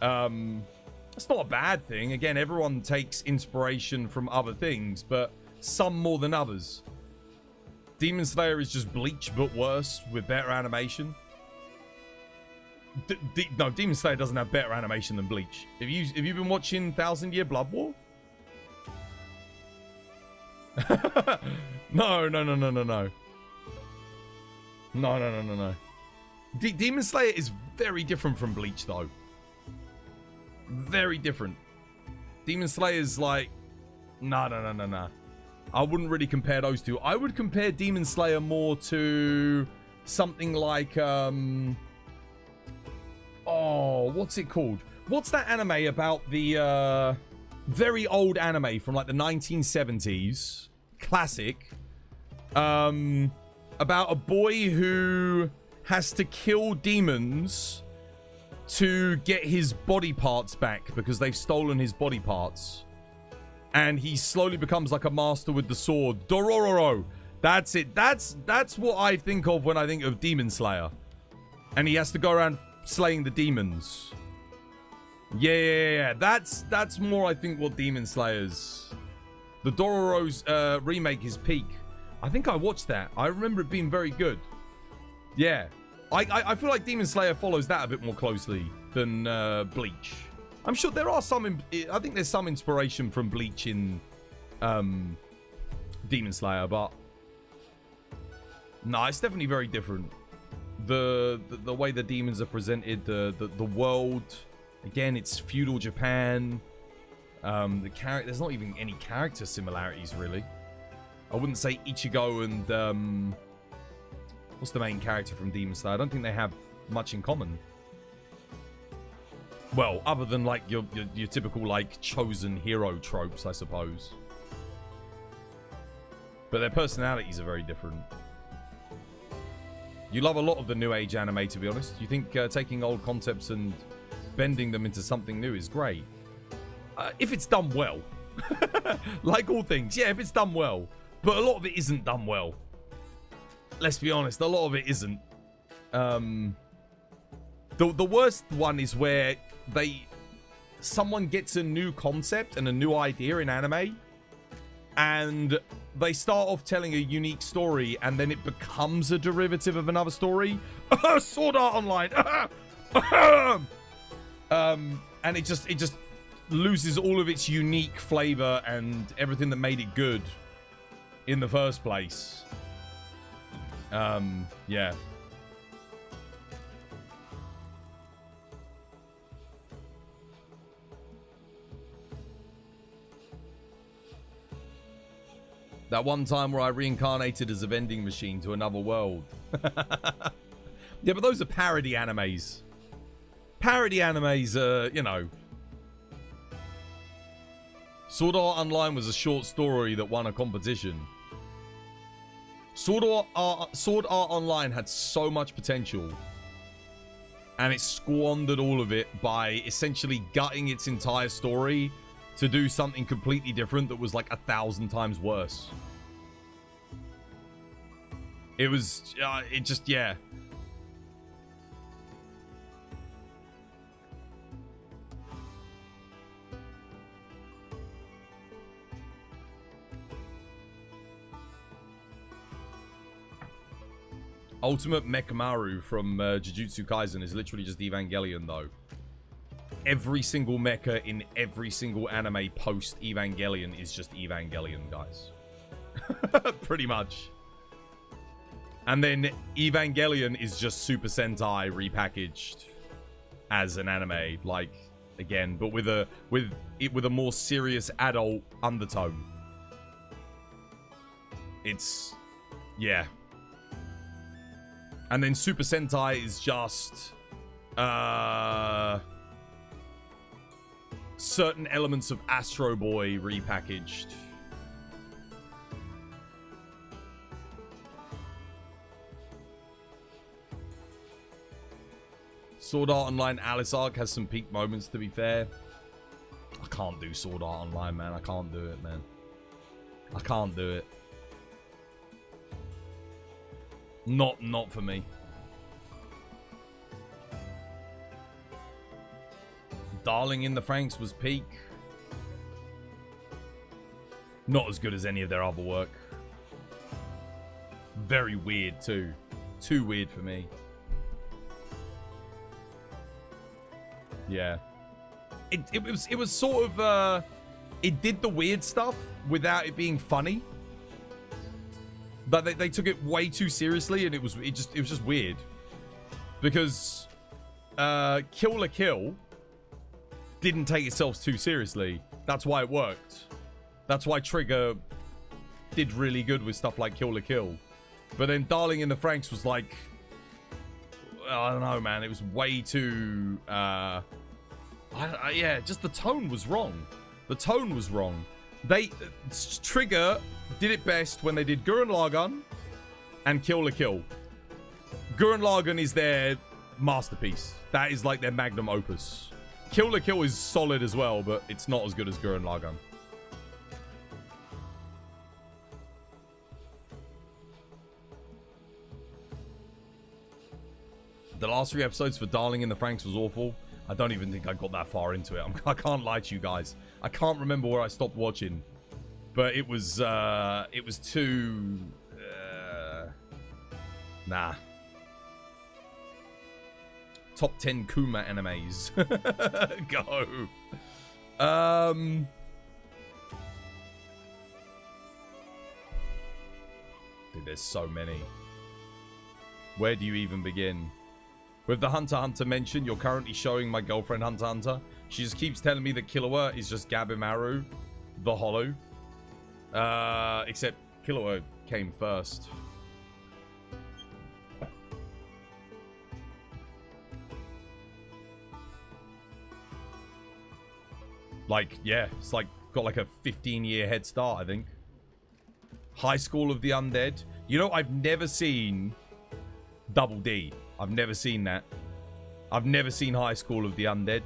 That's not a bad thing. Again, everyone takes inspiration from other things, but some more than others. Demon Slayer is just Bleach, but worse with better animation. No, Demon Slayer doesn't have better animation than Bleach. Have you been watching 1,000 Year Blood War? No. No. Demon Slayer is very different from Bleach, though. Very different. Demon Slayer is like... No. I wouldn't really compare those two. I would compare Demon Slayer more to something like... Oh, what's it called? What's that anime about the... very old anime from like the 1970s? Classic. About a boy who has to kill demons to get his body parts back because they've stolen his body parts. And he slowly becomes like a master with the sword. Dorororo. That's it. That's what I think of when I think of Demon Slayer. And he has to go around slaying the demons. Yeah. That's more, I think, what Demon Slayer's. The Dororo's remake is peak. I think I watched that. I remember it being very good. Yeah. I feel like Demon Slayer follows that a bit more closely than Bleach. I'm sure there are some... I think there's some inspiration from Bleach in Demon Slayer, but... No, it's definitely very different. The way the demons are presented, the world... Again, it's feudal Japan. There's not even any character similarities, really. I wouldn't say Ichigo and... what's the main character from Demon Slayer? I don't think they have much in common. Well, other than like your typical like chosen hero tropes, I suppose. But their personalities are very different. You love a lot of the new age anime, to be honest. You think taking old concepts and bending them into something new is great. If it's done well. Like all things, yeah, if it's done well. But a lot of it isn't done well. Let's be honest, a lot of it isn't. The worst one is where someone gets a new concept and a new idea in anime, and they start off telling a unique story, and then it becomes a derivative of another story. Sword Art Online. And it just loses all of its unique flavor and everything that made it good in the first place. Yeah. That one time where I reincarnated as a vending machine to another world. Yeah, but those are parody animes. Parody animes, you know. Sword Art Online was a short story that won a competition. Sword Art Online had so much potential, and it squandered all of it by essentially gutting its entire story to do something completely different that was like 1,000 times worse. It was, it just, yeah. Ultimate Mechamaru from Jujutsu Kaisen is literally just Evangelion, though. Every single mecha in every single anime post Evangelion is just Evangelion, guys. Pretty much. And then Evangelion is just Super Sentai repackaged as an anime, like, again, but with a more serious adult undertone. It's, yeah. And then Super Sentai is just certain elements of Astro Boy repackaged. Sword Art Online Alice Arc has some peak moments, to be fair. I can't do Sword Art Online, man. I can't do it, man. I can't do it. Not for me. Darling in the Franxx was peak. Not as good as any of their other work. very weird too. Too weird for me. Yeah. It was sort of it did the weird stuff without it being funny. But they took it way too seriously, and it was just weird. Because Kill la Kill didn't take itself too seriously. That's why it worked. That's why Trigger did really good with stuff like Kill la Kill. But then Darling in the Franxx was like, I don't know, man. It was way too yeah, just the tone was wrong. The tone was wrong. Trigger did it best when they did Gurren Lagann and Kill la Kill. Gurren Lagann is their masterpiece. That is like their magnum opus. Kill la Kill is solid as well, but it's not as good as Gurren Lagann. The last 3 episodes for Darling in the Franxx was awful. I don't even think I got that far into it. I can't lie to you guys. I can't remember where I stopped watching. But it was too... nah. Top 10 Kuma animes. Go. Dude, there's so many. Where do you even begin? With the Hunter x Hunter mention, you're currently showing my girlfriend Hunter x Hunter. She just keeps telling me that Killua is just Gabimaru, the Hollow. Except Killua came first. Like, yeah, it's like got like a 15-year head start, I think. High School of the Undead. You know, I've never seen Double D. I've never seen that. I've never seen High School of the Undead.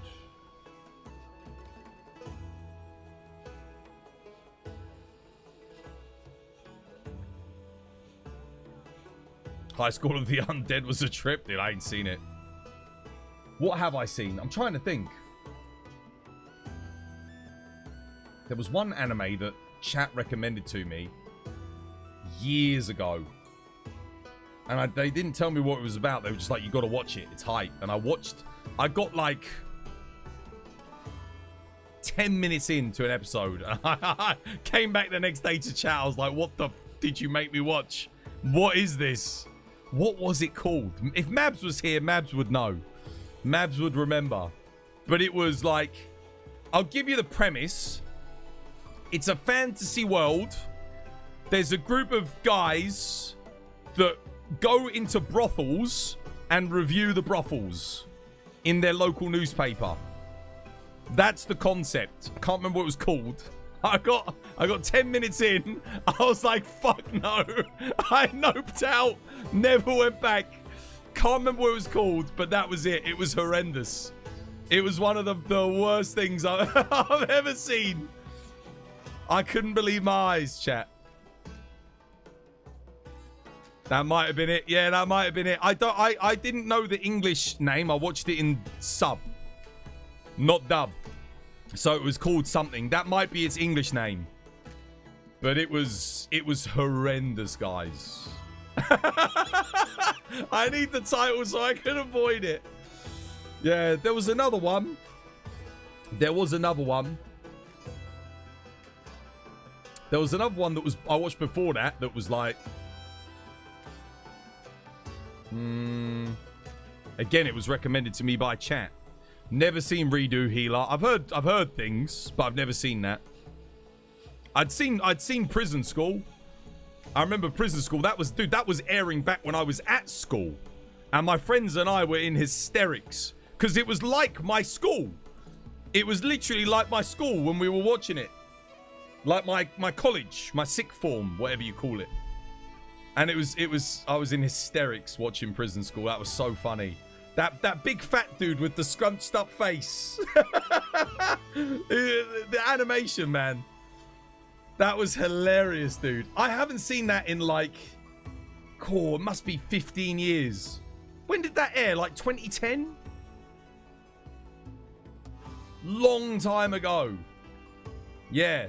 High School of the Undead was a trip, dude. I ain't seen it. What have I seen? I'm trying to think. There was one anime that chat recommended to me years ago. And they didn't tell me what it was about. They were just like, you got to watch it. It's hype. And I got like 10 minutes into an episode. And I came back the next day to chat. I was like, what the f did you make me watch? What is this? What was it called? If Mabs was here, Mabs would know. Mabs would remember. But it was like, I'll give you the premise. It's a fantasy world. There's a group of guys that go into brothels and review the brothels in their local newspaper. That's the concept. I can't remember what it was called. I got 10 minutes in. I was like, fuck no. I noped out. Never went back. Can't remember what it was called, but that was it. It was horrendous. It was one of the worst things I've ever seen. I couldn't believe my eyes, chat. That might have been it. Yeah, that might have been it. I didn't know the English name. I watched it in sub, not dub. So it was called something. That might be its English name. But it was horrendous, guys. I need the title so I can avoid it. Yeah, there was another one. There was another one that I watched before that was like again, it was recommended to me by chat. Never seen Redo Healer. I've heard things, but I've never seen that. I'd seen Prison School. I remember Prison School. That was airing back when I was at school. And my friends and I were in hysterics. Because it was like my school. It was literally like my school when we were watching it. Like my college, my sixth form, whatever you call it. And I was in hysterics watching Prison School. That was so funny. That big fat dude with the scrunched up face. The animation, man. That was hilarious, dude. I haven't seen that in like, it must be 15 years. When did that air? Like 2010? Long time ago. Yeah.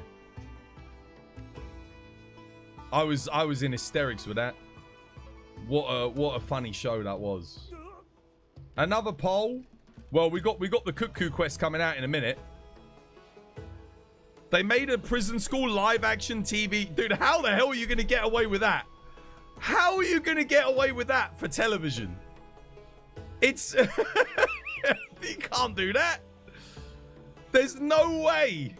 I was in hysterics with that. What a funny show that was. Another poll. Well, we got the Kut-Ku quest coming out in a minute. They made a prison school live action TV. Dude, how the hell are you going to get away with that? How are you going to get away with that for television? It's... You can't do that. There's no way.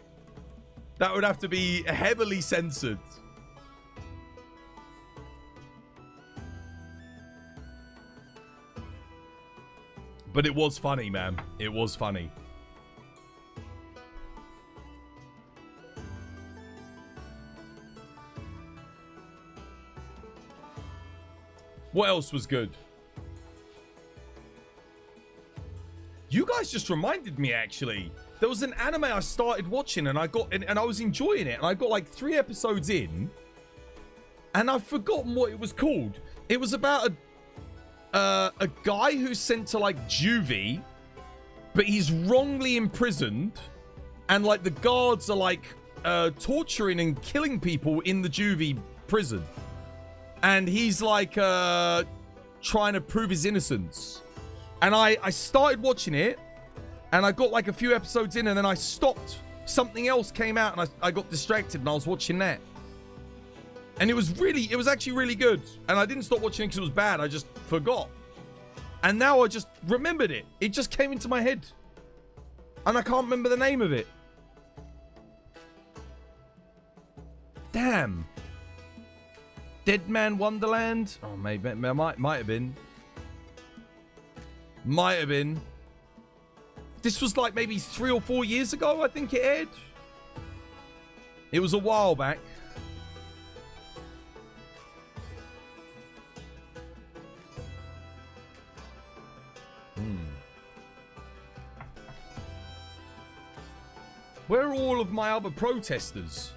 That would have to be heavily censored. But it was funny, man. It was funny. What else was good? You guys just reminded me, actually. There was an anime I started watching and I was enjoying it. And I got like 3 episodes in. And I've forgotten what it was called. It was about a guy who's sent to like juvie, but he's wrongly imprisoned. And like the guards are like torturing and killing people in the juvie prison. And he's like trying to prove his innocence. And I started watching it, and I got like a few episodes in, and then I stopped. Something else came out, and I got distracted, and I was watching that. And it was actually really good. And I didn't stop watching it because it was bad. I just forgot. And now I just remembered it. It just came into my head. And I can't remember the name of it. Damn. Dead Man Wonderland? Oh, maybe. It might have been. Might have been. This was like maybe 3 or 4 years ago, I think it aired. It was a while back. Where are all of my other protesters?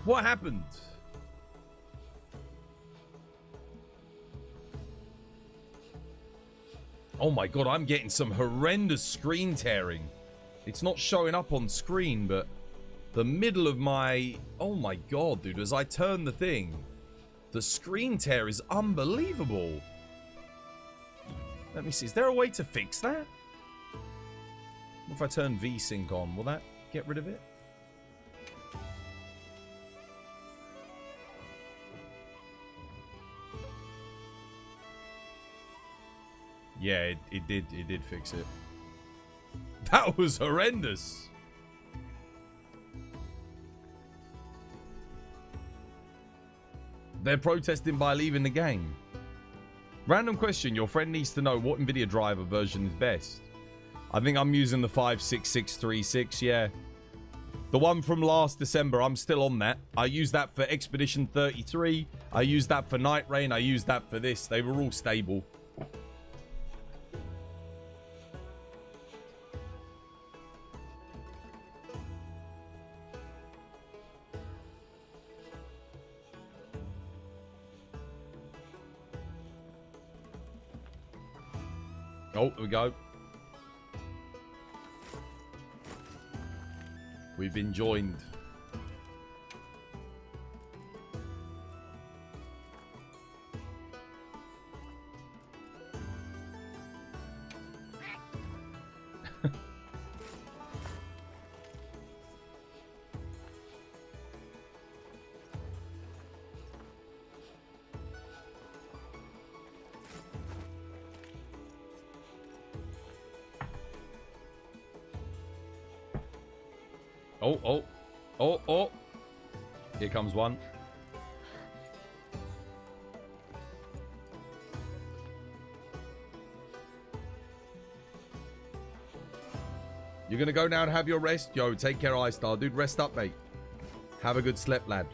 What happened? Oh my god, I'm getting some horrendous screen tearing. It's not showing up on screen, but the middle of my... Oh my god, dude, as I turn the thing, the screen tear is unbelievable. Let me see, is there a way to fix that? What if I turn VSync on? Will that get rid of it? Yeah, it did fix it. That was horrendous. They're protesting by leaving the game. Random question, your friend needs to know what NVIDIA driver version is best. I think I'm using the 56636, yeah. The one from last December, I'm still on that. I used that for Expedition 33. I used that for Night Rain. I used that for this. They were all stable. Oh, there we go. We've been joined. Oh. Here comes one. You're gonna go now and have your rest? Yo, take care, iStar. Dude, rest up, mate. Have a good sleep, lad.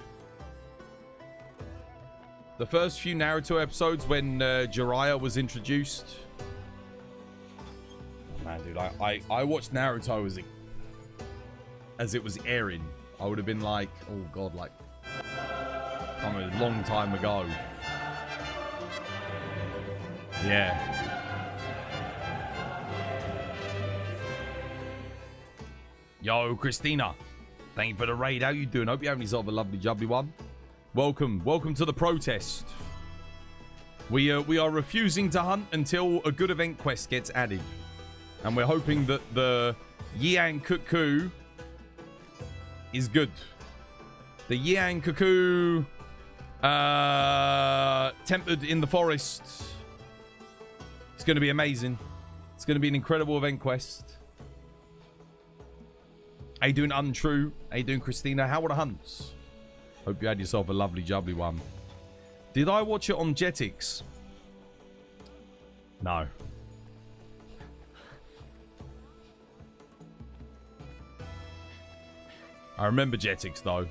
The first few Naruto episodes when Jiraiya was introduced. Oh, man, dude, I watched Naruto as it was airing. I would have been like, oh god, like a long time ago. Yeah. Yo, Christina. Thank you for the raid. How you doing? Hope you're having yourself a lovely jubbly one. Welcome to the protest. We are refusing to hunt until a good event quest gets added. And we're hoping that the Yian Kut-Ku is good. The Yian Kut-Ku tempered in the forest. It's going to be amazing. It's going to be an incredible event quest. How you doing, Untrue? How you doing, Christina? How were the hunts? Hope you had yourself a lovely, jubbly one. Did I watch it on Jetix? No. I remember Jetix, though.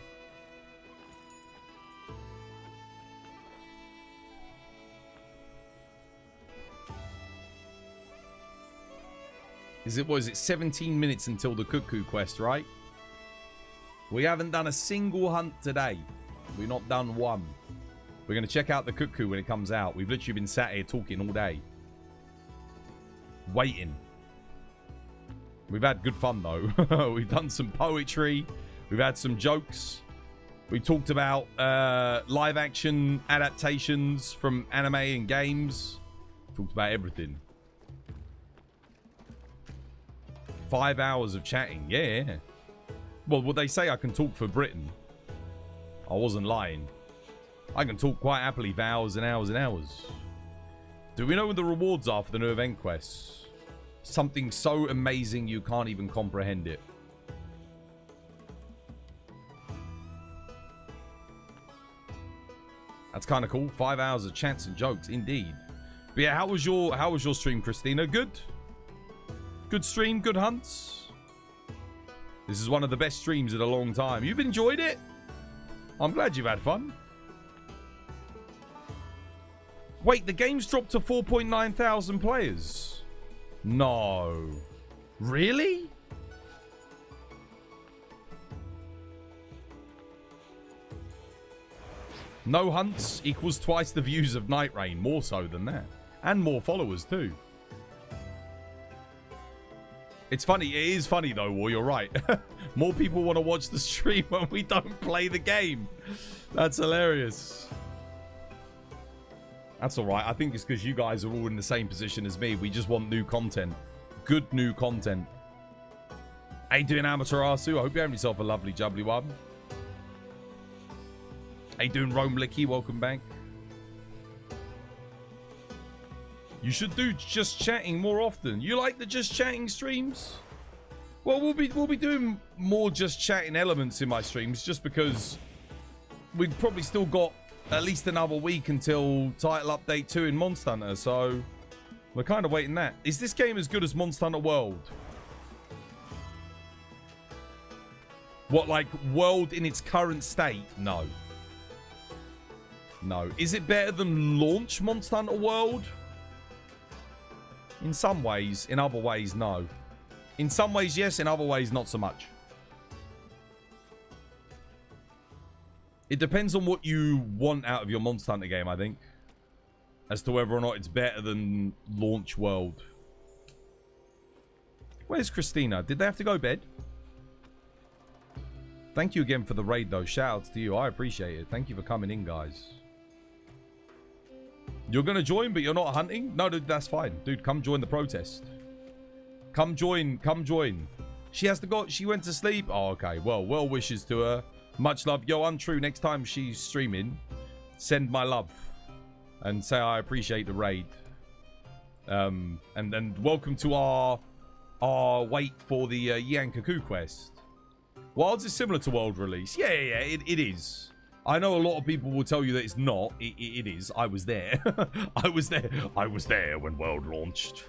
What is it, 17 minutes until the Kut-Ku quest, right? We haven't done a single hunt today. We've not done one. We're going to check out the Kut-Ku when it comes out. We've literally been sat here talking all day. Waiting. We've had good fun, though. We've done some poetry. We've had some jokes. We talked about live-action adaptations from anime and games. Talked about everything. 5 hours of chatting. Yeah. Well, would they say I can talk for Britain? I wasn't lying. I can talk quite happily for hours and hours and hours. Do we know what the rewards are for the new event quests? Something so amazing you can't even comprehend it. That's kind of cool. 5 hours of chats and jokes, indeed. But yeah, how was your stream, Christina? Good? Good stream, good hunts? This is one of the best streams in a long time. You've enjoyed it? I'm glad you've had fun. Wait, the game's dropped to 4.9 thousand players. No. Really? No hunts equals twice the views of Night Rain. More so than that. And more followers too. It's funny. It is funny though, War. You're right. More people want to watch the stream when we don't play the game. That's hilarious. That's all right. I think it's because you guys are all in the same position as me. We just want new content. Good new content. How you doing, Amateur Arsu? I hope you're having yourself a lovely, jubbly one. How you doing, Rome Licky? Welcome back. You should do just chatting more often. You like the just chatting streams? Well, we'll be doing more just chatting elements in my streams, just because we've probably still got at least another week until title update 2 in Monster Hunter, so we're kind of waiting that. Is this game as good as Monster Hunter World? What, like World in its current state? No. No. Is it better than launch Monster Hunter World? In some ways. In other ways, no. In some ways, yes. In other ways, not so much. It depends on what you want out of your Monster Hunter game, I think. As to whether or not it's better than launch World. Where's Christina? Did they have to go bed? Thank you again for the raid, though. Shoutouts to you. I appreciate it. Thank you for coming in, guys. You're going to join, but you're not hunting? No, dude, that's fine. Dude, come join the protest. Come join. Come join. She has to go. She went to sleep. Oh, okay. Well wishes to her. Much love. Yo, Untrue, next time she's streaming, send my love. And say I appreciate the raid. And then welcome to our wait for the Yian Kut-Ku quest. Wilds is similar to World release. Yeah, it is. I know a lot of people will tell you that it's not. It is. I was there. I was there when World launched.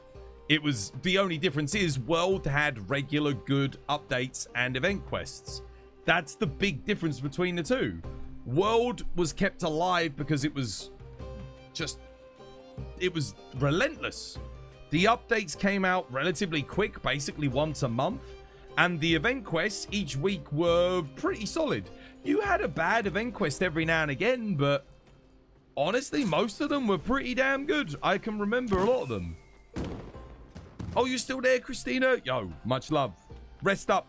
It was... The only difference is World had regular good updates and event quests. That's the big difference between the two. World was kept alive because it was just... It was relentless. The updates came out relatively quick, basically once a month. And the event quests each week were pretty solid. You had a bad event quest every now and again, but honestly, most of them were pretty damn good. I can remember a lot of them. Oh, you're still there, Christina? Yo, much love. Rest up.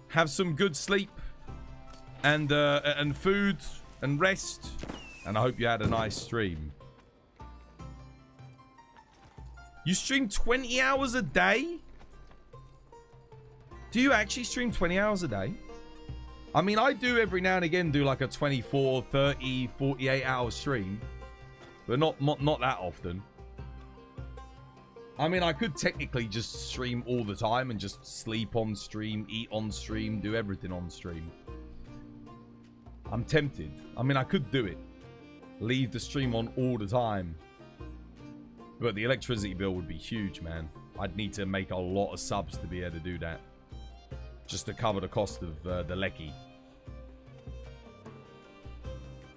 Have some good sleep. And food and rest. And I hope you had a nice stream. You stream 20 hours a day? Do you actually stream 20 hours a day? I mean, I do every now and again do like a 24, 30, 48 hour stream. But not that often. I mean, I could technically just stream all the time and just sleep on stream, eat on stream, do everything on stream. I'm tempted. I mean, I could do it. Leave the stream on all the time. But the electricity bill would be huge, man. I'd need to make a lot of subs to be able to do that. Just to cover the cost of the lecky.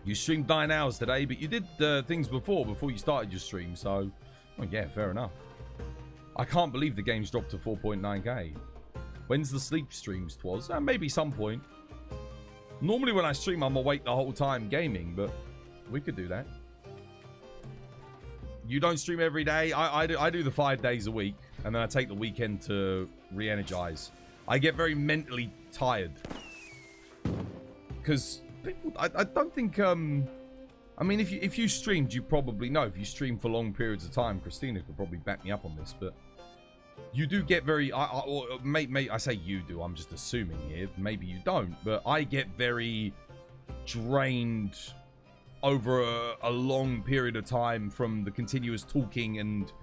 You streamed 9 hours today, but you did things before you started your stream, so... Well, yeah, fair enough. I can't believe the game's dropped to 4.9k. When's the sleep streams, Twas? Maybe some point. Normally when I stream, I'm awake the whole time gaming, but we could do that. You don't stream every day. I do the 5 days a week, and then I take the weekend to re-energize. I get very mentally tired. Because I don't think... I mean, if you streamed, you probably know. If you stream for long periods of time, Christina could probably back me up on this, but... You do get very... I say you do, I'm just assuming here. Maybe you don't, but I get very drained over a long period of time from the continuous talking and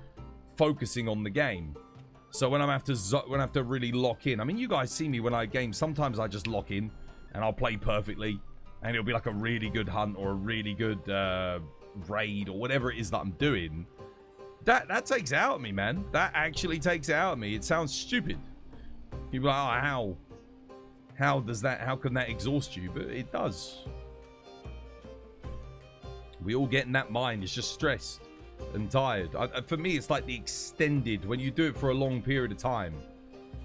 focusing on the game. So when I have to really lock in, I mean, you guys see me when I game. Sometimes I just lock in and I'll play perfectly, and it'll be like a really good hunt or a really good raid or whatever it is that I'm doing. That takes out of me, man. That actually takes it out of me. It sounds stupid. People are like, oh, how can that exhaust you? But it does. We all get in that mind. It's just stressed and tired. For me, it's like the extended, when you do it for a long period of time.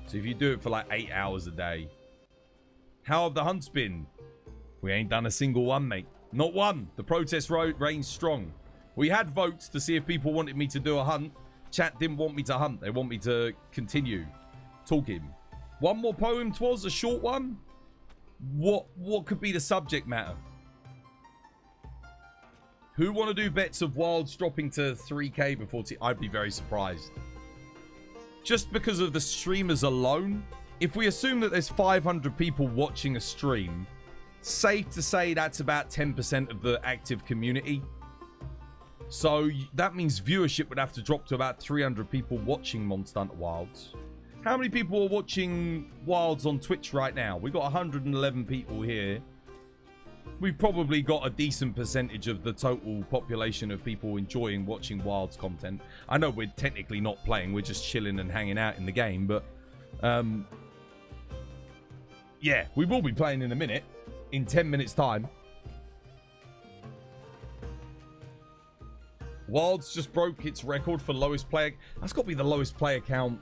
So if you do it for like 8 hours a day. How have the hunts been? We ain't done a single one, mate. Not one. The protest reigns strong. We had votes to see if people wanted me to do a hunt. Chat didn't want me to hunt. They want me to continue talking. One more poem, Twas, a short one. What could be the subject matter? Who want to do bets of wilds dropping to 3k before I'd be very surprised. Just because of the streamers alone. If we assume that there's 500 people watching a stream, safe to say that's about 10% of the active community. So that means viewership would have to drop to about 300 people watching Monster Hunter Wilds. How many people are watching Wilds on Twitch right now? We've got 111 people here. We've probably got a decent percentage of the total population of people enjoying watching Wilds content. I know we're technically not playing, we're just chilling and hanging out in the game, but yeah, we will be playing in a minute, in 10 minutes time. Wilds just broke its record for lowest player. That's got to be the lowest player count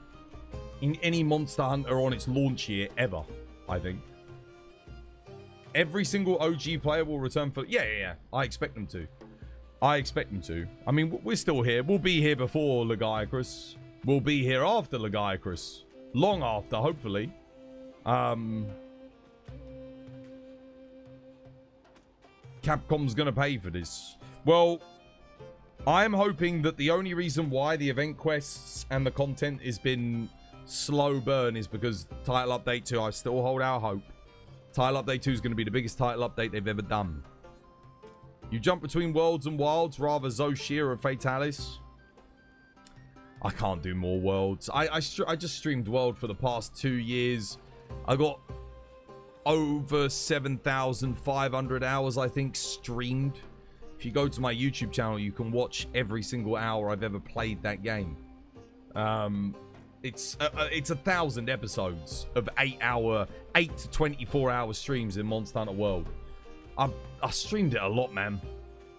in any Monster Hunter on its launch year ever, I think. Every single OG player will return for... Yeah. I expect them to. I mean, we're still here. We'll be here before Legiacrus. We'll be here after Legiacrus. Long after, hopefully. Capcom's going to pay for this. Well... I'm hoping that the only reason why the event quests and the content has been slow burn is because Title Update 2, I still hold out hope. Title Update 2 is going to be the biggest title update they've ever done. You jump between worlds and wilds, rather Zoshir or Fatalis. I can't do more worlds. I just streamed world for the past 2 years. I got over 7,500 hours, I think, streamed. If you go to my YouTube channel, you can watch every single hour I've ever played that game. It's 1,000 episodes of 8 to 24 hour streams in Monster Hunter World. I streamed it a lot, man.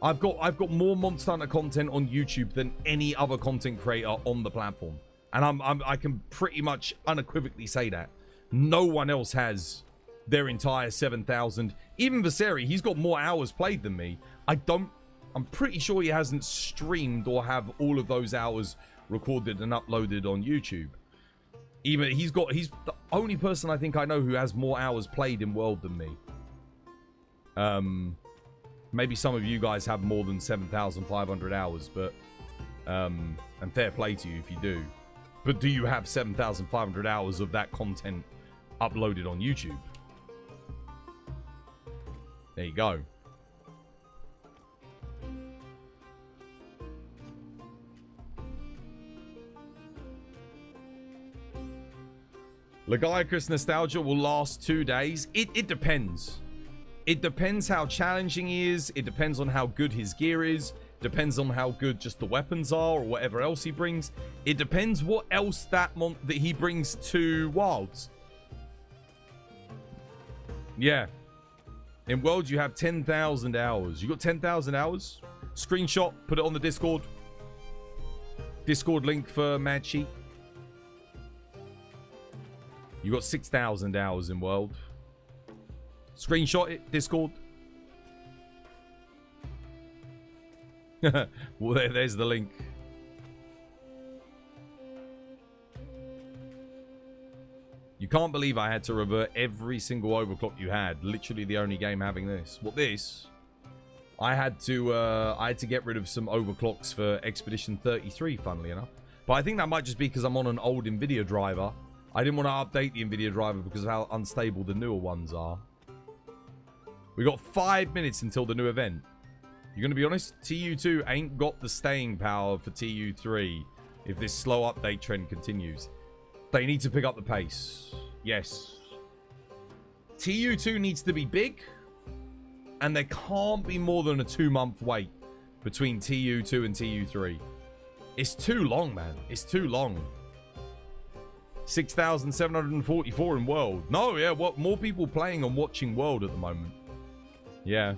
I've got more Monster Hunter content on YouTube than any other content creator on the platform, and I can pretty much unequivocally say that. No one else has their entire 7,000. Even Viseri, he's got more hours played than me. I'm pretty sure he hasn't streamed or have all of those hours recorded and uploaded on YouTube. Even he's the only person I think I know who has more hours played in World than me. Maybe some of you guys have more than 7,500 hours, but And fair play to you if you do. But do you have 7,500 hours of that content uploaded on YouTube? There you go. Legiacus Nostalgia will last 2 days. It depends. It depends how challenging he is. It depends on how good his gear is. Depends on how good just the weapons are or whatever else he brings. It depends what else that he brings to Wilds. Yeah. In World, you have 10,000 hours. You got 10,000 hours? Screenshot, put it on the Discord. Discord link for Mad Sheep. You got 6,000 hours in World. Screenshot it, Discord. Well, there's the link. You can't believe I had to revert every single overclock you had. Literally the only game having this. What this? I had to get rid of some overclocks for Expedition 33, funnily enough. But I think that might just be because I'm on an old NVIDIA driver. I didn't want to update the NVIDIA driver because of how unstable the newer ones are. We got 5 minutes until the new event. You're going to be honest? TU2 ain't got the staying power for TU3 if this slow update trend continues. They need to pick up the pace. Yes. TU2 needs to be big. And there can't be more than a 2-month wait between TU2 and TU3. It's too long, man. It's too long. 6,744 in World. No, yeah, what more people playing and watching World at the moment. Yeah.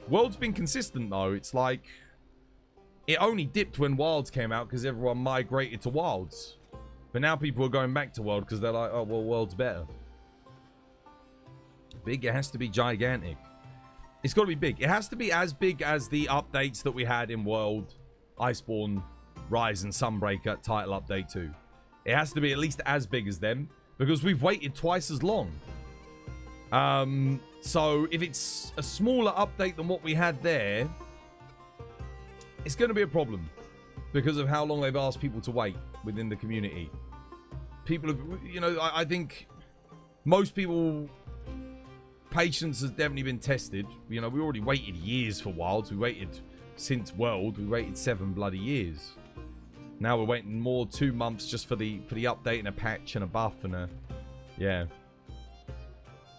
World's been consistent, though. It's like... It only dipped when Wilds came out because everyone migrated to Wilds. But now people are going back to World because they're like, oh, well, World's better. Big, it has to be gigantic. It's got to be big. It has to be as big as the updates that we had in World, Iceborne, Rise, and Sunbreaker title update 2. It has to be at least as big as them because we've waited twice as long. So if it's a smaller update than what we had there, it's going to be a problem because of how long they've asked people to wait within the community. People have, you know, I think most people... Patience has definitely been tested. You know, we already waited years for Wilds. We waited since World. We waited 7 bloody years. Now we're waiting more 2 months just for the update and a patch and a buff and a... Yeah.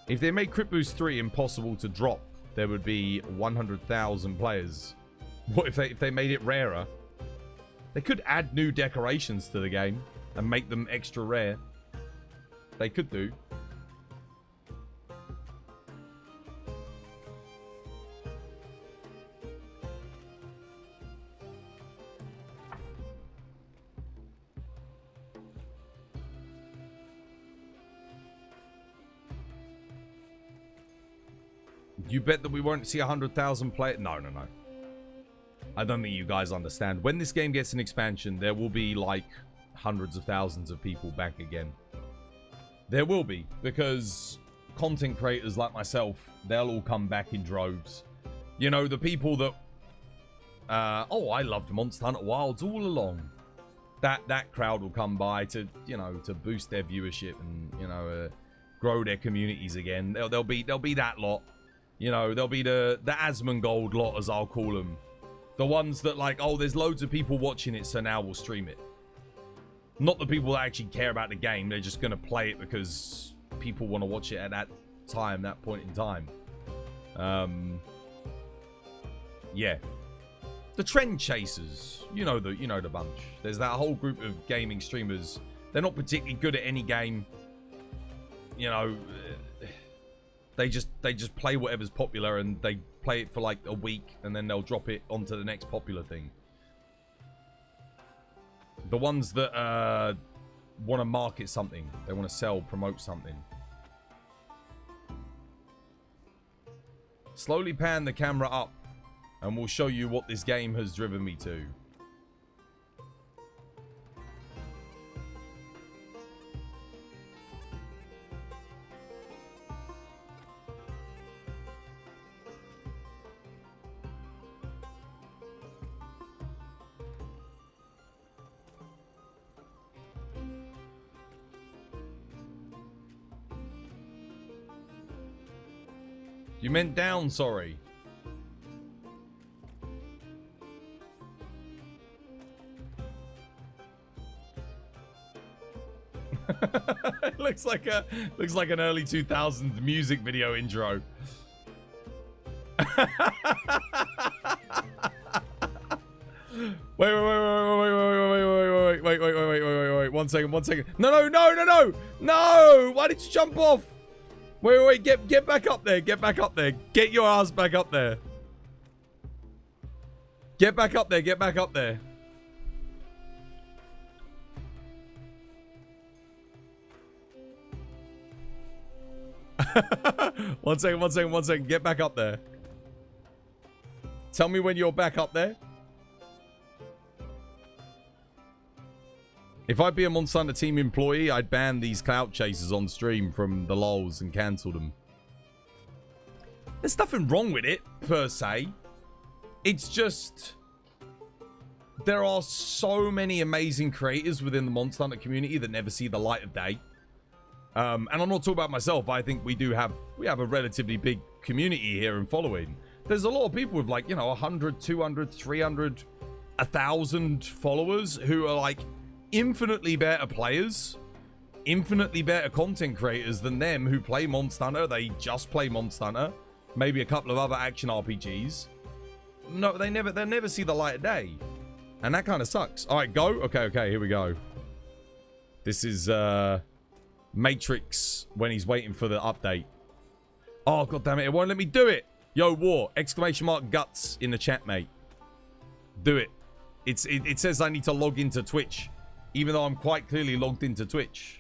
If they made Crit Boost 3 impossible to drop, there would be 100,000 players. What if they made it rarer? They could add new decorations to the game and make them extra rare. They could do. You bet that we won't see 100,000 players? No. I don't think you guys understand. When this game gets an expansion, there will be like hundreds of thousands of people back again. There will be, because content creators like myself, they'll all come back in droves. You know, the people that... oh, I loved Monster Hunter Wilds all along. That crowd will come by to, you know, to boost their viewership and, you know, grow their communities again. There'll be that lot. You know, there'll be the Asmongold lot, as I'll call them. The ones that like, oh, there's loads of people watching it, so now we'll stream it. Not the people that actually care about the game. They're just going to play it because people want to watch it at that time, that point in time. Yeah. The trend chasers. You know the bunch. There's that whole group of gaming streamers. They're not particularly good at any game. You know... They just play whatever's popular and they play it for like a week and then they'll drop it onto the next popular thing. The ones that want to market something, they want to sell, promote something. Slowly pan the camera up and we'll show you what this game has driven me to. You meant down, sorry. It looks like an early 2000s music video intro. Wait, 1 second. No. Why did you jump off? Wait, get back up there. Get your ass back up there. Get back up there. One second. Get back up there. Tell me when you're back up there. If I'd be a Monster Hunter team employee, I'd ban these clout chasers on stream from the lols and cancel them. There's nothing wrong with it, per se. It's just... there are so many amazing creators within the Monster Hunter community that never see the light of day. And I'm not talking about myself. I think we have a relatively big community here and following. There's a lot of people with, like, you know, 100, 200, 300, 1,000 followers who are, like, infinitely better players, infinitely better content creators than them who play Monster Hunter. They just play Monster Hunter, maybe a couple of other action RPGs. No, they'll never see the light of day. And that kind of sucks. All right, go. Okay, here we go. This is Matrix when he's waiting for the update. Oh, god damn it won't let me do it. Yo, war! ! Guts in the chat, mate. Do it. It says I need to log into Twitch, even though I'm quite clearly logged into Twitch.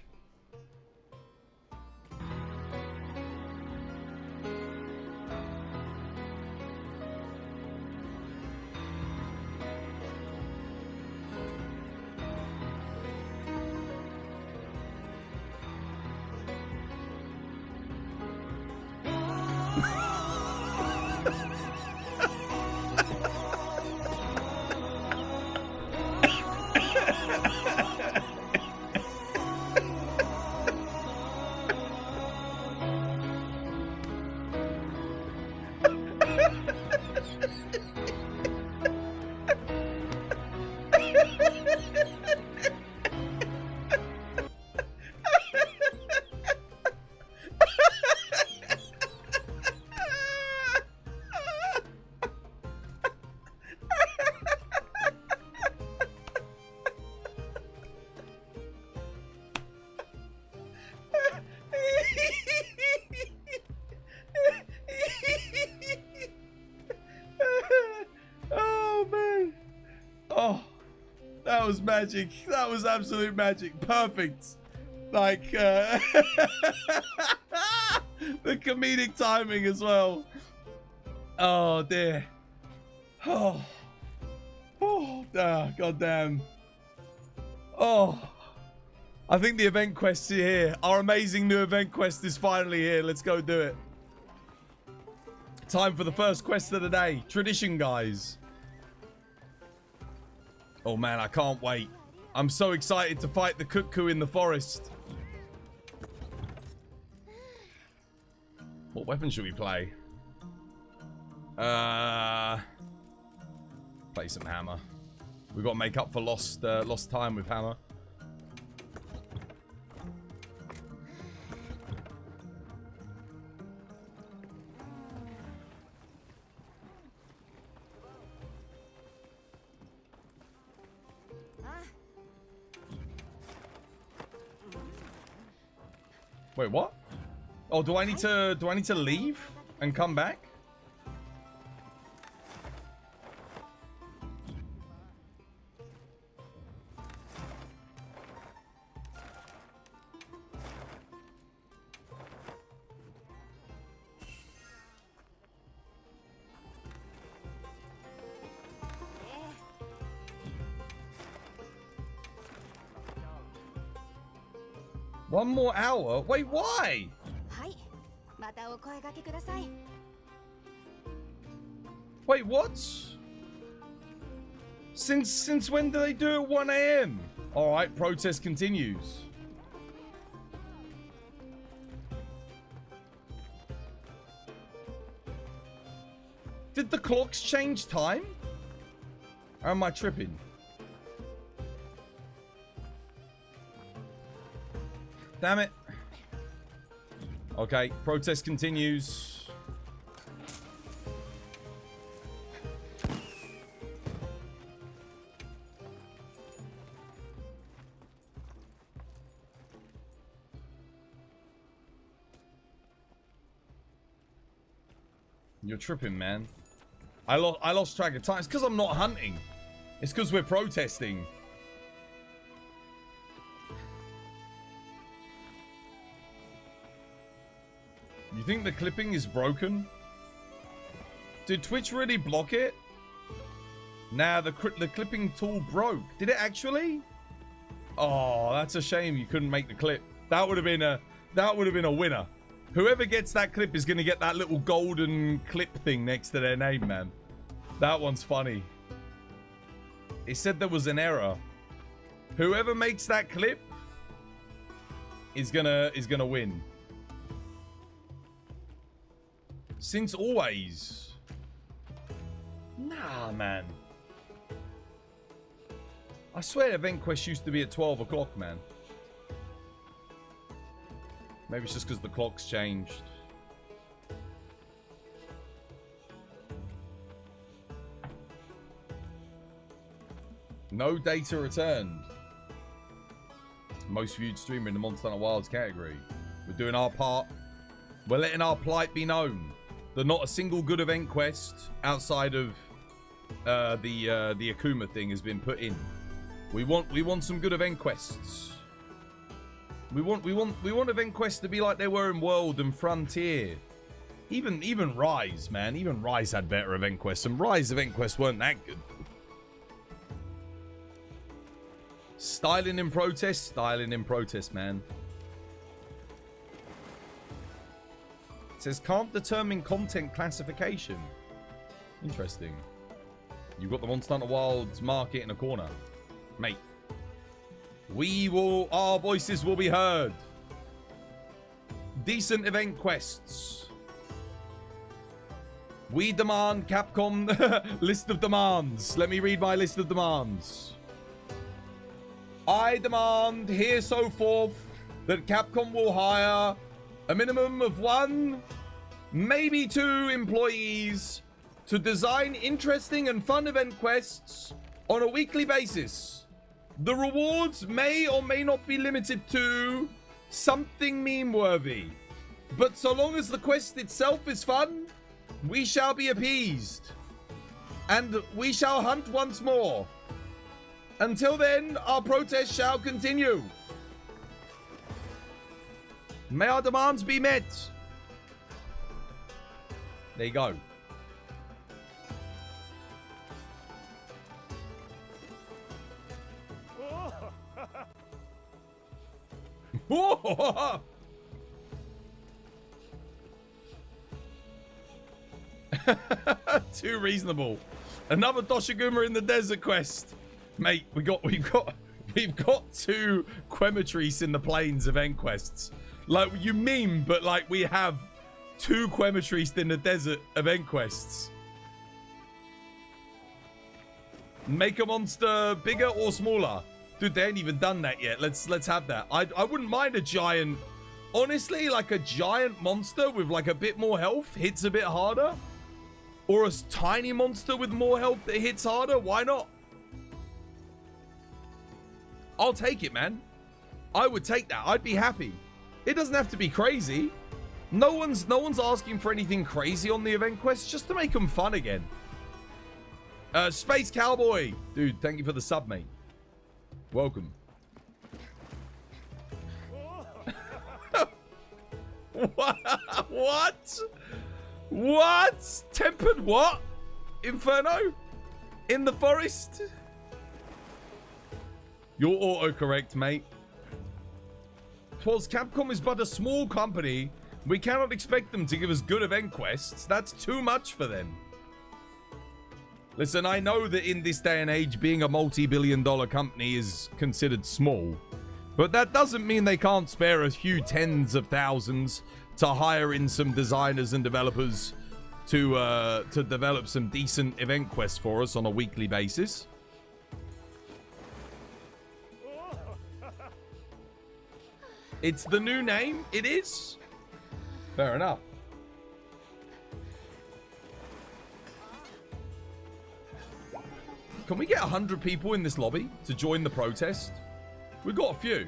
Was magic. That was absolute magic. Perfect. Like the comedic timing as well. Oh dear. Oh goddamn. Oh, I think the event quest is here. Our amazing new event quest is finally here. Let's go do it. Time for the first quest of the day. Tradition, guys. Oh man, I can't wait. I'm so excited to fight the Kut-Ku in the forest. What weapon should we play? Play some hammer. We've got to make up for lost time with hammer. Wait, what? Oh, do I need to leave and come back? One more hour? Wait, why? Wait, what? Since when do they do it 1 AM? Alright, protest continues. Did the clocks change time? Or am I tripping? Damn it. Okay, protest continues. You're tripping, man. I lost track of time. It's because I'm not hunting. It's because we're protesting. You think the clipping is broken? Did Twitch really block it? Nah, the clipping tool broke. Did it actually? Oh, that's a shame you couldn't make the clip. That would have been a winner. Whoever gets that clip is going to get that little golden clip thing next to their name, man. That one's funny. It said there was an error. Whoever makes that clip is gonna win. Since always. Nah, man. I swear Event Quest used to be at 12 o'clock, man. Maybe it's just because the clock's changed. No data returned. Most viewed streamer in the Monster Hunter Wilds category. We're doing our part. We're letting our plight be known. That not a single good event quest outside of the Akuma thing has been put in. We want some good event quests. We want event quests to be like they were in World and Frontier. Even Rise, man. Even Rise had better event quests. And Rise event quests weren't that good. Styling in protest, man. It says can't determine content classification. Interesting. You've got the Monster Hunter Wilds market in a corner. Mate. Our voices will be heard. Decent event quests. We demand Capcom list of demands. Let me read my list of demands. I demand here so forth that Capcom will hire a minimum of 1, maybe 2 employees to design interesting and fun event quests on a weekly basis. The rewards may or may not be limited to something meme-worthy. But so long as the quest itself is fun, we shall be appeased. And we shall hunt once more. Until then, our protest shall continue. May our demands be met. There you go. Too reasonable. Another Doshiguma in the desert quest. Mate, we've got 2 Quematrice in the plains event quests. Like, you meme, but like we have 2 Quematrice in the desert event quests. Make a monster bigger or smaller. Dude, they ain't even done that yet. Let's have that. I wouldn't mind a giant. Honestly, like a giant monster with like a bit more health hits a bit harder. Or a tiny monster with more health that hits harder. Why not? I'll take it, man. I would take that. I'd be happy. It doesn't have to be crazy. No one's asking for anything crazy on the event quest, just to make them fun again. Space Cowboy. Dude, thank you for the sub, mate. Welcome. What? What? Tempered what? Inferno? In the forest? You're autocorrect, mate. Capcom is but a small company. We cannot expect them to give us good event quests. That's too much for them. Listen, I know that in this day and age, being a multi-billion-dollar company is considered small. But that doesn't mean they can't spare a few tens of thousands to hire in some designers and developers to develop some decent event quests for us on a weekly basis. It's the new name. It is. Fair enough. Can we get 100 people in this lobby to join the protest? We've got a few.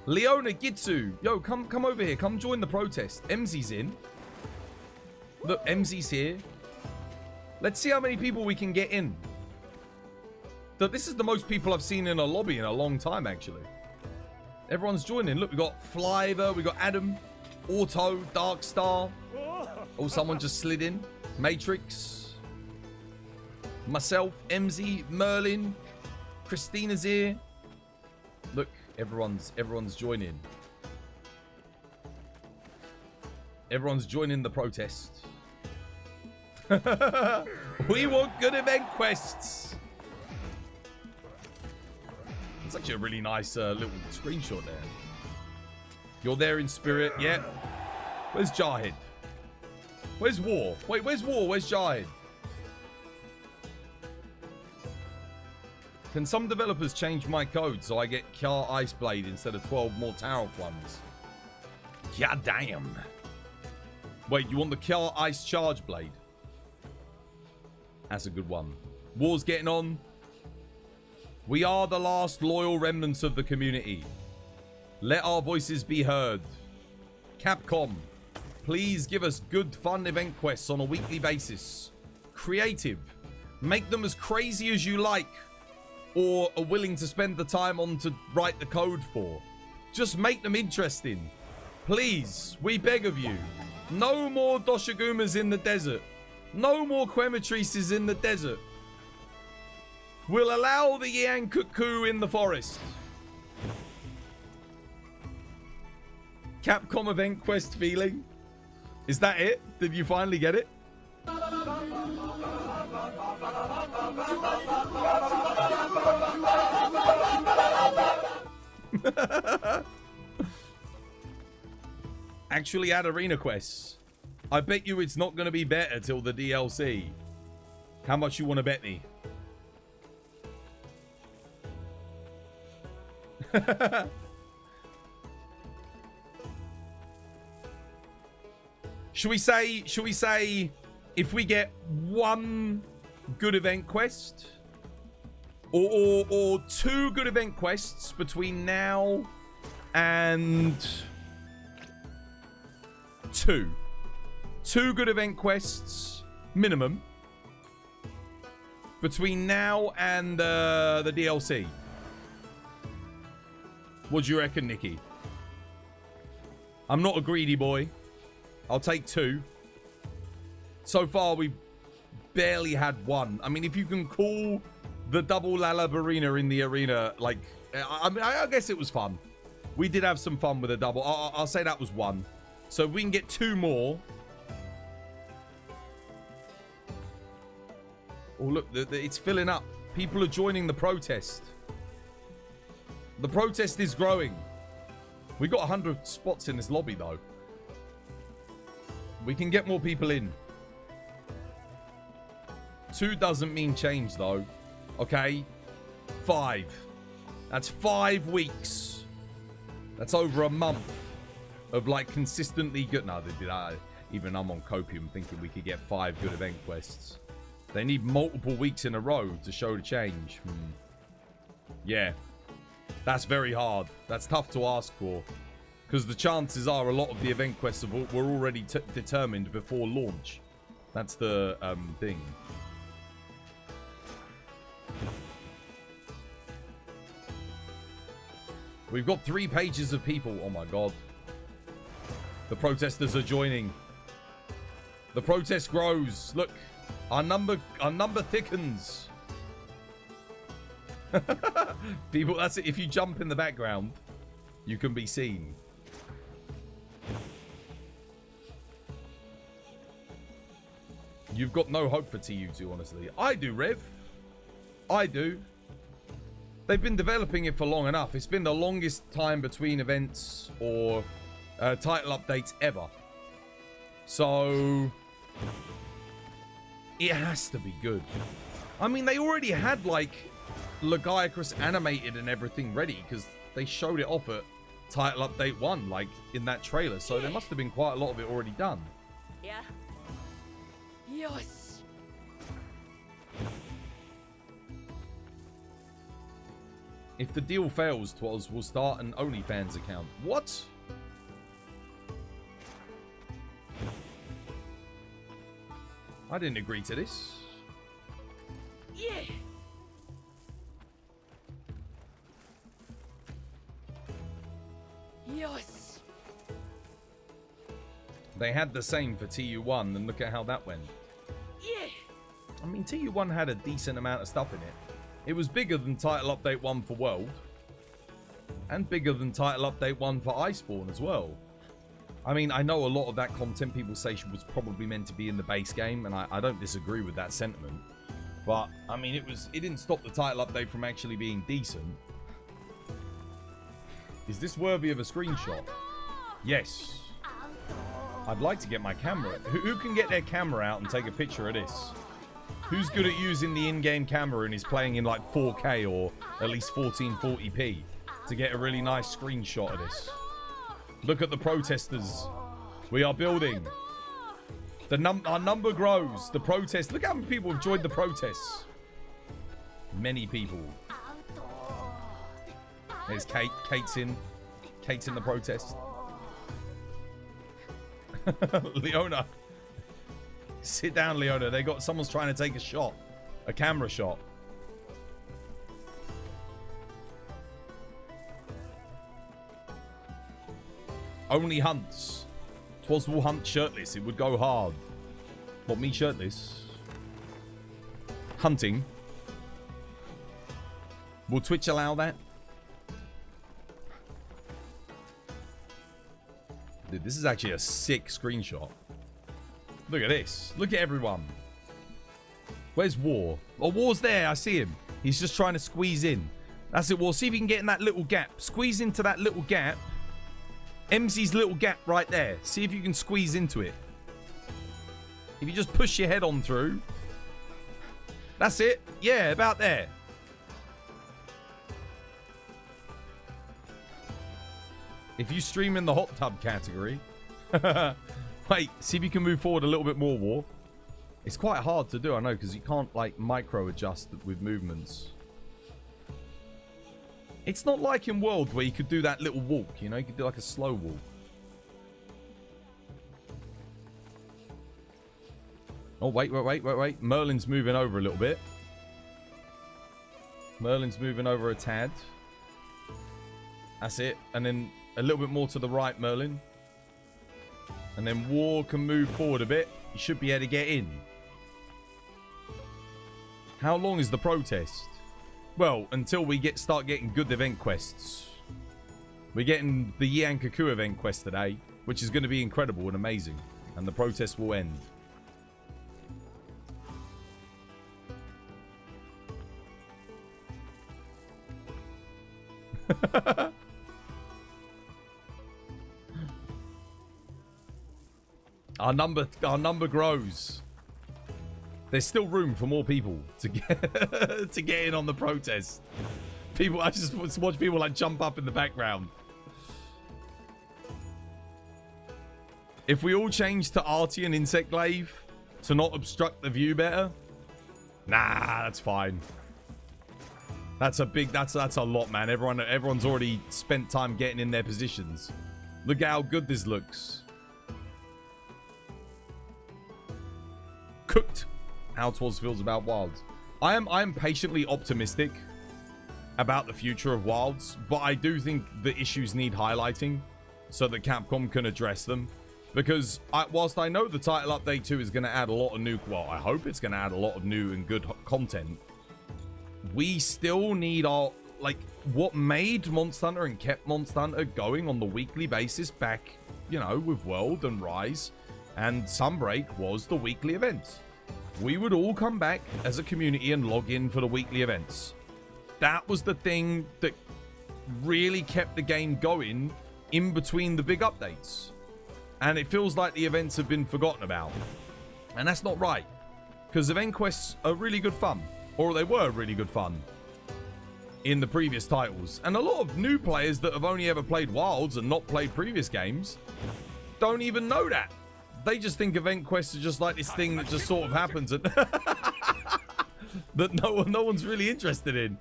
Leona Gitsu. Yo, come over here. Come join the protest. MZ's in. Look, MZ's here. Let's see how many people we can get in. This is the most people I've seen in a lobby in a long time, actually. Everyone's joining. Look, we got Flyver, we got Adam, Auto, Darkstar. Oh, someone just slid in. Matrix. Myself, MZ, Merlin, Christina's here. Look, everyone's joining. Everyone's joining the protest. We want good event quests. It's actually a really nice little screenshot there. You're there in spirit, yeah. Where's Jahid? Where's War? Wait, where's War? Where's Jahid? Can some developers change my code so I get Kar Ice Blade instead of 12 more Tarot ones? God damn. Wait, you want the Kar Ice Charge Blade? That's a good one. War's getting on. We are the last loyal remnants of the community. Let our voices be heard. Capcom, please give us good fun event quests on a weekly basis. Creative. Make them as crazy as you like or are willing to spend the time on to write the code for. Just make them interesting. Please, we beg of you. No more Doshagumas in the desert. No more Quematrices in the desert. We'll allow the Yian Kut-Ku in the forest. Capcom event quest feeling. Is that it? Did you finally get it? Actually add arena quests. I bet you it's not going to be better till the DLC. How much you want to bet me? Should we say if we get one good event quest or two good event quests between now and two good event quests minimum between now and the DLC? What do you reckon, Nikki? I'm not a greedy boy. I'll take two. So far, we've barely had one. I mean, if you can call the double Lalabarina in the arena, like, I guess it was fun. We did have some fun with a double. I'll say that was one. So if we can get two more. Oh, look, it's filling up. People are joining the protest. The protest is growing. We got 100 spots in this lobby, though. We can get more people in. 2 doesn't mean change, though. Okay? 5. That's 5 weeks. That's over a month of, like, consistently good... No, even I'm on copium thinking we could get 5 good event quests. They need multiple weeks in a row to show the change. Yeah. That's very hard. That's tough to ask for. Because the chances are a lot of the event quests were already determined before launch. That's the thing. We've got 3 pages of people. Oh my god. The protesters are joining. The protest grows. Look. Our number thickens. People, that's it. If you jump in the background, you can be seen. You've got no hope for TU2, honestly. I do, Rev. I do. They've been developing it for long enough. It's been the longest time between events or title updates ever. So, It has to be good. I mean, they already had, like, Legiacrus animated and everything ready because they showed it off at Title Update 1, like, in that trailer. So there must have been quite a lot of it already done. Yeah. Yes. If the deal fails, Twas will start an OnlyFans account. What? I didn't agree to this. Yeah. Yes. They had the same for TU1, and look at how that went. Yeah. I mean, TU1 had a decent amount of stuff in it. It was bigger than Title Update 1 for World. And bigger than Title Update 1 for Iceborne as well. I mean, I know a lot of that content people say was probably meant to be in the base game, and I don't disagree with that sentiment. But, I mean, it didn't stop the title update from actually being decent. Is this worthy of a screenshot? Yes. I'd like to get my camera. Who can get their camera out and take a picture of this? Who's good at using the in-game camera and is playing in like 4K or at least 1440p to get a really nice screenshot of this? Look at the protesters. We are building. Our number grows. The protest. Look how many people have joined the protests. Many people. There's Kate. Kate's in the protest. Leona. Sit down, Leona. Someone's trying to take a shot. A camera shot. Only hunts. Twas will hunt shirtless. It would go hard. What, me shirtless? Hunting. Will Twitch allow that? Dude, this is actually a sick screenshot. Look at this. Look at everyone. Where's War? Oh, War's there. I see him. He's just trying to squeeze in. That's it, War. See if you can get in that little gap. Squeeze into that little gap. MZ's little gap right there. See if you can squeeze into it. If you just push your head on through. That's it. Yeah, about there. If you stream in the hot tub category. Wait, see if you can move forward a little bit more, War. It's quite hard to do, I know, because you can't, like, micro-adjust with movements. It's not like in World where you could do that little walk, you know? You could do, like, a slow walk. Oh, wait. Merlin's moving over a little bit. Merlin's moving over a tad. That's it. And then a little bit more to the right, Merlin. And then War can move forward a bit. You should be able to get in. How long is the protest? Well, until we start getting good event quests. We're getting the Yian Kut-Ku event quest today, which is going to be incredible and amazing. And the protest will end. Our number grows. There's still room for more people to get to get in on the protest. I just watch people like jump up in the background. If we all change to Arty and Insect Glaive to not obstruct the view better, nah, that's fine. That's a lot, man. Everyone's already spent time getting in their positions. Look at how good this looks. Cooked. How Twas feels about Wilds. I am patiently optimistic about the future of Wilds, but I do think the issues need highlighting so that Capcom can address them. Because whilst I know the title update 2 is going to add a lot of new, well, I hope it's going to add a lot of new and good content. We still need what made Monster Hunter and kept Monster Hunter going on the weekly basis back, you know, with World and Rise and Sunbreak was the weekly events. We would all come back as a community and log in for the weekly events. That was the thing that really kept the game going in between the big updates. And it feels like the events have been forgotten about. And that's not right. Because event quests are really good fun. Or they were really good fun in the previous titles. And a lot of new players that have only ever played Wilds and not played previous games don't even know that. They just think event quests are just like this thing that just sort of happens and that no one's really interested in.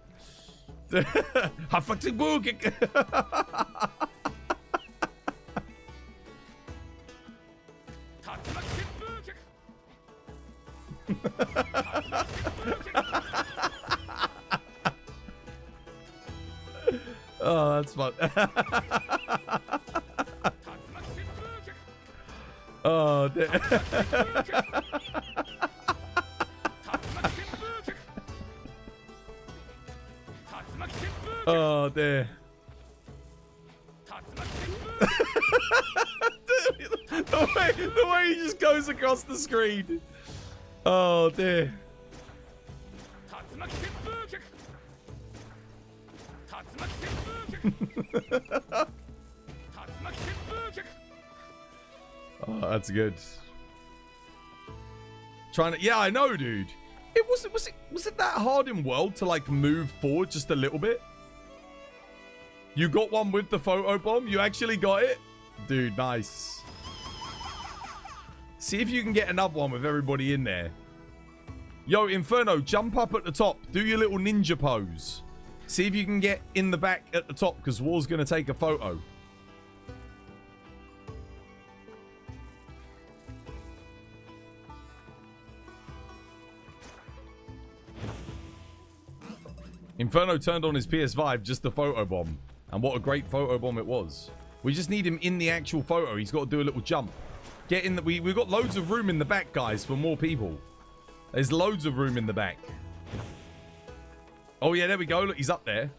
Oh, that's fun. Oh, oh, there. The way he just goes across the screen. Oh, dear. Oh, that's good. Trying to, yeah, I know, dude. Was it that hard in World to like move forward just a little bit? You got one with the photo bomb? You actually got it? Dude, nice. See if you can get another one with everybody in there. Yo, Inferno, jump up at the top. Do your little ninja pose. See if you can get in the back at the top, because War's going to take a photo. Inferno turned on his PS5 just the photo bomb. And what a great photo bomb it was. We just need him in the actual photo. He's got to do a little jump. Get in the... We've got loads of room in the back, guys, for more people. There's loads of room in the back. Oh, yeah, there we go. Look, he's up there.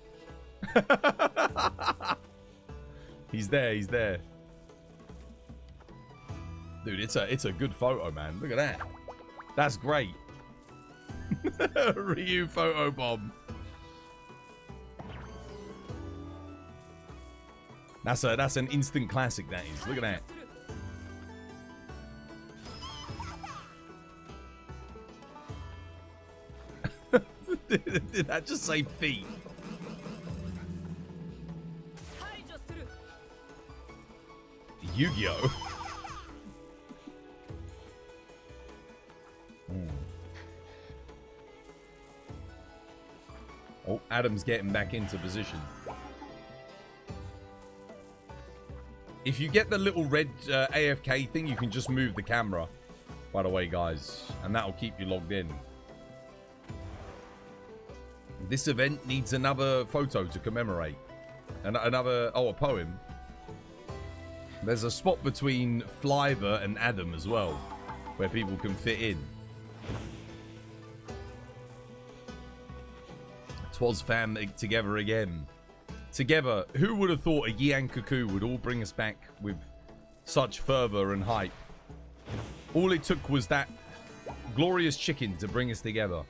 He's there. He's there. Dude, it's a good photo, man. Look at that. That's great. Ryu photo bomb. That's an instant classic, that is. Look at that. Did that just say feet? Yu-Gi-Oh! Oh, Adam's getting back into position. If you get the little red AFK thing, you can just move the camera, by the way, guys. And that'll keep you logged in. This event needs another photo to commemorate. Another... Oh, a poem. There's a spot between Flyver and Adam as well, where people can fit in. Twas fam together again. Together, who would have thought a Yian Kut-Ku would all bring us back with such fervor and hype? All it took was that glorious chicken to bring us together.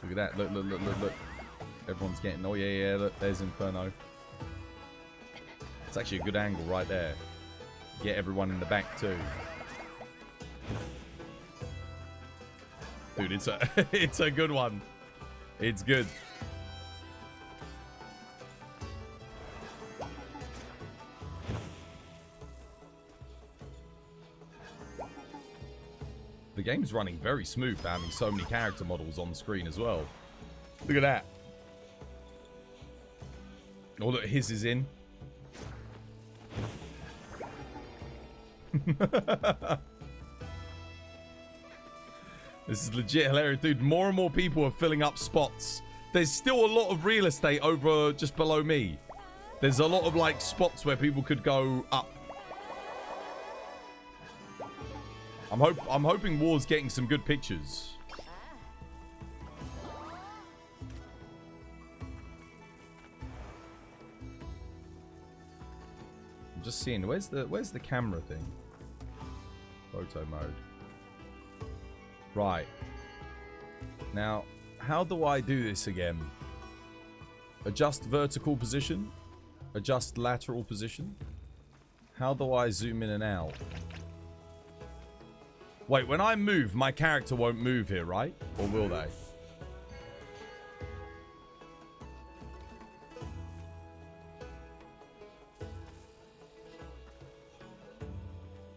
Look at that. Look. Everyone's getting... Oh, yeah. Look, there's Inferno. It's actually a good angle right there. Get everyone in the back, too. Dude, it's a good one. It's good. The game's running very smooth for having so many character models on screen as well. Look at that. Oh, look, his is in. This is legit hilarious, dude. More and more people are filling up spots. There's still a lot of real estate over just below me. There's a lot of like spots where people could go up. I'm hoping War's getting some good pictures. I'm just seeing where's the camera thing? Photo mode. Right. Now, how do I do this again? Adjust vertical position. Adjust lateral position. How do I zoom in and out? Wait, when I move, my character won't move here, right? Or will they?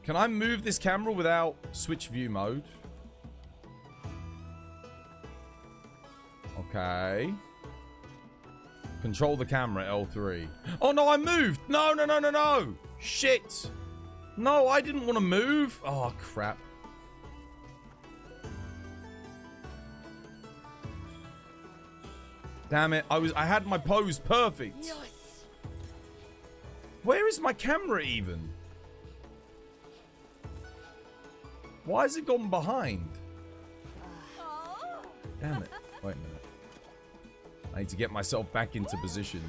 Can I move this camera without switch view mode? Okay. Control the camera, L3. Oh, no, I moved. No, no, no, no, no. Shit. No, I didn't want to move. Oh, crap. Damn it. I had my pose perfect. Yes. Where is my camera even? Why has it gone behind? Damn it. Wait a minute. I need to get myself back into position.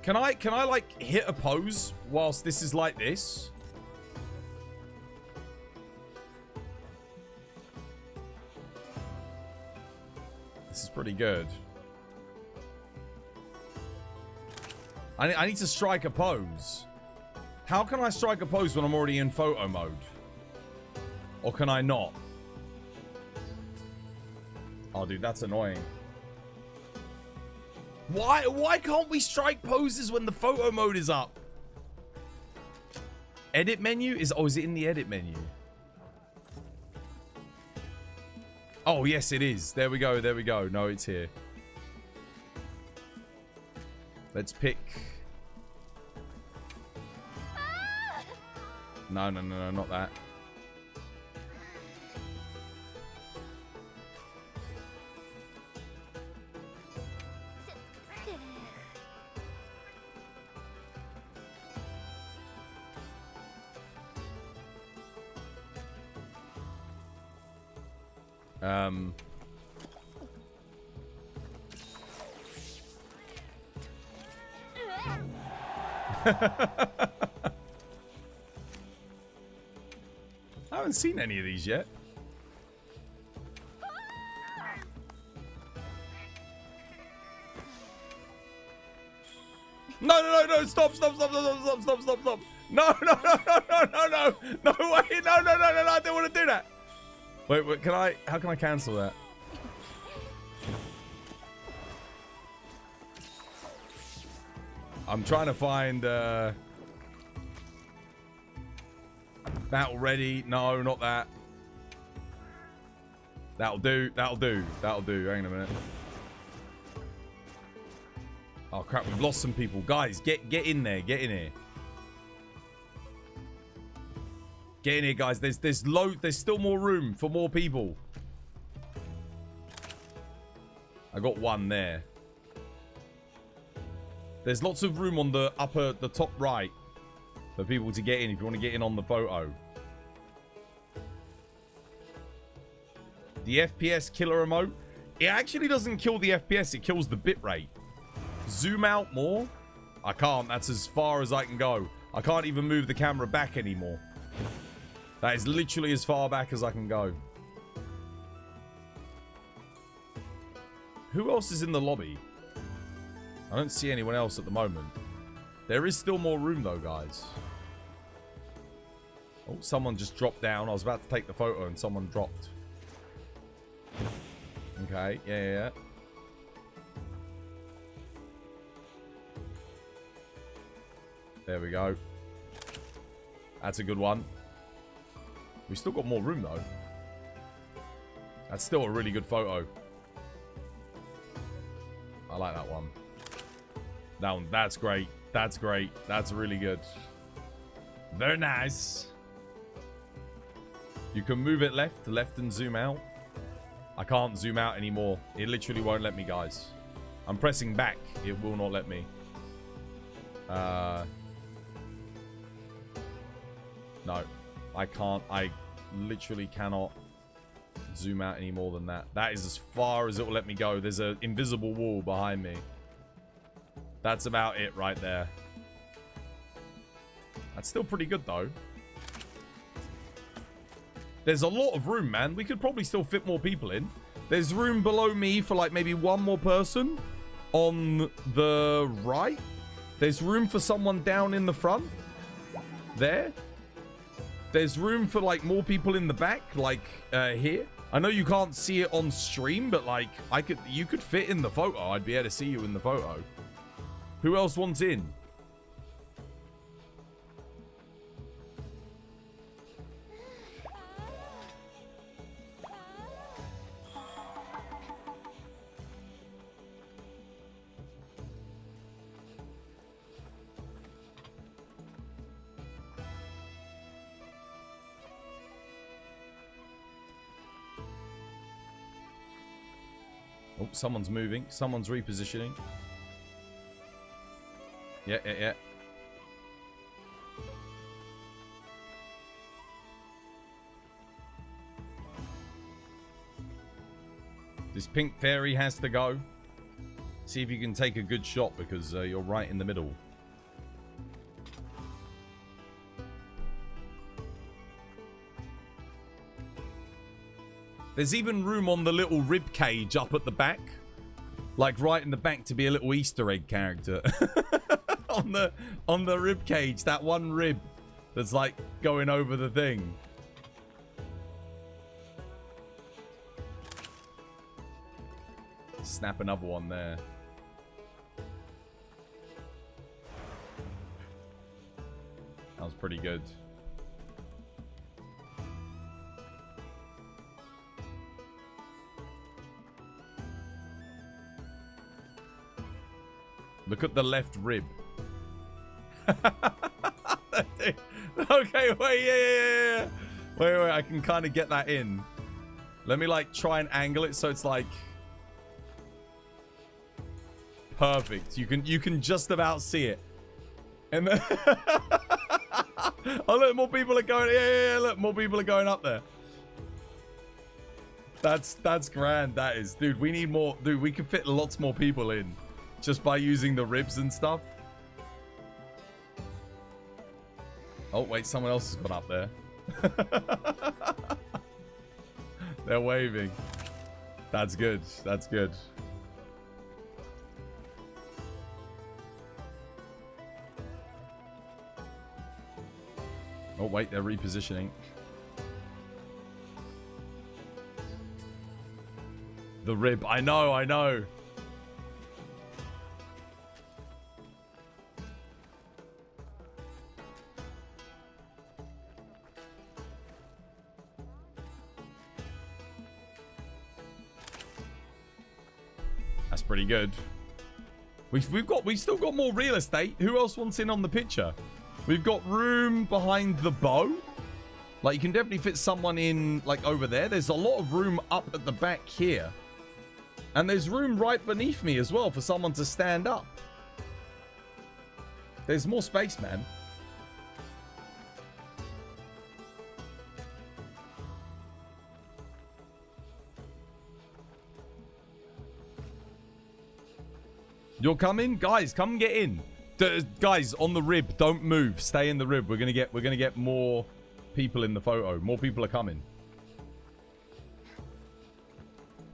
Can I like hit a pose whilst this is like this? This is pretty good. I need to strike a pose. How can I strike a pose when I'm already in photo mode? Or can I not? Oh, dude, that's annoying. Why can't we strike poses when the photo mode is up? Edit menu is... Oh, is it in the edit menu? Oh, yes, it is. There we go. There we go. No, it's here. Let's pick... No, no, no, no, not that. I haven't seen any of these yet. No, no, no, no, stop, stop, stop, stop, stop, stop, stop, stop. No, no, no, no, no, no, no. No, wait, no, no, no, no, no, I don't want to do that. Wait, wait, how can I cancel that? I'm trying to find, battle ready. No, not that. That'll do, that'll do, that'll do. Hang on a minute. Oh, crap, we've lost some people. Guys, get in there, get in here. Get in here, guys. There's still more room for more people. I got one there. There's lots of room on the top right for people to get in if you want to get in on the photo. The FPS killer emote. It actually doesn't kill the FPS, it kills the bitrate. Zoom out more? I can't. That's as far as I can go. I can't even move the camera back anymore. That is literally as far back as I can go. Who else is in the lobby? I don't see anyone else at the moment. There is still more room though, guys. Oh, someone just dropped down. I was about to take the photo and someone dropped. Okay, yeah. There we go. That's a good one. We still got more room though. That's still a really good photo. I like that one. That one, that's great. That's great. That's really good. Very nice. You can move it left and zoom out. I can't zoom out anymore. It literally won't let me, guys. I'm pressing back. It will not let me. No, I can't. I literally cannot zoom out any more than that. That is as far as it will let me go. There's an invisible wall behind me. That's about it right there. That's still pretty good, though. There's a lot of room, man. We could probably still fit more people in. There's room below me for, like, maybe one more person on the right. There's room for someone down in the front. There. There's room for, like, more people in the back, like, here. I know you can't see it on stream, but, like, you could fit in the photo. I'd be able to see you in the photo. Who else wants in? Oh, someone's moving. Someone's repositioning. Yeah. This pink fairy has to go. See if you can take a good shot because you're right in the middle. There's even room on the little rib cage up at the back. Like right in the back to be a little Easter egg character. on the rib cage, that one rib that's like going over the thing. Snap another one there. That was pretty good. Look at the left rib. Okay, wait, yeah. Wait, I can kind of get that in. Let me like try and angle it so it's like perfect. You can just about see it. And then oh look, more people are going. Yeah, look, more people are going up there. That's grand. That is, dude. We need more. Dude, we can fit lots more people in. Just by using the ribs and stuff. Oh, wait. Someone else has gone up there. They're waving. That's good. That's good. Oh, wait. They're repositioning. The rib. I know. Pretty good. We've still got more real estate. Who else wants in on the picture? We've got room behind the bow. Like you can definitely fit someone in like over there. There's a lot of room up at the back here. And there's room right beneath me as well for someone to stand up. There's more space, man. You're coming? Guys, come get in. Guys, on the rib, don't move. Stay in the rib. We're gonna get more people in the photo. More people are coming.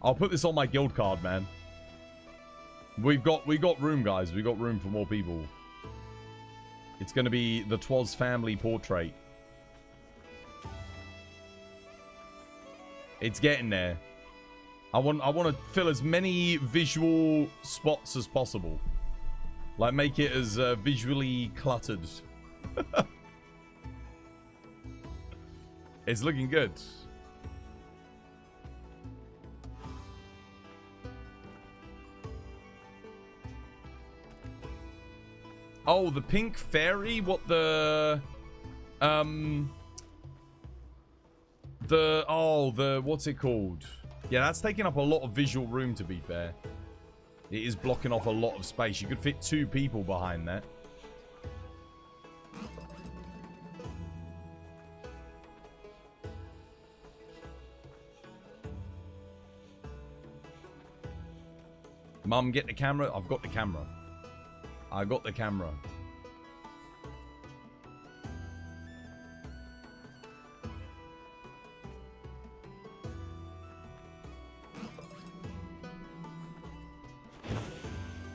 I'll put this on my guild card, man. We got room, guys. We got room for more people. It's gonna be the Twas family portrait. It's getting there. I want to fill as many visual spots as possible. Like, make it as visually cluttered. It's looking good. Oh, the pink fairy? What the... what's it called? Yeah, that's taking up a lot of visual room, to be fair. It is blocking off a lot of space. You could fit 2 people behind that. Mum, get the camera. I've got the camera. I got the camera.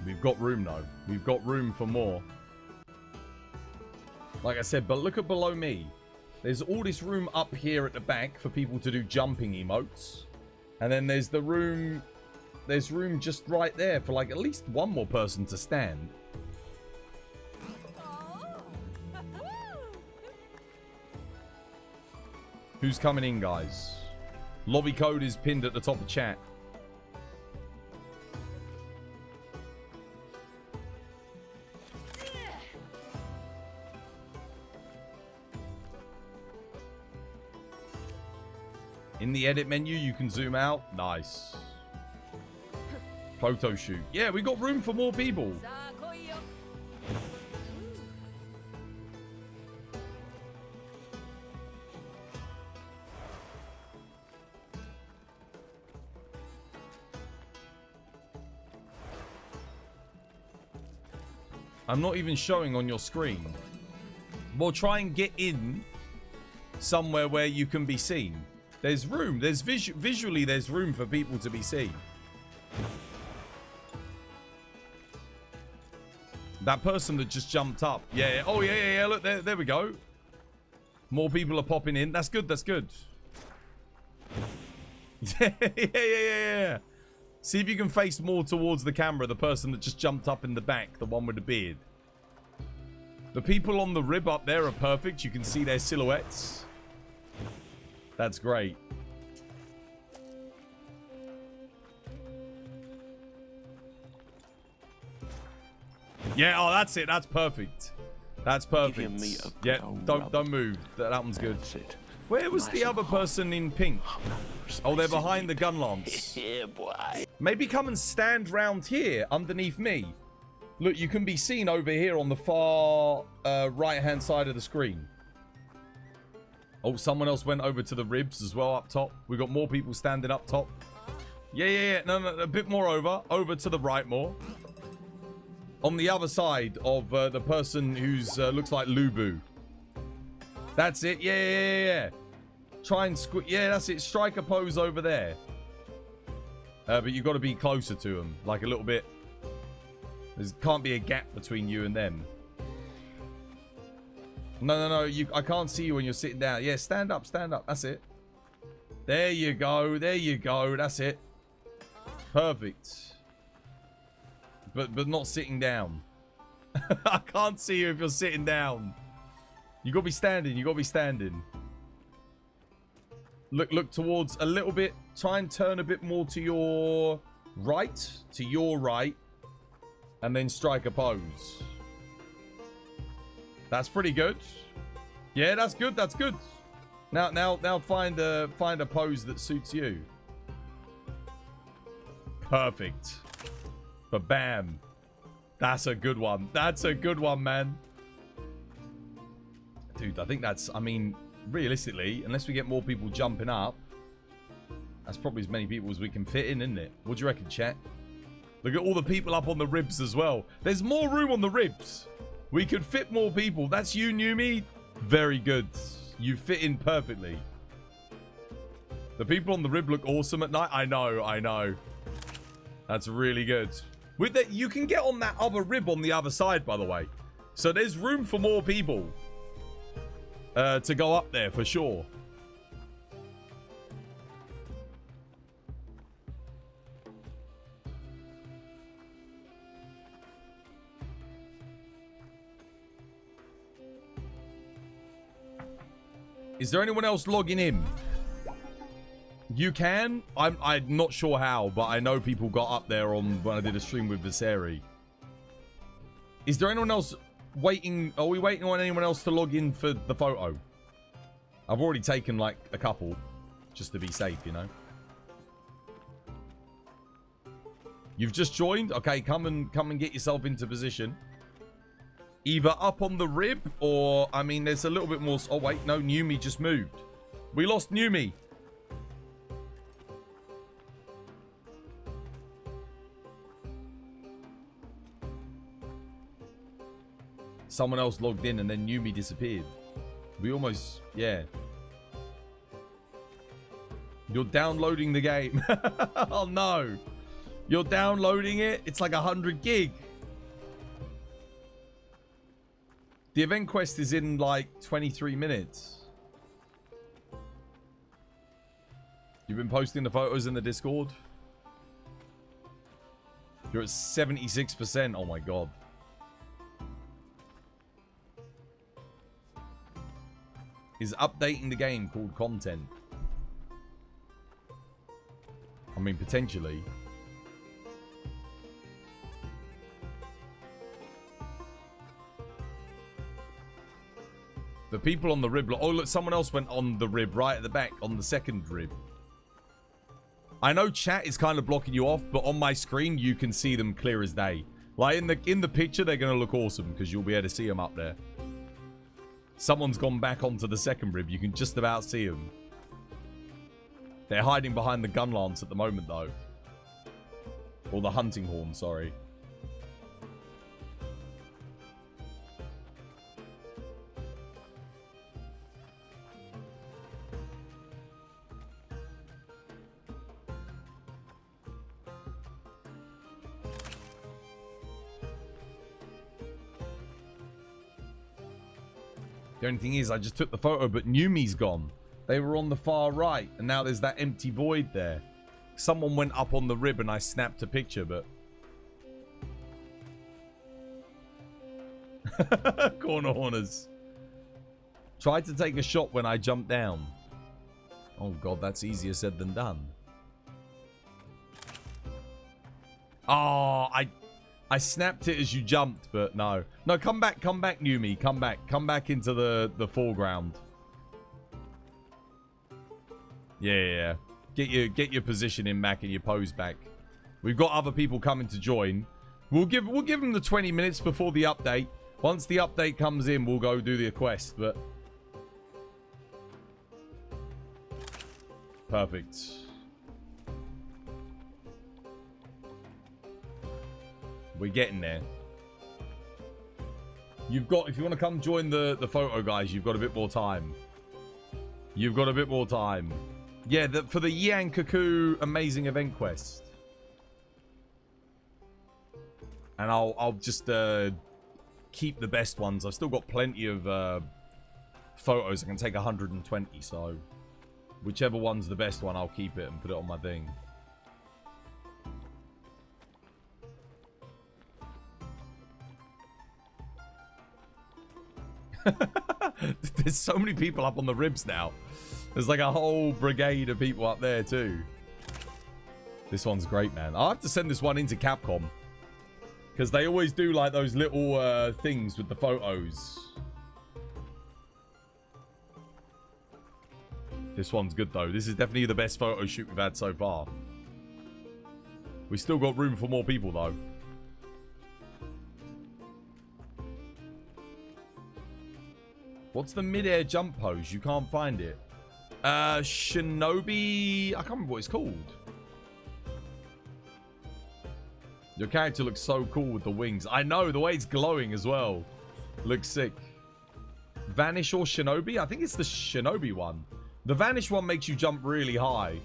We've got room, though. We've got room for more. Like I said, but look at below me. There's all this room up here at the back for people to do jumping emotes. And then there's the room... There's room just right there for like at least one more person to stand. Who's coming in, guys? Lobby code is pinned at the top of chat. In the edit menu, you can zoom out. Nice. Photo shoot. Yeah, we got room for more people. I'm not even showing on your screen. Well, try and get in somewhere where you can be seen. There's room. There's visually, there's room for people to be seen. That person that just jumped up. Yeah. Oh, yeah. Look, there we go. More people are popping in. That's good. That's good. Yeah. See if you can face more towards the camera. The person that just jumped up in the back. The one with the beard. The people on the rib up there are perfect. You can see their silhouettes. That's great. Yeah, oh, that's it. That's perfect. That's perfect. Yeah, don't move. That one's good. Where was the other person in pink? Oh, they're behind the gun lance. Yeah, boy. Maybe come and stand round here underneath me. Look, you can be seen over here on the far right-hand side of the screen. Oh, someone else went over to the ribs as well up top. We got more people standing up top. Yeah. No, a bit more over. Over to the right more. On the other side of the person who's looks like Lubu. That's it. Yeah. Try and squeeze. Yeah, that's it. Strike a pose over there. But you've got to be closer to them. Like a little bit. There can't be a gap between you and them. No. I can't see you when you're sitting down. Yeah, stand up. That's it. There you go. That's it. Perfect. But not sitting down. I can't see you if you're sitting down. You gotta be standing. Look towards a little bit. Try and turn a bit more to your right. And then strike a pose. That's pretty good. Yeah, that's good. Now find a pose that suits you. Perfect. But bam. That's a good one. Man. Dude, I think that's, I mean, realistically, unless we get more people jumping up, that's probably as many people as we can fit in, isn't it? What do you reckon, chat? Look at all the people up on the ribs as well. There's more room on the ribs. We could fit more people. That's you, Numi. Very good. You fit in perfectly. The people on the rib look awesome at night. I know. That's really good. With that, you can get on that other rib on the other side, by the way. So there's room for more people to go up there for sure. Is there anyone else logging in? You can. I'm not sure how, but I know people got up there on when I did a stream with Viseri. Is there anyone else waiting? Are we waiting on anyone else to log in for the photo? I've already taken like a couple, just to be safe, you know. You've just joined? Okay, come and get yourself into position. Either up on the rib or, I mean, there's a little bit more. Oh, wait, no, Numi just moved. We lost Numi. Someone else logged in and then Numi disappeared. We almost, yeah. You're downloading the game. Oh, no. You're downloading it? It's like 100 gig. The event quest is in like 23 minutes. You've been posting the photos in the Discord? You're at 76%. Oh my god. Is updating the game called content? I mean, potentially. The people on the rib... Oh, look, someone else went on the rib right at the back, on the second rib. I know chat is kind of blocking you off, but on my screen, you can see them clear as day. Like, in the picture, they're going to look awesome, because you'll be able to see them up there. Someone's gone back onto the second rib. You can just about see them. They're hiding behind the gun lance at the moment, though. Or the hunting horn, sorry. The only thing is, I just took the photo, but Numi's gone. They were on the far right, and now there's that empty void there. Someone went up on the rib, and I snapped a picture, but... Corner horners. Tried to take a shot when I jumped down. Oh god, that's easier said than done. Oh, I snapped it as you jumped, but no. No, come back, Numi. Come back into the foreground. Yeah. Get your positioning back and your pose back. We've got other people coming to join. We'll give them the 20 minutes before the update. Once the update comes in, we'll go do the quest, but... Perfect. We're getting there. You've got, if you want to come join the photo, guys, you've got a bit more time. You've got a bit more time. Yeah, for the Yian Kut-Ku amazing event quest. And I'll just keep the best ones. I've still got plenty of photos. I can take 120, so whichever one's the best one, I'll keep it and put it on my thing. There's so many people up on the ribs now. There's like a whole brigade of people up there too. This one's great, man. I'll have to send this one into Capcom, because they always do like those little things with the photos. This one's good though. This is definitely the best photo shoot we've had so far. We still got room for more people though. What's the mid-air jump pose? You can't find it. Shinobi... I can't remember what it's called. Your character looks so cool with the wings. I know, the way it's glowing as well. Looks sick. Vanish or Shinobi? I think it's the Shinobi one. The Vanish one makes you jump really high.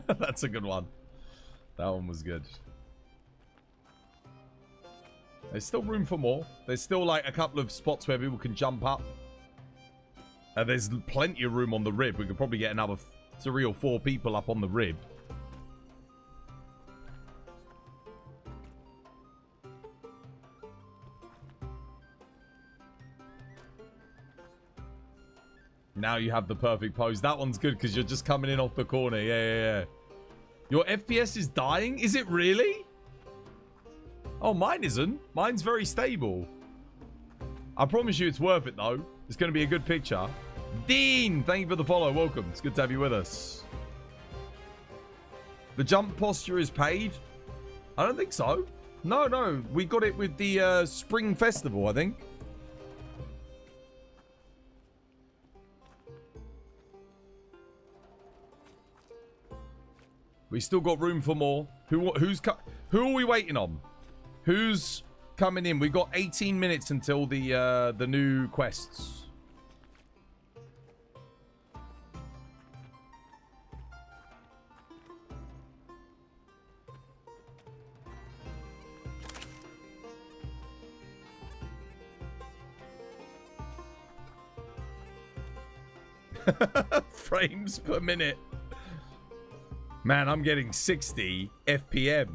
That's a good one. That one was good. There's still room for more. There's still like a couple of spots where people can jump up. There's plenty of room on the rib. We could probably get another 3 or 4 people up on the rib. Now you have the perfect pose. That one's good because you're just coming in off the corner. Yeah. Your FPS is dying? Is it really? Oh, mine isn't. Mine's very stable. I promise you it's worth it, though. It's going to be a good picture. Dean, thank you for the follow. Welcome. It's good to have you with us. The jump posture is paid? I don't think so. No. We got it with the Spring Festival, I think. We still got room for more. Who are we waiting on? Who's coming in? We've got 18 minutes until the new quests. Frames per minute. Man, I'm getting 60 FPM.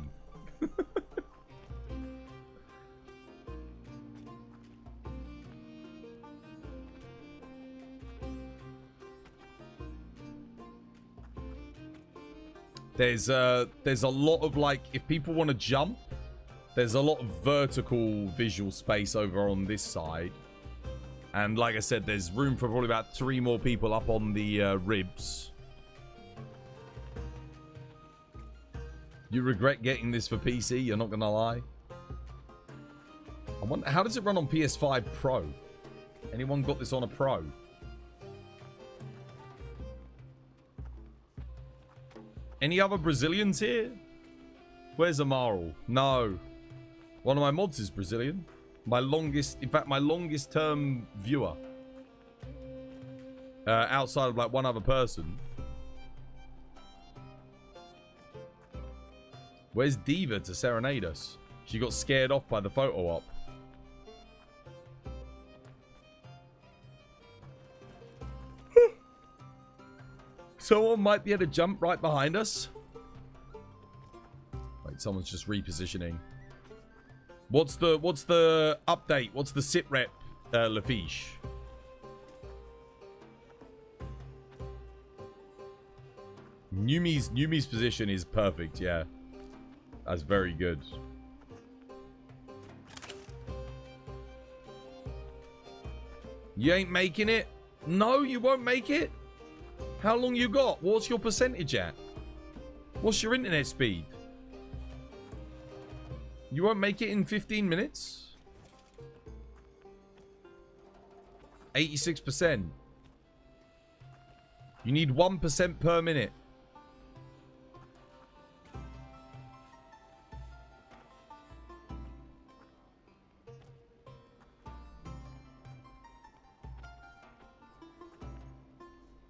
There's a lot of, like, if people want to jump, there's a lot of vertical visual space over on this side. And like I said, there's room for probably about 3 more people up on the ribs. You regret getting this for PC? You're not gonna lie. I wonder, how does it run on PS5 Pro? Anyone got this on a Pro? Any other Brazilians here? Where's Amaral? No. One of my mods is Brazilian. My longest, in fact, my longest term viewer. Outside of like one other person. Where's Diva to serenade us? She got scared off by the photo op. Someone might be able to jump right behind us. Wait, someone's just repositioning. What's the update? What's the sit rep, Lafiche? Numi's position is perfect, yeah. That's very good. You ain't making it? No, you won't make it? How long you got? What's your percentage at? What's your internet speed? You won't make it in 15 minutes? 86%. You need 1% per minute.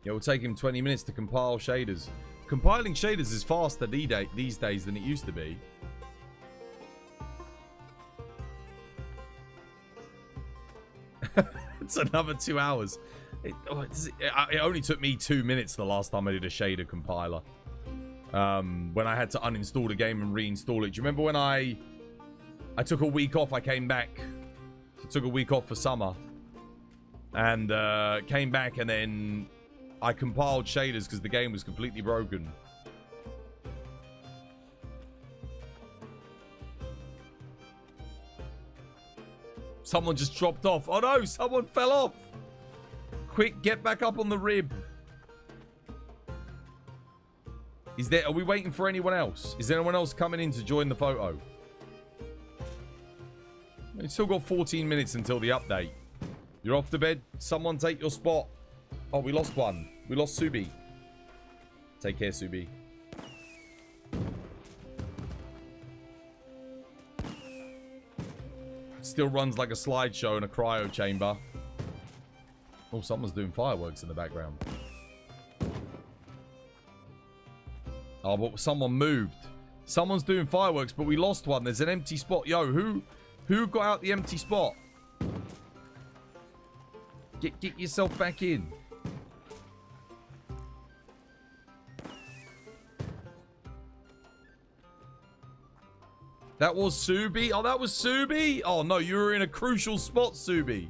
Yeah, it will take him 20 minutes to compile shaders. Compiling shaders is faster these days than it used to be. It's another 2 hours. It only took me 2 minutes the last time I did a shader compiler. When I had to uninstall the game and reinstall it. Do you remember when I took a week off? I came back. I took a week off for summer. And came back and then I compiled shaders because the game was completely broken. Someone just dropped off. Oh no, someone fell off. Quick, get back up on the rib. Are we waiting for anyone else? Is anyone else coming in to join the photo? We've still got 14 minutes until the update. You're off to bed. Someone take your spot. Oh, we lost one. We lost Subi. Take care, Subi. Still runs like a slideshow in a cryo chamber. Oh, someone's doing fireworks in the background. Oh, but someone moved. Someone's doing fireworks, but we lost one. There's an empty spot. Yo, who got out the empty spot? Get yourself back in. That was Subi? Oh, that was Subi? Oh, no, you were in a crucial spot, Subi.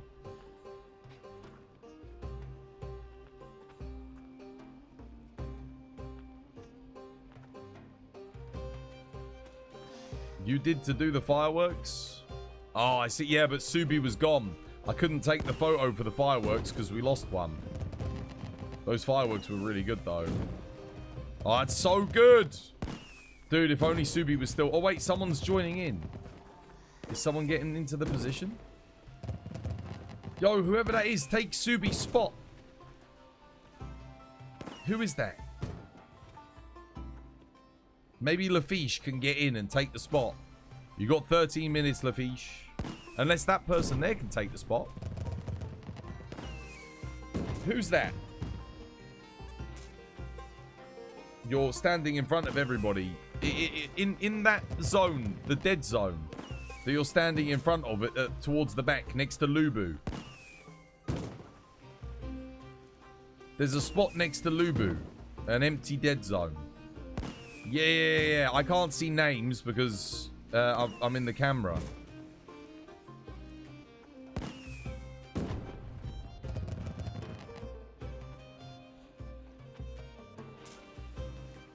You did to do the fireworks? Oh, I see. Yeah, but Subi was gone. I couldn't take the photo for the fireworks because we lost one. Those fireworks were really good, though. Oh, it's so good. Dude, if only Subi was still... Oh, wait, someone's joining in. Is someone getting into the position? Yo, whoever that is, take Subi's spot. Who is that? Maybe Lafiche can get in and take the spot. You got 13 minutes, Lafiche. Unless that person there can take the spot. Who's that? You're standing in front of everybody. In that zone, the dead zone, that you're standing in front of it towards the back, next to Lubu. There's a spot next to Lubu. An empty dead zone. Yeah. I can't see names because I'm in the camera.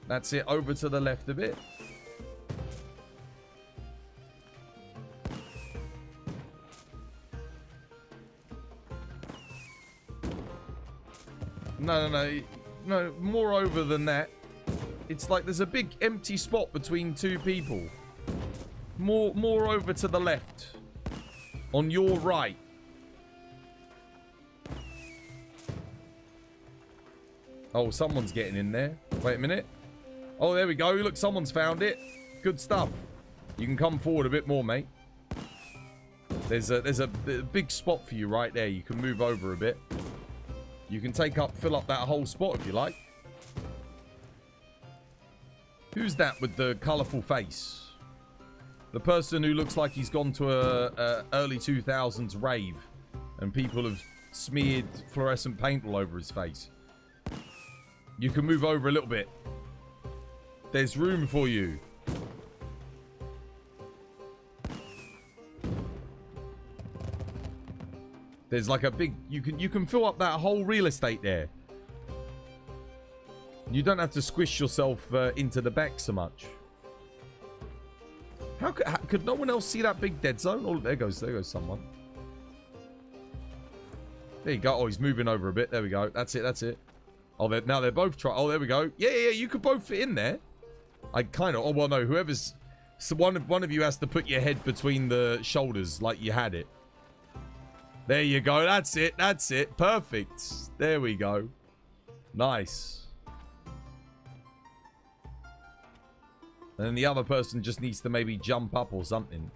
That's it. Over to the left a bit. No, more over than that. It's like there's a big empty spot between two people. More over to the left. On your right. Oh, someone's getting in there. Wait a minute. Oh, there we go. Look, someone's found it. Good stuff. You can come forward a bit more, mate. There's a big spot for you right there. You can move over a bit. You can fill up that whole spot if you like. Who's that with the colourful face? The person who looks like he's gone to a early 2000s rave and people have smeared fluorescent paint all over his face. You can move over a little bit. There's room for you. There's like a big... You can fill up that whole real estate there. You don't have to squish yourself into the back so much. How could no one else see that big dead zone? Oh, there goes someone. There you go. Oh, he's moving over a bit. There we go. That's it. Oh, now they're both trying. Oh, there we go. Yeah. You could both fit in there. I kind of... Oh, well, no. Whoever's... So one of you has to put your head between the shoulders like you had it. There you go. That's it. Perfect. There we go. Nice. And then the other person just needs to maybe jump up or something.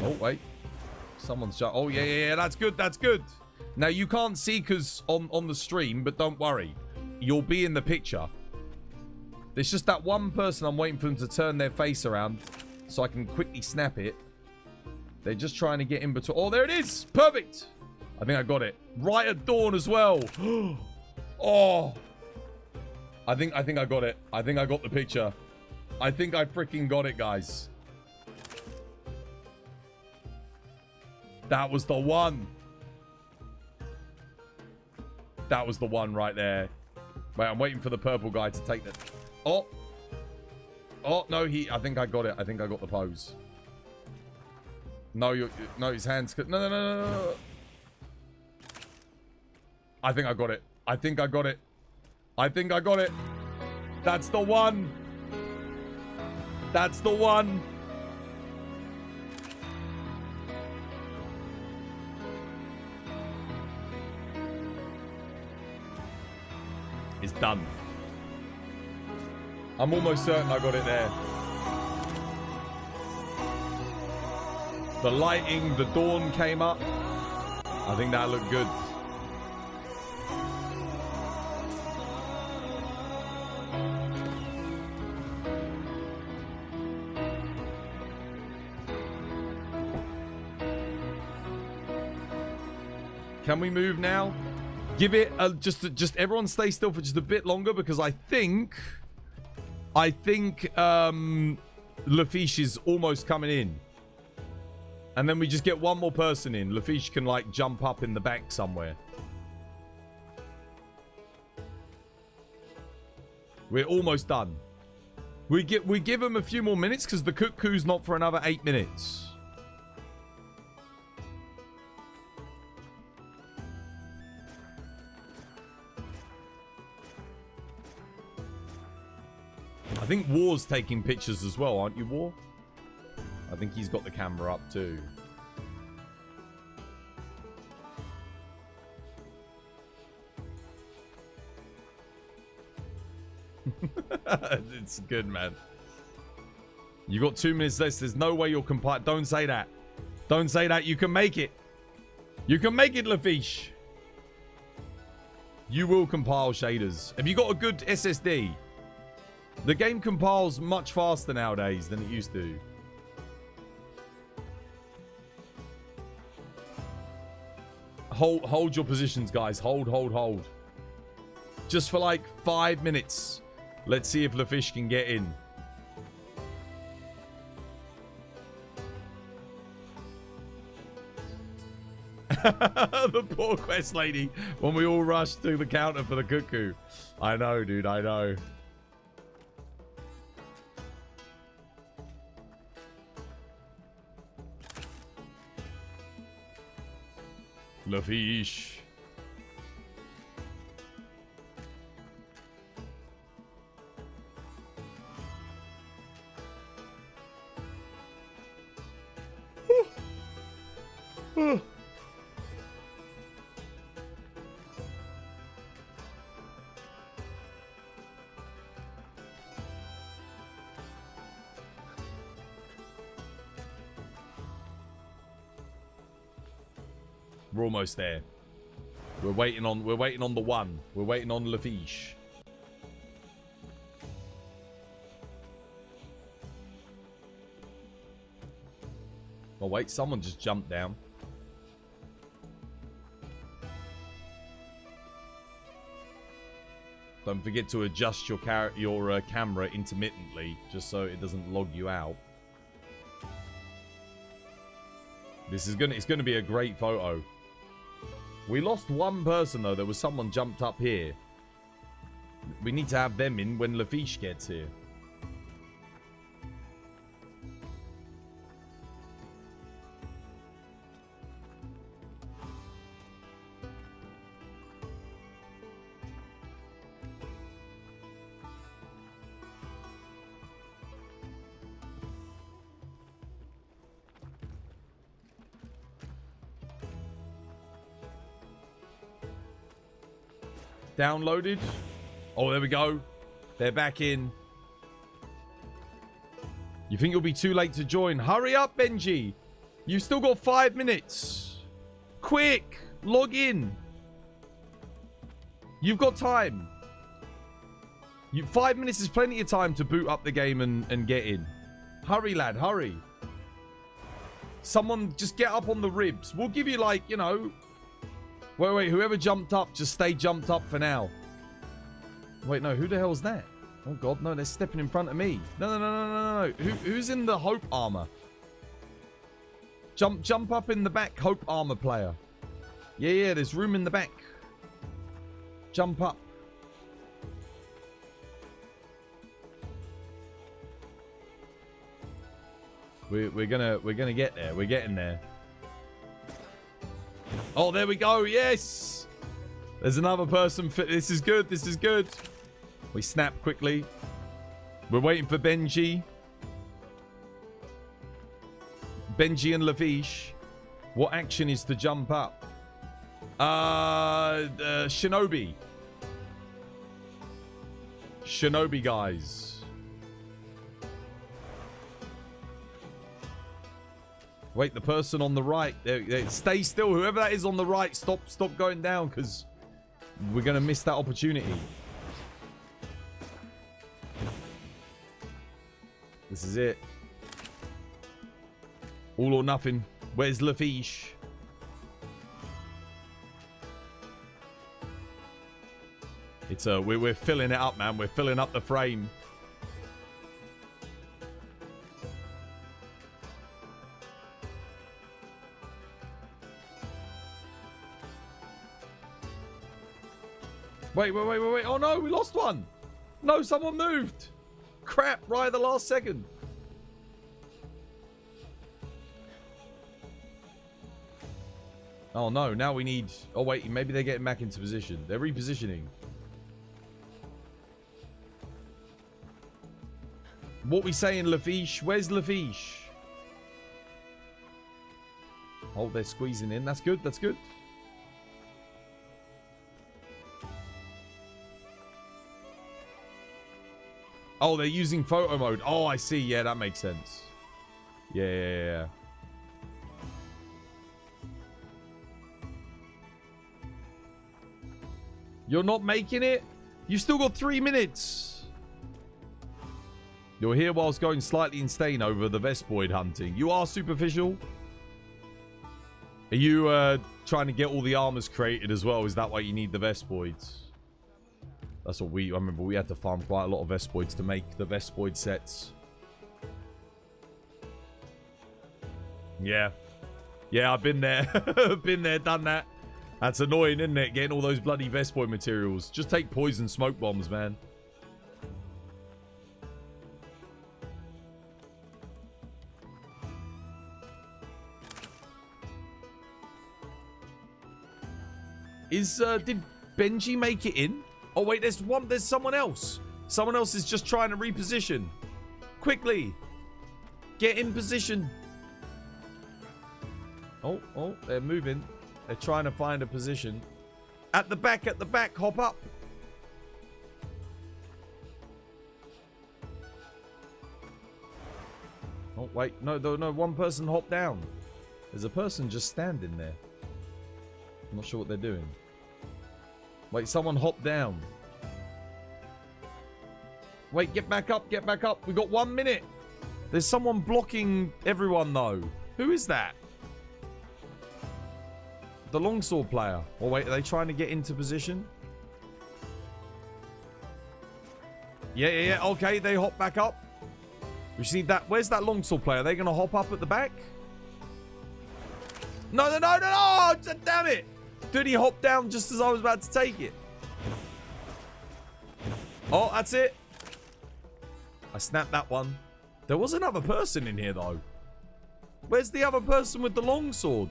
Oh, wait. Someone's just... Oh, yeah. That's good. Now, you can't see because on the stream, but don't worry. You'll be in the picture. There's just that one person I'm waiting for them to turn their face around so I can quickly snap it. They're just trying to get in between. Oh, there it is. Perfect. I think I got it. Right at dawn as well. Oh. I think I got it. I think I got the picture. I think I freaking got it, guys. That was the one. That was the one right there. Wait, I'm waiting for the purple guy to take that. Oh, no, I think I got it. I think I got the pose. No, his hands... No. I think I got it. I think I got it. That's the one. That's the one. It's done. I'm almost certain I got it there. The lighting, the dawn came up. I think that looked good. Can we move now? Give it a, just everyone stay still for just a bit longer because I think Lafiche is almost coming in. And then we just get one more person in. Lafiche can like jump up in the back somewhere. We're almost done. We give him a few more minutes because the Kut-Ku's not for another 8 minutes. I think War's taking pictures as well, aren't you, War? I think he's got the camera up too. It's good, man. You got 2 minutes left. There's no way you'll compile. Don't say that. Don't say that. You can make it. You can make it, Lafiche. You will compile shaders. Have you got a good SSD? The game compiles much faster nowadays than it used to. Hold your positions, guys. Hold. Just for like 5 minutes. Let's see if Lafiche can get in. The poor quest lady when we all rushed to the counter for the Kut-Ku. I know, dude. I know. Lafiche. We're almost there. We're waiting on the one. We're waiting on Lafiche. Oh wait, someone just jumped down. Don't forget to adjust your camera intermittently, just so it doesn't log you out. It's gonna be a great photo. We lost one person though. There was someone jumped up here. We need to have them in when Lafiche gets here. Downloaded. Oh, there we go. They're back in. You think you'll be too late to join? Hurry up, Benji. You've still got 5 minutes. Quick, log in. You've got time. 5 minutes is plenty of time to boot up the game and get in. Hurry, lad, hurry. Someone just get up on the ribs. We'll give you like, you know... Wait, whoever jumped up, just stay jumped up for now. Wait, no, who the hell's that? Oh god, no, they're stepping in front of me. No. Who's in the Hope armor? Jump up in the back, Hope armor player. Yeah, there's room in the back. Jump up. We're gonna get there. We're getting there. Oh, there we go. Yes. There's another person. This is good. This is good. We snap quickly. We're waiting for Benji. Benji and Lafiche. What action is to jump up? Shinobi. Shinobi, guys. Wait, the person on the right. Stay still. Whoever that is on the right, stop going down, because we're going to miss that opportunity. This is it. All or nothing. Where's Lafiche? It's we're filling it up, man. We're filling up the frame. Wait. Oh no, we lost one. No, someone moved. Crap, right at the last second. Oh no, now we need... Oh wait, maybe they're getting back into position. They're repositioning. What we saying, Lafiche? Where's Lafiche? Oh, they're squeezing in. That's good, that's good. Oh, they're using photo mode. Oh, I see. Yeah, that makes sense. Yeah. You're not making it? You still got 3 minutes. You're here whilst going slightly insane over the Vespoid hunting. You are superficial? Are you trying to get all the armors created as well? Is that why you need the Vespoids? That's what I remember we had to farm quite a lot of Vespoids to make the Vespoid sets. Yeah. Yeah, I've been there. Been there, done that. That's annoying, isn't it? Getting all those bloody Vespoid materials. Just take poison smoke bombs, man. Did Benji make it in? Oh wait, there's someone else. Someone else is just trying to reposition. Quickly. Get in position. Oh, they're moving. They're trying to find a position. At the back, hop up. Oh, wait, no, one person hopped down. There's a person just standing there. I'm not sure what they're doing. Wait, someone hopped down. Wait, get back up. We got 1 minute. There's someone blocking everyone, though. Who is that? The longsword player. Oh, wait, are they trying to get into position? Yeah. Okay, they hop back up. We just need that. Where's that longsword player? Are they going to hop up at the back? No. Damn it. Dude, he hopped down just as I was about to take it. Oh, that's it. I snapped that one. There was another person in here, though. Where's the other person with the longsword?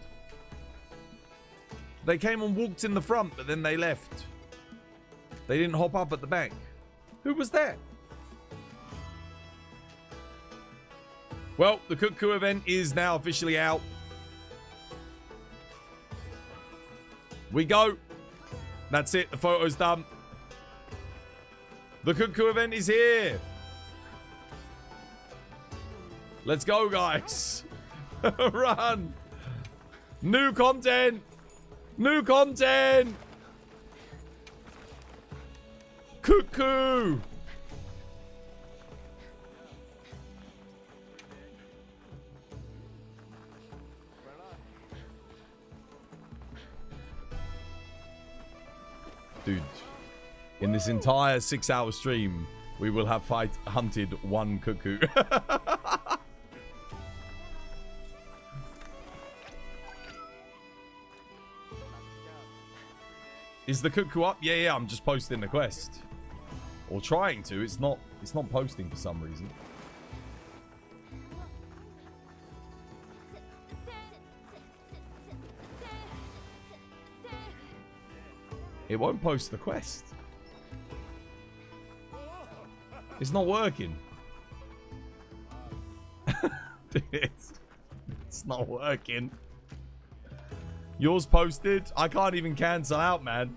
They came and walked in the front, but then they left. They didn't hop up at the back. Who was that? Well, the Kut-Ku event is now officially out. We go. That's it. The photo's done. The Kut-Ku event is here. Let's go, guys. Run. New content. Kut-Ku. Dude, in this entire 6-hour stream, we will have hunted one Kut-Ku. Is the Kut-Ku up? Yeah, I'm just posting the quest. Or trying to. It's not posting for some reason. It won't post the quest. It's not working. It's not working. Yours posted? I can't even cancel out, man.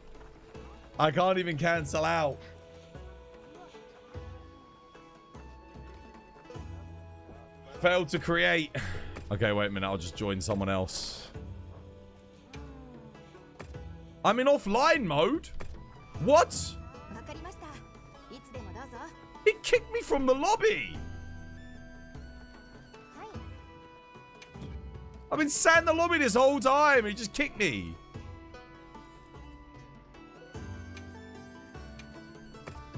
I can't even cancel out. Failed to create. Okay, wait a minute. I'll just join someone else. I'm in offline mode? What? It kicked me from the lobby. I've been sat in the lobby this whole time. He just kicked me.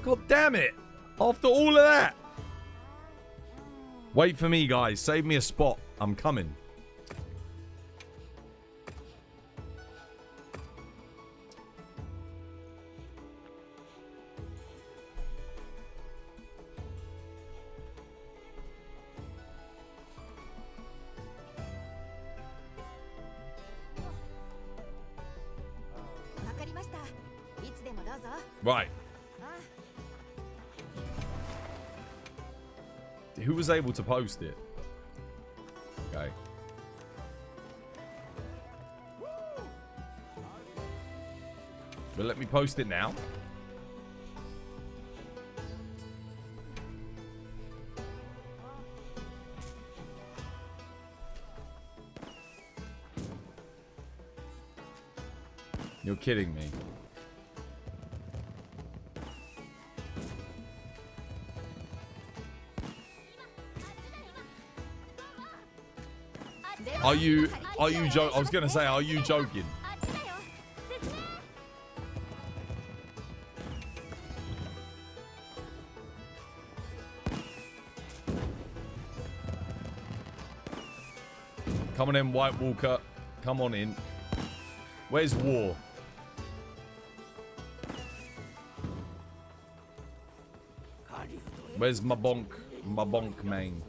God damn it. After all of that. Wait for me, guys. Save me a spot. I'm coming. Right. Who was able to post it? Okay. But let me post it now. You're kidding me. Are you I was gonna say, are you joking? Come on in, White Walker. Come on in. Where's War? Where's my bonk main?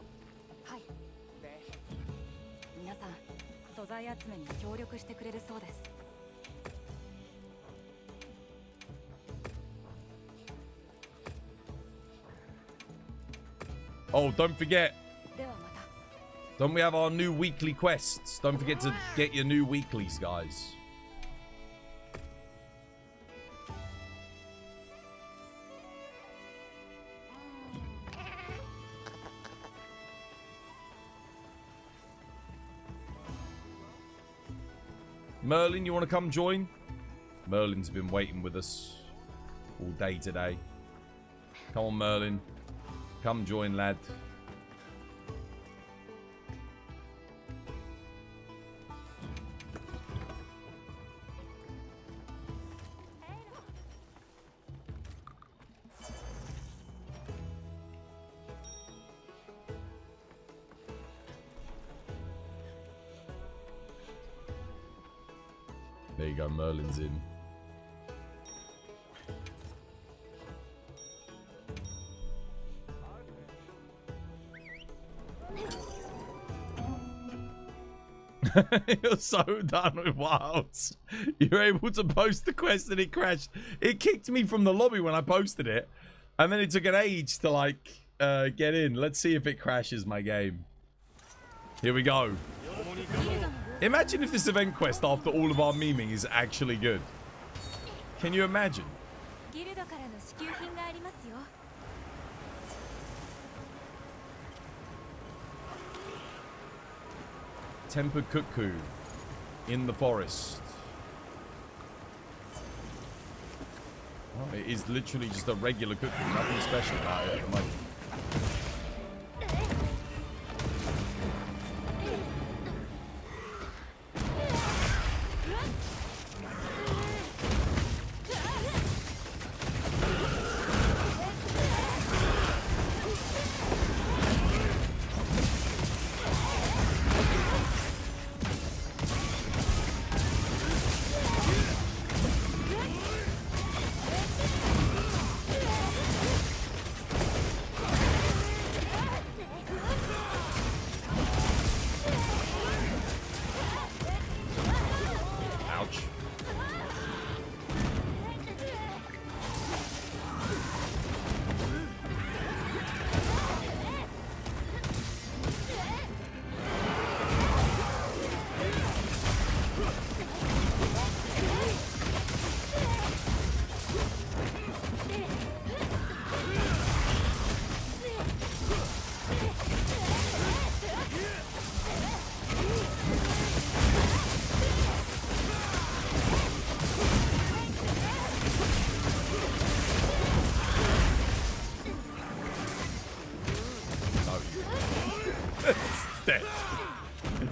Oh, don't forget. Don't we have our new weekly quests? Don't forget to get your new weeklies, guys. Merlin, you want to come join? Merlin's been waiting with us all day today. Come on, Merlin. Come join, lad. There you go, Merlin's in. You're so done with Wilds. You're able to post the quest and it crashed. It kicked me from the lobby when I posted it. And then it took an age to, like, get in. Let's see if it crashes my game. Here we go. Imagine if this event quest, after all of our memeing, is actually good. Can you imagine? Tempered Kut-Ku in the forest. Oh, it is literally just a regular Kut-Ku, nothing special about it at the moment.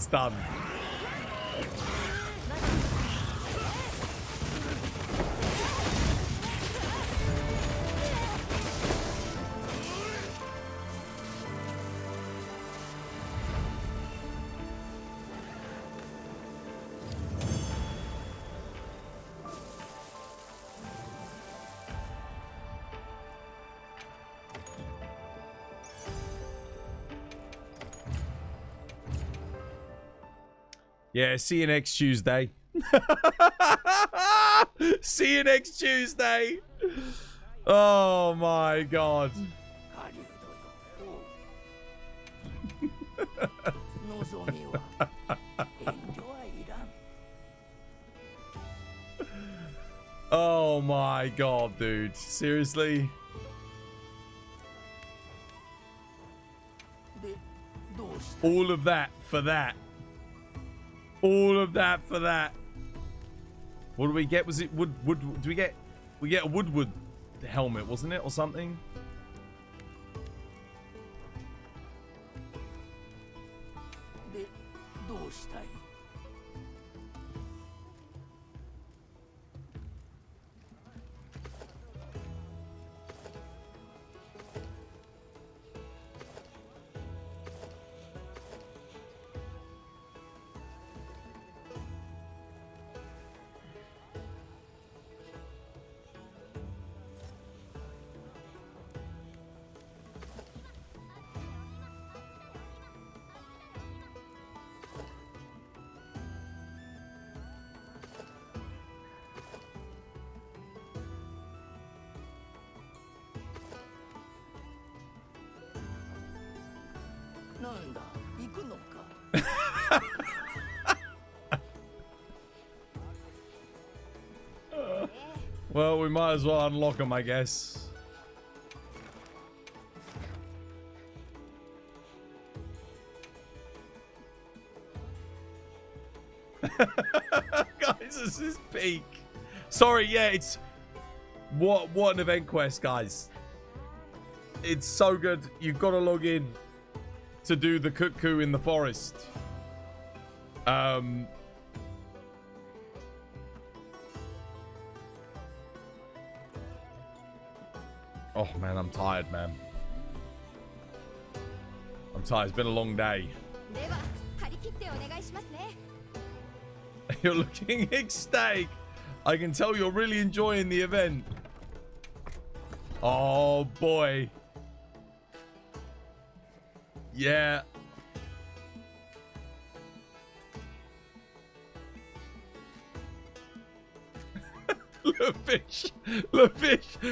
Done. Yeah, see you next Tuesday. See you next Tuesday. Oh my god. Oh my god, dude. Seriously? All of that for that. All of that for that. What do we get? Was it wood? Do we get a woodwood helmet, wasn't it, or something? Well, we might as well unlock them, I guess. Guys, this is peak. Sorry, yeah, it's... What an event quest, guys. It's so good. You've got to log in to do the Kut-Ku in the forest. Oh, man, I'm tired, man. I'm tired. It's been a long day. You're looking ecstatic. I can tell you're really enjoying the event. Oh, boy. Yeah. LaFish.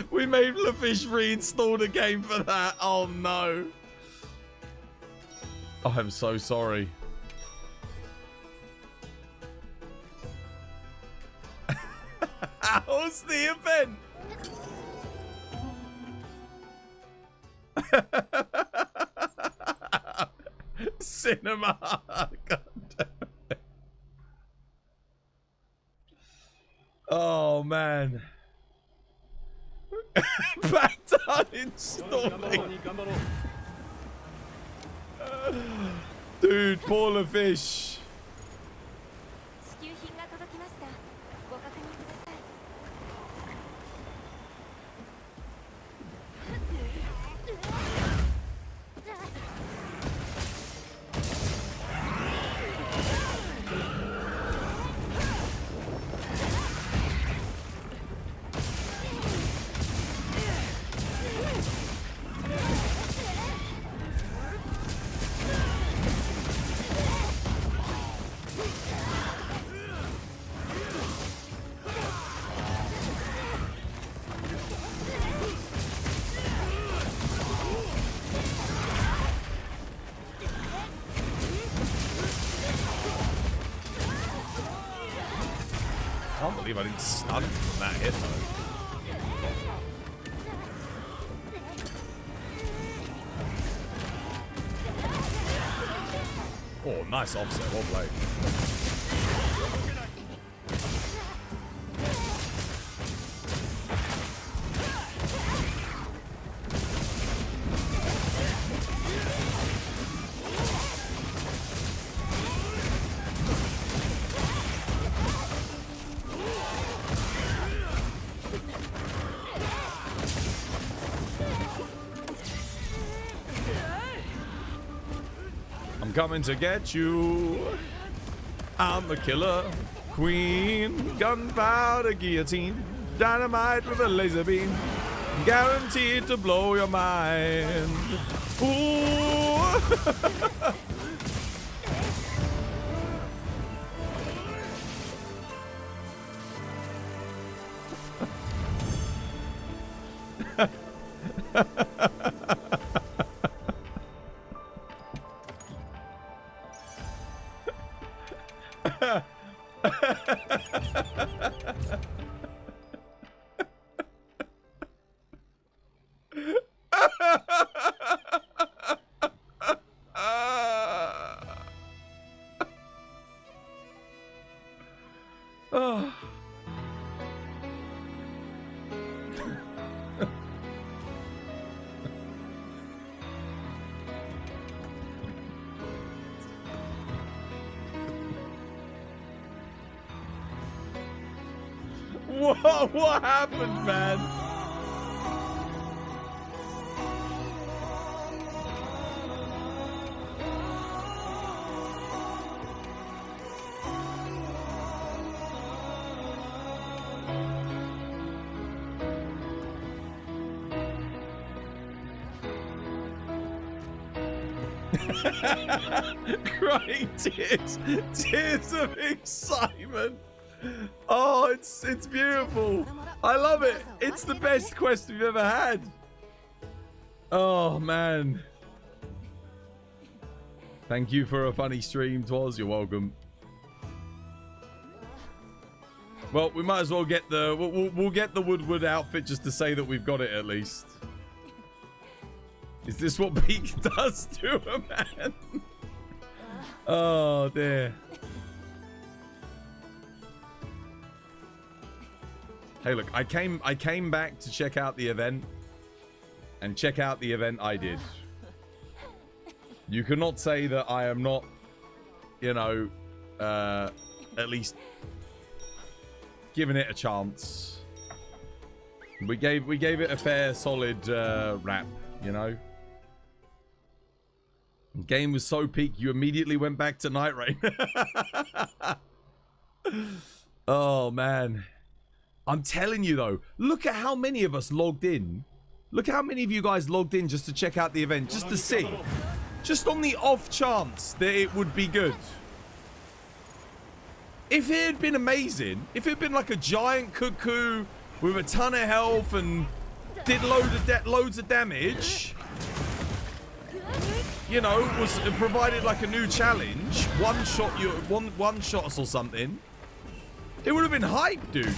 We made LaFish reinstall the game for that. Oh, no. Oh, I'm so sorry. How's the event? Cinema. God damn it. Oh, man. Back to uninstalling. Dude, poor LaFish. I can't believe I didn't stun him from that hit, though. Oh, nice offset. Well played. Coming to get you. I'm the killer queen. Gunpowder guillotine. Dynamite with a laser beam. Guaranteed to blow your mind. Ooh. What happened, man? Crying tears of excitement. Oh, it's beautiful. I love it. It's the best quest we've ever had. Oh man. Thank you for a funny stream, Twas. You're welcome. Well, we might as well get the we'll get the Woodward outfit just to say that we've got it at least. Is this what Peak does to a man? Oh dear. Hey, look, I came back to check out the event, and check out the event I did. You cannot say that I am not, you know, at least giving it a chance. We gave it a fair, solid rap, you know. The game was so peak, you immediately went back to Night Rain. Oh man. I'm telling you though, look at how many of us logged in. Look at how many of you guys logged in just to check out the event, just to see. Just on the off chance that it would be good. If it had been amazing, if it had been like a giant Kut-Ku with a ton of health and did loads of damage, you know, was provided like a new challenge, one shot us or something, it would have been hype, dude.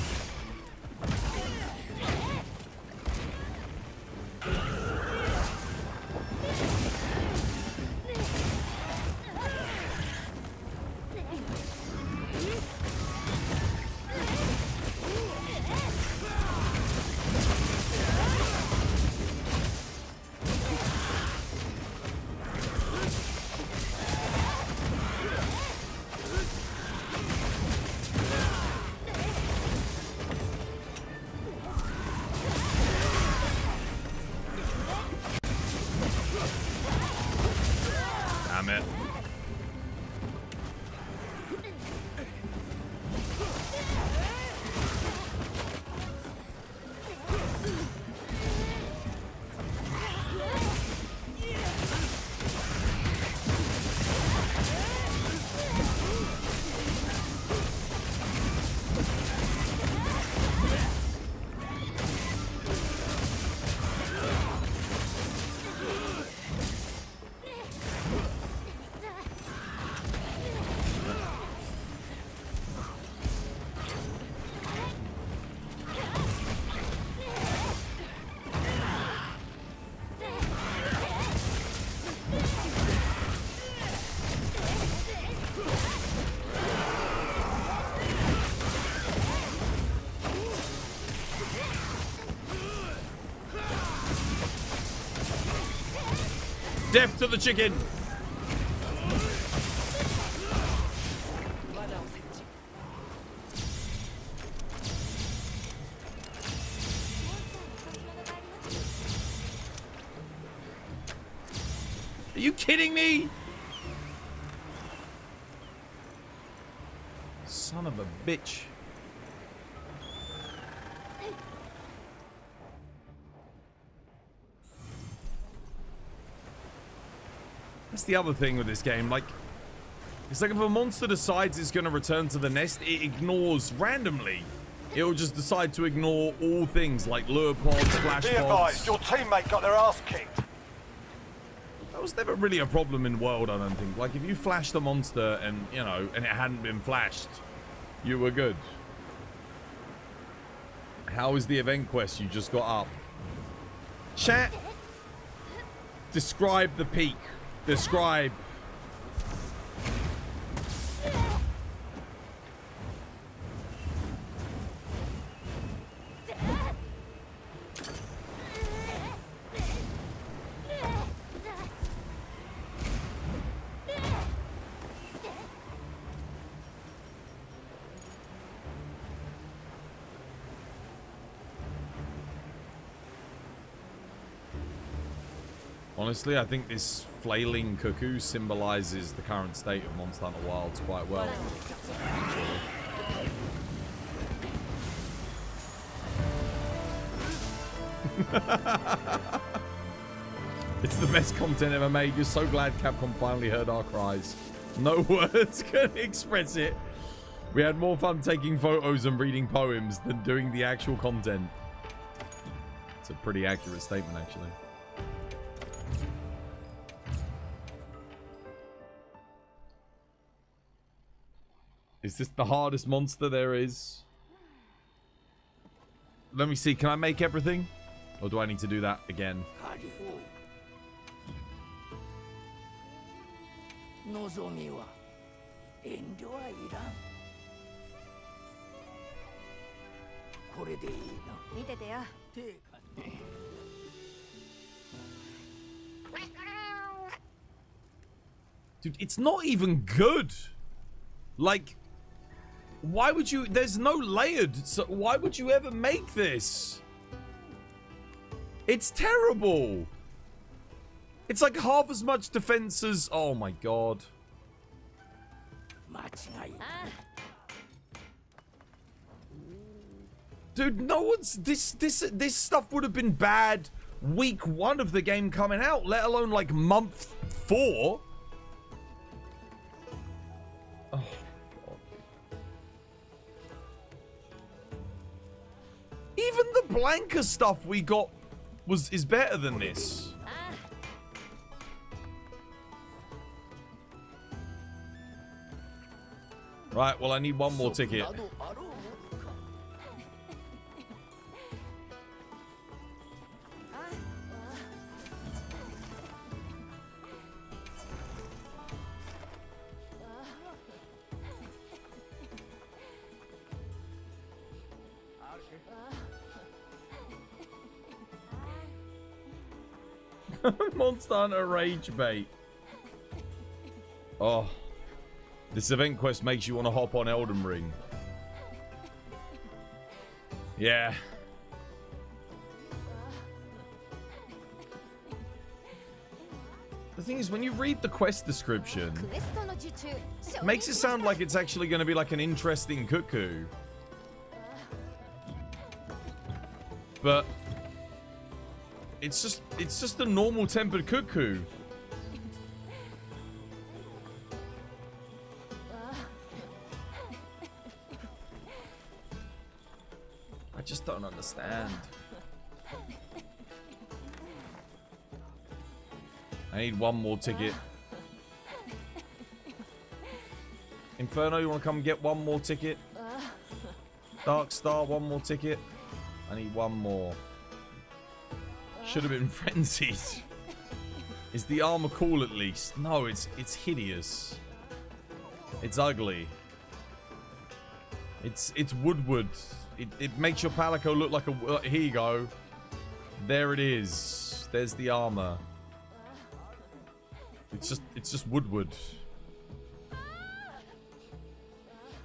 Death to the chicken! Are you kidding me? Son of a bitch. That's the other thing with this game, like, it's like if a monster decides it's going to return to the nest, it ignores randomly. It'll just decide to ignore all things like lure pods, flash Be pods. advised, your teammate got their ass kicked. That was never really a problem in World, I don't think. Like, if you flashed a monster and, you know, and it hadn't been flashed, you were good. How is the event quest you just got up? Chat, describe the peak. Describe. Honestly, I think this flailing Kut-Ku symbolizes the current state of Monster Hunter Wilds quite well. It's the best content ever made. You're so glad Capcom finally heard our cries. No words can express it. We had more fun taking photos and reading poems than doing the actual content. It's a pretty accurate statement, actually. Is this the hardest monster there is? Let me see. Can I make everything? Or do I need to do that again? Dude, it's not even good. Like, why would you... There's no layered, so why would you ever make this? It's terrible. It's like half as much defense as... Oh my god. Dude, no one's... This stuff would have been bad week 1 of the game coming out, let alone like month 4. Oh, God. Even the Blanca stuff we got is better than this. Right, well, I need one more ticket. Monster Hunter Rage Bait. Oh. This event quest makes you want to hop on Elden Ring. Yeah. The thing is, when you read the quest description, it makes it sound like it's actually going to be like an interesting Kut-Ku. But it's just a normal tempered Kut-Ku. I just don't understand. I need one more ticket. Inferno, you want to come get one more ticket? Dark Star, one more ticket. I need one more. Should have been frenzied. Is the armor cool at least? No, it's hideous. It's ugly. It's Woodward. It makes your Palico look like a... here you go. There it is. There's the armor. It's just Woodward.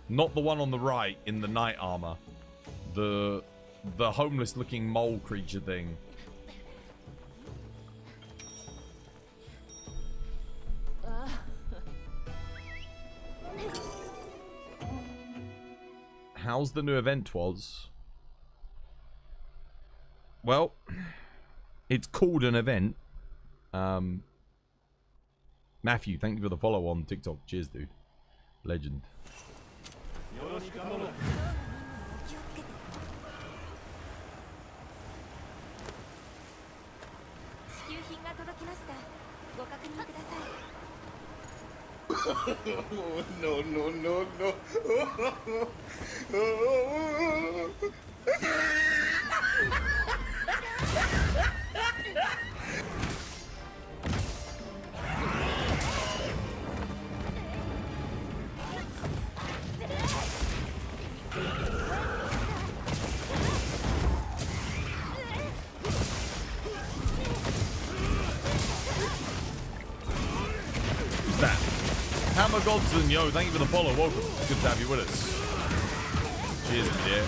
Not the one on the right in the knight armor. The homeless looking mole creature thing. How's the new event was? Well, it's called an event. Matthew, thank you for the follow on TikTok. Cheers, dude. Legend. No, no, no, no. Who's that? Hammer Godson, yo, thank you for the follow. Welcome. Good to have you with us. Cheers, dear.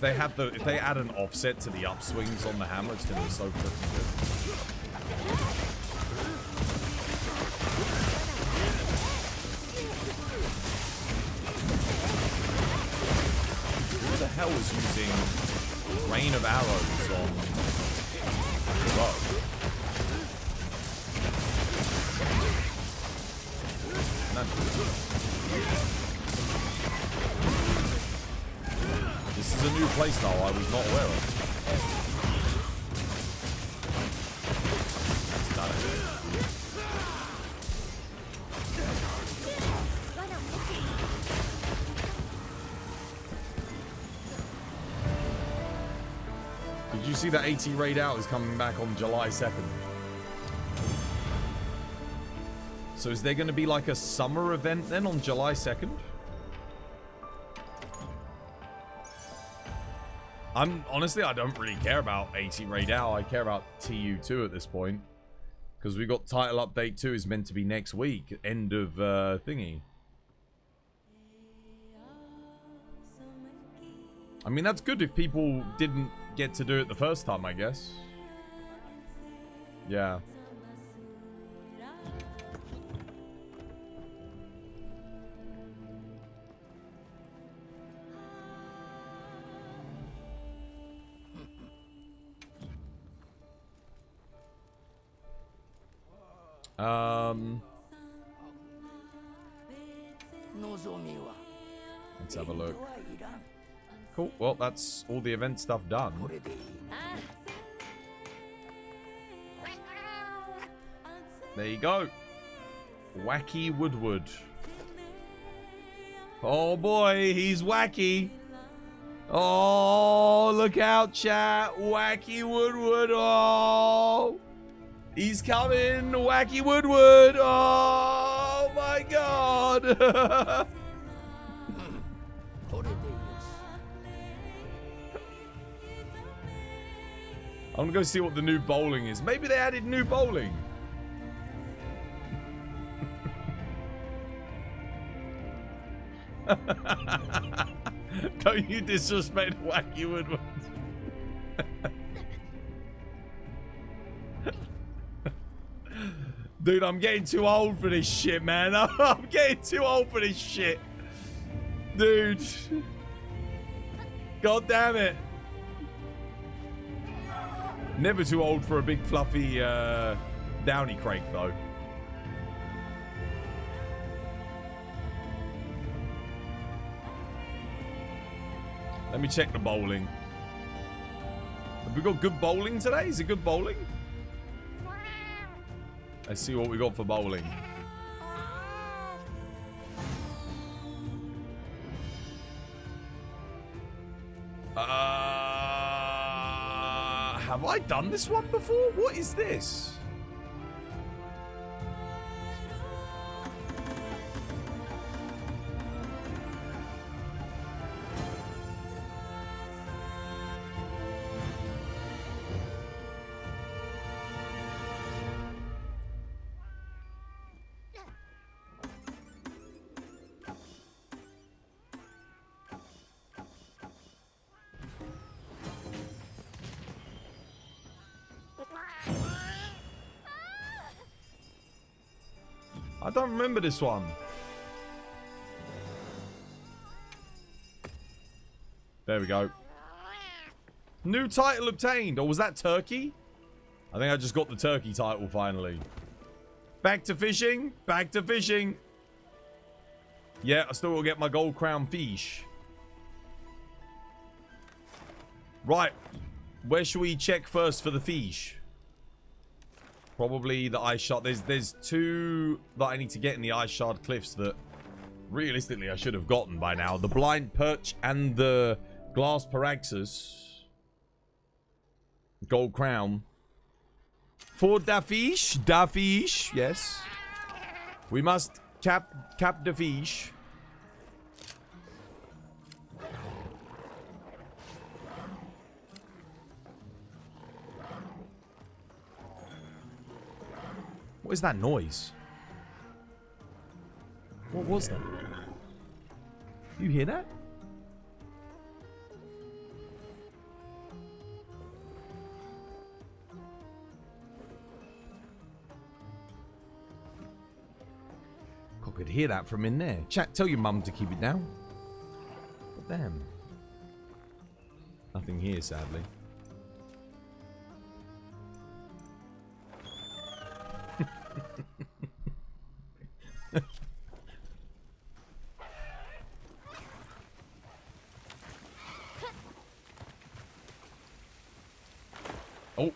they have the if they add an offset to the upswings on the hammer, it's gonna be so freaking good. Who the hell is using rain of arrows on the bow? This is a new playstyle I was not aware of. It's done it. Did you see that AT Raid Out is coming back on July 2nd? So is there going to be like a summer event then on July 2nd? Honestly, I don't really care about AT Raid Out. I care about TU2 at this point. Because we got title update 2 is meant to be next week. End of thingy. I mean, that's good if people didn't get to do it the first time, I guess. Yeah. Let's have a look. Cool. Well, that's all the event stuff done. There you go. Wacky Woodward. Oh boy, he's wacky. Oh, look out, chat. Wacky Woodward. Oh, he's coming. Wacky Woodward. Oh my god. I'm gonna go see what the new bowling is. Maybe they added new bowling. Don't you disrespect Wacky Woodward. Dude, I'm getting too old for this shit, man. I'm getting too old for this shit. Dude. God damn it. Never too old for a big fluffy downy crate, though. Let me check the bowling. Have we got good bowling today? Is it good bowling? Let's see what we got for bowling. Have I done this one before? What is this? I don't remember this one. There we go. New title obtained. Or was that turkey? I think I just got the turkey title finally. Back to fishing. Back to fishing. Yeah, I still will get my gold crown fish. Right. Where should we check first for the fish? Probably the ice shard. There's two that I need to get in the ice shard cliffs that realistically I should have gotten by now. The blind perch and the glass paraxis. Gold crown. For da fish. Da fish. Yes. We must cap the fish. What is that noise? What was that? You hear that? could hear that from in there. Chat, tell your mum to keep it down. But damn. Nothing here, sadly. Oh.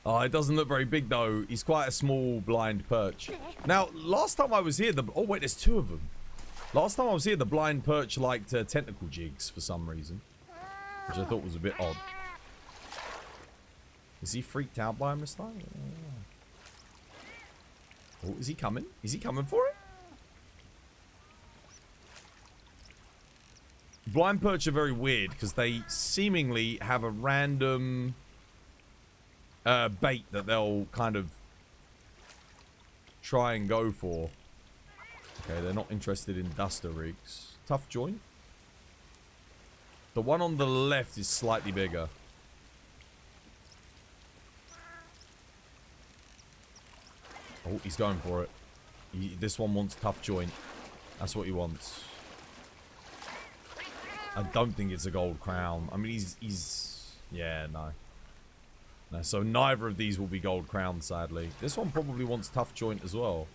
Oh, it doesn't look very big though. He's quite a small blind perch. Now, last time I was here, oh wait, there's two of them. Last time I was here, the blind perch liked tentacle jigs for some reason, which I thought was a bit odd. Is he freaked out by him this time? Oh, is he coming? Is he coming for it? Blind perch are very weird because they seemingly have a random bait that they'll kind of try and go for. Okay, they're not interested in duster rigs. Tough joint. The one on the left is slightly bigger. Oh, he's going for it. This one wants tough joint. That's what he wants. I don't think it's a gold crown. I mean, he's... Yeah, no. No, so neither of these will be gold crowns, sadly. This one probably wants tough joint as well.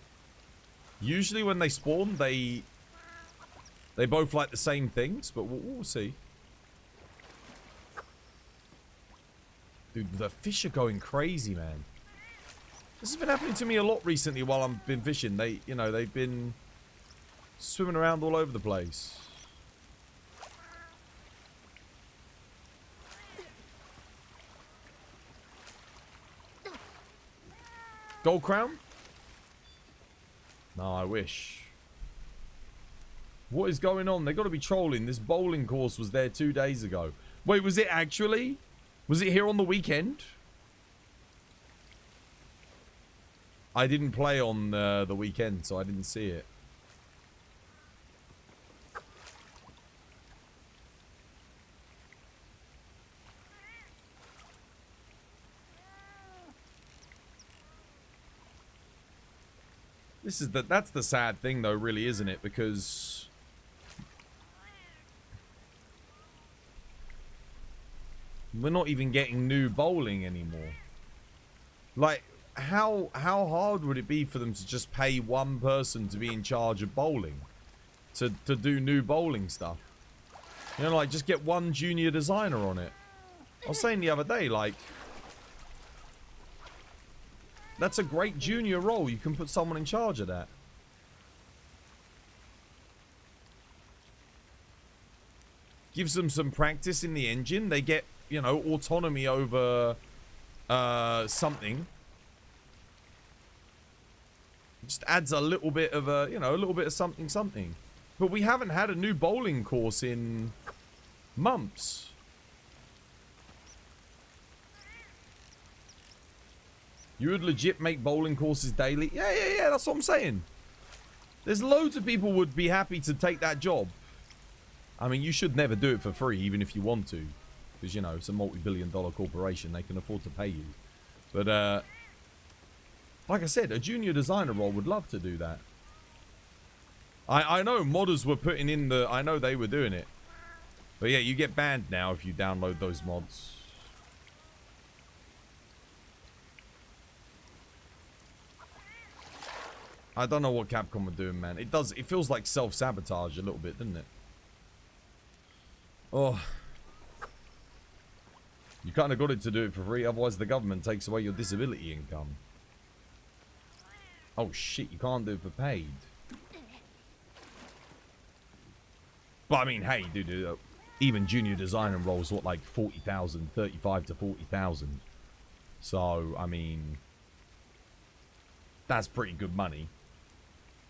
Usually when they spawn, they both like the same things, but we'll see. Dude, the fish are going crazy, man. This has been happening to me a lot recently while I've been fishing. They've been swimming around all over the place. Gold crown? No, I wish. What is going on? They got to be trolling. This bowling course was there 2 days ago. Wait, was it actually? Was it here on the weekend? I didn't play on the weekend, so I didn't see it. That's the sad thing though, really, isn't it? Because we're not even getting new bowling anymore. Like, how hard would it be for them to just pay one person to be in charge of bowling? To do new bowling stuff? You know, like, just get one junior designer on it. I was saying the other day, like, that's a great junior role. You can put someone in charge of that. Gives them some practice in the engine. They get, you know, autonomy over something. Just adds a little bit of a, you know, a little bit of something. But we haven't had a new bowling course in months. You would legit make bowling courses daily? Yeah, that's what I'm saying. There's loads of people would be happy to take that job. I mean, you should never do it for free, even if you want to. Because, you know, it's a multi-billion-dollar corporation. They can afford to pay you. But, like I said, a junior designer role would love to do that. I know modders were putting in the... I know they were doing it. But yeah, you get banned now if you download those mods. I don't know what Capcom are doing, man. It feels like self-sabotage a little bit, doesn't it? Oh. You kind of got it to do it for free, otherwise the government takes away your disability income. Oh shit, you can't do it for paid. But I mean, hey, dude, even junior designer roles, what, like 40,000, 35 to 40,000. So, I mean, that's pretty good money.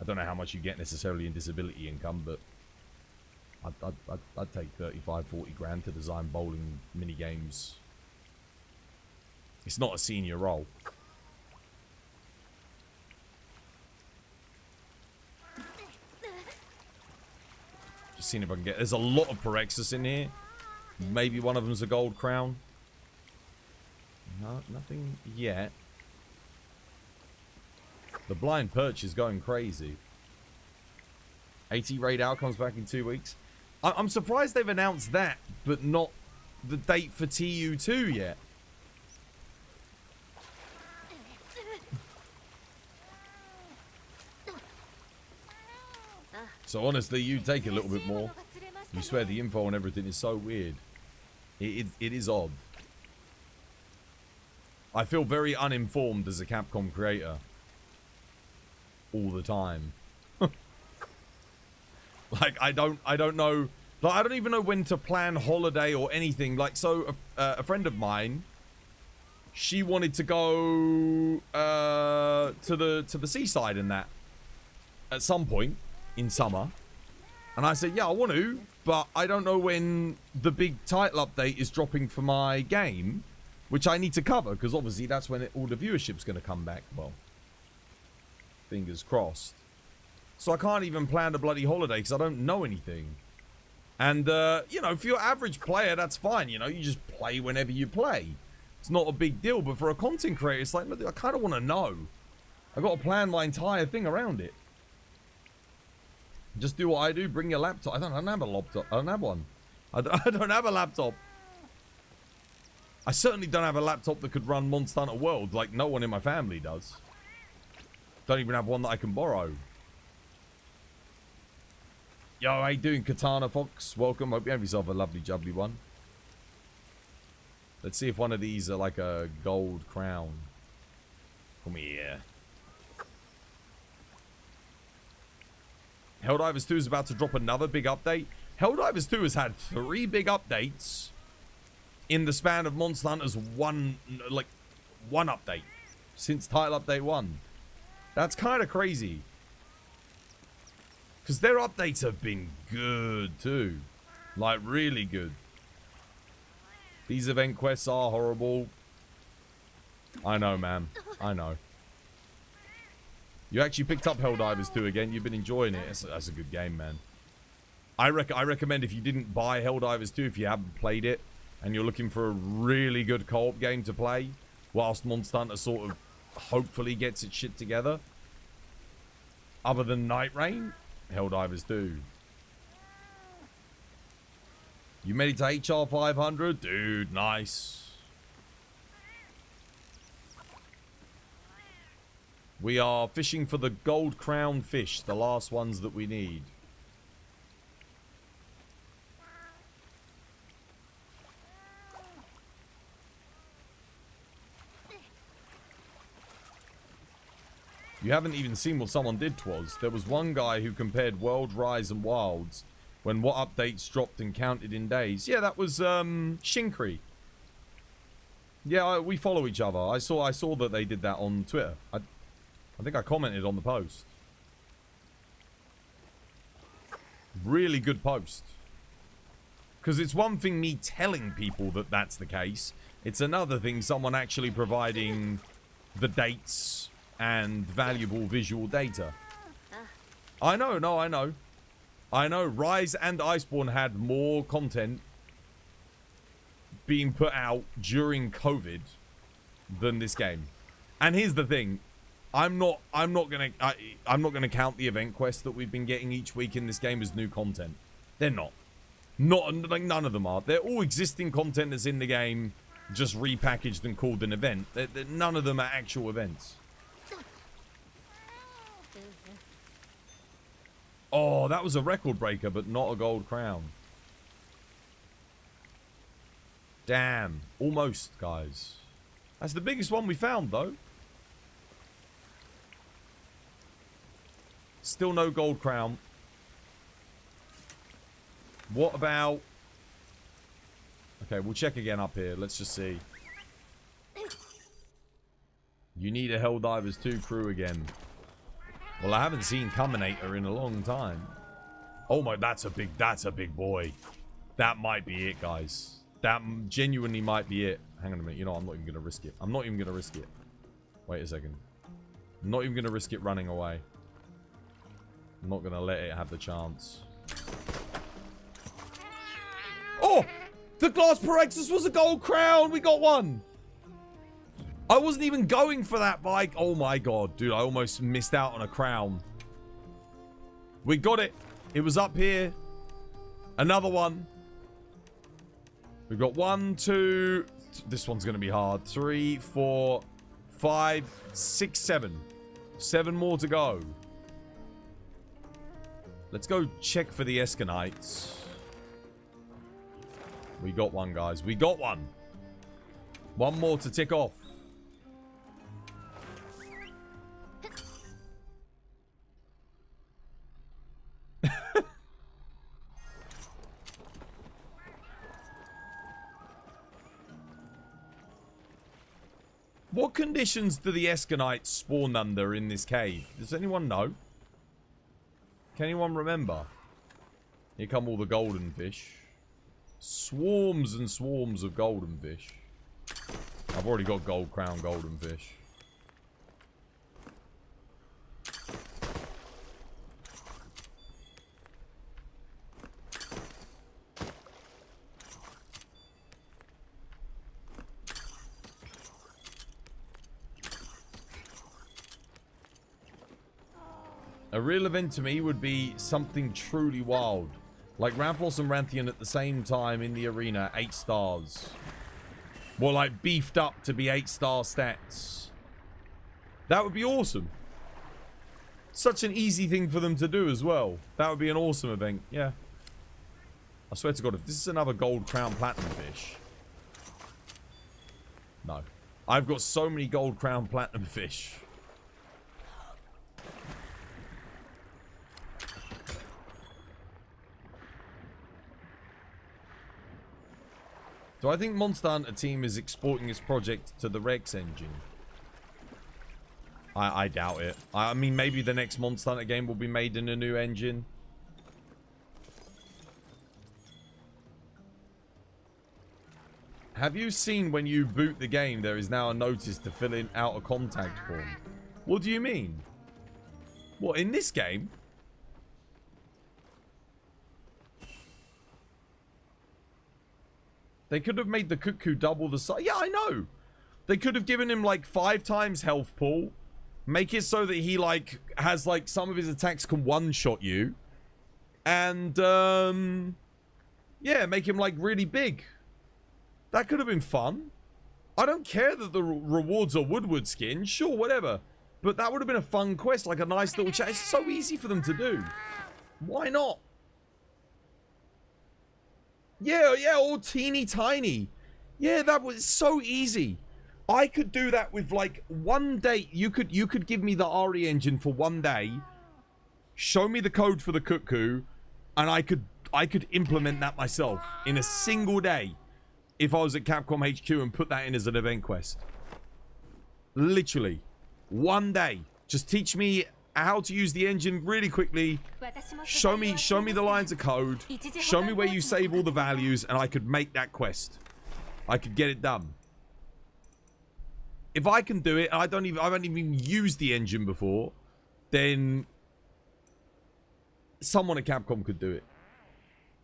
I don't know how much you get necessarily in disability income, but I'd take 35, 40 grand to design bowling mini games. It's not a senior role. Just seeing if I can get... There's a lot of Parexus in here. Maybe one of them's a gold crown. No, nothing yet. The blind perch is going crazy. 80 raid out comes back in 2 weeks. I'm surprised they've announced that, but not the date for TU2 yet. So honestly, you take a little bit more. You swear the info and everything is so weird. It is odd. I feel very uninformed as a Capcom creator. All the time. Like, I don't know. Like, I don't even know when to plan holiday or anything. Like, so, a friend of mine, she wanted to go to the seaside and that at some point in summer. And I said, yeah, I want to, but I don't know when the big title update is dropping for my game, which I need to cover, because obviously that's when all the viewership's going to come back. Well, fingers crossed. So I can't even plan a bloody holiday because I don't know anything. And, you know, for your average player, that's fine. You know, you just play whenever you play. It's not a big deal. But for a content creator, it's like, I kind of want to know. I've got to plan my entire thing around it. Just do what I do. Bring your laptop. I don't have a laptop. I don't have one. I don't have a laptop. I certainly don't have a laptop that could run Monster Hunter World like no one in my family does. Don't even have one that I can borrow. Yo, how you doing, Katana Fox? Welcome. Hope you have yourself a lovely jubbly one. Let's see if one of these are like a gold crown. Come here. Helldivers 2 is about to drop another big update. Helldivers 2 has had 3 big updates in the span of Monster Hunter's one update since title update 1. That's kind of crazy. Because their updates have been good too. Like, really good. These event quests are horrible. I know, man. I know. You actually picked up Helldivers 2 again. You've been enjoying it. That's a good game, man. I recommend if you didn't buy Helldivers 2, if you haven't played it, and you're looking for a really good co-op game to play, whilst Monster Hunter sort of hopefully gets its shit together. Other than Night Rain, Helldivers 2. You made it to HR 500? Dude, nice. We are fishing for the gold crown fish, the last ones that we need. You haven't even seen what someone did, Twas. There was one guy who compared World, Rise, and Wilds when what updates dropped and counted in days. Yeah, that was Shinkri. Yeah, we follow each other. I saw that they did that on Twitter. I think I commented on the post. Really good post. Because it's one thing me telling people that that's the case. It's another thing someone actually providing the dates and valuable visual data. I know, no, I know. I know Rise and Iceborne had more content being put out during COVID than this game. And here's the thing. I'm not gonna count the event quests that we've been getting each week in this game as new content. They're not. Like, none of them are. They're all existing content that's in the game, just repackaged and called an event. None of them are actual events. Oh, that was a record breaker, but not a gold crown. Damn. Almost, guys. That's the biggest one we found, though. Still no gold crown. What about... Okay, we'll check again up here. Let's just see. You need a Helldivers 2 crew again. Well, I haven't seen Combinator in a long time. Oh my, that's a big boy. That might be it, guys. That genuinely might be it. Hang on a minute. You know, I'm not even going to risk it. I'm not even going to risk it. Wait a second. I'm not even going to risk it running away. I'm not going to let it have the chance. Oh! The glass Parexus was a gold crown. We got one. I wasn't even going for that bike. Oh my god, dude. I almost missed out on a crown. We got it. It was up here. Another one. We've got 1, 2. This one's going to be hard. 3, 4, 5, 6, 7. 7 more to go. Let's go check for the Eskanites. We got one, guys. We got one. One more to tick off. What conditions do the Eskanites spawn under in this cave? Does anyone know? Can anyone remember? Here come all the golden fish. Swarms and swarms of golden fish. I've already got gold crown golden fish. A real event to me would be something truly wild. Like Ramphos and Ranthian at the same time in the arena, 8 stars. More like beefed up to be 8-star stats. That would be awesome. Such an easy thing for them to do as well. That would be an awesome event, yeah. I swear to God, if this is another gold crown platinum fish. No. I've got so many gold crown platinum fish. Do I think Monster Hunter Team is exporting its project to the Rex engine? I doubt it. I mean, maybe the next Monster Hunter game will be made in a new engine. Have you seen when you boot the game, there is now a notice to fill in out a contact form? What do you mean? What, in this game? They could have made the Kut-Ku double the size. Yeah, I know. They could have given him like 5 times health pool. Make it so that he like has like some of his attacks can one-shot you. And yeah, make him like really big. That could have been fun. I don't care that the rewards are Woodward skin. Sure, whatever. But that would have been a fun quest, like a nice little chat. It's so easy for them to do. Why not? Yeah, or teeny tiny. Yeah, that was so easy. I could do that with like one day. You could give me the RE engine for one day, show me the code for the Kut-Ku, and I could implement that myself in a single day if I was at Capcom HQ and put that in as an event quest. Literally, one day. Just teach me how to use the engine really quickly. Show me the lines of code. Show me where you save all the values, and I could make that quest. I could get it done. If I can do it, I haven't even used the engine before, then someone at Capcom could do it.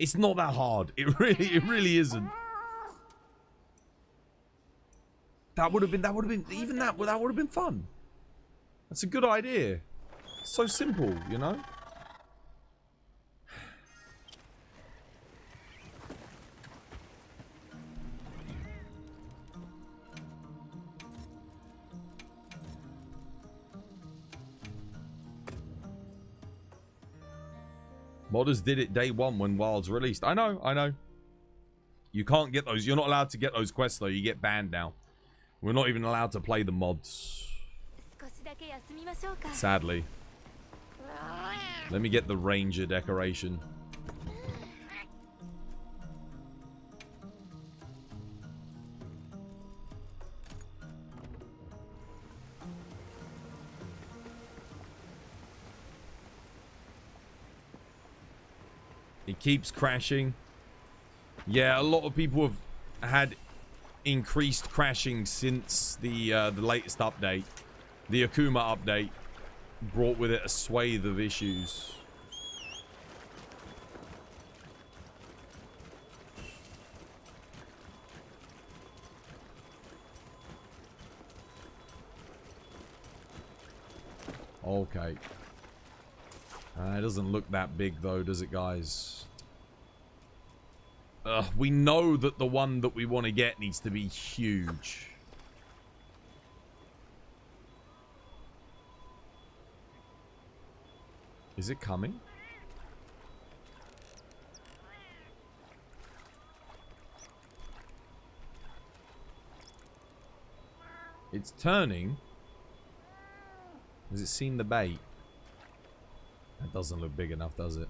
It's not that hard. It really isn't. That would have been fun. That's a good idea. So simple, you know? Modders did it day 1 when Wild's released. I know. You can't get those. You're not allowed to get those quests, though. You get banned now. We're not even allowed to play the mods. Sadly. Let me get the Ranger decoration. It keeps crashing. Yeah, a lot of people have had increased crashing since the latest update. The Akuma update brought with it a swathe of issues. Okay. It doesn't look that big though, does it, guys? We know that the one that we want to get needs to be huge. Is it coming? It's turning. Has it seen the bait? That doesn't look big enough, does it?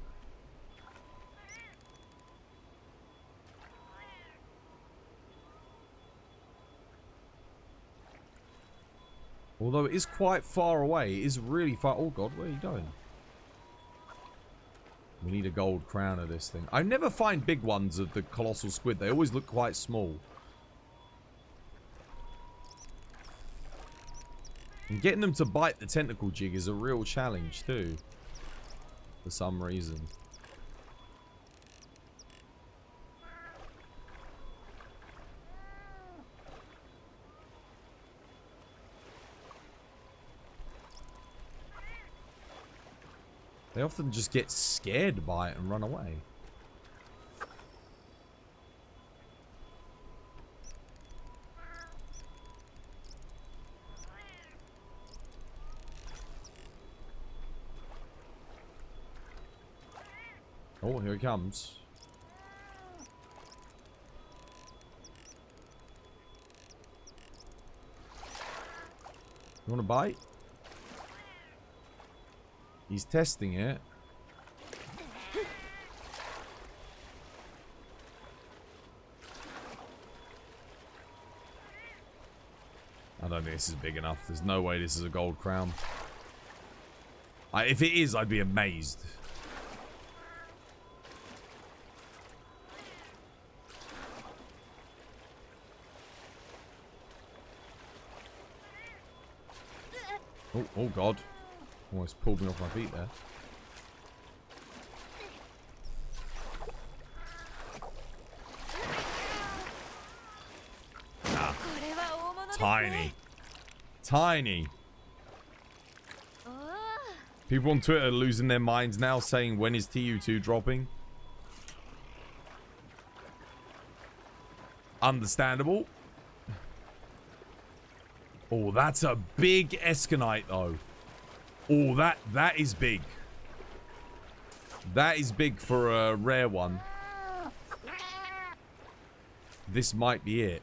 Although it is quite far away. It is really far. Oh god, where are you going? We need a gold crown of this thing. I never find big ones of the colossal squid. They always look quite small. And getting them to bite the tentacle jig is a real challenge too. For some reason. They often just get scared by it and run away. Oh, here it comes. You want to bite? He's testing it. I don't think this is big enough. There's no way this is a gold crown. If it is, I'd be amazed. Oh god. Almost pulled me off my feet there. Ah. Tiny. Tiny. People on Twitter are losing their minds now saying, when is TU2 dropping? Understandable. Oh, that's a big Esconite though. Oh, that is big. That is big for a rare one. This might be it.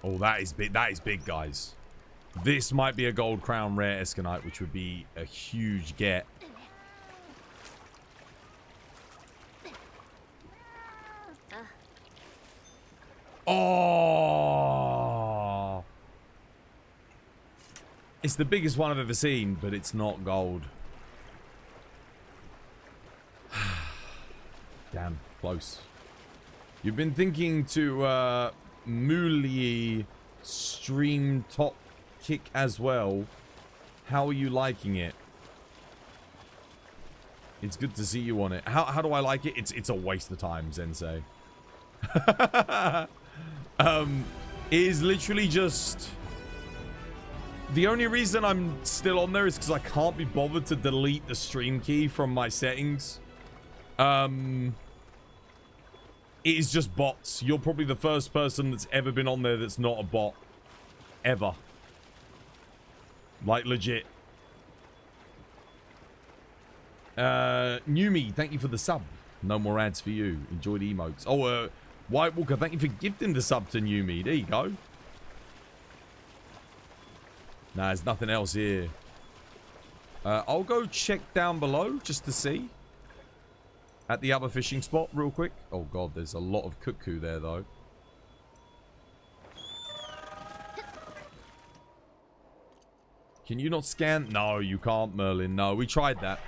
Oh, that is big. That is big, guys. This might be a gold crown rare Esconite, which would be a huge get. Oh! It's the biggest one I've ever seen, but it's not gold. Damn, close. You've been thinking to, Moolie stream top kick as well. How are you liking it? It's good to see you on it. How do I like it? It's a waste of time, Zensei. It is literally just... The only reason I'm still on there is because I can't be bothered to delete the stream key from my settings. It is just bots. You're probably the first person that's ever been on there that's not a bot. Ever. Like, legit. Newmy, thank you for the sub. No more ads for you. Enjoy the emotes. Oh, White Walker, thank you for gifting the sub to Newmy. There you go. Nah, there's nothing else here. I'll go check down below just to see. At the other fishing spot real quick. Oh god, there's a lot of Kut-Ku there though. Can you not scan? No, you can't, Merlin. No, we tried that.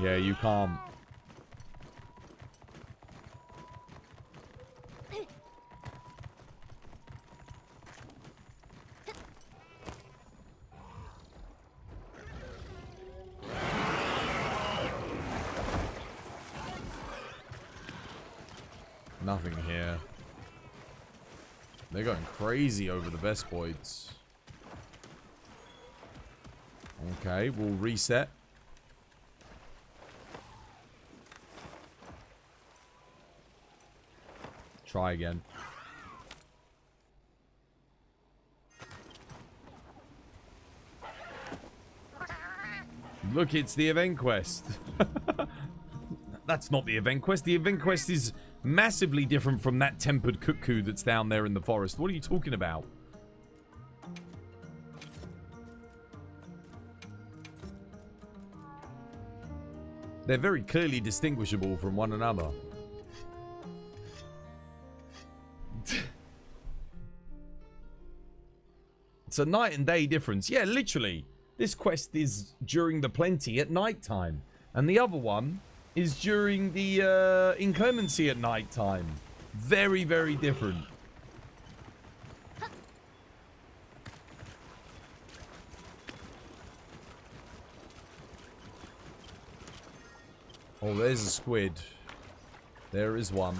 Yeah, you can't. Nothing here. They're going crazy over the best points. Okay, we'll reset. Try again. Look, it's the event quest. That's not the event quest. The event quest is massively different from that tempered Kut-Ku that's down there in the forest. What are you talking about? They're very clearly distinguishable from one another. It's a night and day difference. Yeah, literally. This quest is during the plenty at night time. And the other one is during the inclemency at night time. Very, very different. Oh, there's a squid. There is one.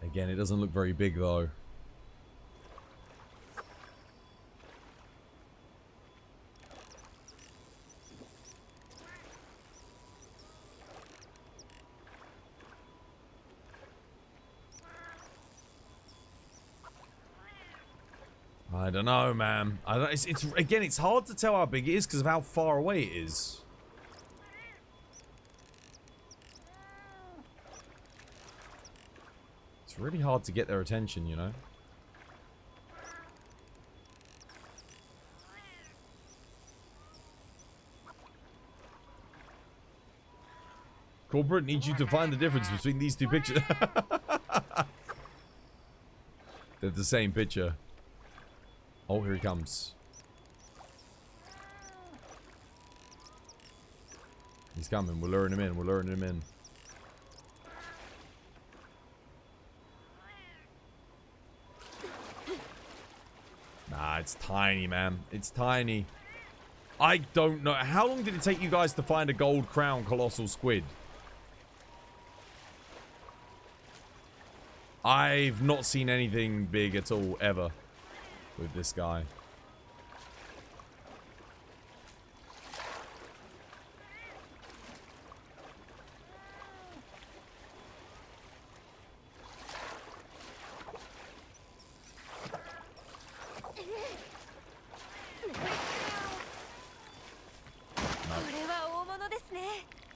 Again, it doesn't look very big though. I don't know, man. It's again, it's hard to tell how big it is because of how far away it is. It's really hard to get their attention, you know. Corporate needs you to find the difference between these two pictures. They're the same picture. Oh, here he comes. He's coming. We're luring him in. We're luring him in. Nah, it's tiny, man. It's tiny. I don't know. How long did it take you guys to find a gold crown colossal squid? I've not seen anything big at all, ever. With this guy.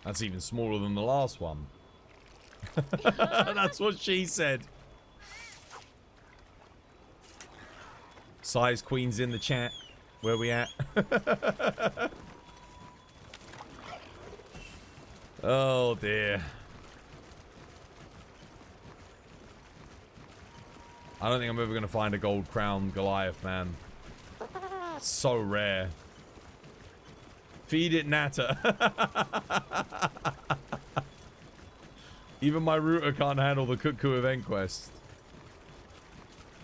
That's even smaller than the last one. That's what she said. Size Queen's in the chat. Where we at? Oh dear. I don't think I'm ever going to find a gold crown Goliath, man. It's so rare. Feed it natter. Even my router can't handle the Kut-Ku event quest.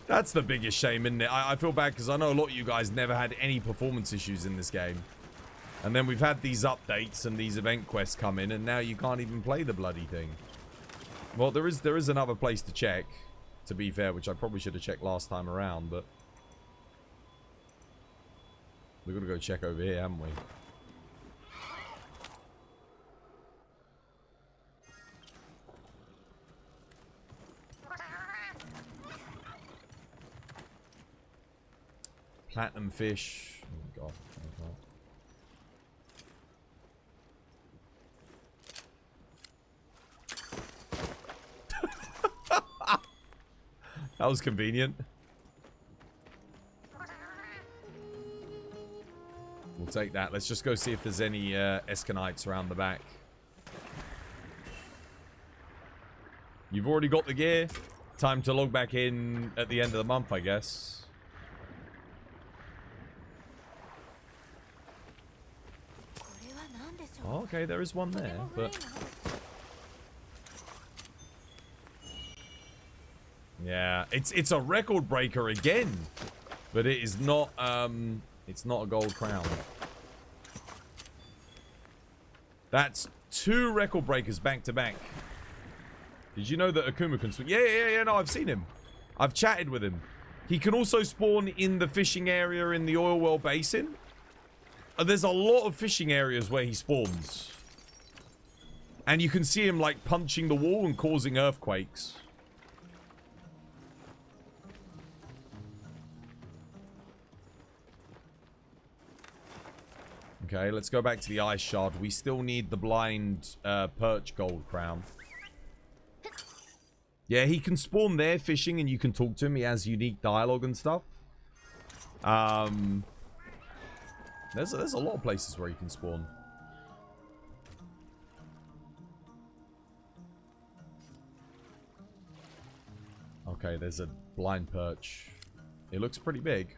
That's the biggest shame, isn't it? I feel bad because I know a lot of you guys never had any performance issues in this game. And then we've had these updates and these event quests come in, and now you can't even play the bloody thing. Well, there is another place to check, to be fair, which I probably should have checked last time around, but we've got to go check over here, haven't we? Platinum fish. Oh god. That was convenient. We'll take that. Let's just go see if there's any Eskanites around the back. You've already got the gear. Time to log back in at the end of the month, I guess. Oh, okay, there is one there, but yeah, it's a record breaker again, but it is not it's not a gold crown. That's 2 record breakers back to back. Did you know that Akuma can spawn? Yeah, no, I've seen him. I've chatted with him. He can also spawn in the fishing area in the oil well basin. There's a lot of fishing areas where he spawns. And you can see him, like, punching the wall and causing earthquakes. Okay, let's go back to the ice shard. We still need the blind perch gold crown. Yeah, he can spawn there fishing and you can talk to him. He has unique dialogue and stuff. There's a lot of places where he can spawn. Okay, there's a blind perch. It looks pretty big.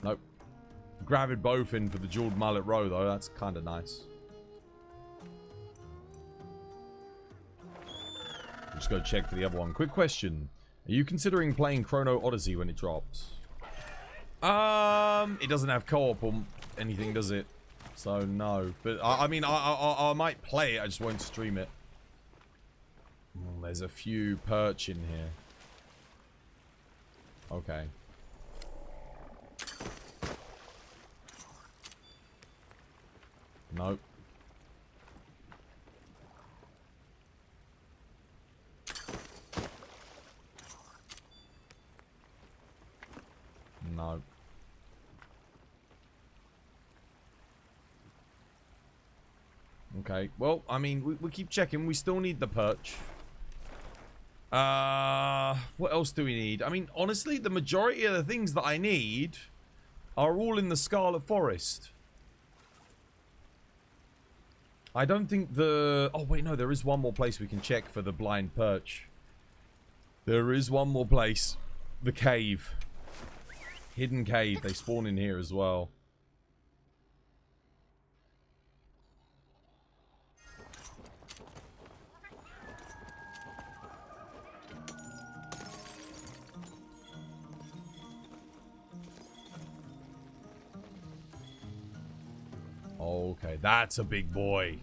Nope. Gravid bowfin for the jeweled mullet row, though. That's kind of nice. Just go check for the other one. Quick question. Are you considering playing Chrono Odyssey when it drops? It doesn't have co-op or anything, does it? So, no. But, I mean, I might play it. I just won't stream it. There's a few perch in here. Okay. Nope. No. Okay. Well, I mean, we keep checking. We still need the perch. What else do we need? I mean, honestly, the majority of the things that I need are all in the Scarlet Forest. I don't think the... Oh, wait, no. There is one more place we can check for the blind perch. There is one more place. The cave. Hidden cave. They spawn in here as well. Okay, that's a big boy.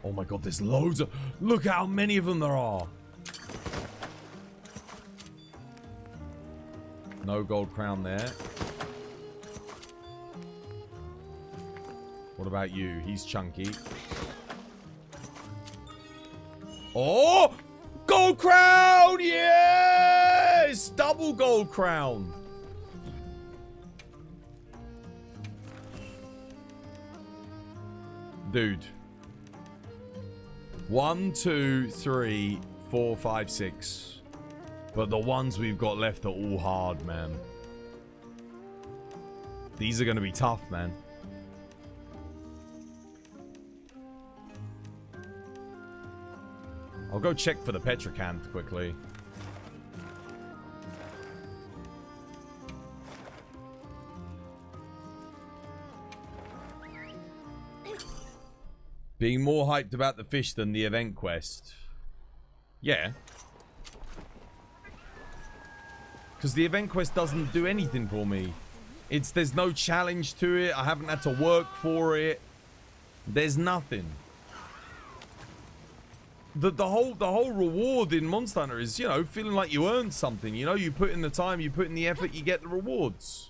Oh my god, there's loads of... Look how many of them there are. No gold crown there. What about you? He's chunky. Oh! Gold crown! Yes! Double gold crown. Dude. 1, 2, 3, 4, 5, 6. But the ones we've got left are all hard, man. These are going to be tough, man. I'll go check for the Petrocanth quickly. Being more hyped about the fish than the event quest. Yeah. Because the event quest doesn't do anything for me. There's no challenge to it. I haven't had to work for it. There's nothing. The whole reward in Monster Hunter is, you know, feeling like you earned something. You know, you put in the time, you put in the effort, you get the rewards.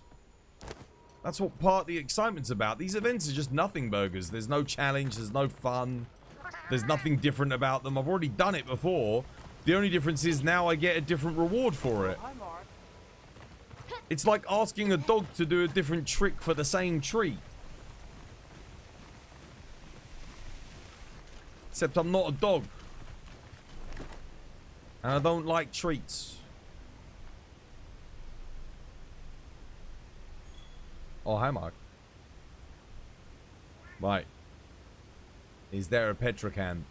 That's what part of the excitement's about. These events are just nothing burgers. There's no challenge. There's no fun. There's nothing different about them. I've already done it before. The only difference is now I get a different reward for it. It's like asking a dog to do a different trick for the same treat. Except I'm not a dog. And I don't like treats. Oh, hi, Mark. Right. Is there a Petrocanth?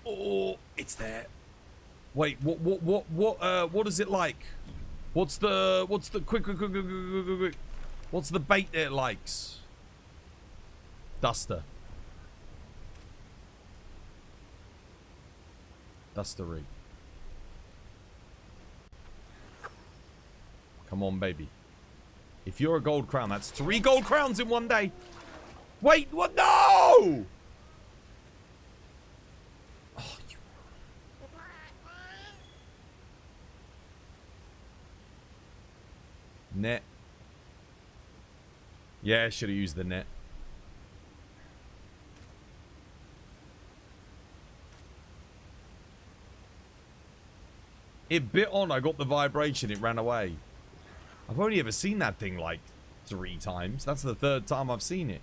Oh, it's there. Wait, what is it like? What's the quick. What's the bait that it likes? Duster. Dustery. Come on, baby. If you're a gold crown, that's 3 gold crowns in one day. Wait, what? No! No! Oh, you... Net. Yeah, should have used the net. It bit on, I got the vibration, it ran away. I've only ever seen that thing like 3 times. That's the 3rd time I've seen it.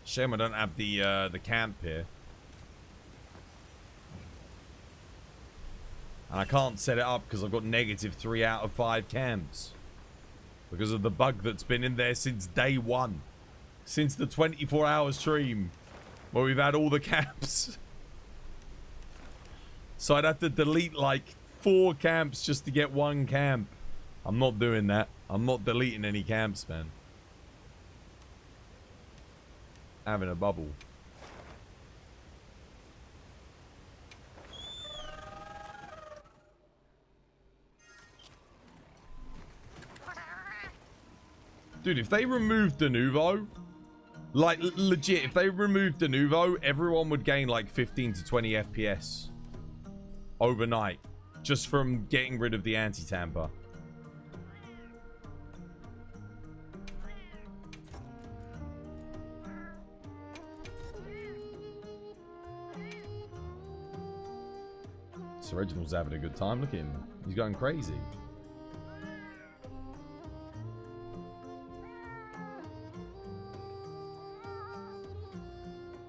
Shame I don't have the camp here. And I can't set it up because I've got -3 out of 5 camps. Because of the bug that's been in there since day 1. Since the 24-hour stream. Where we've had all the camps. So I'd have to delete like 4 camps just to get 1 camp. I'm not doing that. I'm not deleting any camps, man. Having a bubble. Dude, if they removed de nouveau, like legit, if they removed de nouveau, everyone would gain like 15 to 20 FPS overnight just from getting rid of the anti-tamper. So Reginald's having a good time. Look at him. He's going crazy.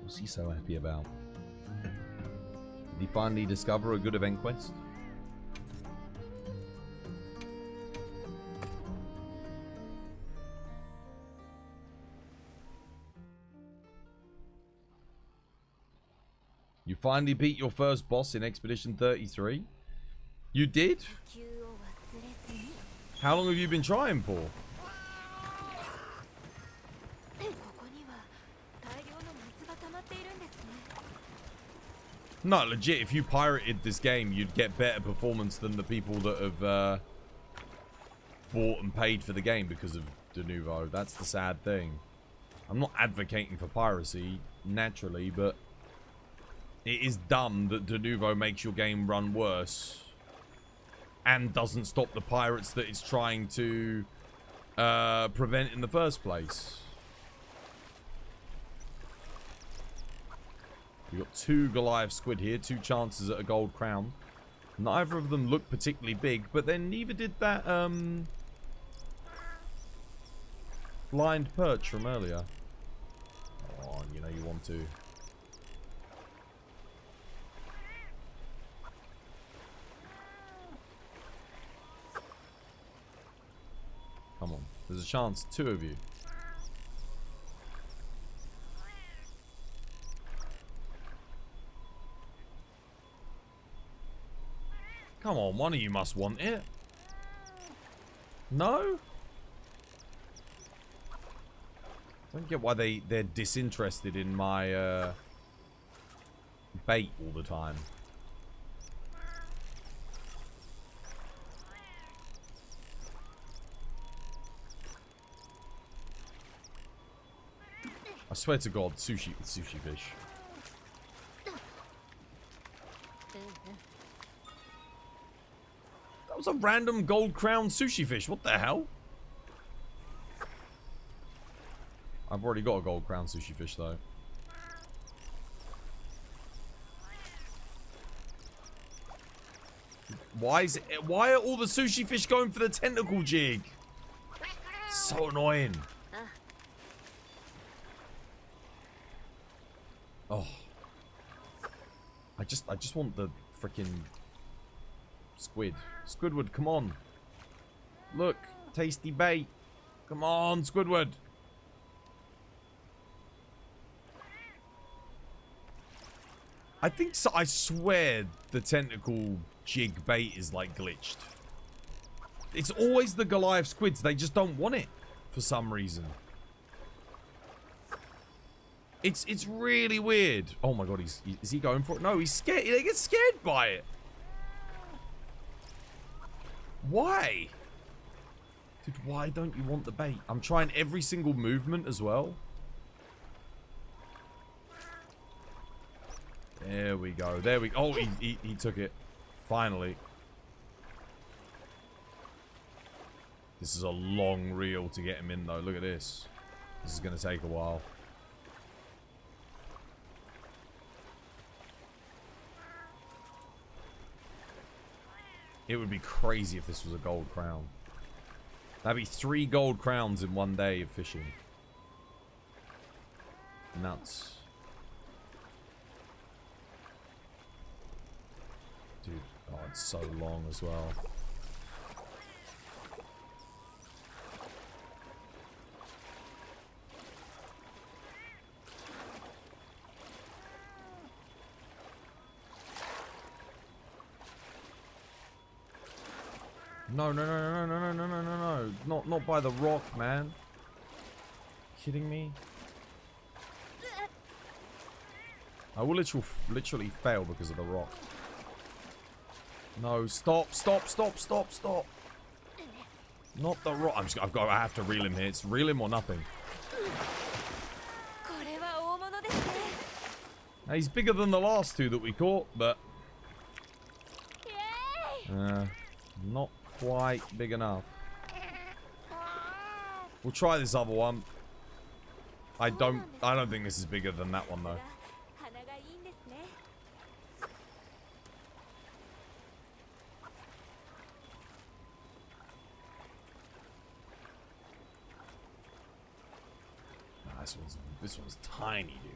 What's he so happy about? Did he finally discover a good event quest? You finally beat your first boss in Expedition 33? You did? How long have you been trying for? No, legit, if you pirated this game, you'd get better performance than the people that have bought and paid for the game because of de nouveau. That's the sad thing. I'm not advocating for piracy, naturally, but it is dumb that de nouveau makes your game run worse and doesn't stop the pirates that it's trying to prevent in the first place. We've got 2 Goliath squid here, 2 chances at a gold crown. Neither of them look particularly big, but then neither did that blind perch from earlier. Oh, you know you want to. Come on, there's a chance, 2 of you. Come on, one of you must want it. No? Don't get why they're disinterested in my bait all the time. I swear to God, sushi fish. That was a random gold crown sushi fish. What the hell? I've already got a gold crown sushi fish though. Why are all the sushi fish going for the tentacle jig? So annoying. Oh. I just want the freaking squid. Squidward, come on. Look, tasty bait. Come on, Squidward. I think so. I swear the tentacle jig bait is like glitched. It's always the Goliath squids. They just don't want it for some reason. It's really weird. Oh my god, is he going for it? No, he's scared. They get scared by it. Why? Dude, why don't you want the bait? I'm trying every single movement as well. There we go. There we go. Oh, he took it. Finally. This is a long reel to get him in, though. Look at this. This is going to take a while. It would be crazy if this was a gold crown. That'd be 3 gold crowns in one day of fishing. Nuts. Dude, oh, it's so long as well. No, no, no, no, no, no, no, no, no. Not by the rock, man. Kidding me? I will literally fail because of the rock. No, stop, stop, stop, stop, stop. Not the rock. I have to reel him here. It's reel him or nothing. Now, he's bigger than the last 2 that we caught, but not quite big enough. We'll try this other one. I don't think this is bigger than that one though. Nah, this one's tiny, dude.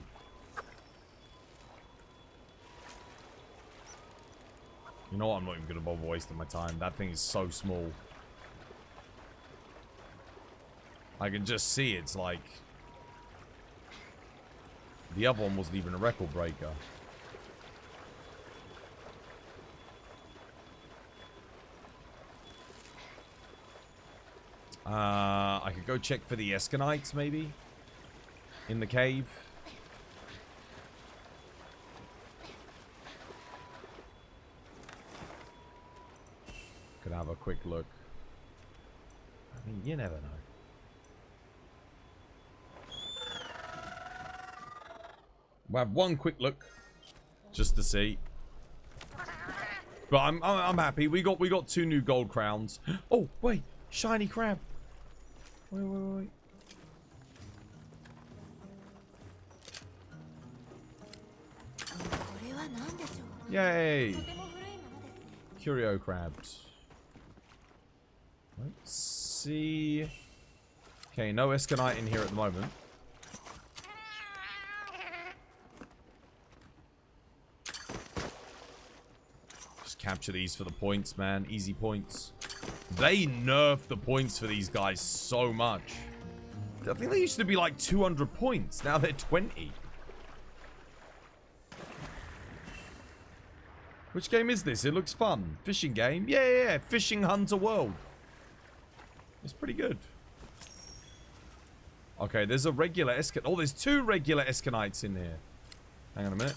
You know what? I'm not even going to bother wasting my time. That thing is so small. I can just see it's like... The other one wasn't even a record breaker. I could go check for the Eskanites, maybe? In the cave. Could have a quick look. I mean, you never know. We'll have one quick look, just to see. But I'm happy. We got 2 new gold crowns. Oh wait, shiny crab. Wait. Yay! Curio crabs. Let's see. Okay, no Escanite in here at the moment. Just capture these for the points, man. Easy points. They nerfed the points for these guys so much. I think they used to be like 200 points. Now they're 20. Which game is this? It looks fun. Fishing game? Yeah. Fishing Hunter World. It's pretty good. Okay, there's a regular Escanite. Oh, there's 2 regular Escanites in here. Hang on a minute.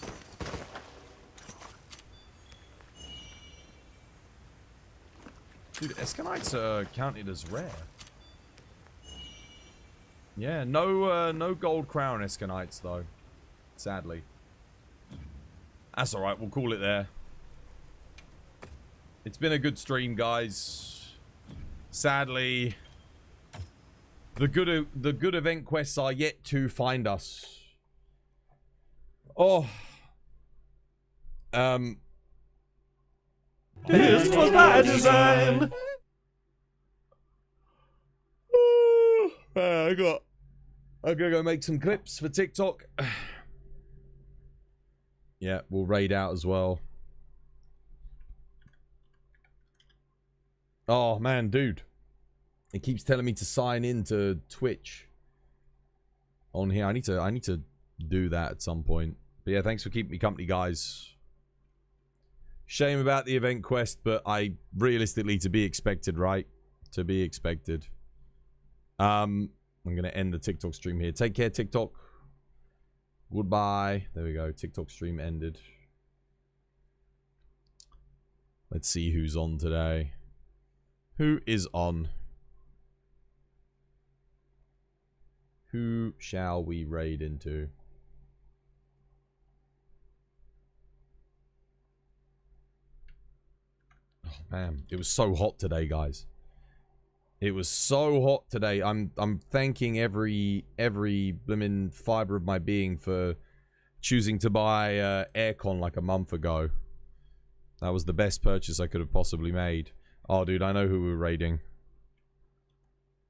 Dude, Escanites are counted as rare. Yeah, no gold crown Escanites though. Sadly. That's alright, we'll call it there. It's been a good stream, guys. Sadly, the good event quests are yet to find us. Oh. This was by design. I'm gonna go make some clips for TikTok. Yeah, we'll raid out as well. Oh man, dude. It keeps telling me to sign in to Twitch on here. I need to do that at some point. But yeah, thanks for keeping me company, guys. Shame about the event quest, but realistically, to be expected, right? To be expected. I'm gonna end the TikTok stream here. Take care, TikTok. Goodbye. There we go. TikTok stream ended. Let's see who's on today. Who is on? Who shall we raid into? Oh man, it was so hot today, guys. It was so hot today. I'm thanking every blimmin' fiber of my being for choosing to buy aircon like a month ago. That was the best purchase I could have possibly made. Oh, dude, I know who we're raiding.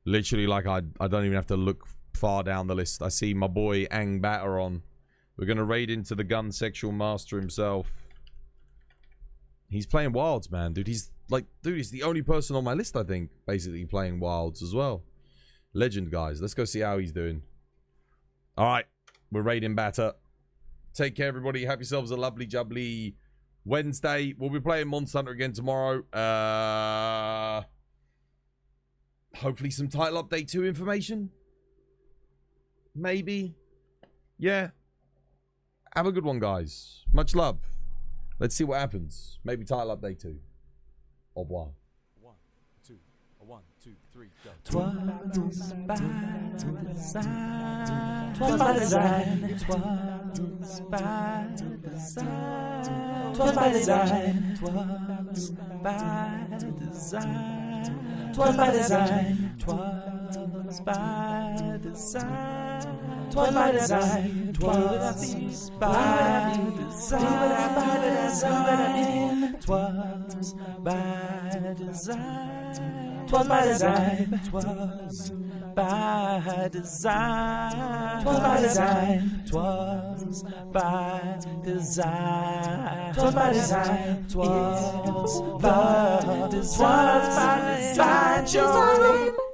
Literally, like, I don't even have to look far down the list. I see my boy Ang Batter on. We're going to raid into the gun sexual master himself. He's playing Wilds, man. Dude, he's the only person on my list, I think, basically playing Wilds as well. Legend, guys. Let's go see how he's doing. All right. We're raiding Batter. Take care, everybody. Have yourselves a lovely, jubbly Wednesday. We'll be playing Monster Hunter again tomorrow. Hopefully some title update 2 information. Maybe. Yeah. Have a good one, guys. Much love. Let's see what happens. Maybe title update 2. Au revoir. 1, 2, 1, 2, 3, go. TwasByDesign. TwasByDesign. TwasByDesign. TwasByDesign. TwasByDesign. TwasByDesign. TwasByDesign. TwasByDesign. TwasByDesign. TwasByDesign. TwasByDesign. TwasByDesign. TwasByDesign. TwasByDesign. TwasByDesign. TwasByDesign. TwasByDesign.